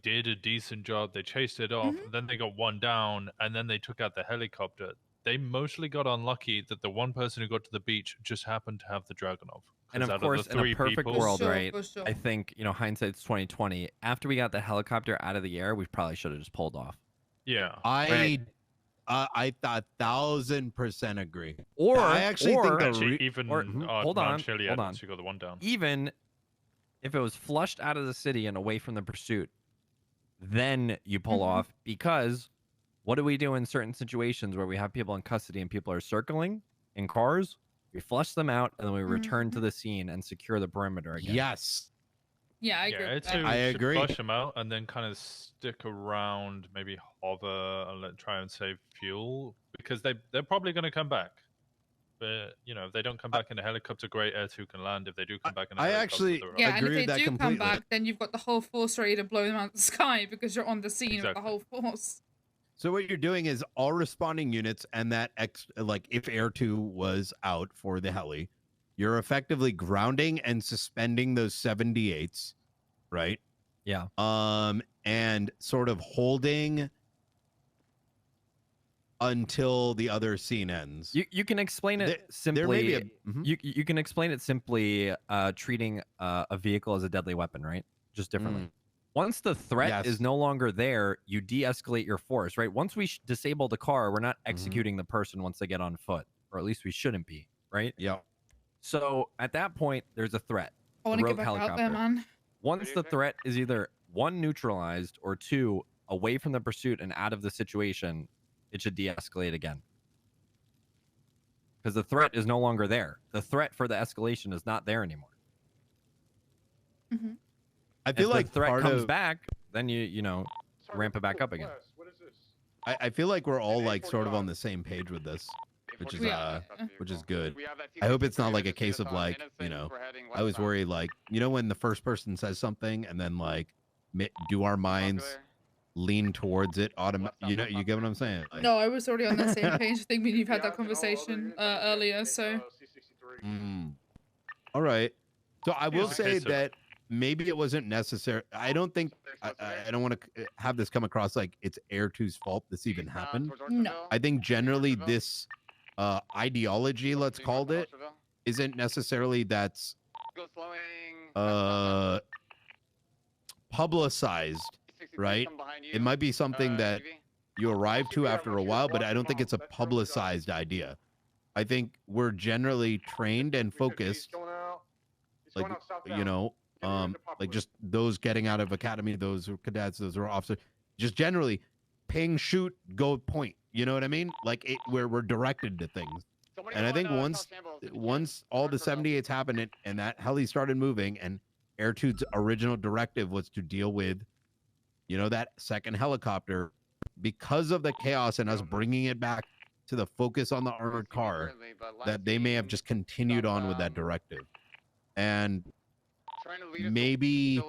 did a decent job. They chased it off, then they got one down, and then they took out the helicopter. They mostly got unlucky that the one person who got to the beach just happened to have the Dragunov. And of course, in a perfect world, right? I think, hindsight's 2020. After we got the helicopter out of the air, we probably should have just pulled off. Yeah. I 1,000% agree. Or I actually think hold on. You got the one down. Even if it was flushed out of the city and away from the pursuit, then you pull off, because what do we do in certain situations where we have people in custody and people are circling in cars? We flush them out, and then we return to the scene and secure the perimeter again. Yes. Yeah, I agree. with that. Air2 I should agree. flush them out and then kind of stick around, maybe hover and try and save fuel because they're probably going to come back. But you know, if they don't come back in a helicopter, great. Air2 can land. If they do come back in a helicopter, actually they're Yeah, and agree if with they that do completely. come back, then you've got the whole force ready to blow them out of the sky because you're on the scene with the whole force. So what you're doing is all responding units and that like if Air 2 was out for the heli, you're effectively grounding and suspending those 78s, right? Yeah. And sort of holding until the other scene ends. You can explain it simply. There may be you can explain it simply treating a vehicle as a deadly weapon, right? Just differently. Once the threat is no longer there, you de-escalate your force, right? Once we disable the car, we're not executing the person once they get on foot, or at least we shouldn't be, right? Yeah. So at that point, there's a threat. I want to get back out there, man. Once the threat is either 1, neutralized, or 2, away from the pursuit and out of the situation, it should de-escalate again. Because the threat is no longer there. The threat for the escalation is not there anymore. I feel if like the threat part comes of- back, then you know ramp it back up again. I feel like we're all like sort of on the same page with this, which is good. I hope it's not like a case of like, you know, I always worry like, you know, when the first person says something and then like do our minds lean towards it you know, you get what I'm saying? Like, No, I was already on that same page. I think you've had that conversation earlier, so. all right. So I will Here's the say case of- that maybe it wasn't necessary. I don't think I don't want to have this come across like it's Air 2's fault this even happened. No. I think generally this ideology, let's call it, isn't necessarily that's publicized, right? It might be something that you arrive to after a while, but I don't think it's a publicized idea. I think we're generally trained and focused, like, you know, like just those getting out of academy, those who are cadets, those who are officers, just generally ping, shoot, go, point. You know what I mean? Like where we're directed to things. And I think once all the 78s happened and that heli started moving and Air 2's original directive was to deal with, you know, that second helicopter, because of the chaos and us bringing it back to the focus on the armored car, that they may have just continued on with that directive. And maybe,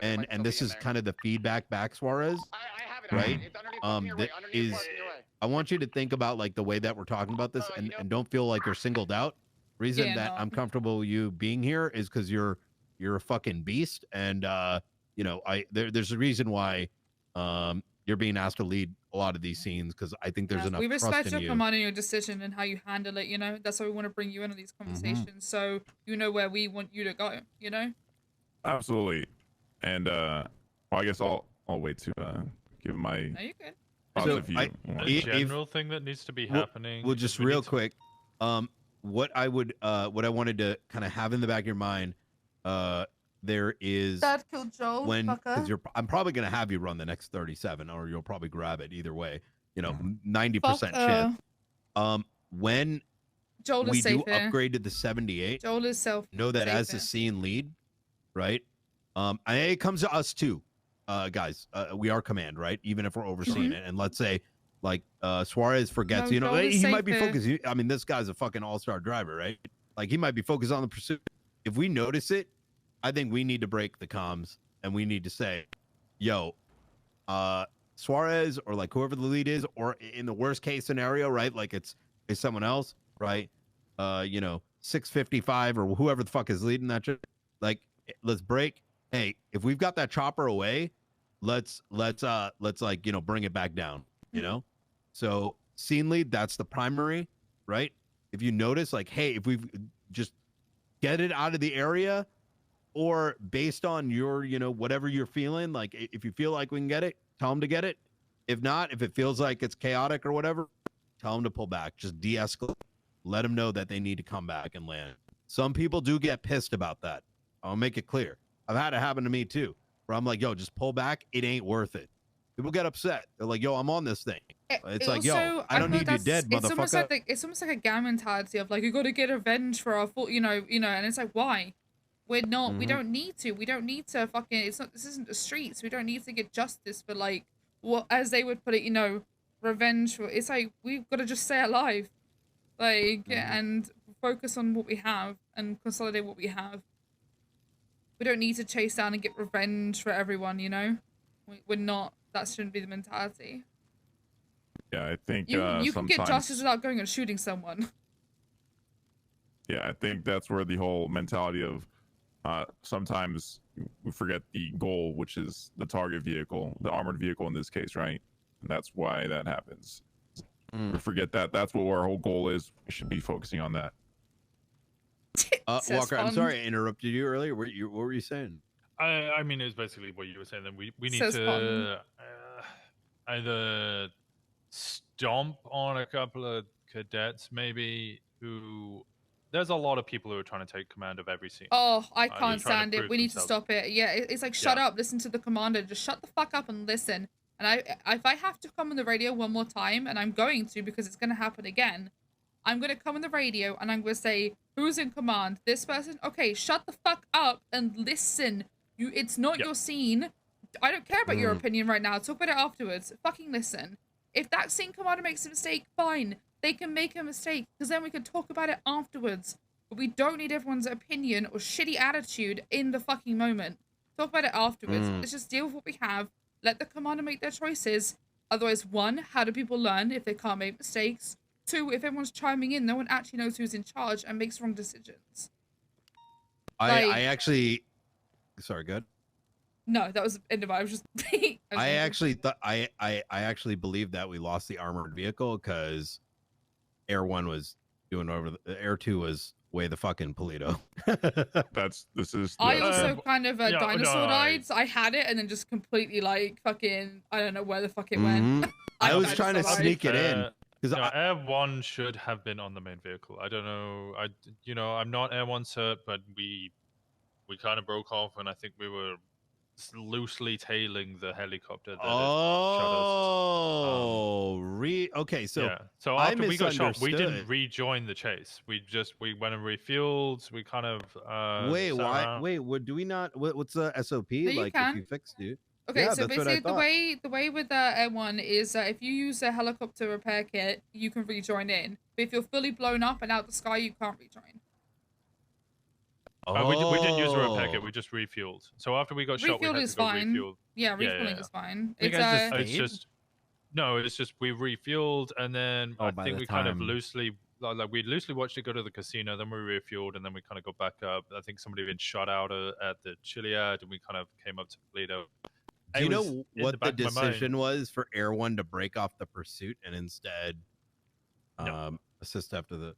and this is kind of the feedback back, Suarez, right? That is, I want you to think about like the way that we're talking about this and don't feel like you're singled out. Reason that I'm comfortable with you being here is because you're a fucking beast. And, you know, there's a reason why you're being asked to lead a lot of these scenes because I think there's enough We trust respect in your you. command and your decision and how you handle it, you know? That's why we want to bring you into these conversations so you know where we want you to go, you know? Absolutely. And well, I guess I'll wait to give my No, you're good. positive view. A general thing that needs to be happening. Well, is just we need real to- quick, what I wanted to kind of have in the back of your mind, there is Dad killed Joel, because I'm probably gonna have you run the next 37, or you'll probably grab it either way. You know, 90% chance. When Joel is we safe do here. upgrade to the 78, Joel is safe know that as the here. scene lead, right? And it comes to us too, guys. We are command, right? Even if we're overseeing it, and let's say like Suarez forgets, No, you know, Joel is he safe might be here. focused. I mean, this guy's a fucking all-star driver, right? Like he might be focused on the pursuit. If we notice it, I think we need to break the comms and we need to say, yo, Suarez or like whoever the lead is, or in the worst case scenario, right? Like it's someone else, right? You know, 655 or whoever the fuck is leading that shit. Like, let's break. Hey, if we've got that chopper away, let's like, you know, bring it back down, you know? So scene lead, that's the primary, right? If you notice, like, hey, if we've just get it out of the area, or based on your, you know, whatever you're feeling, like if you feel like we can get it, tell them to get it. If not, if it feels like it's chaotic or whatever, tell them to pull back. Just de-escalate. Let them know that they need to come back and land. Some people do get pissed about that. I'll make it clear. I've had it happen to me too, where I'm like, yo, just pull back. It ain't worth it. People get upset. They're like, yo, I'm on this thing. It's It like, yo, also, I don't feel need you that's- dead, it's almost motherfucker. like it's almost like a gang mentality of like, you got to get revenge for our fault, you know, and it's like, why? We're not. We Mhm. don't need to. We don't need to fucking. It's not. This isn't the streets. We don't need to get justice for like what, as they would put it, you know, revenge for. It's like we've got to just stay alive, like, and focus on what we have and consolidate what we have. We don't need to chase down and get revenge for everyone. You know, we're not. That shouldn't be the mentality. Yeah, I think You can sometimes. get justice without going and shooting someone. Yeah, I think that's where the whole mentality of sometimes we forget the goal, which is the target vehicle, the armored vehicle in this case, right? And that's why that happens. We forget that. That's what our whole goal is. We should be focusing on that. Walker, I'm sorry I interrupted you earlier. What were you saying? I mean, it's basically what you were saying. That we need Says to either stomp on a couple of cadets, maybe, who. There's a lot of people who are trying to take command of every scene. Oh, I They're can't trying to stand it. prove We need to themselves. stop it. Yeah, it's like, shut up, listen to the commander. Just shut the fuck up and listen. And if I have to come on the radio one more time, and I'm going to because it's going to happen again, I'm going to come on the radio and I'm going to say, who's in command? This person? Okay, shut the fuck up and listen. It's not your scene. I don't care about your opinion right now. Talk about it afterwards. Fucking listen. If that scene commander makes a mistake, fine. They can make a mistake because then we can talk about it afterwards. But we don't need everyone's opinion or shitty attitude in the fucking moment. Talk about it afterwards. Let's just deal with what we have. Let the commander make their choices. Otherwise, one, how do people learn if they can't make mistakes? Two, if everyone's chiming in, no one actually knows who's in charge and makes wrong decisions. I actually, sorry, good. No, that was the end of it. I was just. I actually thought I actually believe that we lost the armored vehicle because Air 1 was doing over the Air 2 was way the fucking Polito. I also kind of dinosaur died. I had it and then just completely like fucking. I don't know where the fuck it went. I was trying to sneak it in because Air 1 should have been on the main vehicle. I don't know. I'm not Air 1 cert, but we kind of broke off, and I think we were loosely tailing the helicopter that shot us. Okay, so yeah. So I after we got shot, we didn't misunderstood. rejoin the chase. We went and refueled. We kind of Wait, sat why? around. Wait, what do we not? What's the SOP? you Like can. if you fix it? Okay, Yeah, so that's what I basically thought. the way with Air 1 is if you use a helicopter repair kit, you can rejoin in. But if you're fully blown up and out the sky, you can't rejoin. We didn't use a repair kit. We just refueled. So after we got shot, we Refueled had is to go fine. refuel. Yeah, refueling is fine. It's It's just no. It's just we refueled, and then I by think the we kind of time- loosely like we loosely watched it go to the casino. Then we refueled, and then we kind of got back up. I think somebody had been shot out at the Chiliad, and we kind of came up to Toledo. Do you It was know in what the back of my mind. decision was for Air 1 to break off the pursuit and instead assist after the?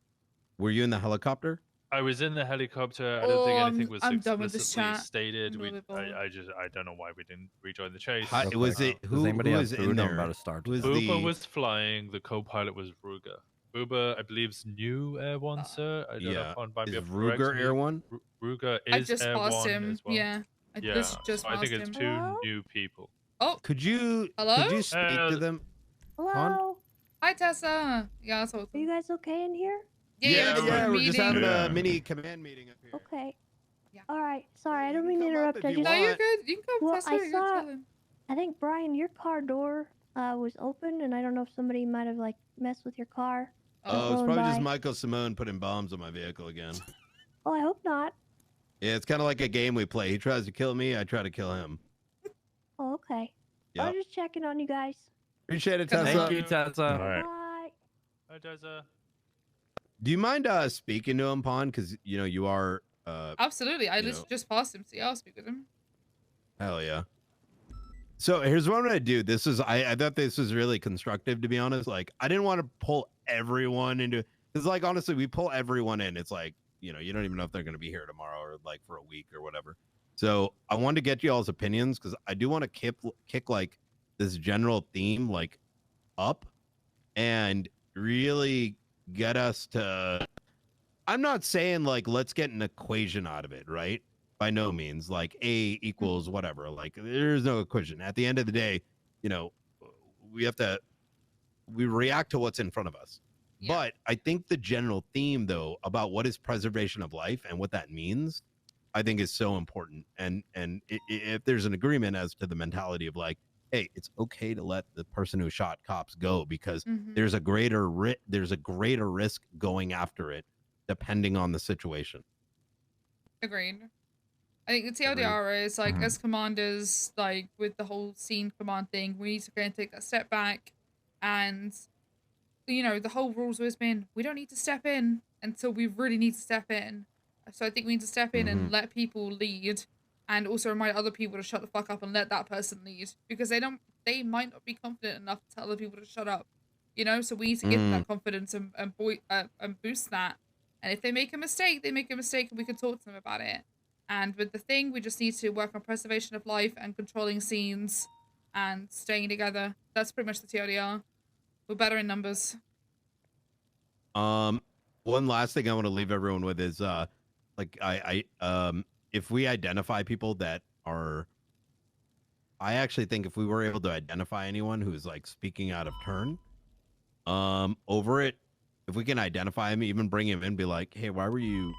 Were you in the helicopter? I was in the helicopter. I don't think anything was I'm done with this explicitly chat. stated. I'm a little bit I don't know why we didn't rejoin the chase. How, was it who was in there? Was Booba the was flying. The co-pilot was Ruger. Booba, I believe, is new Air 1, sir. I don't know yeah. if I'm might be Is able to correct Ruger me. Air 1? Ruger I is just Air passed 1 him. as well. Yeah, I Yeah, just so I think passed it's him. two new people. Oh, Could you hello? Could you speak to them? Hello. Hi, Tessa. Yeah, that's Are you guys okay in here? We're just having Yeah. a mini command meeting up here. Okay. All right. Sorry, I don't mean to interrupt. I you just. No, you're good. You can come, Well, Tessa. I You're saw. chilling. I think Brian, your car door was open, and I don't know if somebody might have like messed with your car. Oh, it's rolling probably just by. Michael Simone putting bombs on my vehicle again. Oh, I hope not. Yeah, it's kind of like a game we play. He tries to kill me, I try to kill him. Oh, okay. I Yep. was just checking on you guys. Appreciate it, Tessa. Thank you, Tessa. All right. Bye. Hi, Tessa. Do you mind speaking to him, Pon? Because you are. Absolutely. I you just know. just passed him, so yeah, I'll speak with him. Hell yeah. So here's what I'm gonna do. This is I thought this was really constructive, to be honest. Like I didn't want to pull everyone into, because like honestly, we pull everyone in. It's like you don't even know if they're gonna be here tomorrow or like for a week or whatever. So I wanted to get you all's opinions because I do want to kick like this general theme like up and really get us to. I'm not saying like let's get an equation out of it, right? By no means, like A equals whatever. Like there's no equation. At the end of the day, we have to we react to what's in front of us. Yeah. But I think the general theme, though, about what is preservation of life and what that means, I think is so important. And if there's an agreement as to the mentality of like, hey, it's okay to let the person who shot cops go because there's a greater risk going after it, depending on the situation. Agreed. I think the TLDR is like, as commanders, like with the whole scene command thing, we need to go and take that step back. And, you know, the whole rule's always been, we don't need to step in until we really need to step in. So I think we need to step in and let people lead, and also remind other people to shut the fuck up and let that person lead, because they might not be confident enough to tell other people to shut up, you know. So we need to give them that confidence and boost that. And if they make a mistake, they make a mistake, and we can talk to them about it. And with the thing, we just need to work on preservation of life and controlling scenes and staying together. That's pretty much the TLDR. We're better in numbers. One last thing I want to leave everyone with is like if we identify people that are, I actually think if we were able to identify anyone who's like speaking out of turn over it, if we can identify him, even bring him in, be like, hey, why were you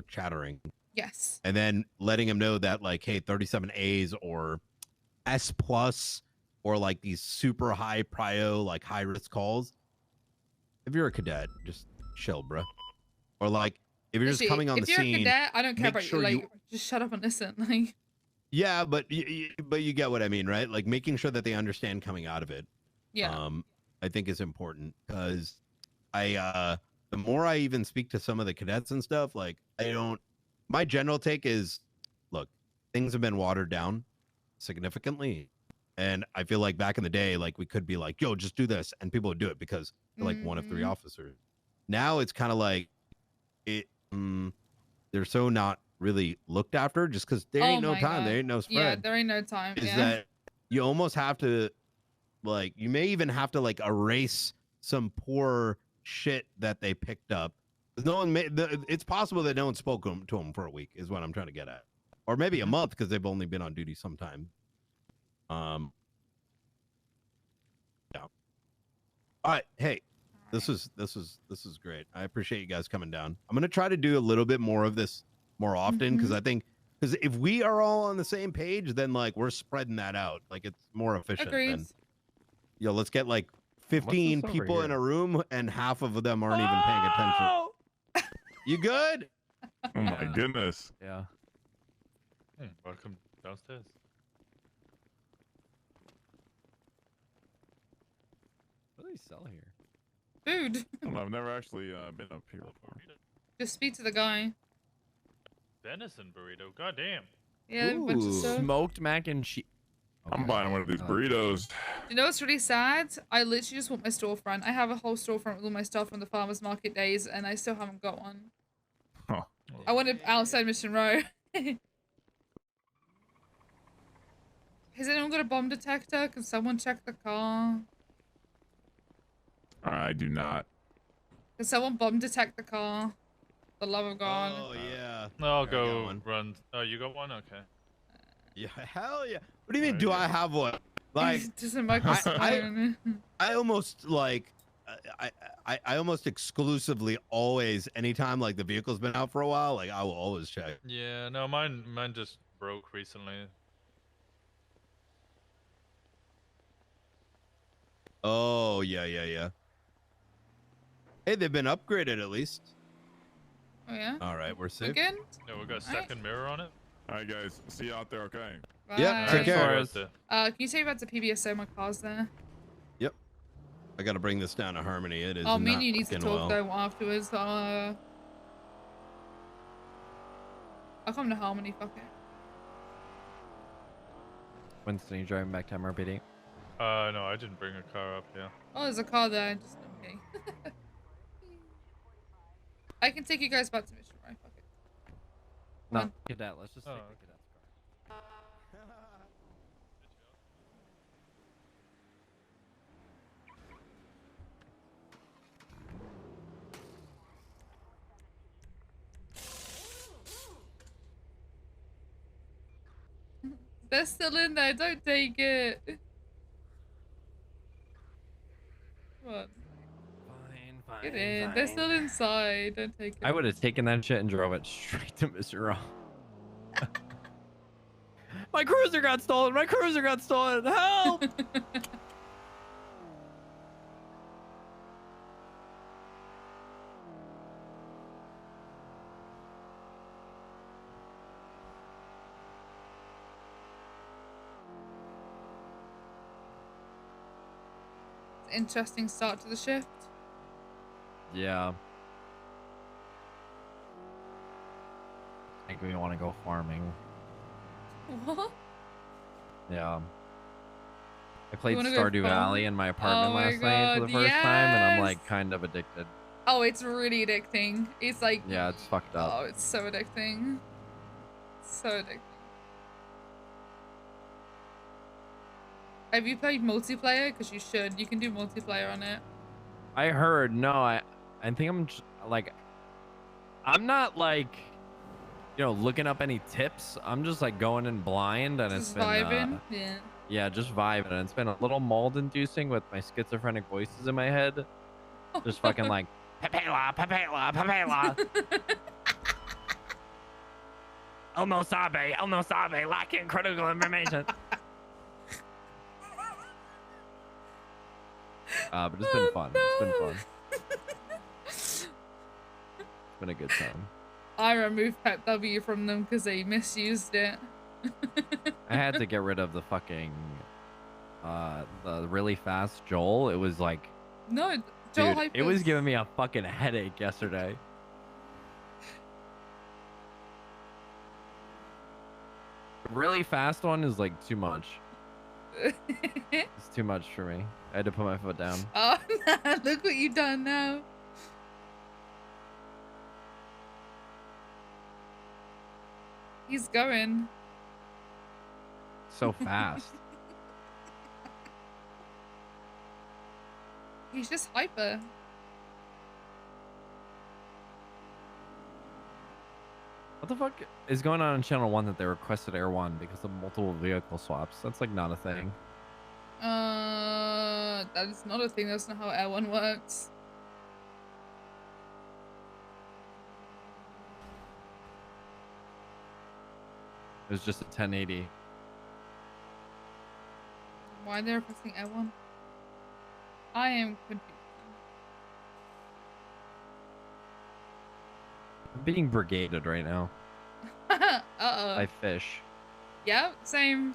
chattering? Yes. And then letting him know that like, hey, 37As or S plus or like these super high prio, like high risk calls. If you're a cadet, just chill, bro. Or like, if you're just coming on the scene, if you're a cadet, I don't care about sure you. Like, just shut up and listen. Like, yeah, but you get what I mean, right? Like making sure that they understand coming out of it. yeah. I think is important because the more I even speak to some of the cadets and stuff, like my general take is, look, things have been watered down significantly. And I feel like back in the day, like we could be like, yo, just do this. And people would do it because they're like one of 3 officers. Now it's kind of like they're so not really looked after just because there ain't no time. There ain't no spread. Yeah, there ain't no time. Is that you almost have to, like, you may even have to like erase some poor shit that they picked up. No one it's possible that no one spoke to them for a week is what I'm trying to get at. Or maybe a month because they've only been on duty sometime. Yeah. All right. Hey, this is great. I appreciate you guys coming down. I'm gonna try to do a little bit more of this more often because I think if we are all on the same page, then like we're spreading that out. Like it's more efficient. Agreed. Than, let's get like 15 people in a room and half of them aren't even paying attention. You good? Oh my goodness. Yeah. Welcome downstairs. What do they sell here? Food. I've never actually been up here before. Just speak to the guy. Venison burrito. God damn. Yeah, a bunch of stuff. Smoked mac and cheese. I'm buying one of these burritos. You know what's really sad? I literally just want my storefront. I have a whole storefront with all my stuff from the farmers market days, and I still haven't got one. Huh. I want it outside Mission Row. Has anyone got a bomb detector? Can someone check the car? I do not. Can someone bomb detect the car? For the love of God. Oh yeah. I'll go run. Oh, you got one? Okay. Yeah, hell yeah. What do you mean? Do I have one? Like, doesn't I almost like, I almost exclusively always, anytime like the vehicle's been out for a while, like I will always check. Yeah, no, mine just broke recently. Oh yeah. Hey, they've been upgraded at least. Oh yeah. All right, we're safe. Again? Yeah, we got a second mirror on it. All right, guys. See you out there. Okay. Bye. Yeah. Take care. Can you take me back to PBSO? My car's there. Yep. I got to bring this down to Harmony. It is. Oh, me not and you need to looking talk well. though afterwards. I'll come to Harmony. Fuck it. Winston, you driving back to MRPD? No, I didn't bring a car up here. Oh, there's a car there. Just okay. I can take you guys back to Mission Row. Fuck it. No, cadet. Let's just take the cadet's car. They're still in there. Don't take it. Come on. Fine, Get in. They're still inside. Don't take it. I would have taken that shit and drove it straight to Missouri. My cruiser got stolen. My cruiser got stolen. Help! Interesting start to the shift. Yeah. Make me want to go farming. What? Yeah. I played wanna go Stardew farm? Valley in my apartment Oh my last night for the God, first time, and I'm yes! like kind of addicted. Oh, it's really addicting. It's like, Yeah, it's fucked up. oh, it's so addicting. So addicting. Have you played multiplayer? Because you should. You can do multiplayer on it. I heard. No, I think I'm just, like, I'm not like, you know, looking up any tips. I'm just like going in blind, and it's Just been vibing. Yeah. yeah, just vibing. And it's been a little mold inducing with my schizophrenic voices in my head. Just fucking like Pepela, Pepela, Pepela. El no sabe, lacking critical information. But it's been fun. It's been fun. It's been a good time. I removed Pep W from them because they misused it. I had to get rid of the fucking the really fast Joel. It was like, No, Joel dude, it was giving me a fucking headache yesterday. The really fast one is like too much. It's too much for me. I had to put my foot down. Oh, no, look what you've done now. He's going. So fast. He's just hyper. What the fuck is going on in Channel 1 that they requested Air 1 because of multiple vehicle swaps? That's like not a thing. That is not a thing. That's not how Air 1 works. It was just a 1080. Why are they requesting Air 1? I am confused. I'm being brigaded right now. Uh-oh. By fish. Yeah, same.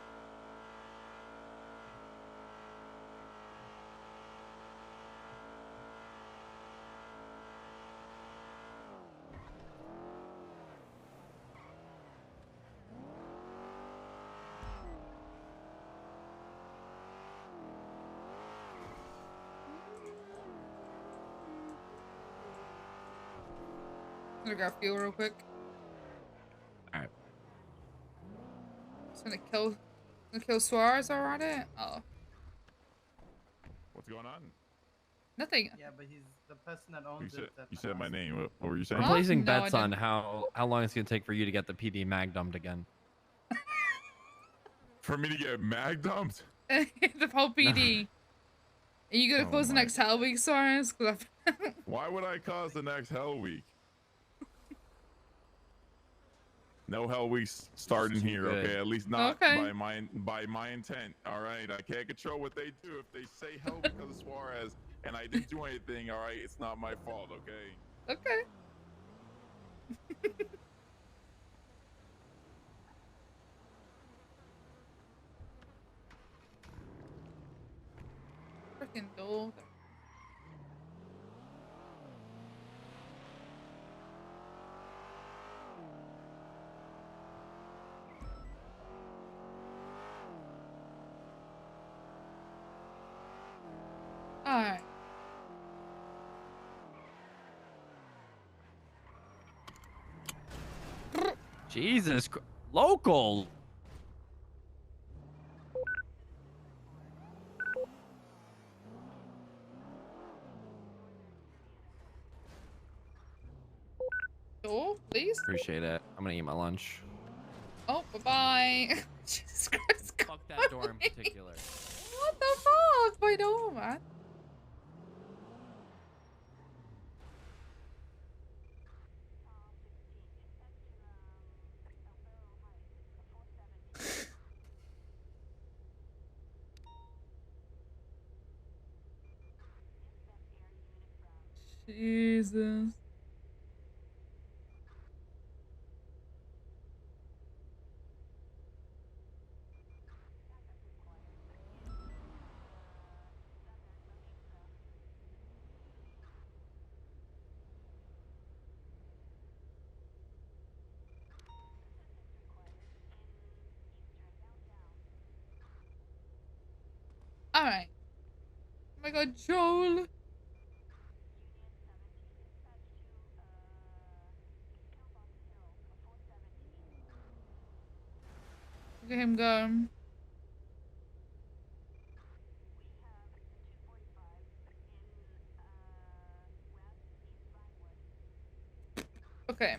I'm gonna grab fuel real quick. Alright. Just gonna kill Suarez already? Oh. What's going on? Nothing. Yeah, but he's the person that owns You said my name. What were you saying? I'm placing No, I bets on how long it's gonna take for you to get the PD mag dumped again. For me to get mag dumped? The whole PD. Are you gonna cause the next Hell Week, Suarez? Why would I cause the next Hell Week? No Hell Weeks starting here, good. okay? At least not Okay. by my intent. All right, I can't control what they do. If they say Hell because of Suarez and I didn't do anything, all right, it's not my fault, okay? Okay. Freaking dog. Alright. Jesus, local. Door, please. Appreciate it. I'm gonna eat my lunch. Oh, bye-bye. Jesus Christ. Fuck that door in particular. What the fuck? My door, man. Jesus. Alright. Oh my god, Joel. Look at him go. Okay.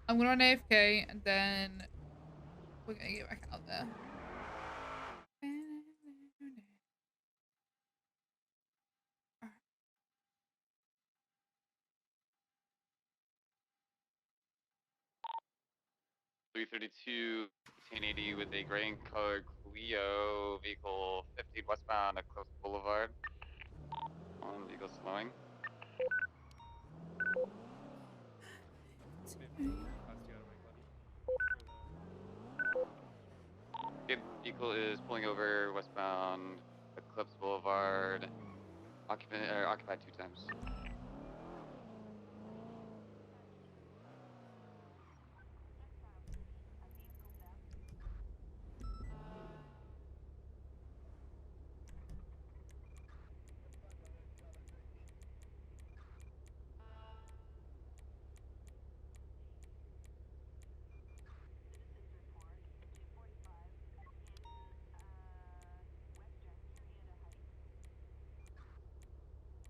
I'm gonna run AFK and then we're gonna get back out there. 332, 1080 with a gray and colored Clio vehicle 15 westbound at Close Boulevard. On vehicle slowing. Okay, vehicle is pulling over westbound Eclipse Boulevard. Occupied 2 times.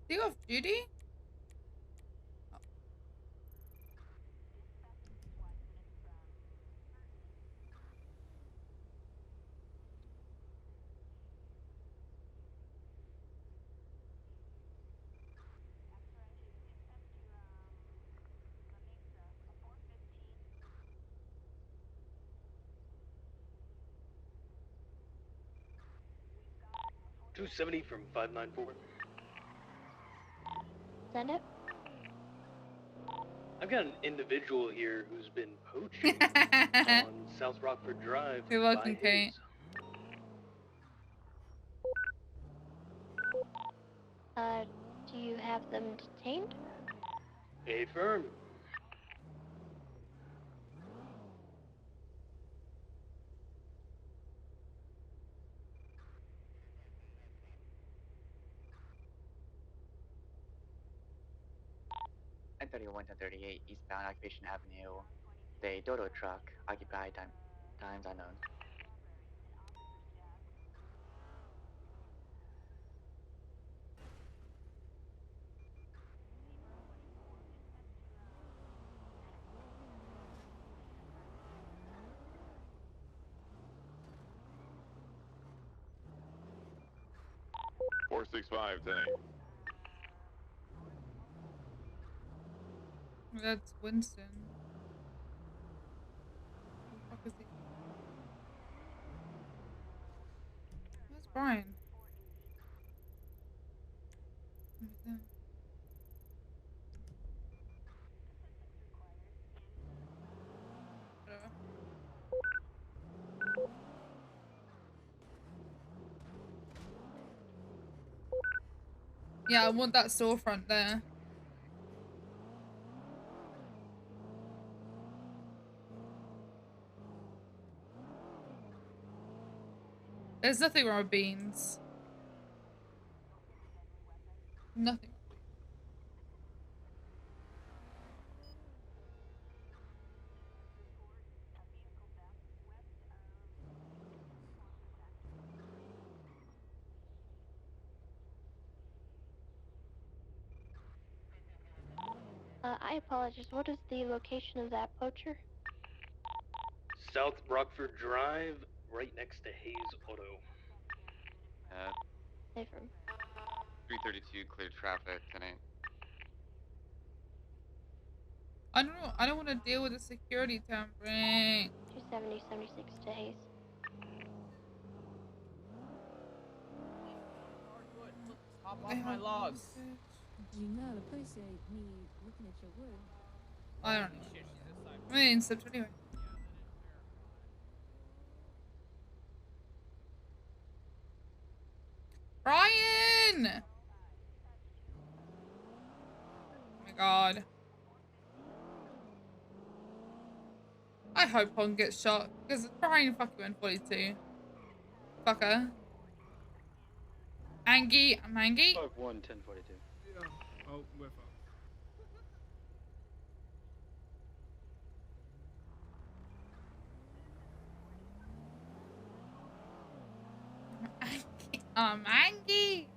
Do you have duty? 270 from 594. Send it. I've got an individual here who's been poaching on South Rockford Drive. You're welcome, Kate. Do you have them detained? Affirm. And 31 to 38 eastbound Occupation Avenue. The Dodo truck occupied times unknown. Four 6-5, 10 That's Winston. Who the fuck is he? Where's Brian? Who's that? Whatever. Yeah, I want that storefront there. There's nothing wrong with beans. Nothing. I apologize. What is the location of that poacher? South Rockford Drive, right next to Hayes Auto. Affirm. 332 clear traffic tonight. I don't know. I don't want to deal with the security tampering. 270, 76 to Hayes. Hop off my logs. Do not appreciate me looking at your wood. I don't know. I mean, slipped anyway. Brian! Oh my god. I hope Hong gets shot, because Brian fucking went 42. Fucker. Angie, I'm Angie. 1, 1042. Yeah. Oh, we're fucked. I'm Angie.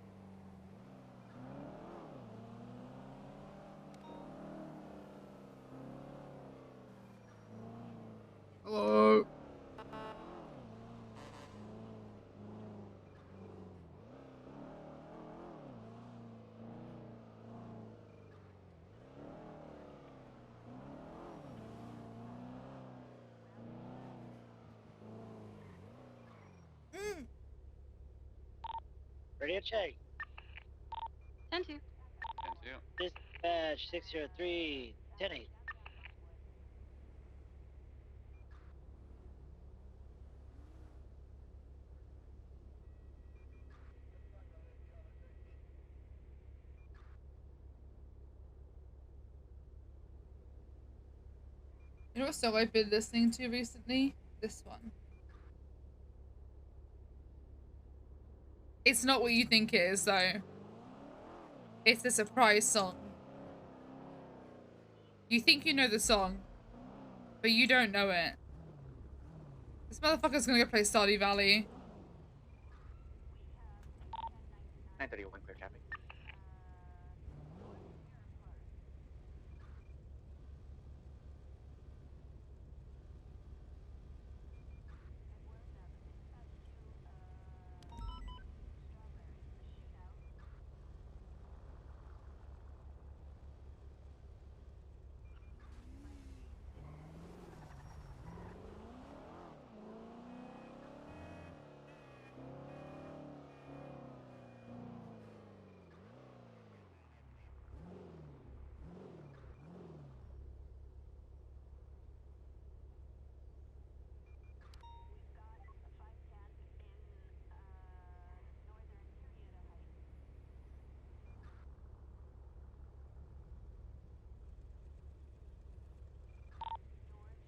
Hello. Radio check. 10-2. 10-2. Dispatch 603 10-8. You know what song I've been listening to recently? This one. It's not what you think it is, though. It's a surprise song. You think you know the song, but you don't know it. This motherfucker's gonna go play Stardew Valley. 931, clear traffic.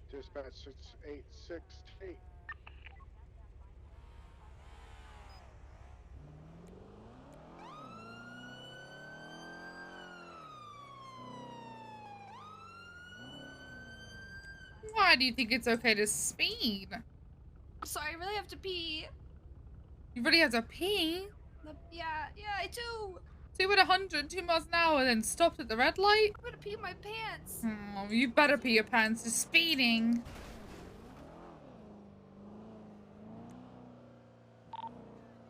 Dispatch 6868. Why do you think it's okay to speed? Sorry, I really have to pee. You really have to pee? Yeah, I do. 2 at 100, 2 miles an hour, then stopped at the red light? I'm gonna pee my pants. Oh, you better pee your pants. You're speeding.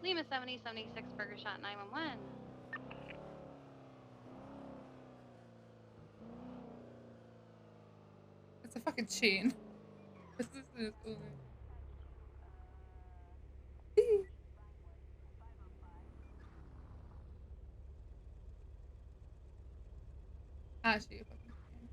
Lima 7076 Burger Shot 911. It's a fucking chain. This is actually a fucking chain.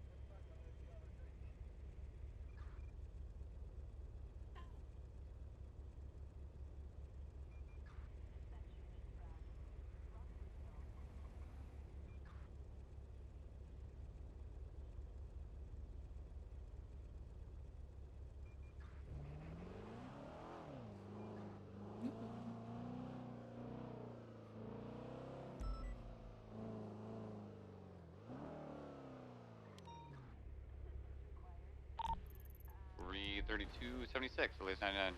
Three 3276, release 99.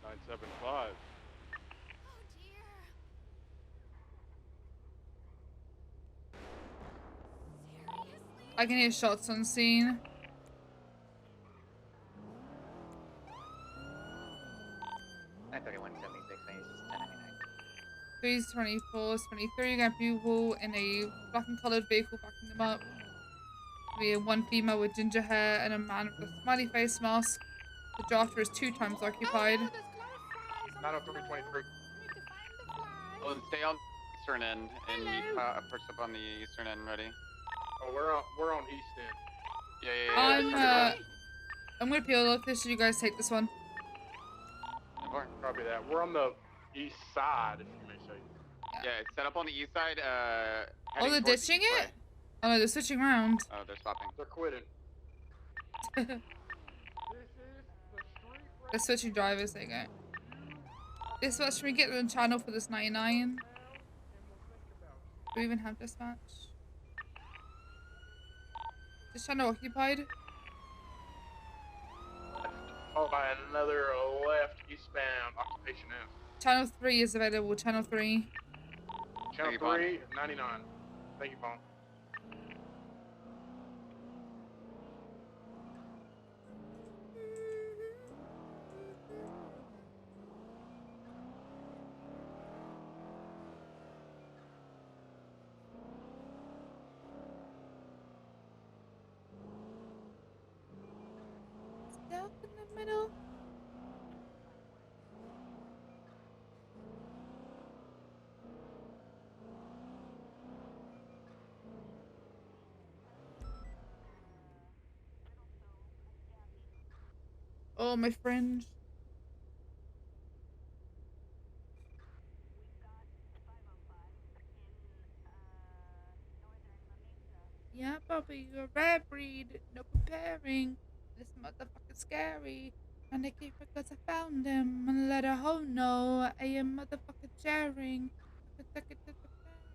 975. I can hear shots on scene. 931 76 1099. 324, 23, got people in a black and coloured vehicle backing them up. We have 1 female with ginger hair and a man with a smiley face mask. The drafter is 2 times occupied. 90323. Oh, stay on eastern end, and you pushed up on the eastern end. Ready? Oh, we're on east end. Yeah. I'm gonna peel off this so you guys take this one. Copy that. We're on the east side, if you may say. Yeah, it's set up on the east side. Oh, Heading they're towards the ditching east it? way. Oh no, they're switching around. Oh, they're stopping. They're quitting. They're switching drivers, there you go. This what should we get the channel for this 99? Do we even have dispatch? This channel occupied? Followed by another left eastbound occupation F. Channel 3 is available, channel 3. Channel 3, 99. Thank you, Paul. Stop in the middle. Oh, my friend. Yeah, Bobby, you're a rare breed. No comparing. This motherfucker's scary. And I keep because I found him. And let a hoe know I am motherfucking sharing. I took it to the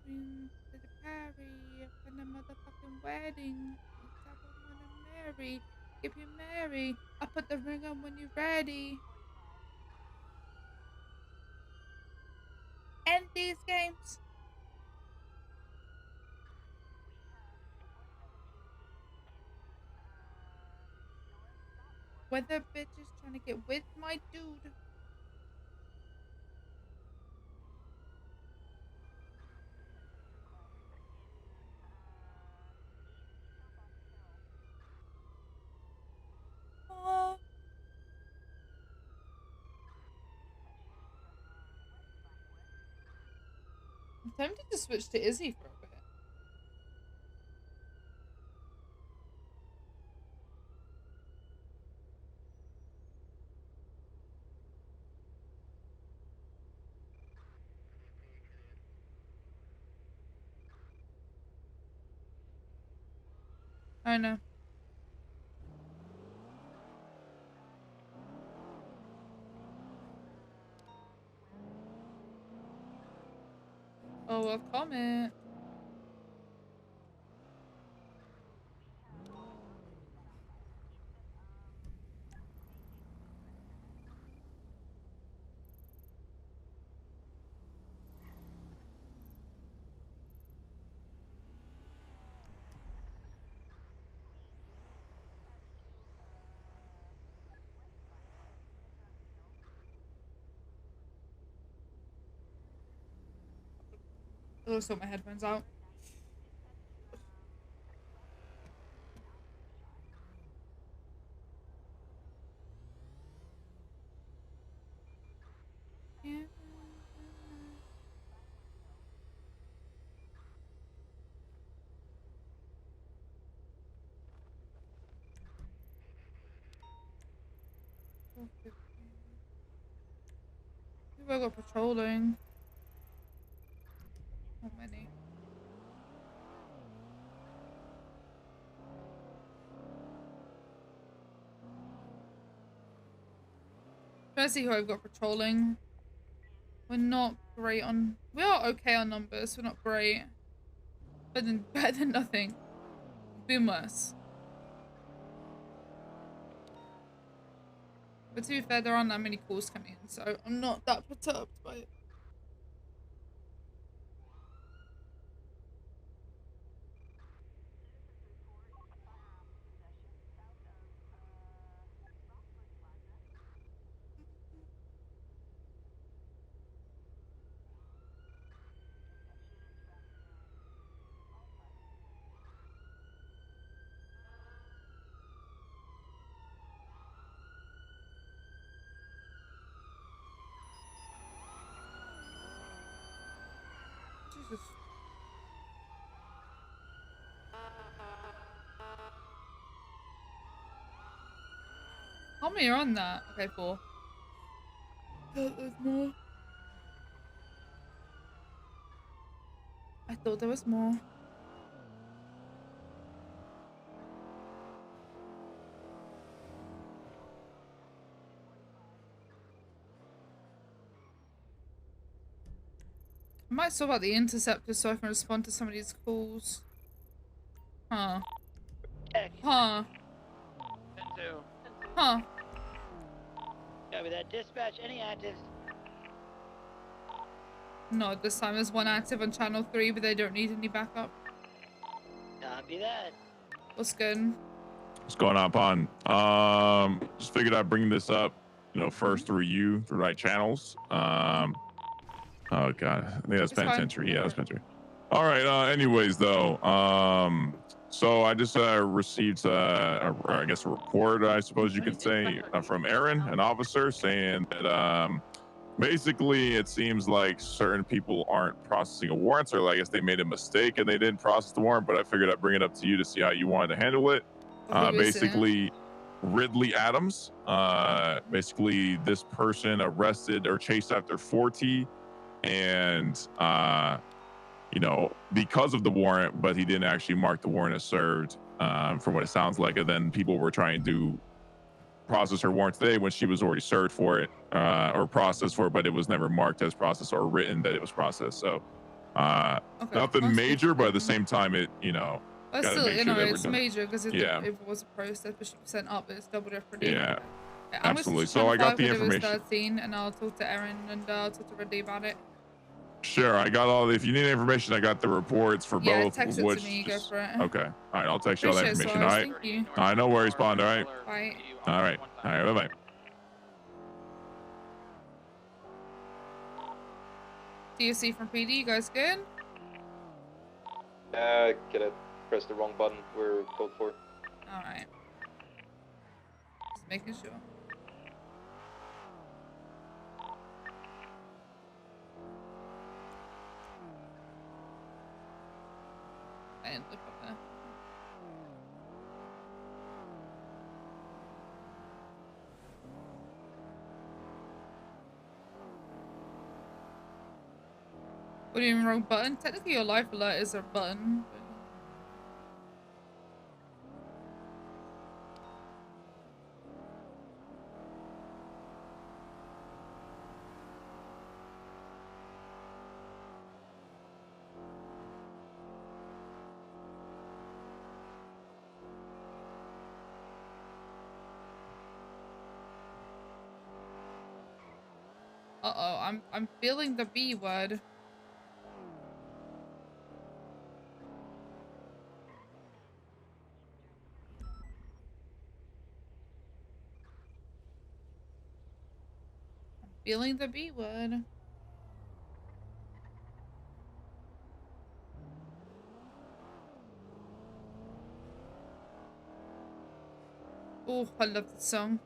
pairing. To the party. And the motherfucking wedding. You tell him when I'm married. If you marry, I'll put the ring on when you're ready. End these games. Whether bitch is trying to get with my dude. Oh. I'm tempted to switch to Izzy for a bit. I know. Oh, a comment. I'll sort my headphones out. Yeah. Who have I got patrolling? How many? Trying to see who I've got patrolling. We're not great on. We are okay on numbers. We're not great. Better than nothing. Been worse. But to be fair, there aren't that many calls coming in, so I'm not that perturbed by it. How many are on that? Okay, 4. There's more. I thought there was more. I might sort out the interceptor so I can respond to some of these calls. Huh. Huh. 10-2. Huh. Copy that. Dispatch, any actives? No, this time there's 1 active on channel 3, but they don't need any backup. Copy that. What's good? What's going on, Pon? Just figured I'd bring this up, first through you, through the right channels. Oh god, I think that's penitentiary. Yeah, that's penitentiary. All right. Anyways, though, so I just received, I guess, a report, I suppose you could say, from Aaron, an officer, saying that basically it seems like certain people aren't processing a warrant, or I guess they made a mistake and they didn't process the warrant. But I figured I'd bring it up to you to see how you wanted to handle it. Basically, Ridley Adams. Basically, this person arrested or chased after 40. And because of the warrant, but he didn't actually mark the warrant as served, from what it sounds like. And then people were trying to process her warrant today when she was already served for it, or processed for it, but it was never marked as processed or written that it was processed. So nothing major, but at the same time, it But gotta still, make sure that it's we're done. major because if it was a process, it should be sent up. It's double jeopardy. Yeah, I'm absolutely. So I got the It was information. 13, and I'll talk to Erin and I'll talk to Ridley about it. Sure, I got all. If you need information, I got the reports for both. Text it to me. Go for it. Okay. All right, I'll text you all that Appreciate it, information. All Suarez. right. Thank you. All right, no worries, Bond. All right. Bye. All right. All right. Bye bye. DSC from PD, you guys good? Get it. Press the wrong button. We're code 4. Alright. Just making sure. I didn't look up there. What do you mean wrong button? Technically your life alert is a button. But... Uh-oh, I'm feeling the B word. Feeling the B word. Oh, I love this song.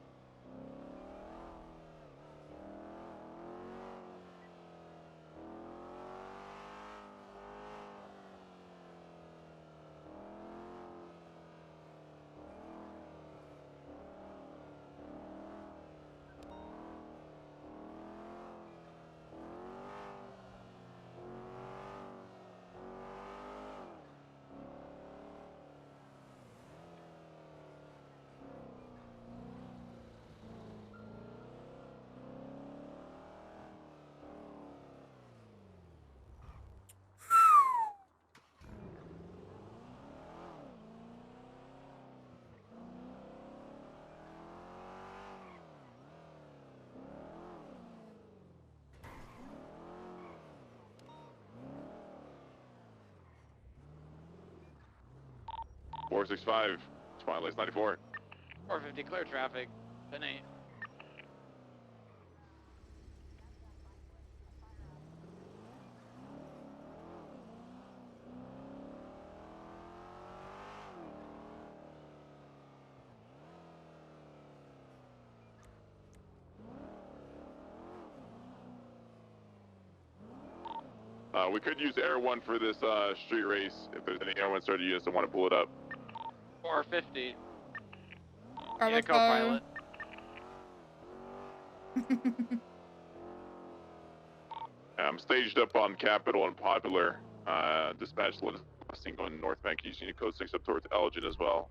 Four 6-5. Spotlight's 94. 450 clear traffic. 10-8. We could use Air 1 for this street race if there's any Air 1 started you just want to pull it up. 450. Bravo Need a co-pilot. I'm staged up on Capitol and Popular. Dispatch listing going North Bank using code 6 up towards Elgin as well.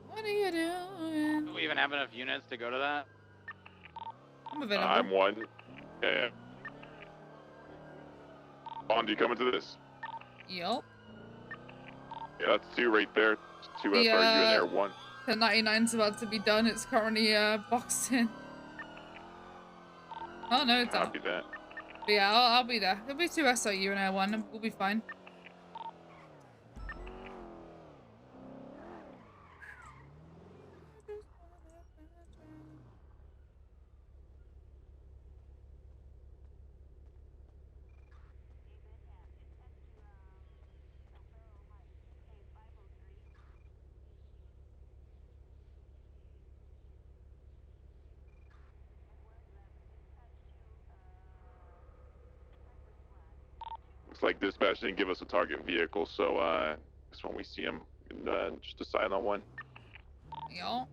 What are you doing? Do we even have enough units to go to that? I'm available. I'm one. Yeah. Bond, you coming to this? Yup. Yeah, that's 2 right there. 2 FRU in there, 1. The 99's about to be done. It's currently boxed in. Oh no, it's not. Copy that. But yeah, I'll be there. There'll be 2 SRU and Air1 and we'll be fine. Looks like dispatch didn't give us a target vehicle, so just when we see him, just decide on one. Yup.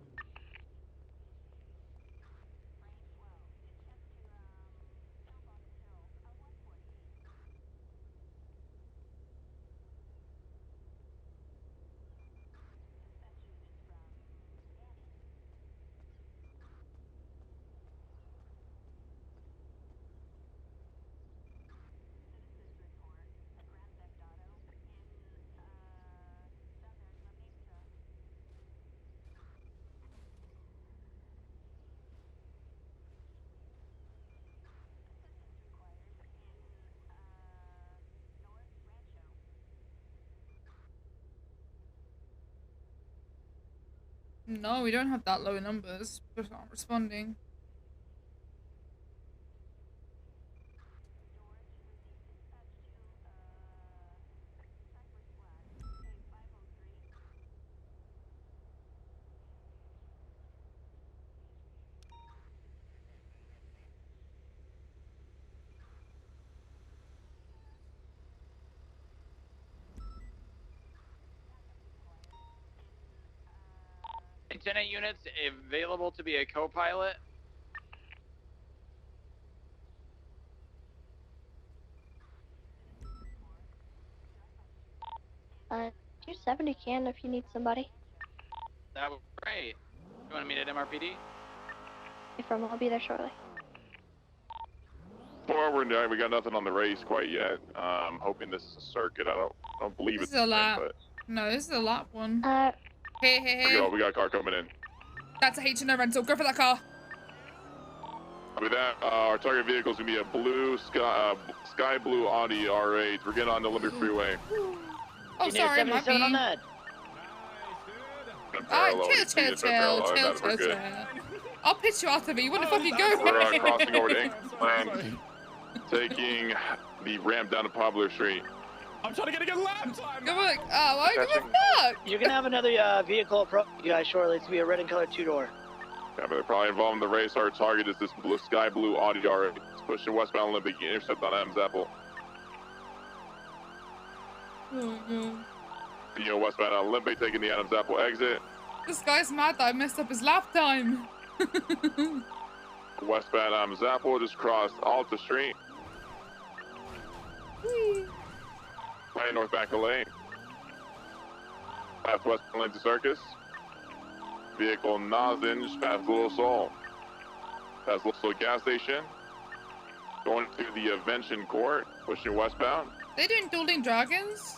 No, we don't have that low numbers. Just not responding. Lieutenant units available to be a co-pilot. 270 can if you need somebody. That would be great. You want to meet at MRPD? I'll be there shortly. Forward, we got nothing on the race quite yet. I'm hoping this is a circuit. I don't believe This it's is a lap. but No, this is a lap one. Hey. we got a car coming in. That's a H&O rental. Go for that car. With that, our target vehicle is gonna be a blue sky blue Audi R8. We're getting on the Olympic Freeway. Oh, sorry, my bad. on that. Chill. I'll pitch you out of me. Where the fuck you go? We're crossing over to England, taking the ramp down to Popular Street. I'm trying to get a good lap time. Give a fuck. You're gonna have another vehicle approach you guys shortly. It's gonna be a red and colored 2-door. Yeah, but they're probably involved in the race. Our target is this sky blue Audi R8. It's pushing westbound Olympic, intercept on Adams Apple. Westbound Olympic taking the Adams Apple exit. This guy's mad that I messed up his lap time. Westbound Adams Apple just crossed Alta Street. Right north back of lane. Past westbound lane to Circus. Vehicle Nazin just past Little Soul. Past Little Soul gas station. Going to the Invention Court, pushing westbound. They doing Dueling Dragons?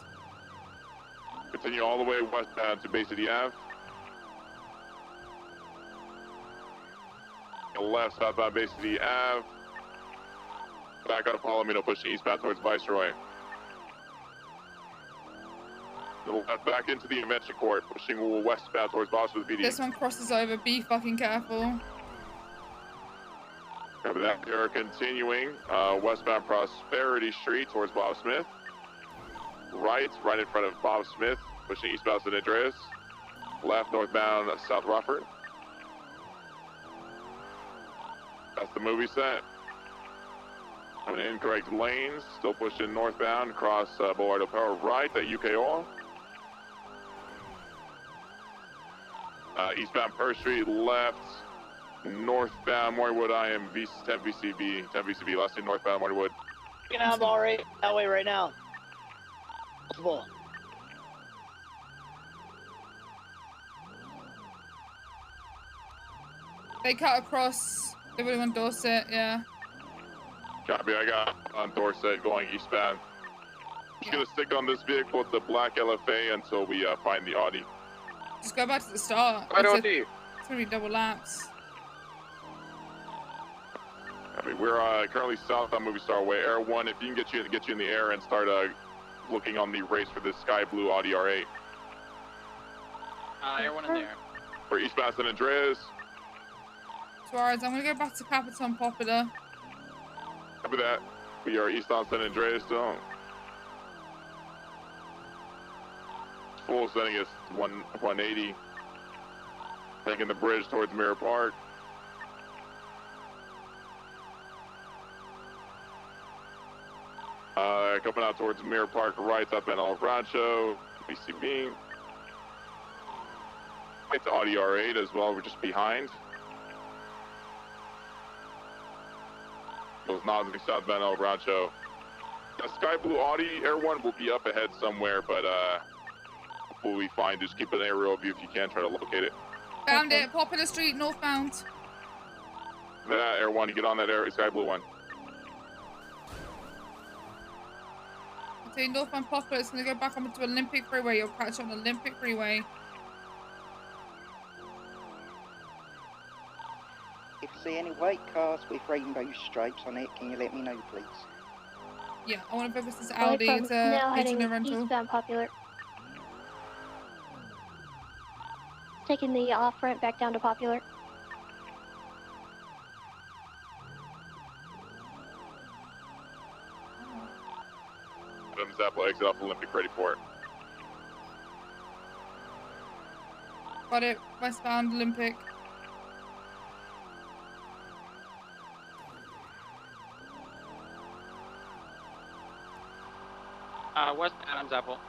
Continue all the way westbound to Bay City Ave. Left southbound Bay City Ave. Back out of Palomino, pushing eastbound towards Viceroy. Left back into the Invention Court, pushing westbound towards Boston PD. This one crosses over. Be fucking careful. After that, they are continuing westbound Prosperity Street towards Bob Smith. Right in front of Bob Smith, pushing eastbound San Andreas. Left northbound South Rockford. That's the movie set. On incorrect lanes, still pushing northbound across Boulevard Power right at UK Oil. Eastbound Purse Street, left, northbound Mortywood. I am 10 VCB, 10 VCB, last in northbound Mortywood. I'm already that way right now. Multiple. They cut across. They would have on Dorset, yeah. Copy, I got on Dorset going eastbound. Just gonna stick on this vehicle with the black LFA until we find the Audi. Just go back to the start. Audi. It's gonna be double laps. Copy, we're currently south on Movie Star Way. Air 1, if you can get you in the air and start looking on the race for this sky blue Audi R8. Air 1 in there. For eastbound San Andreas. Suarez, I'm gonna go back to Capitan Popular. Copy that. We are east on San Andreas zone. Full setting is 180. Taking the bridge towards Mirror Park. Coming out towards Mirror Park, right up in El Rancho, BCB. It's Audi R8 as well, we're just behind. Those nods southbound El Rancho. The sky blue Audi Air 1 will be up ahead somewhere, but what we find, just keep an aerial view if you can, try to locate it. Found it, Popular Street, northbound. That Air 1, get on that sky blue one. Okay, northbound Popular, it's gonna go back onto Olympic Freeway. You'll catch on Olympic Freeway. If you see any white cars with rainbow stripes on it, can you let me know, please? Yeah, I want to focus this Well, Audi. from It's now a heading HMO rental. eastbound Popular. Taking the off ramp back down to Popular. Adams Apple, exit off Olympic, ready for it. Got it, westbound Olympic. West Adams Apple.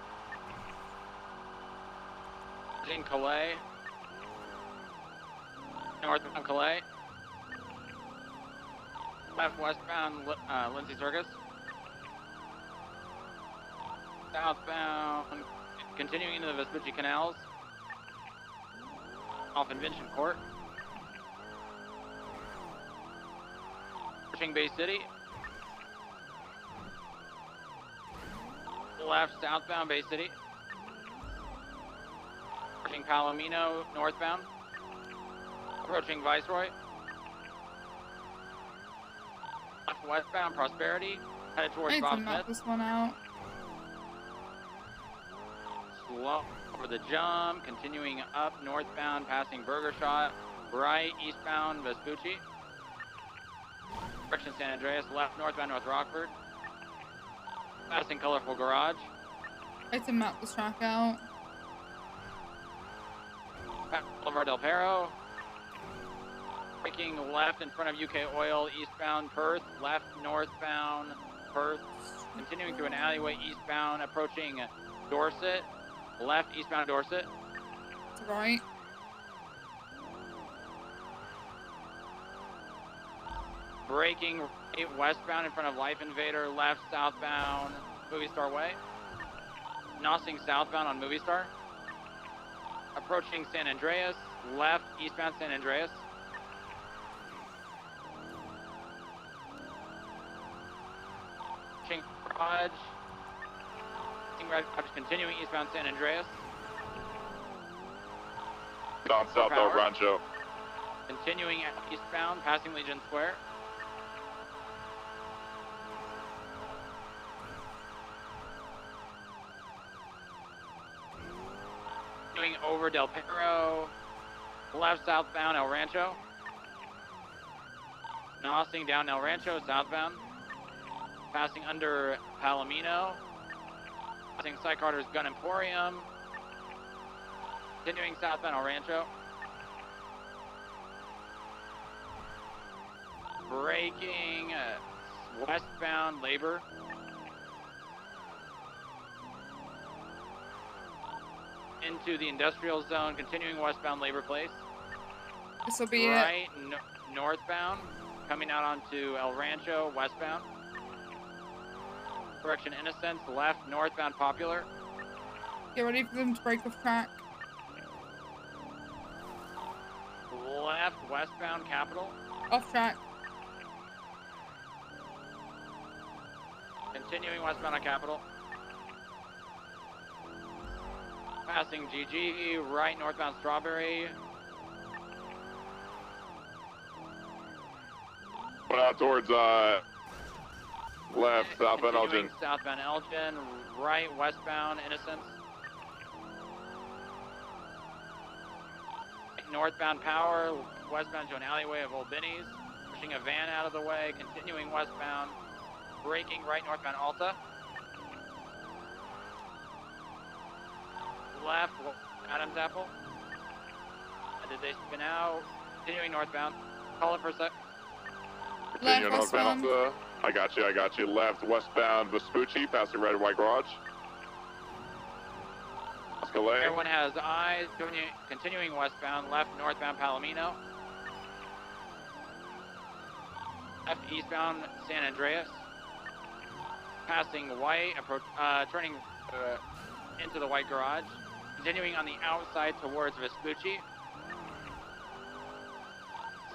Jean Calais. Northbound Calais. Left westbound Lindsay Circus. Southbound, continuing into the Vespucci Canals. Off Invention Court. Pushing Bay City. Left southbound Bay City. Approaching Palomino northbound. Approaching Viceroy. Left westbound Prosperity. Headed towards I need to Bob map Smith. this one out. Slow over the jump. Continuing up northbound passing Burger Shot. Right eastbound Vespucci. Direction San Andreas. Left northbound North Rockford. Passing Colorful Garage. I need to map this track out. Boulevard Del Perro. Breaking left in front of UK Oil, eastbound Perth. Left northbound Perth. Continuing through an alleyway eastbound, approaching Dorset. Left eastbound Dorset. To right. Braking right westbound in front of Life Invader. Left southbound Movie Star Way. Nossing southbound on Movie Star. Approaching San Andreas. Left eastbound San Andreas. Garage. Continuing eastbound San Andreas. Down south El Rancho. Continuing eastbound, passing Legion Square. Going over Del Perro. Left southbound El Rancho. Nossing down El Rancho southbound. Passing under Palomino. Passing Cy Carter's Gun Emporium. Continuing southbound El Rancho. Braking westbound Labor. into the industrial zone, continuing westbound Labor Place. This will be right, northbound, coming out onto El Rancho, westbound. Correction, Innocence, left, northbound Popular. Get ready for them to break off track. Left, westbound Capital. Off track. Continuing westbound on Capital. Passing GG, right, northbound Strawberry. Going out towards left, southbound Elgin. Southbound Elgin, right, westbound Innocence. Northbound Power, westbound to an alleyway of Old Benny's. Pushing a van out of the way, continuing westbound. Braking right, northbound Alta. Left, Adams Apple. Did they spin out? Continuing northbound. Call it for a sec. Continue northbound Alta. I got you. Left, westbound Vespucci, passing red and white garage. Escalade. Everyone has eyes. Continuing westbound, left, northbound Palomino. Left, eastbound San Andreas. Passing white, turning into the white garage. Continuing on the outside towards Vespucci.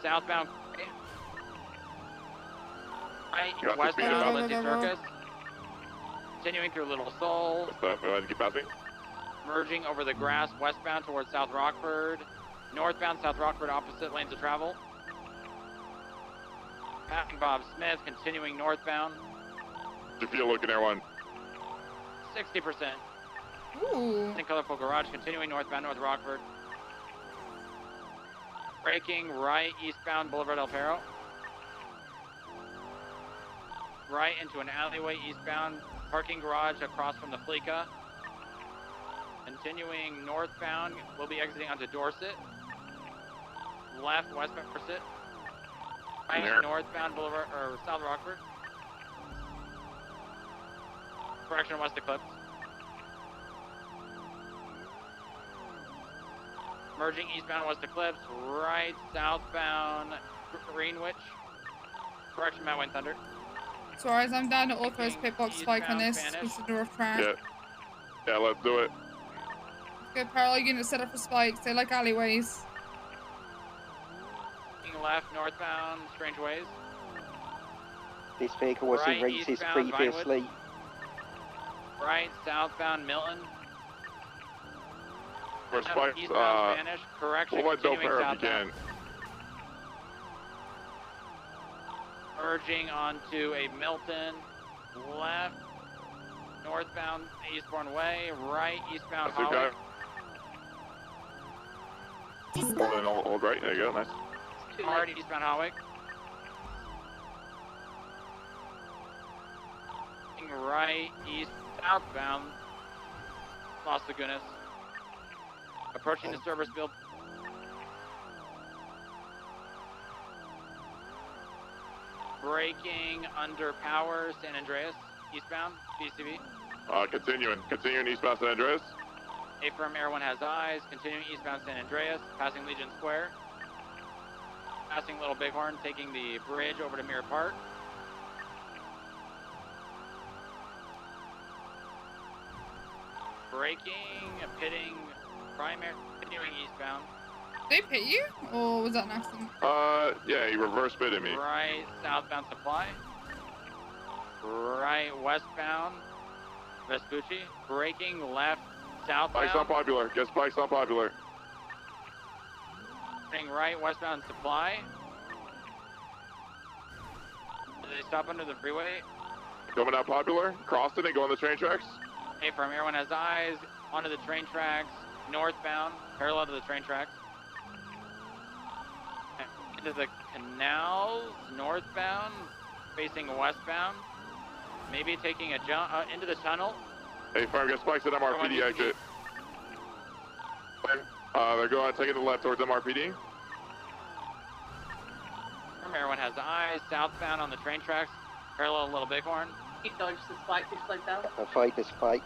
Southbound. Right, westbound Lindsay Circus. Continuing through Little Seoul. Keep passing. Merging over the grass westbound towards South Rockford. Northbound South Rockford, opposite lanes of travel. Passing Bob Smith, continuing northbound. How'd you feel looking, everyone? 60%. Ooh. In colorful garage, continuing northbound North Rockford. Braking right, eastbound Boulevard El Perro. Right into an alleyway eastbound, parking garage across from the Fleeca. Continuing northbound, we'll be exiting onto Dorset. Left, westbound Dorset. Right, northbound Boulevard, or South Rockford. Correction, west Eclipse. Merging eastbound West Eclipse, right, southbound Greenwich. Correction, Matt Wayne Thunder. Suarez, I'm down to authorized pit box spike on this. This is the rough track. Yeah, let's do it. Good parallel unit set up for spikes. They like alleyways. Left, northbound, Strange Ways. This vehicle was in races previously. Right, southbound Milton. For spikes, eastbound Spanish. Correction, we'll let Del continuing Perro if you southbound. can. Merging onto a Milton. Left, northbound Eastbourne Way. Right, eastbound Holly. Hold right, there you go, nice. Hard, eastbound Holwick. Right, east, southbound Las Lagunas. Approaching the service field. Braking under power, San Andreas, eastbound, BCB. Continuing eastbound San Andreas. A firm everyone has eyes, continuing eastbound San Andreas, passing Legion Square. Passing Little Bighorn, taking the bridge over to Mirror Park. Braking, pitting, primary, continuing eastbound. Did they pit you? Or was that an accident? Yeah, he reverse pitted me. Right, southbound Supply. Right, westbound Vespucci. Braking left, southbound. Spikes not popular. Get spikes not popular. Turning right, westbound Supply. Did they stop under the freeway? Coming out popular. Crossing and going the train tracks. Hey, from everyone has eyes. Onto the train tracks. Northbound, parallel to the train tracks. Into the canals, northbound, facing westbound. Maybe taking a jump into the tunnel. Hey, firm, get spikes at MRPD exit. They're going taking the left towards MRPD. Everyone has eyes. Southbound on the train tracks, parallel to Little Bighorn. He dodged the spike just like that. I'll fight the spikes.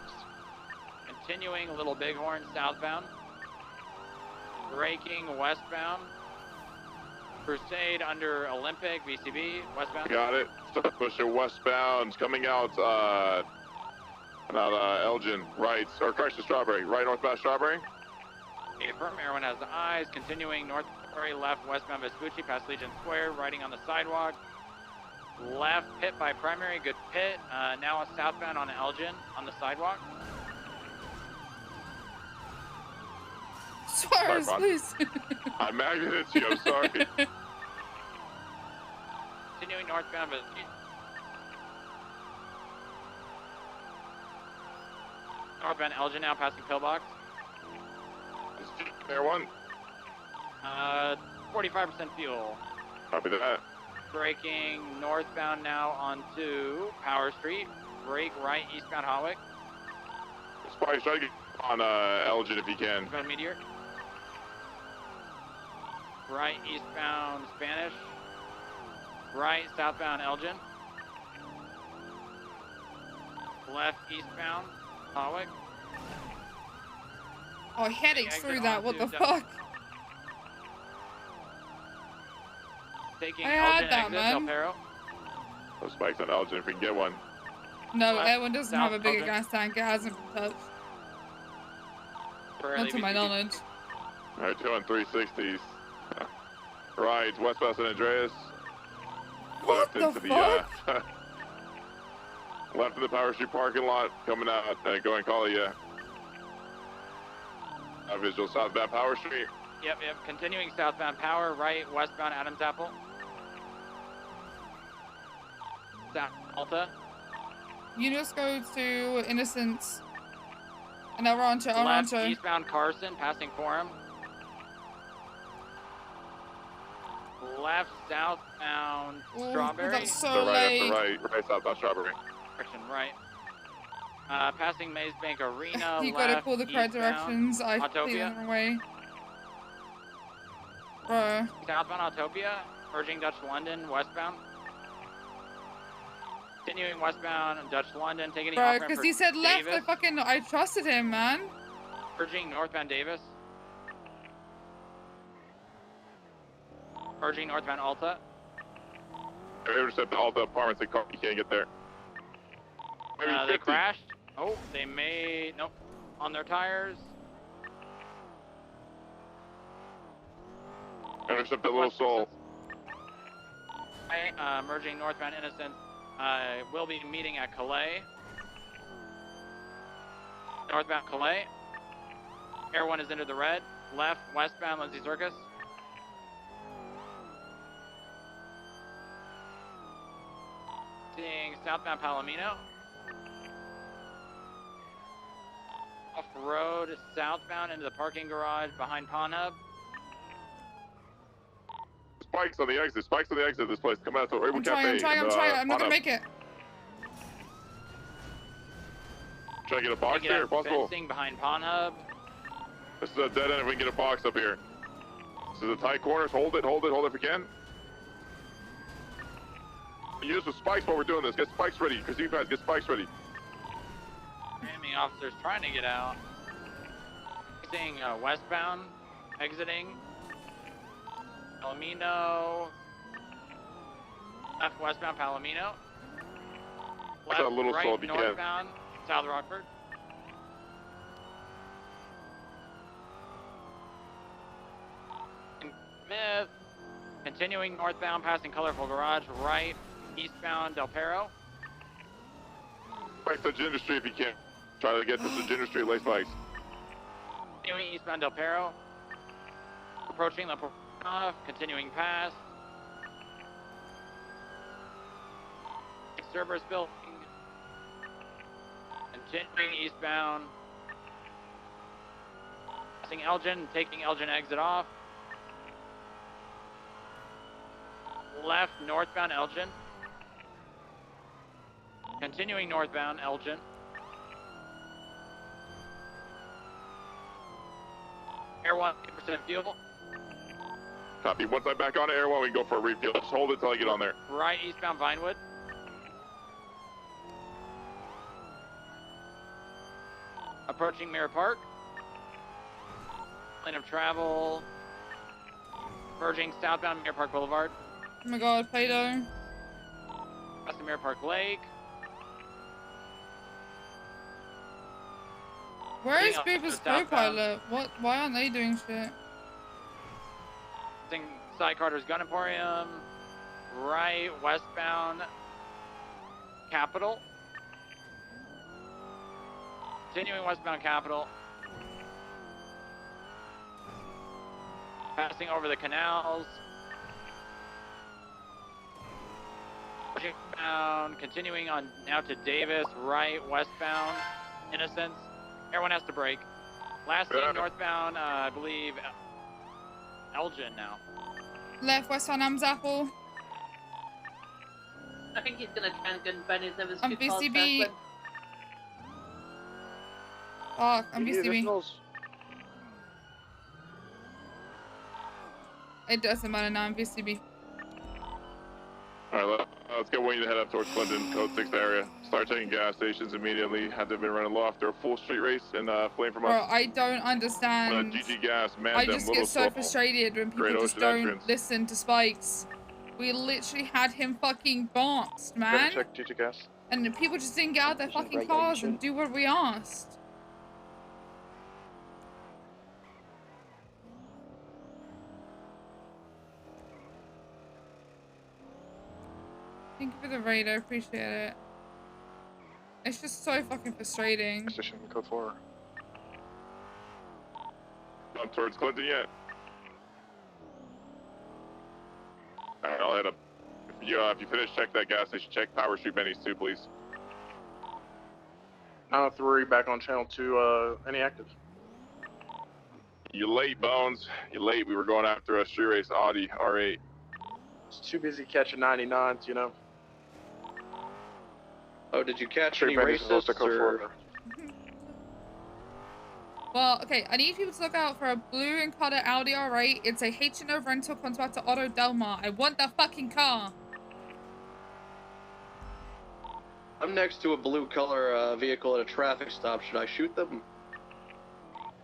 Continuing Little Bighorn southbound. Braking westbound. Crusade under Olympic, VCB, westbound. Got it. Start pushing westbound. Coming out, Elgin, right. Or Chrysler Strawberry. Right northbound Strawberry. Affirm, everyone has the eyes. Continuing north, left, westbound Vespucci, past Legion Square, riding on the sidewalk. Left pit by primary, good pit. Now southbound on Elgin on the sidewalk. Suarez, please. I'm magneted it to you, I'm sorry. Continuing northbound Vespucci. Northbound Elgin now passing pillbox. Air 1. 45% fuel. Copy that. Braking northbound now onto Power Street. Brake right eastbound Hawick. Spice, try to get on Elgin if you can. Eastbound Meteor. Right eastbound Spanish. Right southbound Elgin. Left eastbound Hawick. Oh, heading through that, what the fuck? Taking I had Elgin that, exit, man. Del Perro. Those spikes on Elgin if we can get one. No, Left, Edwin doesn't have a south, bigger Elgin. gas tank. It hasn't been touched. Not to my knowledge. Alright, 2 on 360s. Right, westbound San Andreas. What Left the into the left of the Power Street parking lot, coming out, going call you. Visual southbound Power Street. Yep. Continuing southbound Power, right westbound Adams Apple. South Alta. You just go to Innocence. And El Rancho, El Left Rancho. eastbound Carson, passing Forum. Left southbound Ooh, Strawberry. that's so So late. right southbound Strawberry. Direction right. Passing Maze Bank Arena. You left, gotta pull the correct eastbound, directions. I completely Autopia. went the wrong way. Bruh. Southbound Autopia. Merging Dutch London, westbound. Continuing westbound Dutch London, taking the Bro, off-ramp because for he said left, Davis. I trusted him, man. Merging northbound Davis. Merging northbound Alta. Intercept all the apartments, you can't get there. Maybe They 50. crashed. Oh, they may. Nope. On their tires. Intercept that little soul. Merging northbound Innocence. Will be meeting at Calais. Northbound Calais. Air 1 is into the red. Left, westbound Lindsay Circus. Seeing southbound Palomino. Off-road, southbound into the parking garage behind Pawn Hub. Spikes on the exit of this place. Come out to Rainbow I'm Cafe. trying. I'm not gonna make it. Try to get a box Get here, out if possible. fencing behind Pawn Hub. This is a dead end if we can get a box up here. This is a tight corners. Hold it if we can. Use the spikes while we're doing this. Get spikes ready. Christine guys, get spikes ready. Enemy officers trying to get out. Seeing westbound, exiting. Palomino. Left westbound Palomino. Watch that little right soul if you can. northbound South Rockford. Smith. Continuing northbound, passing Colorful Garage. Right eastbound Del Perro. Spikes to Ginger Street if you can. Try to get to the Ginger Street lace spikes. Continuing eastbound Del Perro. Approaching La Porta, continuing past. Cerberus building. Continuing eastbound. Passing Elgin, taking Elgin exit off. Left northbound Elgin. Continuing northbound Elgin. Air 1, 8% fuel. Copy. Once I'm back on Air 1, we can go for a refuel. Just hold it till I get on there. Right eastbound Vinewood. approaching Mirror Park. Lane of travel. Merging southbound Mirror Park Boulevard. Oh my god, Play-Doh. Past the Mirror Park Lake. Where is Heading up Boober's to southbound. co-pilot? What? Why aren't they doing shit? Side Carter's Gun Emporium. Right, westbound Capitol. Continuing westbound Capitol. Passing over the canals. Bound, continuing on now to Davis, right, westbound, Innocence. Everyone has to brake. Last seen northbound, I believe, Elgin now. Left westbound Amsapple. I think he's gonna try and gun Benny's. There was I'm two cars BCB. circling. Fuck, I'm BCB. It doesn't matter now, I'm BCB. Alright, let's get Wayne to head up towards Clinton, code 6 area. Start checking gas stations immediately. Have them been running low after a full street race and flame from us. Bro, I don't understand. GG Gas, man, I just get so frustrated when people just don't listen to Spikes. We literally had him fucking boxed, man. Check GG Gas. And the people just didn't get out their fucking cars and do what we asked. Thank you for the raid, I appreciate it. It's just so fucking frustrating. Station code 4. Not towards Clinton yet. Alright, I'll head up. If you finish, check that gas station. Check Power Street Benny's too, please. 903 back on channel 2. Any active? You late, Bones. You late. We were going after a street race Audi R8. Just too busy catching 99s, you know. Oh, did you catch Street any Benny's racists supposed to go or? forward. Well, okay, I need people to look out for a blue and color Audi R8. It's a H&O rental contract to Otto Delmar. I want that fucking car. I'm next to a blue color vehicle at a traffic stop. Should I shoot them?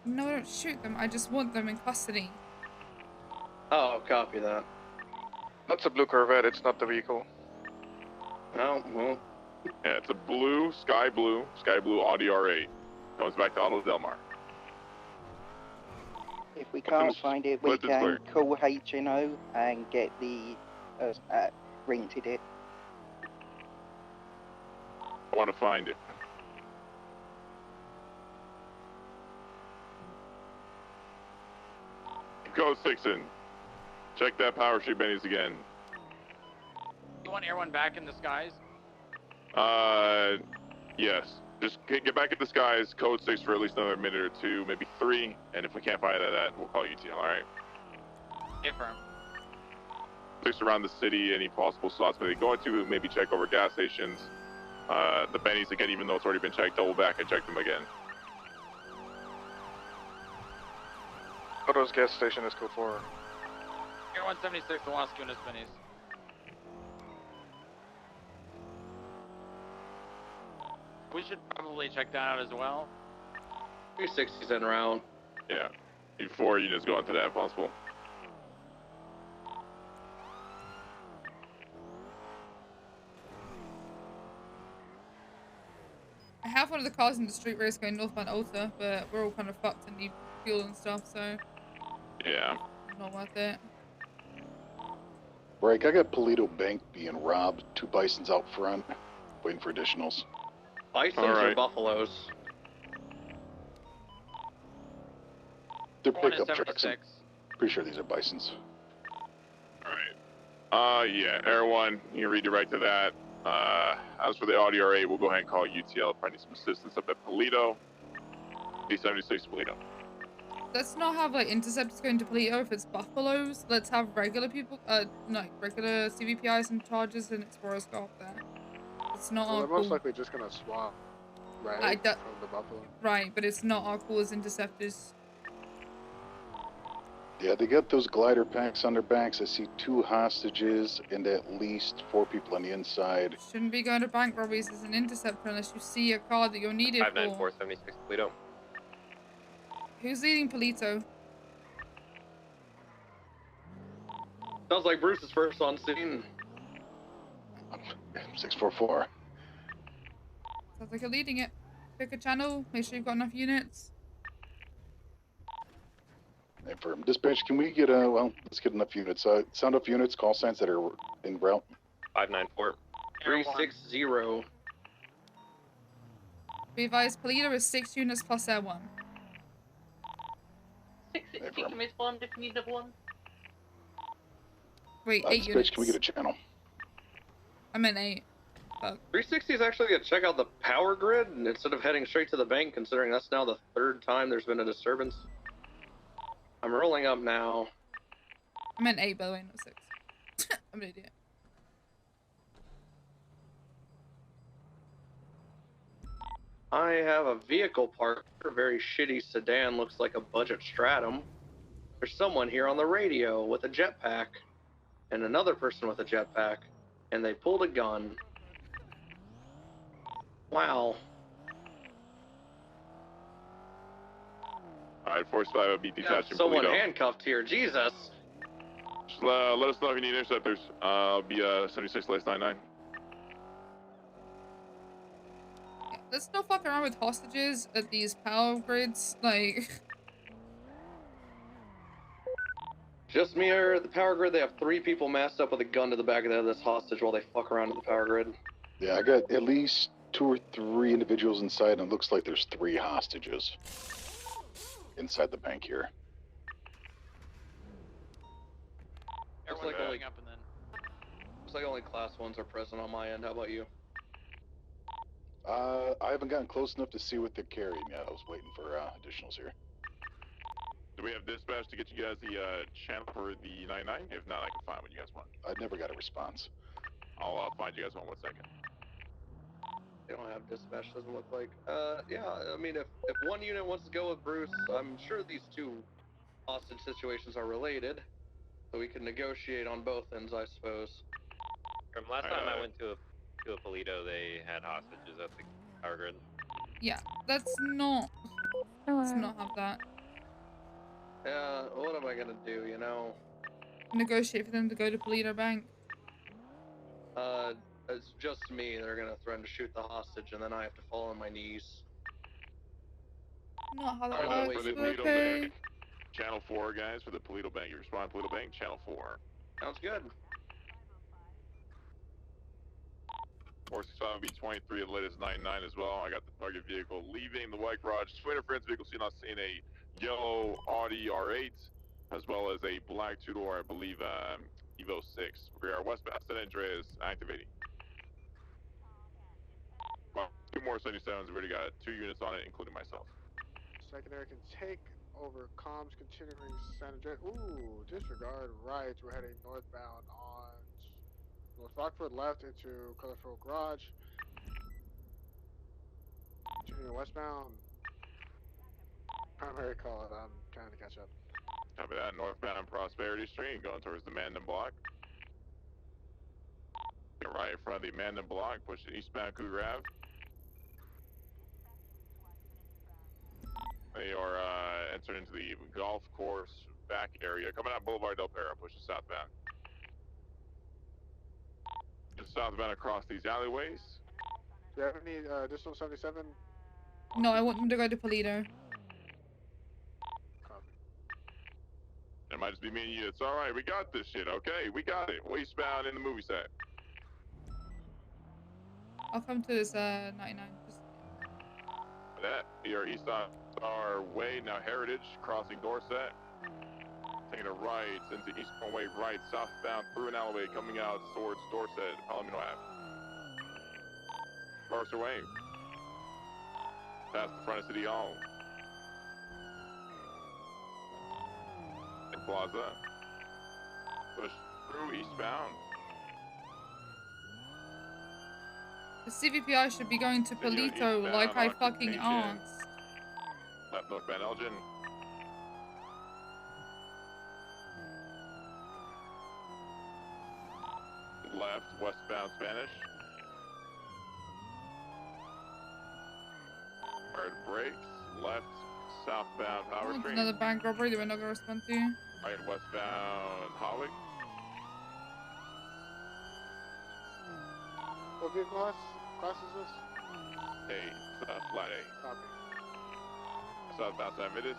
No, don't shoot them. I just want them in custody. Oh, copy that. That's a blue Corvette, it's not the vehicle. Oh, well. Yeah, it's a blue, sky blue Audi R8. Comes back to Otto Delmar. If we can't find it, we can call H&O and get the rented it. I want to find it. Go 6 in. Check that Power Street Benny's again. You want Air 1 back in the skies? Yes. Just get back in the skies, code 6 for at least another minute or 2, maybe 3, and if we can't find that, we'll call UTL, alright? Confirm. 6 around the city, any possible spots maybe going to, maybe check over gas stations. The Benny's again, even though it's already been checked, double back and check them again. Otto's gas station is code 4. Air 176, the Las Cunas Benny's. We should probably check that out as well. 360's en route. Yeah. Before units go into that if possible. I have one of the cars in the street race going northbound Alta, but we're all kind of fucked and need fuel and stuff, so yeah, not worth it. Break, I got Polito Bank being robbed, 2 bisons out front, waiting for additionals. Bisons or buffaloes? They're pickup trucks. Pretty sure these are bisons. Alright. Yeah, Air 1, you can redirect to that. As for the Audi R8, we'll go ahead and call UTL if I need some assistance up at Polito. D76 Polito. Let's not have like interceptors going to Polito if it's buffaloes. Let's have regular people, regular CVPIs and charges and explorers go up there. It's not Well, our they're most call. likely just gonna swap, right? From the Buffalo. Right, but it's not our call as interceptors. Yeah, they got those glider packs on their backs. I see 2 hostages and at least 4 people on the inside. Shouldn't be going to bank robberies as an interceptor unless you see a car that you're needed for. 59476 Polito. Who's leading Polito? Sounds like Bruce is first on scene. 644. Sounds like you're leading it. Pick a channel. Make sure you've got enough units. Affirm. Dispatch, can we get well, let's get enough units. Sound off units, call signs that are in route. 594. 360. Be advised, Polito is 6 units plus Air 1. 660 can respond if you need another one. Wait, 8 Dispatch, units. can we get a channel? I meant 8. Fuck. 360 is actually going to check out the power grid instead of heading straight to the bank, considering that's now the 3rd time there's been a disturbance. I'm rolling up now. I meant 8, by the way, not 6. I'm an idiot. I have a vehicle parked, a very shitty sedan, looks like a budget Stratum. There's someone here on the radio with a jetpack, and another person with a jetpack, and they pulled a gun. Wow. Alright, Force 5 will be detaching Someone Polito. handcuffed here, Jesus. Just, let us know if you need interceptors. I'll be 76 less 99. Let's not fuck around with hostages at these power grids. Like, Just me or at the power grid, they have 3 people masked up with a gun to the back of the head of this hostage while they fuck around at the power grid. Yeah, I got at least 2 or 3 individuals inside, and it looks like there's 3 hostages inside the bank here. Everyone's pulling up and then. Looks like only class 1s are present on my end. How about you? I haven't gotten close enough to see what they're carrying yet. I was waiting for additionals here. Do we have dispatch to get you guys the channel for the 99? If not, I can find what you guys want. I never got a response. I'll find you guys one second. They don't have dispatch, doesn't look like. Yeah, I mean, if one unit wants to go with Bruce, I'm sure these 2 hostage situations are related. So we can negotiate on both ends, I suppose. From last time I went to a Polito, they had hostages at the power grid. yeah, let's not have that. Yeah, what am I gonna do, you know? Negotiate for them to go to Polito Bank. It's just me. They're gonna threaten to shoot the hostage, and then I have to fall on my knees. Not how that Alright, works, for the but Polito okay. Bank. Channel 4, guys, for the Polito Bank. You respond Polito Bank, Channel 4. Sounds good. Force 5 will be 23 at the latest 99 as well. I got the target vehicle leaving the white garage. Twin interference vehicle seen on scene, a yellow Audi R8, as well as a black 2-door, I believe, Evo 6. We are westbound San Andreas activating. Well, 2 more 77s. We've already got 2 units on it, including myself. Secondary can take over comms, continuing San Andreas. Ooh, disregard right. We're heading northbound on North Rockford, left into Colorful Garage. Continuing westbound. Primary call it. I'm trying to catch up. Copy that. Northbound on Prosperity Street, going towards the Mandan Block. Get right in front of the Mandan Block, pushing eastbound Cougar Ave. They are entering into the golf course back area, coming out Boulevard Del Perro, pushing southbound. Just southbound across these alleyways. Do you have any additional 77? No, I want them to go to Polito. It might just be me and you. It's alright, we got this shit, okay? We got it. Westbound in the movie set. I'll come to this 99. Just... That, we are east on our way, now Heritage, crossing Dorset. Taking a right into Eastbourne Way right, southbound through an alleyway coming out towards Dorset, Palomino Ave. Force away. Past the front of City Hall. Plaza. Push through eastbound. The CVPI should be going to Polito like I fucking asked. Left northbound Elgin. Left westbound Spanish. Hard brakes. Left southbound westbound Power That's Street. another bank robbery that we're not gonna respond to. Right, westbound Holwick. What vehicle class is this? Flat A. Copy. Southbound San Vitus.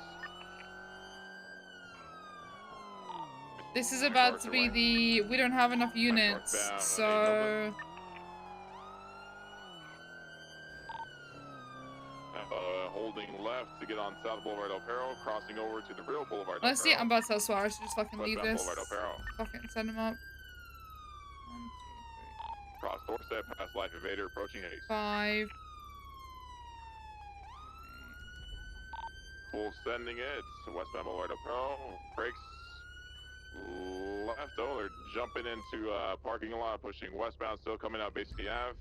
This is about to be the. We don't have enough units, Northbound, so. Holding left to get on South Boulevard El Perro, crossing over to the real Boulevard El Honestly, Perro. I'm about to tell Suarez to just fucking leave Westbound this. Boulevard El Perro. Fucking send him up. 1, 2, 3. Cross Dorset, past Life Evader, approaching Ace. 5. Full sending it. Westbound Boulevard El Perro. Brakes left. Oh, they're jumping into parking lot, pushing westbound, still coming out Bay City Ave.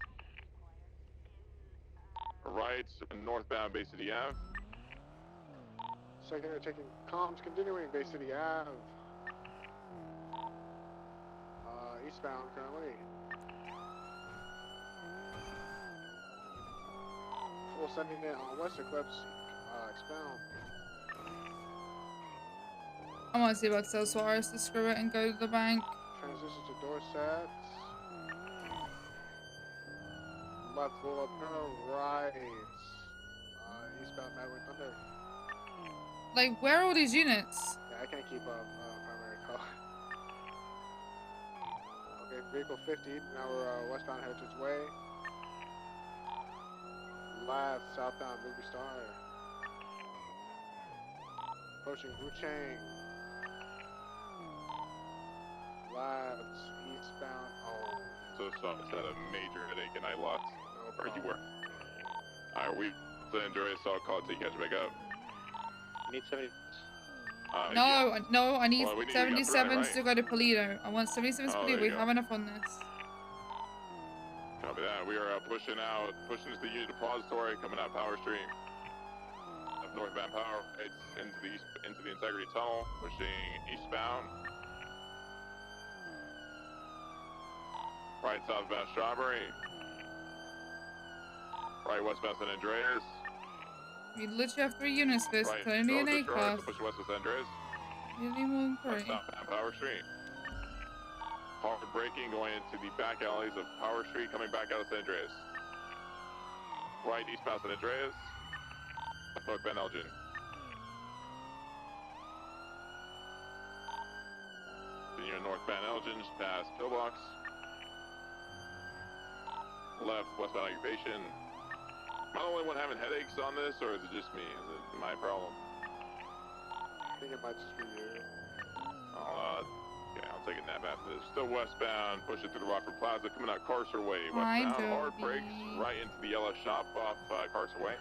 Right, northbound Bay City Ave. Second, they're taking comms, continuing Bay City Ave. Eastbound currently. Full sending it on West Eclipse, expound. I'm honestly about to tell Suarez to screw it and go to the bank. Transition to Dorset. Left full up, right. Eastbound Madwood Thunder. Like, where are all these units? Yeah, I can't keep up primary call. Okay, vehicle 50, now we're westbound Heritage Way. Left, southbound Movie Star. Approaching Wuchang. Left, eastbound, oh. So it's had a major headache and I lost where you were. Alright, we Andreas, so I'll call it to catch back up. You need 70. No, I need Well, we 77s right? to go to Polito. I want 77s to Oh, Polito. there We you go. have enough on this. Copy that. We are pushing to the unit depository, coming out Power Street. Up northbound Power, it's into the Integrity Tunnel, pushing eastbound. Right southbound Strawberry. Right westbound San Andreas. We literally have 3 units for this. Right, It's only an A class. push west of San Andreas. You need more than 3. Right southbound Power Street. Hard braking going into the back alleys of Power Street, coming back out of San Andreas. Right eastbound San Andreas. Northbound Elgin. Continue northbound Elgin, just past Pillbox. Left westbound Occupation. Am I the only one having headaches on this, or is it just me? Is it my problem? I think it might just be you. I'll take a nap after this. Still westbound, pushing through the Rockford Plaza, coming out Carcer Way. Hi, Westbound, hard Joby. brakes, right into the yellow shop off Carcer Way.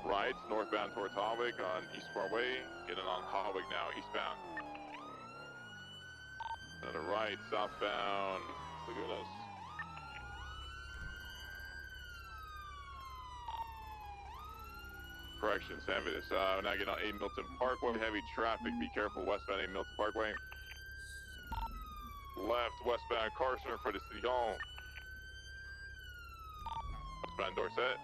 Right, northbound towards Holwick on Eastmore Way. Getting on Holwick now, eastbound. To the right, southbound. Look at us. Correction, San Vitus. Now get on 8 Milton Parkway. Heavy traffic. Be careful westbound 8 Milton Parkway. Left westbound Carson for the City Hall. Westbound Dorset.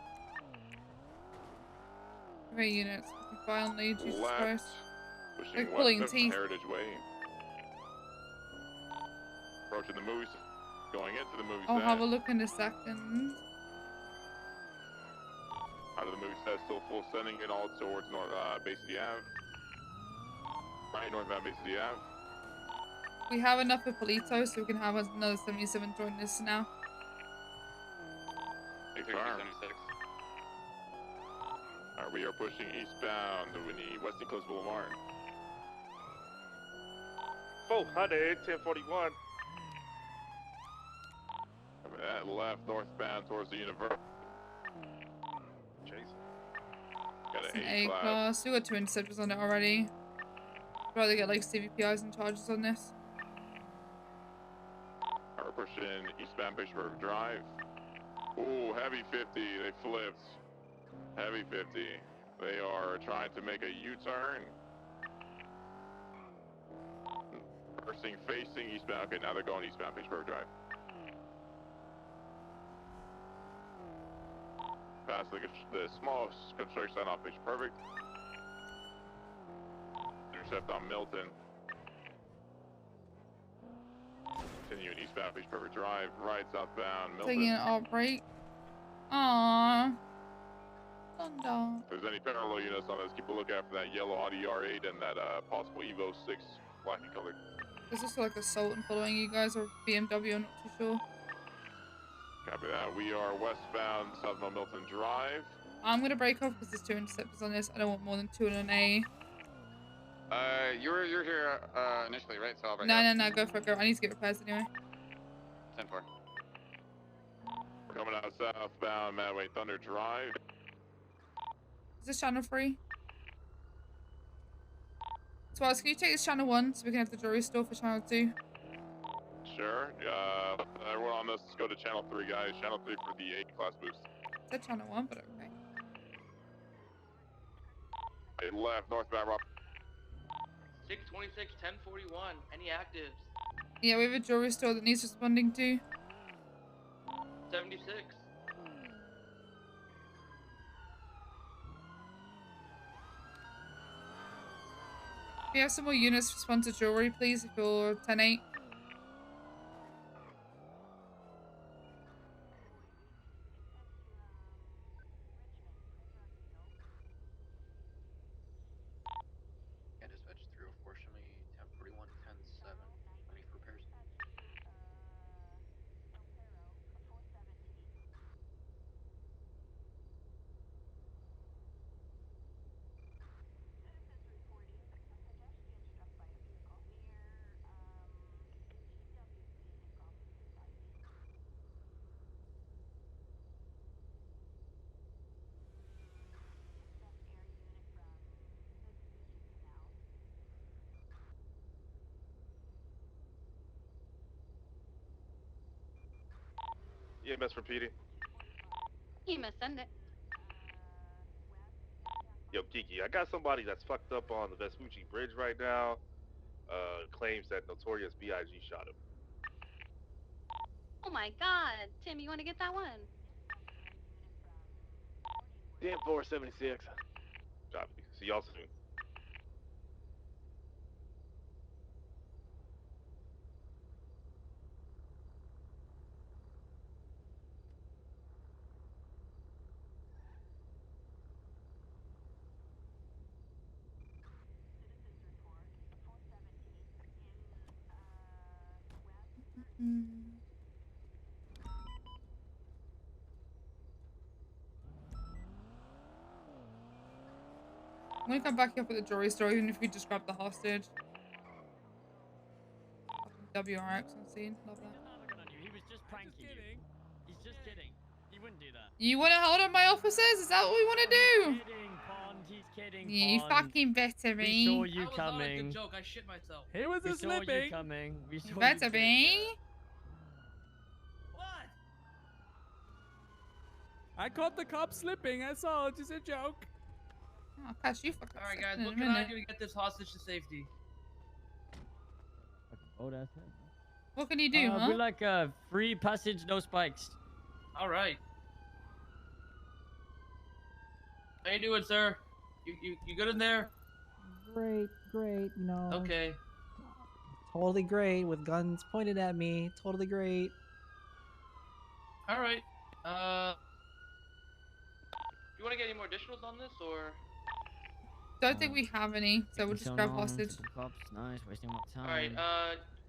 3 units. Finally, Jesus Left. Christ. Pushing They're west pulling of teeth. Heritage Way. Approaching the movies. Going into the movie I'll set. have a look in a second. Out of the movie set, still full sending it all towards Bay City Ave. Right, northbound Bay City Ave. We have enough for Polito, so we can have another 77 join this now. Confirmed. Alright, we are pushing eastbound to West Eclipse Boulevard. Oh, hi there, 1041. Coming at left, northbound towards the University. Jason. Got It's an an A A class. class. We got 2 interceptors on it already. I'd rather get like CVPIs and charges on this. We're pushing eastbound Pittsburgh Drive. Ooh, heavy 50. They flipped. Heavy 50. They are trying to make a U-turn. Reversing, facing eastbound. Okay, now they're going eastbound Pittsburgh Drive. past the small construction sign off picture. Perfect. Intercept on Milton. Continuing eastbound Beach Perfect Drive, right southbound Milton. Taking an alt break. Aww. Thunder. If there's any parallel units on us, keep a lookout for that yellow Audi R8 and that possible Evo 6 black and colored. There's also like a Sultan following you guys, or BMW, I'm not too sure. Copy that. We are westbound southbound Milton Drive. I'm gonna break off because there's 2 interceptors on this. I don't want more than 2 in an A. You're here initially, right? So I'll break No, go for it, go. I need to get repairs anyway. 10-4. Coming out southbound Madway Thunder Drive. Is this channel 3? Swaz, can you take this channel 1 so we can have the jewelry store for channel 2? Sure. Everyone on this, go to channel 3, guys. Channel 3 for the A-class boost. It's said channel 1, but okay. Hey, left, northbound Rock. 626, 1041. Any actives? Yeah, we have a jewelry store that needs responding to. 76. If you have some more units respond to jewelry, please, if you're 10-8. Yeah, dispatch 304, show me 1041, 10-7. Ready for repairs. EMS for PD. You must send it. Yo, Kiki, I got somebody that's fucked up on the Vespucci Bridge right now. Claims that Notorious B.I.G. shot him. Oh my god. Tim, you want to get that one? DM 476. Copy. See y'all soon. I'm gonna come back up at the jewelry store, even if we just grab the hostage. Fucking WRX on scene. Love that. He was just pranking you. He's just kidding. He wouldn't do that. You want to hold on my officers? Is that what we want to do? He's kidding, Pond. He's kidding, You Pond. fucking better We be. saw you That was coming. not a good joke. I shit myself. He was a slipping. We saw you coming. We saw You better you be. What? I caught the cop slipping. That's all. It's just a joke. I'll catch you fucking. Alright, guys, in a what can I minute. do to get this hostage to safety? Old ass. What can you do, huh? We like free passage, no spikes. Alright. How you doing, sir? You good in there? Great, you know. Okay. Totally great, with guns pointed at me. Totally great. Alright. You want to get any more additionals on this, or? Don't think we have any, so we'll just grab hostage. Cops, nice, wasting my time. Alright,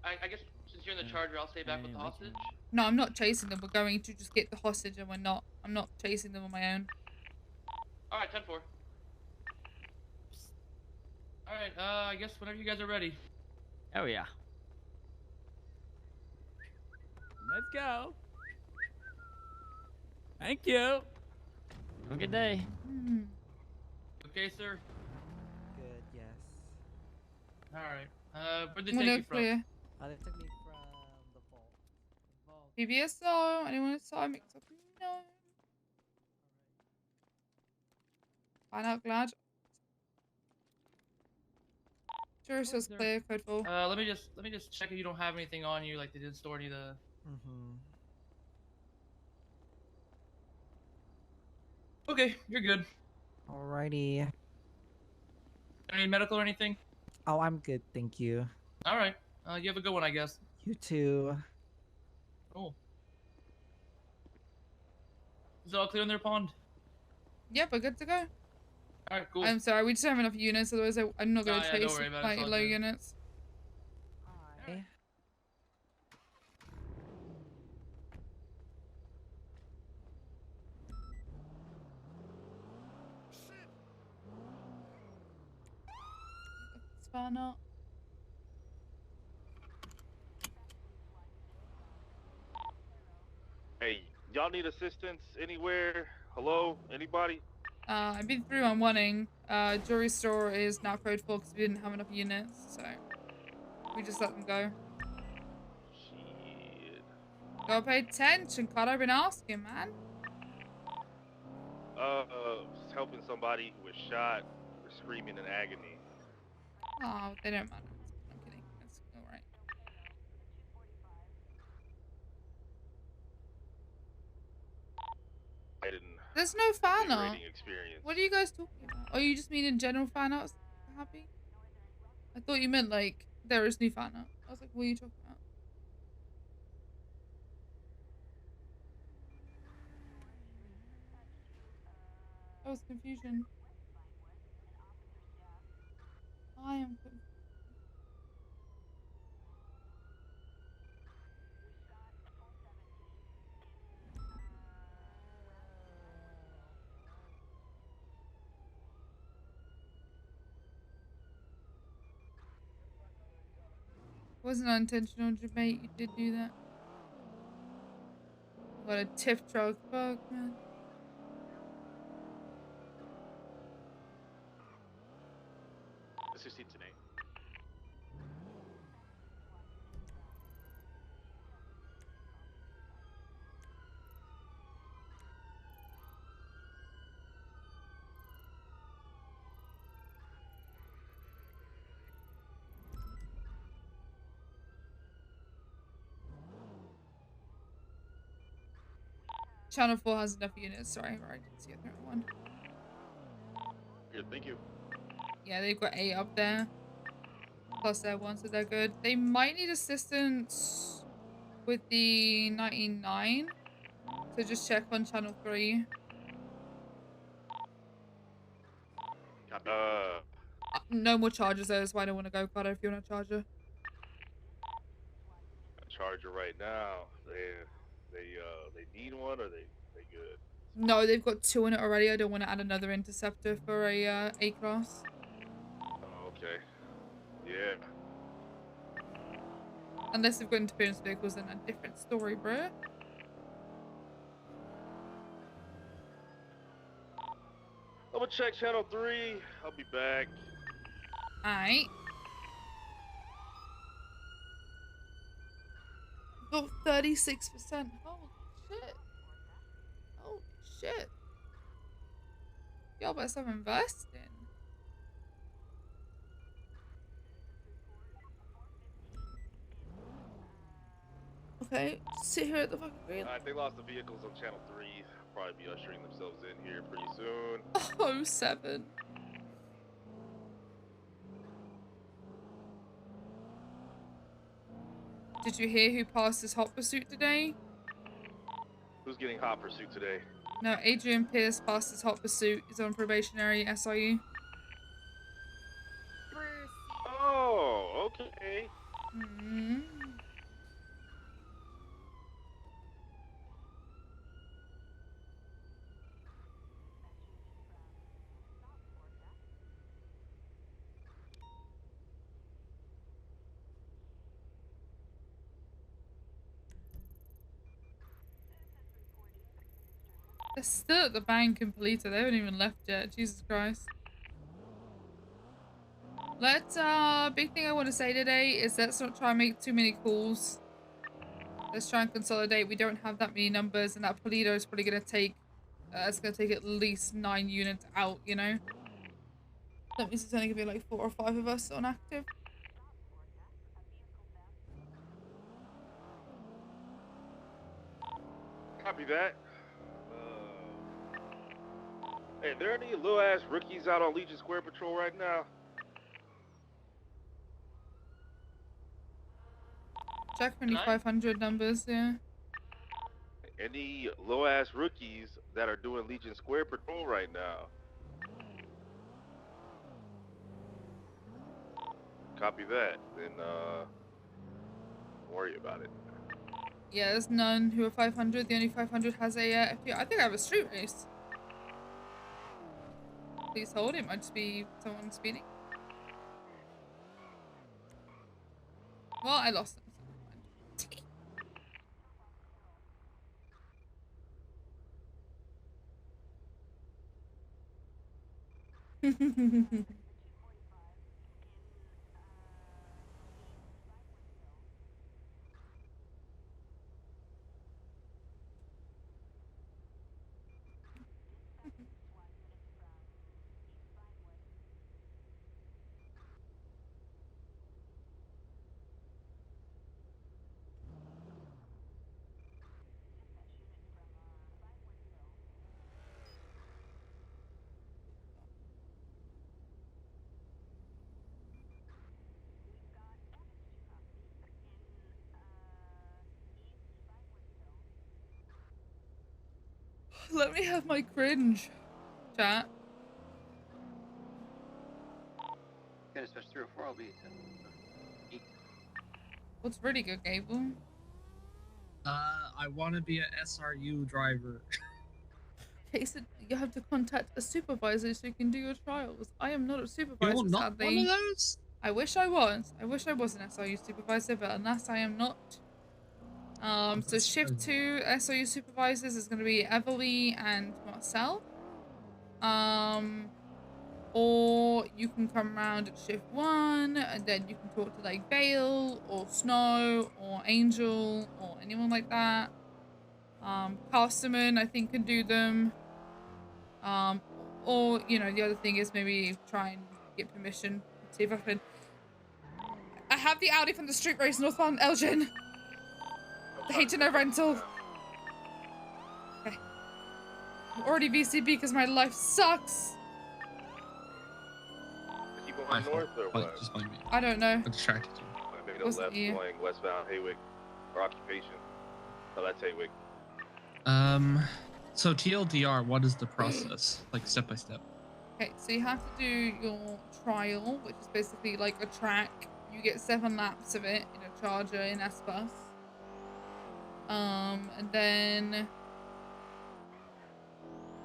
I guess since you're in the charger, I'll stay back with the hostage. No, I'm not chasing them. We're going to just get the hostage, and we're not. I'm not chasing them on my own. Alright, 10-4. Alright, I guess whenever you guys are ready. Oh yeah. Let's go. Thank you. Have a good day. Okay, sir? Good, yes. Alright, where'd they I'm take gonna you from? They clear. took me from the vault. PBSO. Anyone saw me? No. Find out, glad. Sure, so it's clear. Code 4. Let me just check if you don't have anything on you, like they didn't store any of the. Okay, you're good. Alrighty. Any medical or anything? Oh, I'm good, thank you. All right. You have a good one, I guess. You too. Cool. Is it all clear in their pond? Yep, we're good to go. All right, cool. I'm sorry, we just don't have enough units, otherwise I'm not gonna Yeah, chase don't worry about it, it's like all low good. units. Hi. It's far not. Hey, y'all need assistance anywhere? Hello? Anybody? I've been through on wanting. Jewelry store is now code 4 because we didn't have enough units, so we just let them go. Shit. Gotta pay attention, Card. I've been asking, man. Was helping somebody who was shot or screaming in agony. Oh, they don't matter. I'm kidding. It's alright. There's no fan art. Experience. What are you guys talking about? Oh, you just mean in general fan arts? Happy? I thought you meant like there is new fan art. I was like, what are you talking about? That was confusion. I am confused. Wasn't unintentional, mate. You did do that. What a tip truck. Fuck, man. This is today. Channel 4 has enough units. Sorry, I didn't see a third one. Good, thank you. Yeah, they've got 8 up there. Plus their ones, so they're good. They might need assistance with the 99. So just check on channel 3. No more chargers though, that's why I don't want to go, Carter, if you want a charger. A charger right now. They need one or they good? No, they've got 2 in it already. I don't want to add another interceptor for a A-class. Oh, okay. Yeah. Unless they've got interference vehicles, then a different story, bro. I'm gonna check channel 3. I'll be back. Alright. Got 36%. Holy shit. Holy shit. Y'all better stop investing. Okay, sit here at the fucking green. Alright, they lost the vehicles on channel 3. Probably be ushering themselves in here pretty soon. Oh, 7. Did you hear who passed his hot pursuit today? Who's getting hot pursuit today? No, Adrian Pierce passed his hot pursuit. He's on probationary SIU. Oh, okay. Mm-hmm. They're still at the bank in Polito. They haven't even left yet. Jesus Christ. Big thing I want to say today is let's not try and make too many calls. Let's try and consolidate. We don't have that many numbers, and that Polito is probably going to take, it's going to take at least 9 units out, you know? That means it's only going to be like 4 or 5 of us on active. Copy that. Hey, there any little ass rookies out on Legion Square Patrol right now? Check 2500 numbers, yeah. Any low ass rookies that are doing Legion Square Patrol right now? Copy that. Then don't worry about it. Yeah, there's none who are 500. The only 500 has a FPR. I think I have a street race. Please hold. It might just be someone speeding. Well, I lost them. So let me have my cringe, chat. Gonna switch 304, I'll be at 8. What's really good, Gable? I want to be an SRU driver. Jason, you have to contact a supervisor so you can do your trials. I am not a supervisor, You're not sadly. one of those? I wish I was. I wish I was an SRU supervisor, but alas, I am not. So shift 2 SRU supervisors is going to be Everly and Marcel. Or you can come around at shift 1 and then you can talk to like Vale or Snow or Angel or anyone like that. Casterman I think can do them. Or you know, the other thing is maybe try and get permission. See if I can. I have the Audi from the street race northbound Elgin. The H&O rental. Okay. I'm already VCB because my life sucks. Keep going north or what? Just blame me. I don't know. I distracted you. I made a Wasn't left you. going westbound Haywick or occupation. Oh, that's Haywick. So TLDR, what is the process? Like step by step. Okay, so you have to do your trial, which is basically like a track. You get 7 laps of it in a charger in S-Bus. And then...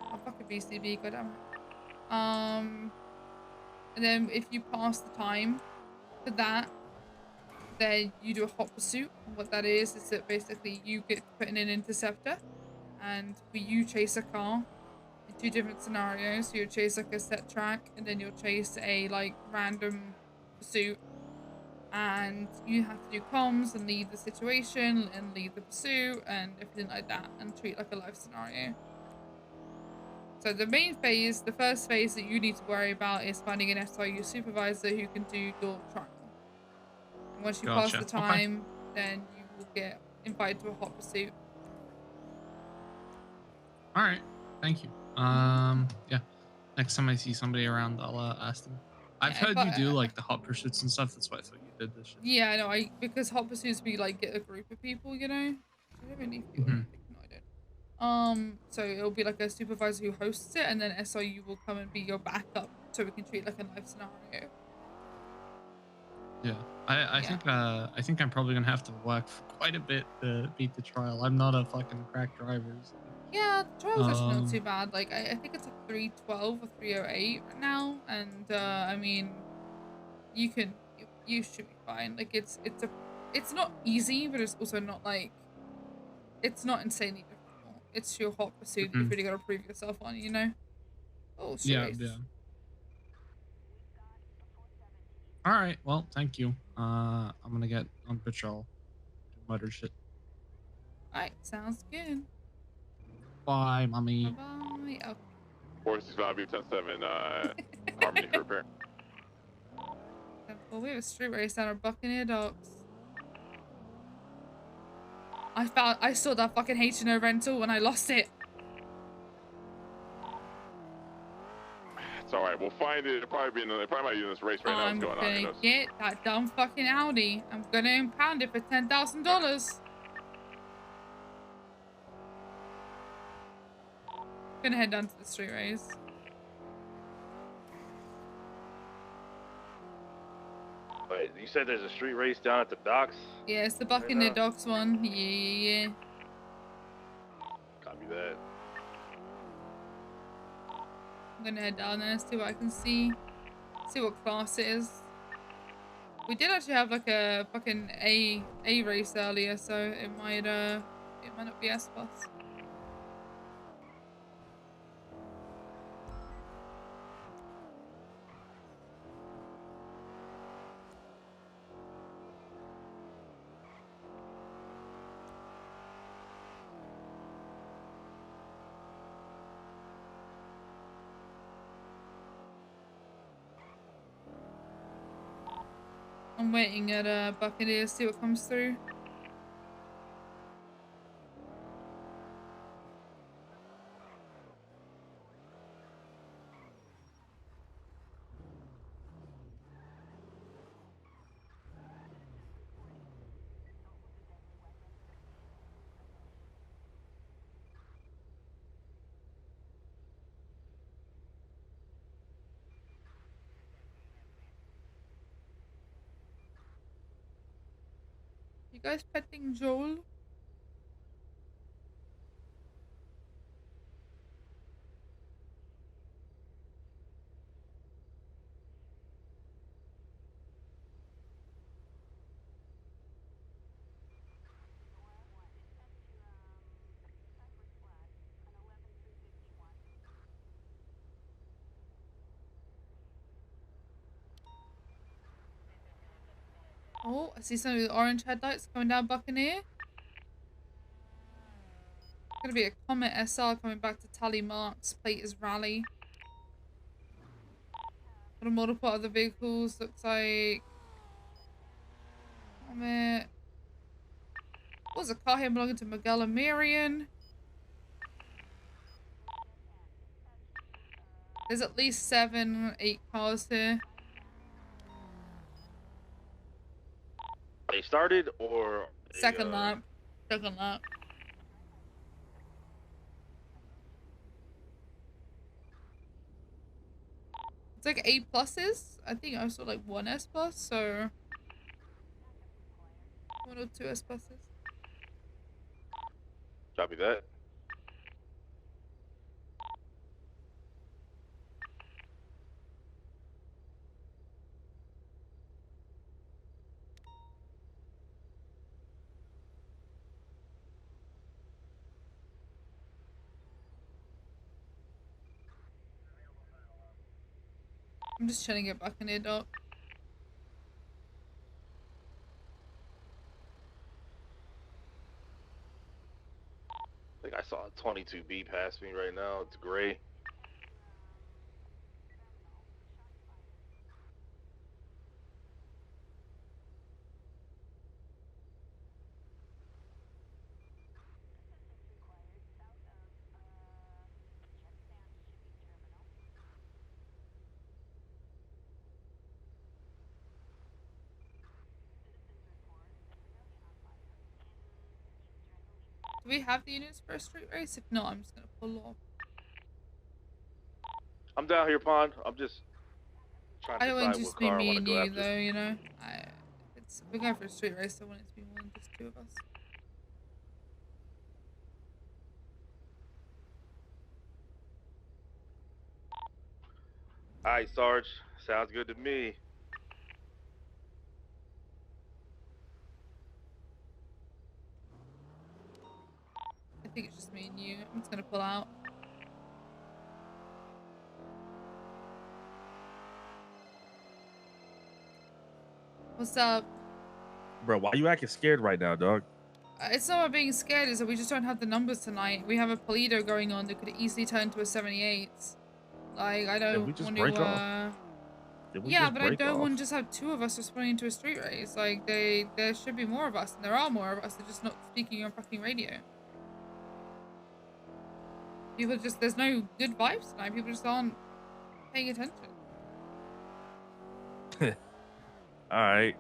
Oh, fuck a VCB, goddammit. And then if you pass the time for that, then you do a hot pursuit. And what that is that basically you get put in an interceptor and you chase a car in 2 different scenarios. So you'll chase like a set track and then you'll chase a like random pursuit. And you have to do comms and lead the situation and lead the pursuit and everything like that and treat like a live scenario. So the main phase, the first phase that you need to worry about is finding an SRU supervisor who can do your trial. And once you pass the time, then you will get invited to a hot pursuit. All right, thank you. Yeah. Next time I see somebody around, I'll ask them. I've heard you do like the hot pursuits and stuff. That's why I thought you did this shit. Yeah, I know. Because hot pursuits we like get a group of people, you know. I don't really feel no, I don't. So it'll be like a supervisor who hosts it, and then SRU will come and be your backup, so we can treat like a live scenario. Yeah, I think I'm probably gonna have to work for quite a bit to beat the trial. I'm not a fucking crack driver. So. Yeah, the trial's actually not too bad. Like I think it's like 312 or 308 right now, and I mean, you should be fine. Like it's not easy, but it's also not like it's not insanely difficult. It's your hot pursuit that you've really got to prove yourself on, you know. Oh, yeah. All right, well, thank you. I'm gonna get on patrol, do murder shit. All right, sounds good. Bye, mommy. Bye. Oh. 465 10-7, Harmony for repair. Well, we have a street race down at Buccaneer Docks. I saw that fucking H&O rental when I lost it. probably might be in this race right now. I'm What's going on? Who gonna knows? get that dumb fucking Audi. I'm gonna impound it for $10,000. Gonna head down to the street race. Wait, you said there's a street race down at the docks? Yeah, it's the Buccaneer Docks one. Yeah. Copy that. I'm gonna head down there, see what I can see. See what class it is. We did actually have like a fucking A race earlier, so it might not be S plus. I'm waiting at Buccaneer to see what comes through. You guys petting Joel? Oh, I see some of the orange headlights coming down Buccaneer. Gonna be a Comet SR coming back to Tally Marks. Plate is Rally. Got a multiple other vehicles. Looks like Comet. What was a car here belonging to Miguel and Marion? There's at least 7-8 cars here. They started or Second lap. Second lap. It's like A pluses. I think I saw like 1 S plus, so 1 or 2 S pluses. Copy that. I'm just trying to get back in here, Doc. I think I saw a 22B pass me right now. It's gray. Do we have the units for a street race? If not, I'm just gonna pull off. I'm down here, Pond. I'm just trying to I don't want decide it to what just be car I me want to and go you, after. though, you know? If we're going for a street race, I want it to be more than just 2 of us. All right, Sarge. Sounds good to me. I think it's just me and you. I'm just gonna pull out. What's up? Bro, why you acting scared right now, dog? It's not about being scared, it's that we just don't have the numbers tonight. We have a Polido going on that could easily turn to a 78. Like, I don't we just want break to, off? Did we yeah, just but I break don't off? want to just have 2 of us responding into a street race. Like, there should be more of us, and there are more of us. They're just not speaking on fucking radio. People just, there's no good vibes tonight. People just aren't paying attention. All right.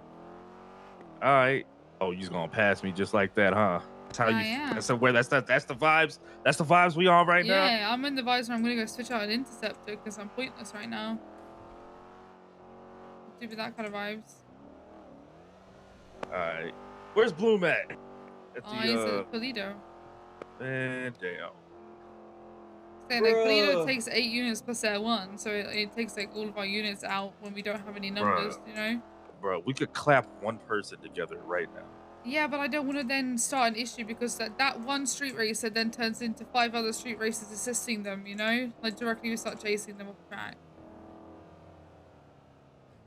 All right. Oh, you're gonna pass me just like that, huh? That's how I you. am. That's the vibes. That's the vibes we on right now. Yeah, I'm in the vibes where I'm gonna go switch out an interceptor because I'm pointless right now. Do with that kind of vibes. All right. Where's Bloom at? At He's at Polito. Man, damn. Saying like Polito takes 8 units plus air 1, so it takes like all of our units out when we don't have any numbers, you know? Bro, we could clap one person together right now. Yeah, but I don't want to then start an issue because that one street racer then turns into 5 other street racers assisting them, you know? Like directly we start chasing them off track.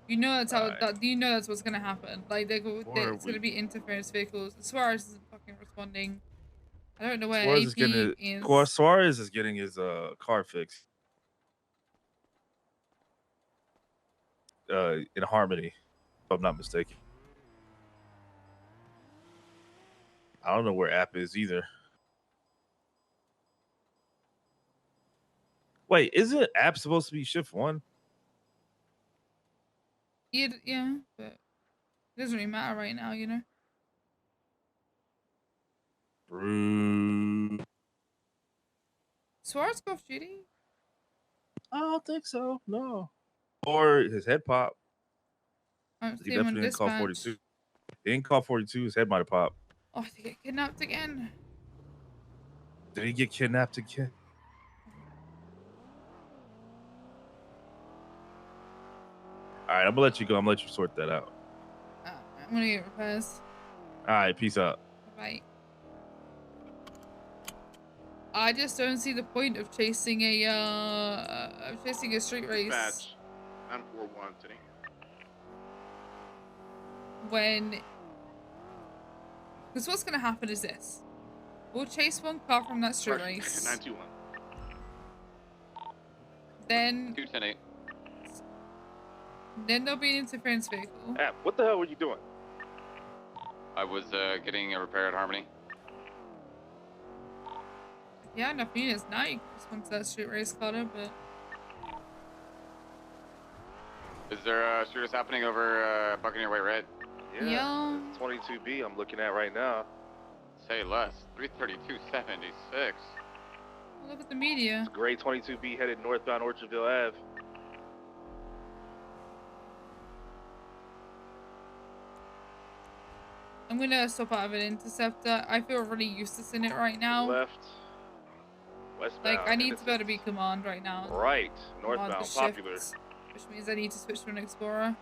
You know that's how you know that's what's gonna happen. Like it's gonna be interference vehicles. Suarez isn't fucking responding. I don't know where AP is. Suarez is getting his car fixed. In Harmony, if I'm not mistaken. I don't know where App is either. Wait, isn't App supposed to be shift 1? Yeah, but it doesn't really matter right now, you know? Suarez go off duty? I don't think so. No. Or his head pop. I don't He see him on definitely didn't call dispatch. 42. He didn't call 42. His head might have popped. Oh, did he get kidnapped again? Did he get kidnapped again? All right, I'm gonna let you go. I'm gonna let you sort that out. I'm gonna get repairs. All right, peace out. Bye. I just don't see the point of chasing a street race. Dispatch. 941 today. When, because what's gonna happen is this: we'll chase one car from that street race. 921. Then 210-8. Then there'll be an interference vehicle. App, what the hell were you doing? I was getting a repair at Harmony. Yeah, enough units now. You can respond to that street race, Carter, but Is there shooters happening over Buccaneer Way, right? Yeah. 22B I'm looking at right now. Say less. 332.76. look at the media. It's gray 22B headed northbound Orchardville Ave. I'm gonna stop out of an interceptor. I feel really useless in it right now. Left. Westbound. Like, I need to be able to be command right now. Right. Command Northbound the Popular. shifts, which means I need to switch to an Explorer.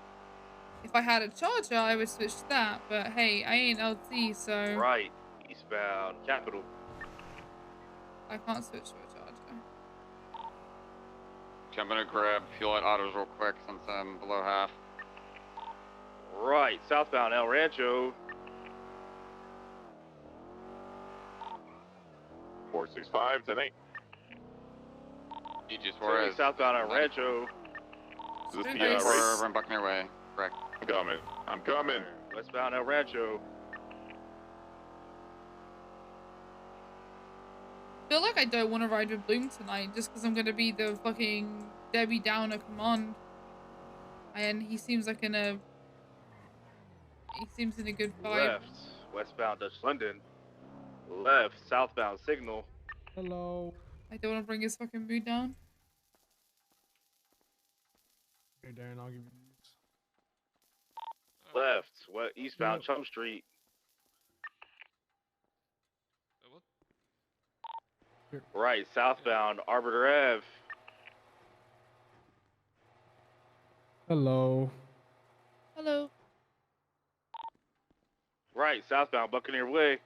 If I had a Charger, I would switch to that. But hey, I ain't LT, so... Right. Eastbound Capital. I can't switch to a Charger. Okay, I'm gonna grab fuel at autos real quick since I'm below half. Right. Southbound El Rancho. 465, 10-8. EG Suarez. Southbound El Rancho. Is this the We're race? over in Buccaneer Way. Correct. I'm coming. I'm coming. Westbound El Rancho. I feel like I don't want to ride with Bloom tonight just because I'm going to be the fucking Debbie Downer command. And he seems like in a... He seems in a good vibe. Left. Westbound Dutch London. Left. Southbound Signal. Hello. I don't want to bring his fucking mood down. Here, Darren, I'll give you these. Left. Eastbound Chum Street. Right. Southbound Arbiter Ave. Hello. Hello. Right. Southbound Buccaneer Way.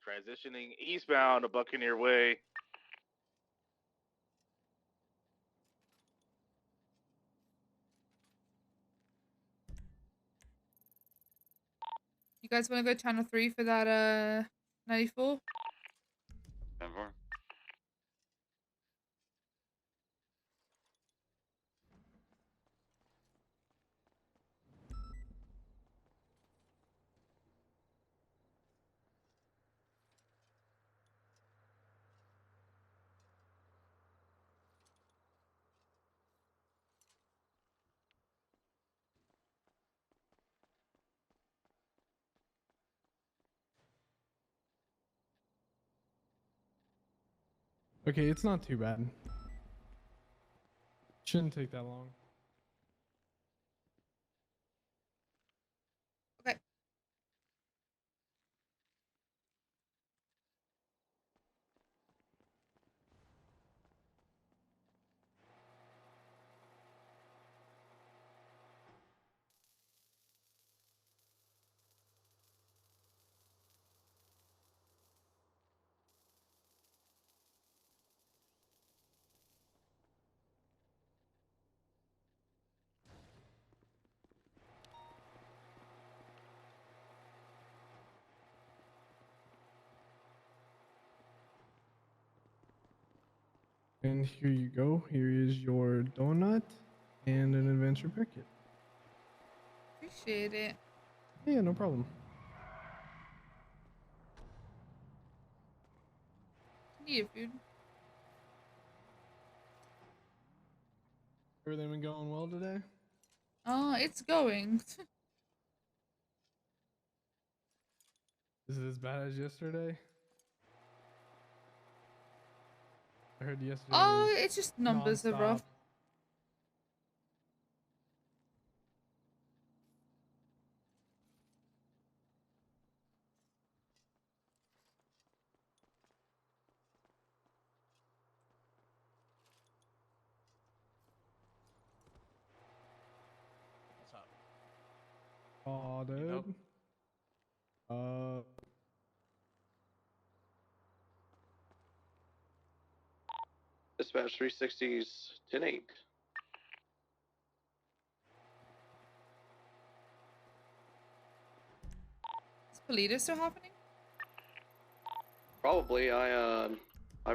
Transitioning eastbound to Buccaneer Way. You guys want to go channel 3 for that 94? 10-4. Okay, it's not too bad. Shouldn't take that long. Okay. And here you go. Here is your donut and an adventure packet. Appreciate it. Yeah, no problem. Need food. Everything been going well today? It's going. Is it as bad as yesterday? I heard yesterday was It's just numbers are rough. nonstop. What's up? Aw, Need help? dude. Dispatch 360's 10-8. Is Polito still happening? Probably. I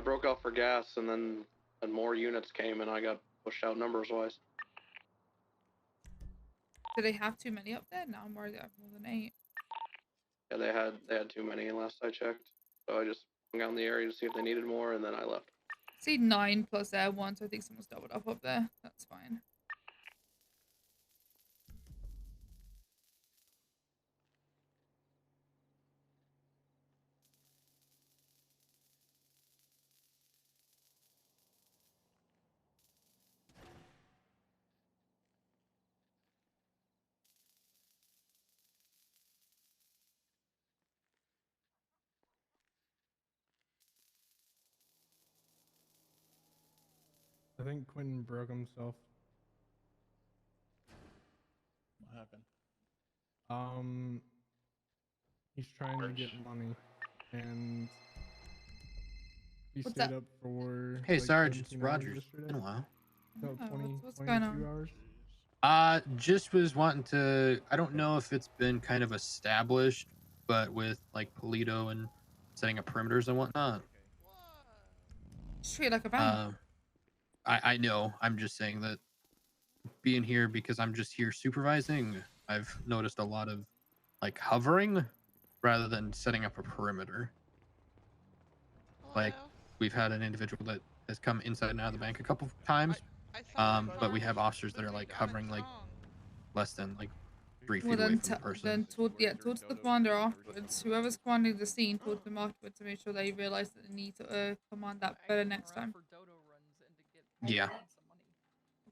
broke out for gas and then more units came and I got pushed out numbers wise. Do they have too many up there? No, I'm worried they have more than 8. Yeah, they had too many last I checked. So I just hung out in the area to see if they needed more and then I left. See 9 plus air 1, so I think someone's doubled up there. That's fine. I think Quentin broke himself. What happened? He's trying to get money, and he What's stayed up? up for Hey, like Sarge, it's 17 hours Rogers. yesterday. Been a while. About Oh, 20, what's going 22 on? hours. Just was wanting to. I don't know if it's been kind of established, but with like Polito and setting up perimeters and whatnot. Just treat it like a bank. I know. I'm just saying that being here because I'm just here supervising. I've noticed a lot of like hovering rather than setting up a perimeter. Like we've had an individual that has come inside and out of the bank a couple of times, but we have officers that are like hovering like less than like 3 feet Well, away from the person. talk to the commander afterwards. Whoever's commanding the scene, talk to them afterwards to make sure they realize that they need to command that better next time. Yeah.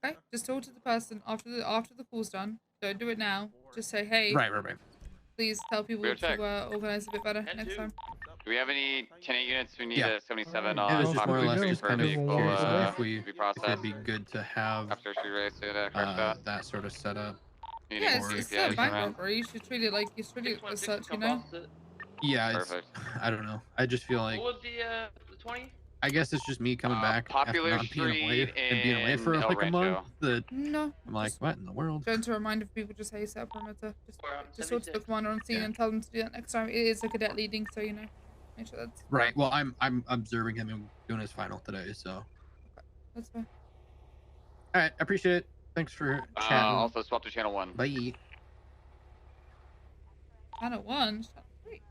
Okay, just talk to the person after the call's done. Don't do it now. Just say, hey. Right. Please tell people Real check. to organize a bit better next time. Do we have any 10-8 units who need Yeah. a 77 It was on just more or less just for kind of vehicle curious to if be it'd processed? be good to have After she raised to the correct spot. that sort of setup. Yeah, or it's if a we bank can- robbery. You should treat it like as such, you know? Yeah, it's, I don't know. I just feel like What was the 20? I guess it's just me coming back after Popular not being away Street and being away for in El like a month. Rancho. That No. I'm like, what in the world? Don't remind people just how you set up perimeter. Just talk to the 76. commander on scene and tell them to do that next time. It is a cadet leading, so you know. Make sure that's Right. Well, I'm observing him and doing his final today, so. that's fine. All right, I appreciate it. Thanks for chatting. Also swap to channel 1. Bye. Channel 1? Channel 3.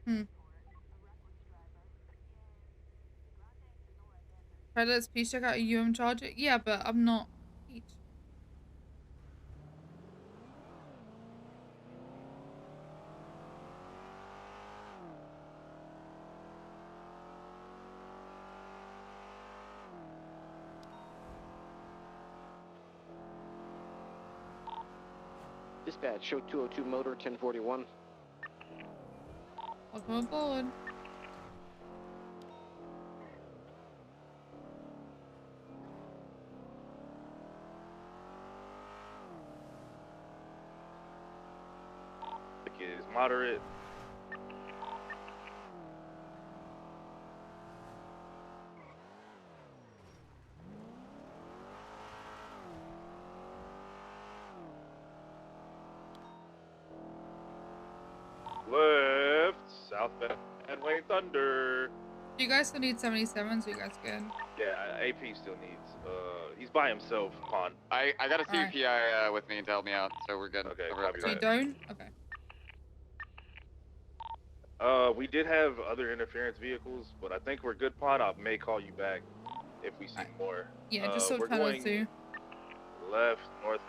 Hmm. Predators, please check out a charger. Yeah, but I'm not. Peach. Dispatch, show 202 motor 1041. Welcome aboard. It is moderate. Left, southbound, and Wayne Thunder. Do you guys still need 77s? Are you guys good? Yeah, AP still needs. He's by himself. Pond. I got a Alright. CPI with me to help me out, so we're good. Okay, Over copy So you that. don't? Okay. We did have other interference vehicles, but I think we're good. Pond. I may call you back if we see more. Yeah, just so we're kind of going too. left, north.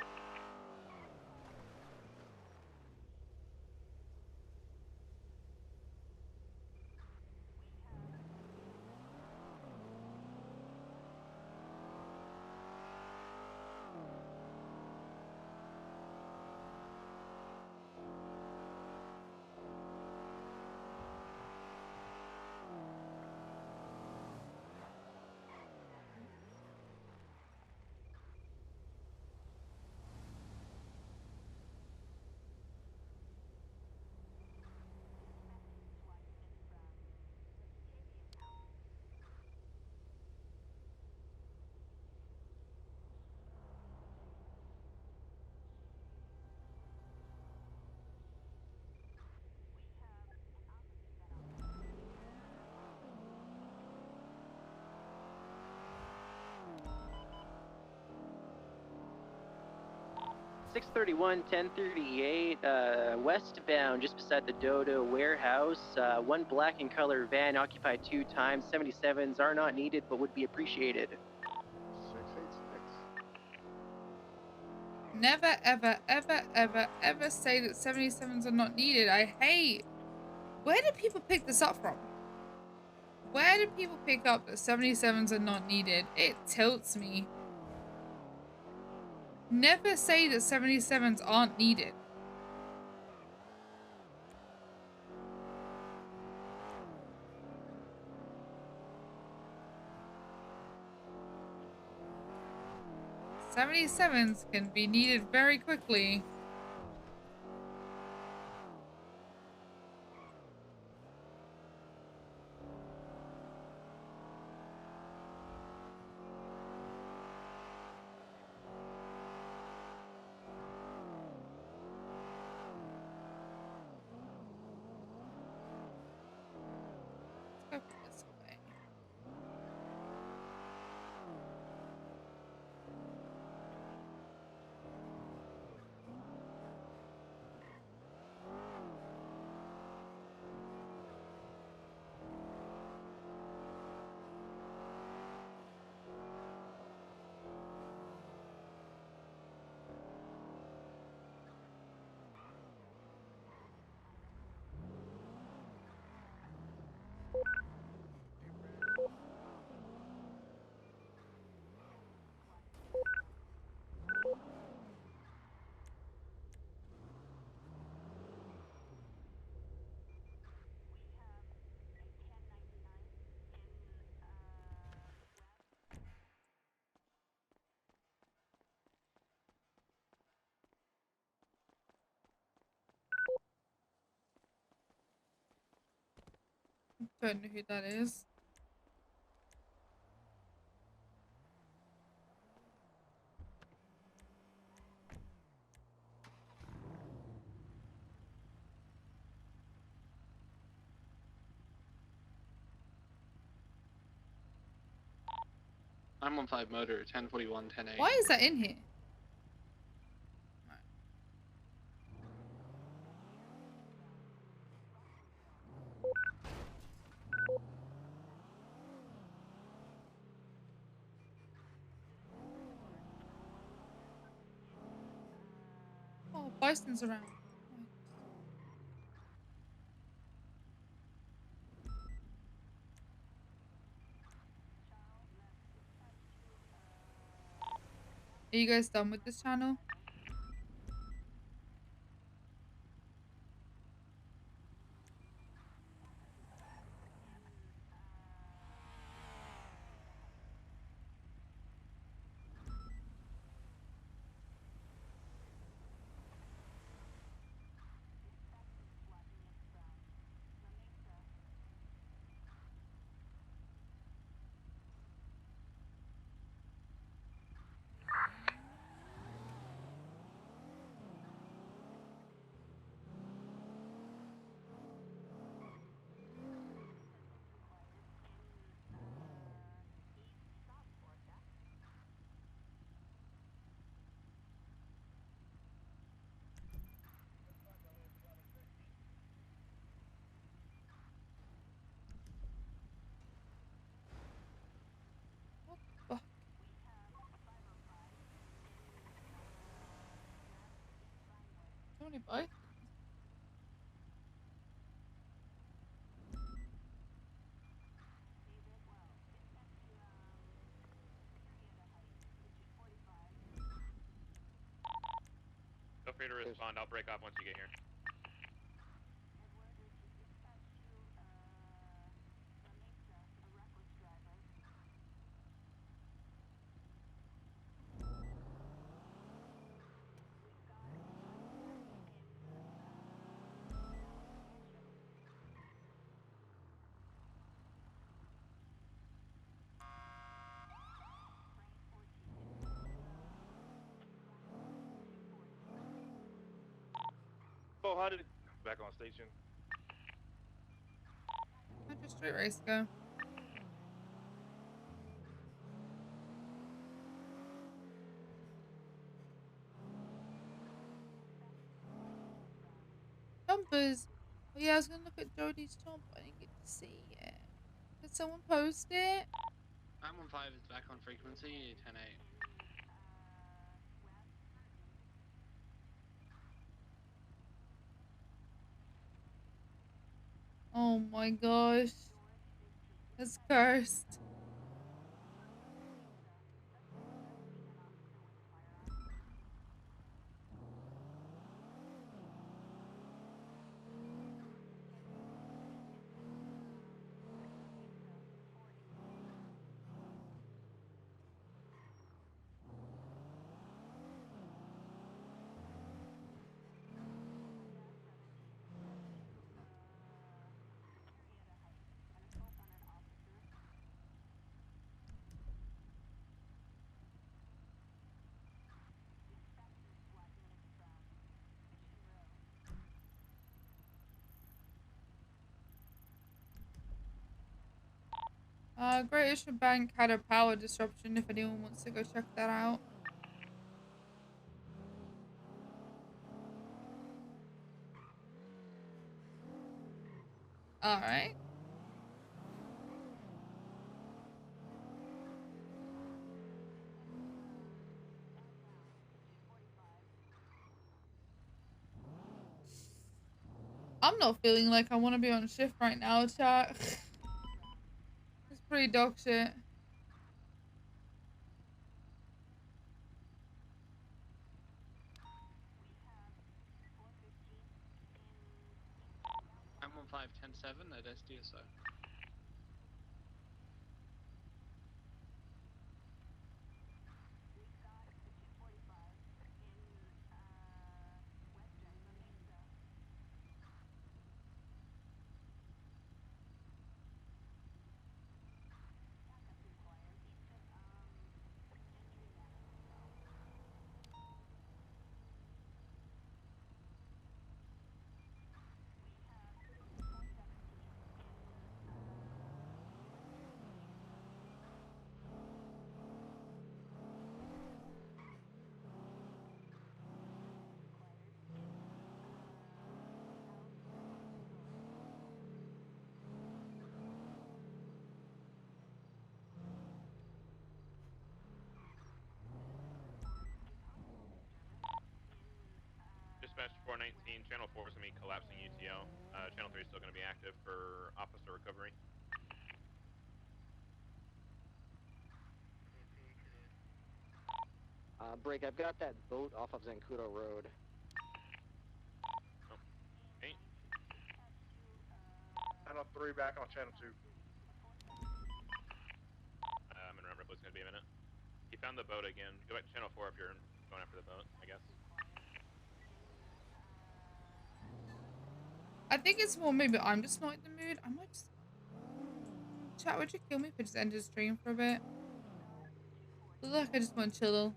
Six 1038, westbound, just beside the Dodo warehouse. One black in color van occupied 2 times. 77s are not needed, but would be appreciated. 686. Never, ever, ever, ever, ever say that 77s are not needed. I hate. Where do people pick this up from? Where do people pick up that 77s are not needed? It tilts me. Never say that 77s aren't needed. '77s can be needed very quickly. Let's go this way. Don't know who that is. I'm on 5 motor 1041 10A. Why is that in here? Oh, Bison's around. Nice. Are you guys done with this channel? Fuck. So many Bisons. Feel free to respond. I'll break off once you get here. Oh, how did it... Back on station. I just straight race go. Jumpers. Oh yeah, I was gonna look at Jody's jump. I didn't get to see it. Did someone post it? 915 is back on frequency, 10-8. Oh my gosh. That's cursed. Great Ocean Bank had a power disruption if anyone wants to go check that out. Alright. I'm not feeling like I want to be on shift right now, chat. It's pretty dog shit. I'm on 510-7 at SDSO. 119, Channel 4 is going to be collapsing UTO. Channel 3 is still going to be active for officer recovery. Break, I've got that boat off of Zancudo Road. Oh, okay. Channel 3 back on Channel 2. I'm going to remember, it's going to be a minute. He found the boat again. Go back to Channel 4 if you're going after the boat, I guess. I think it's more maybe I'm just not in the mood. I might just... Chat, would you kill me if I just ended the stream for a bit? Look, I just want to chill.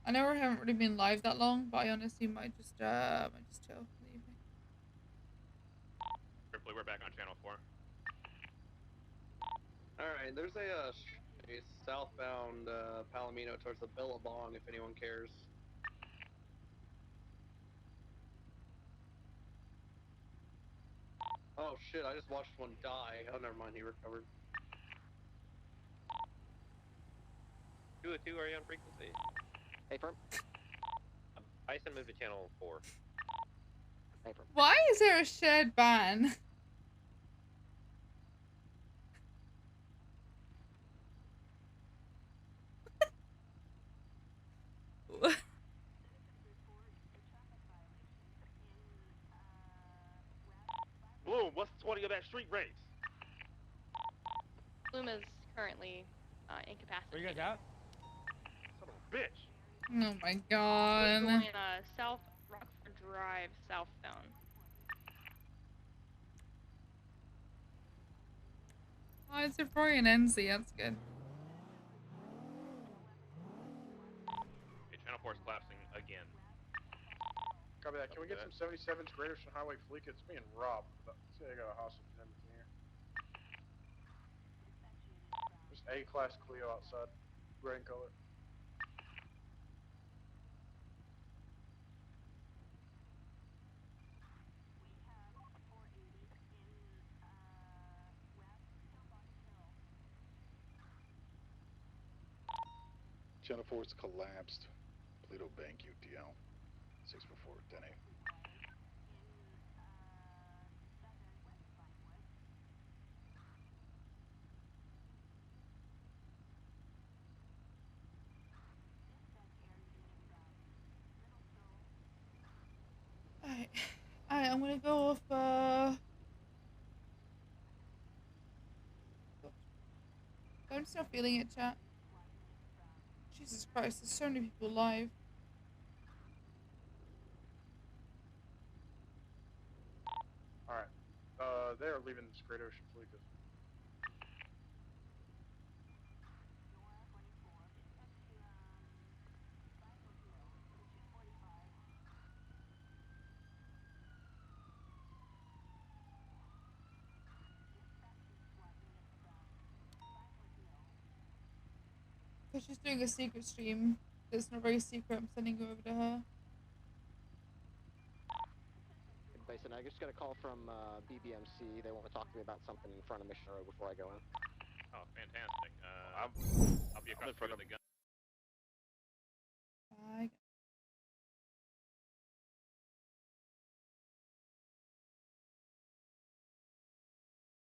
I know I haven't really been live that long, but I honestly might just chill for the evening. Hopefully we're back on Channel 4. Alright, there's a southbound Palomino towards the Billabong if anyone cares. Oh shit, I just watched one die. Oh, never mind, he recovered. 202, are you on frequency? Hey, firm. Bison moved to Channel 4. Hey, firm. Why is there a shared ban? Bloom, what's the 20 of that street race? Bloom is currently incapacitated. Where you guys at? Son of a bitch. Oh my We're god. going South Rockford Drive, southbound. Oh, it's a Roy and NZ, that's good. Okay, Channel 4 is collapsing again. Copy that. Can we get some 77s Great Ocean Highway Fleet? It's being robbed. See, I got a hostage and everything here. Just A-class Clio outside. Gray in color. Channel 4's collapsed. Toledo Bank UTL. 644 10A. Alright, I'm gonna go off, I'm just not feeling it, chat. Jesus Christ, there's so many people live. Alright. They're leaving this Great Ocean Fleet. Because she's doing a secret stream. It's not very secret, I'm sending you over to her. Bison, I just got a call from BBMC. They want to talk to me about something in front of Mission Road before I go in. Oh, fantastic. I'll be across the gun.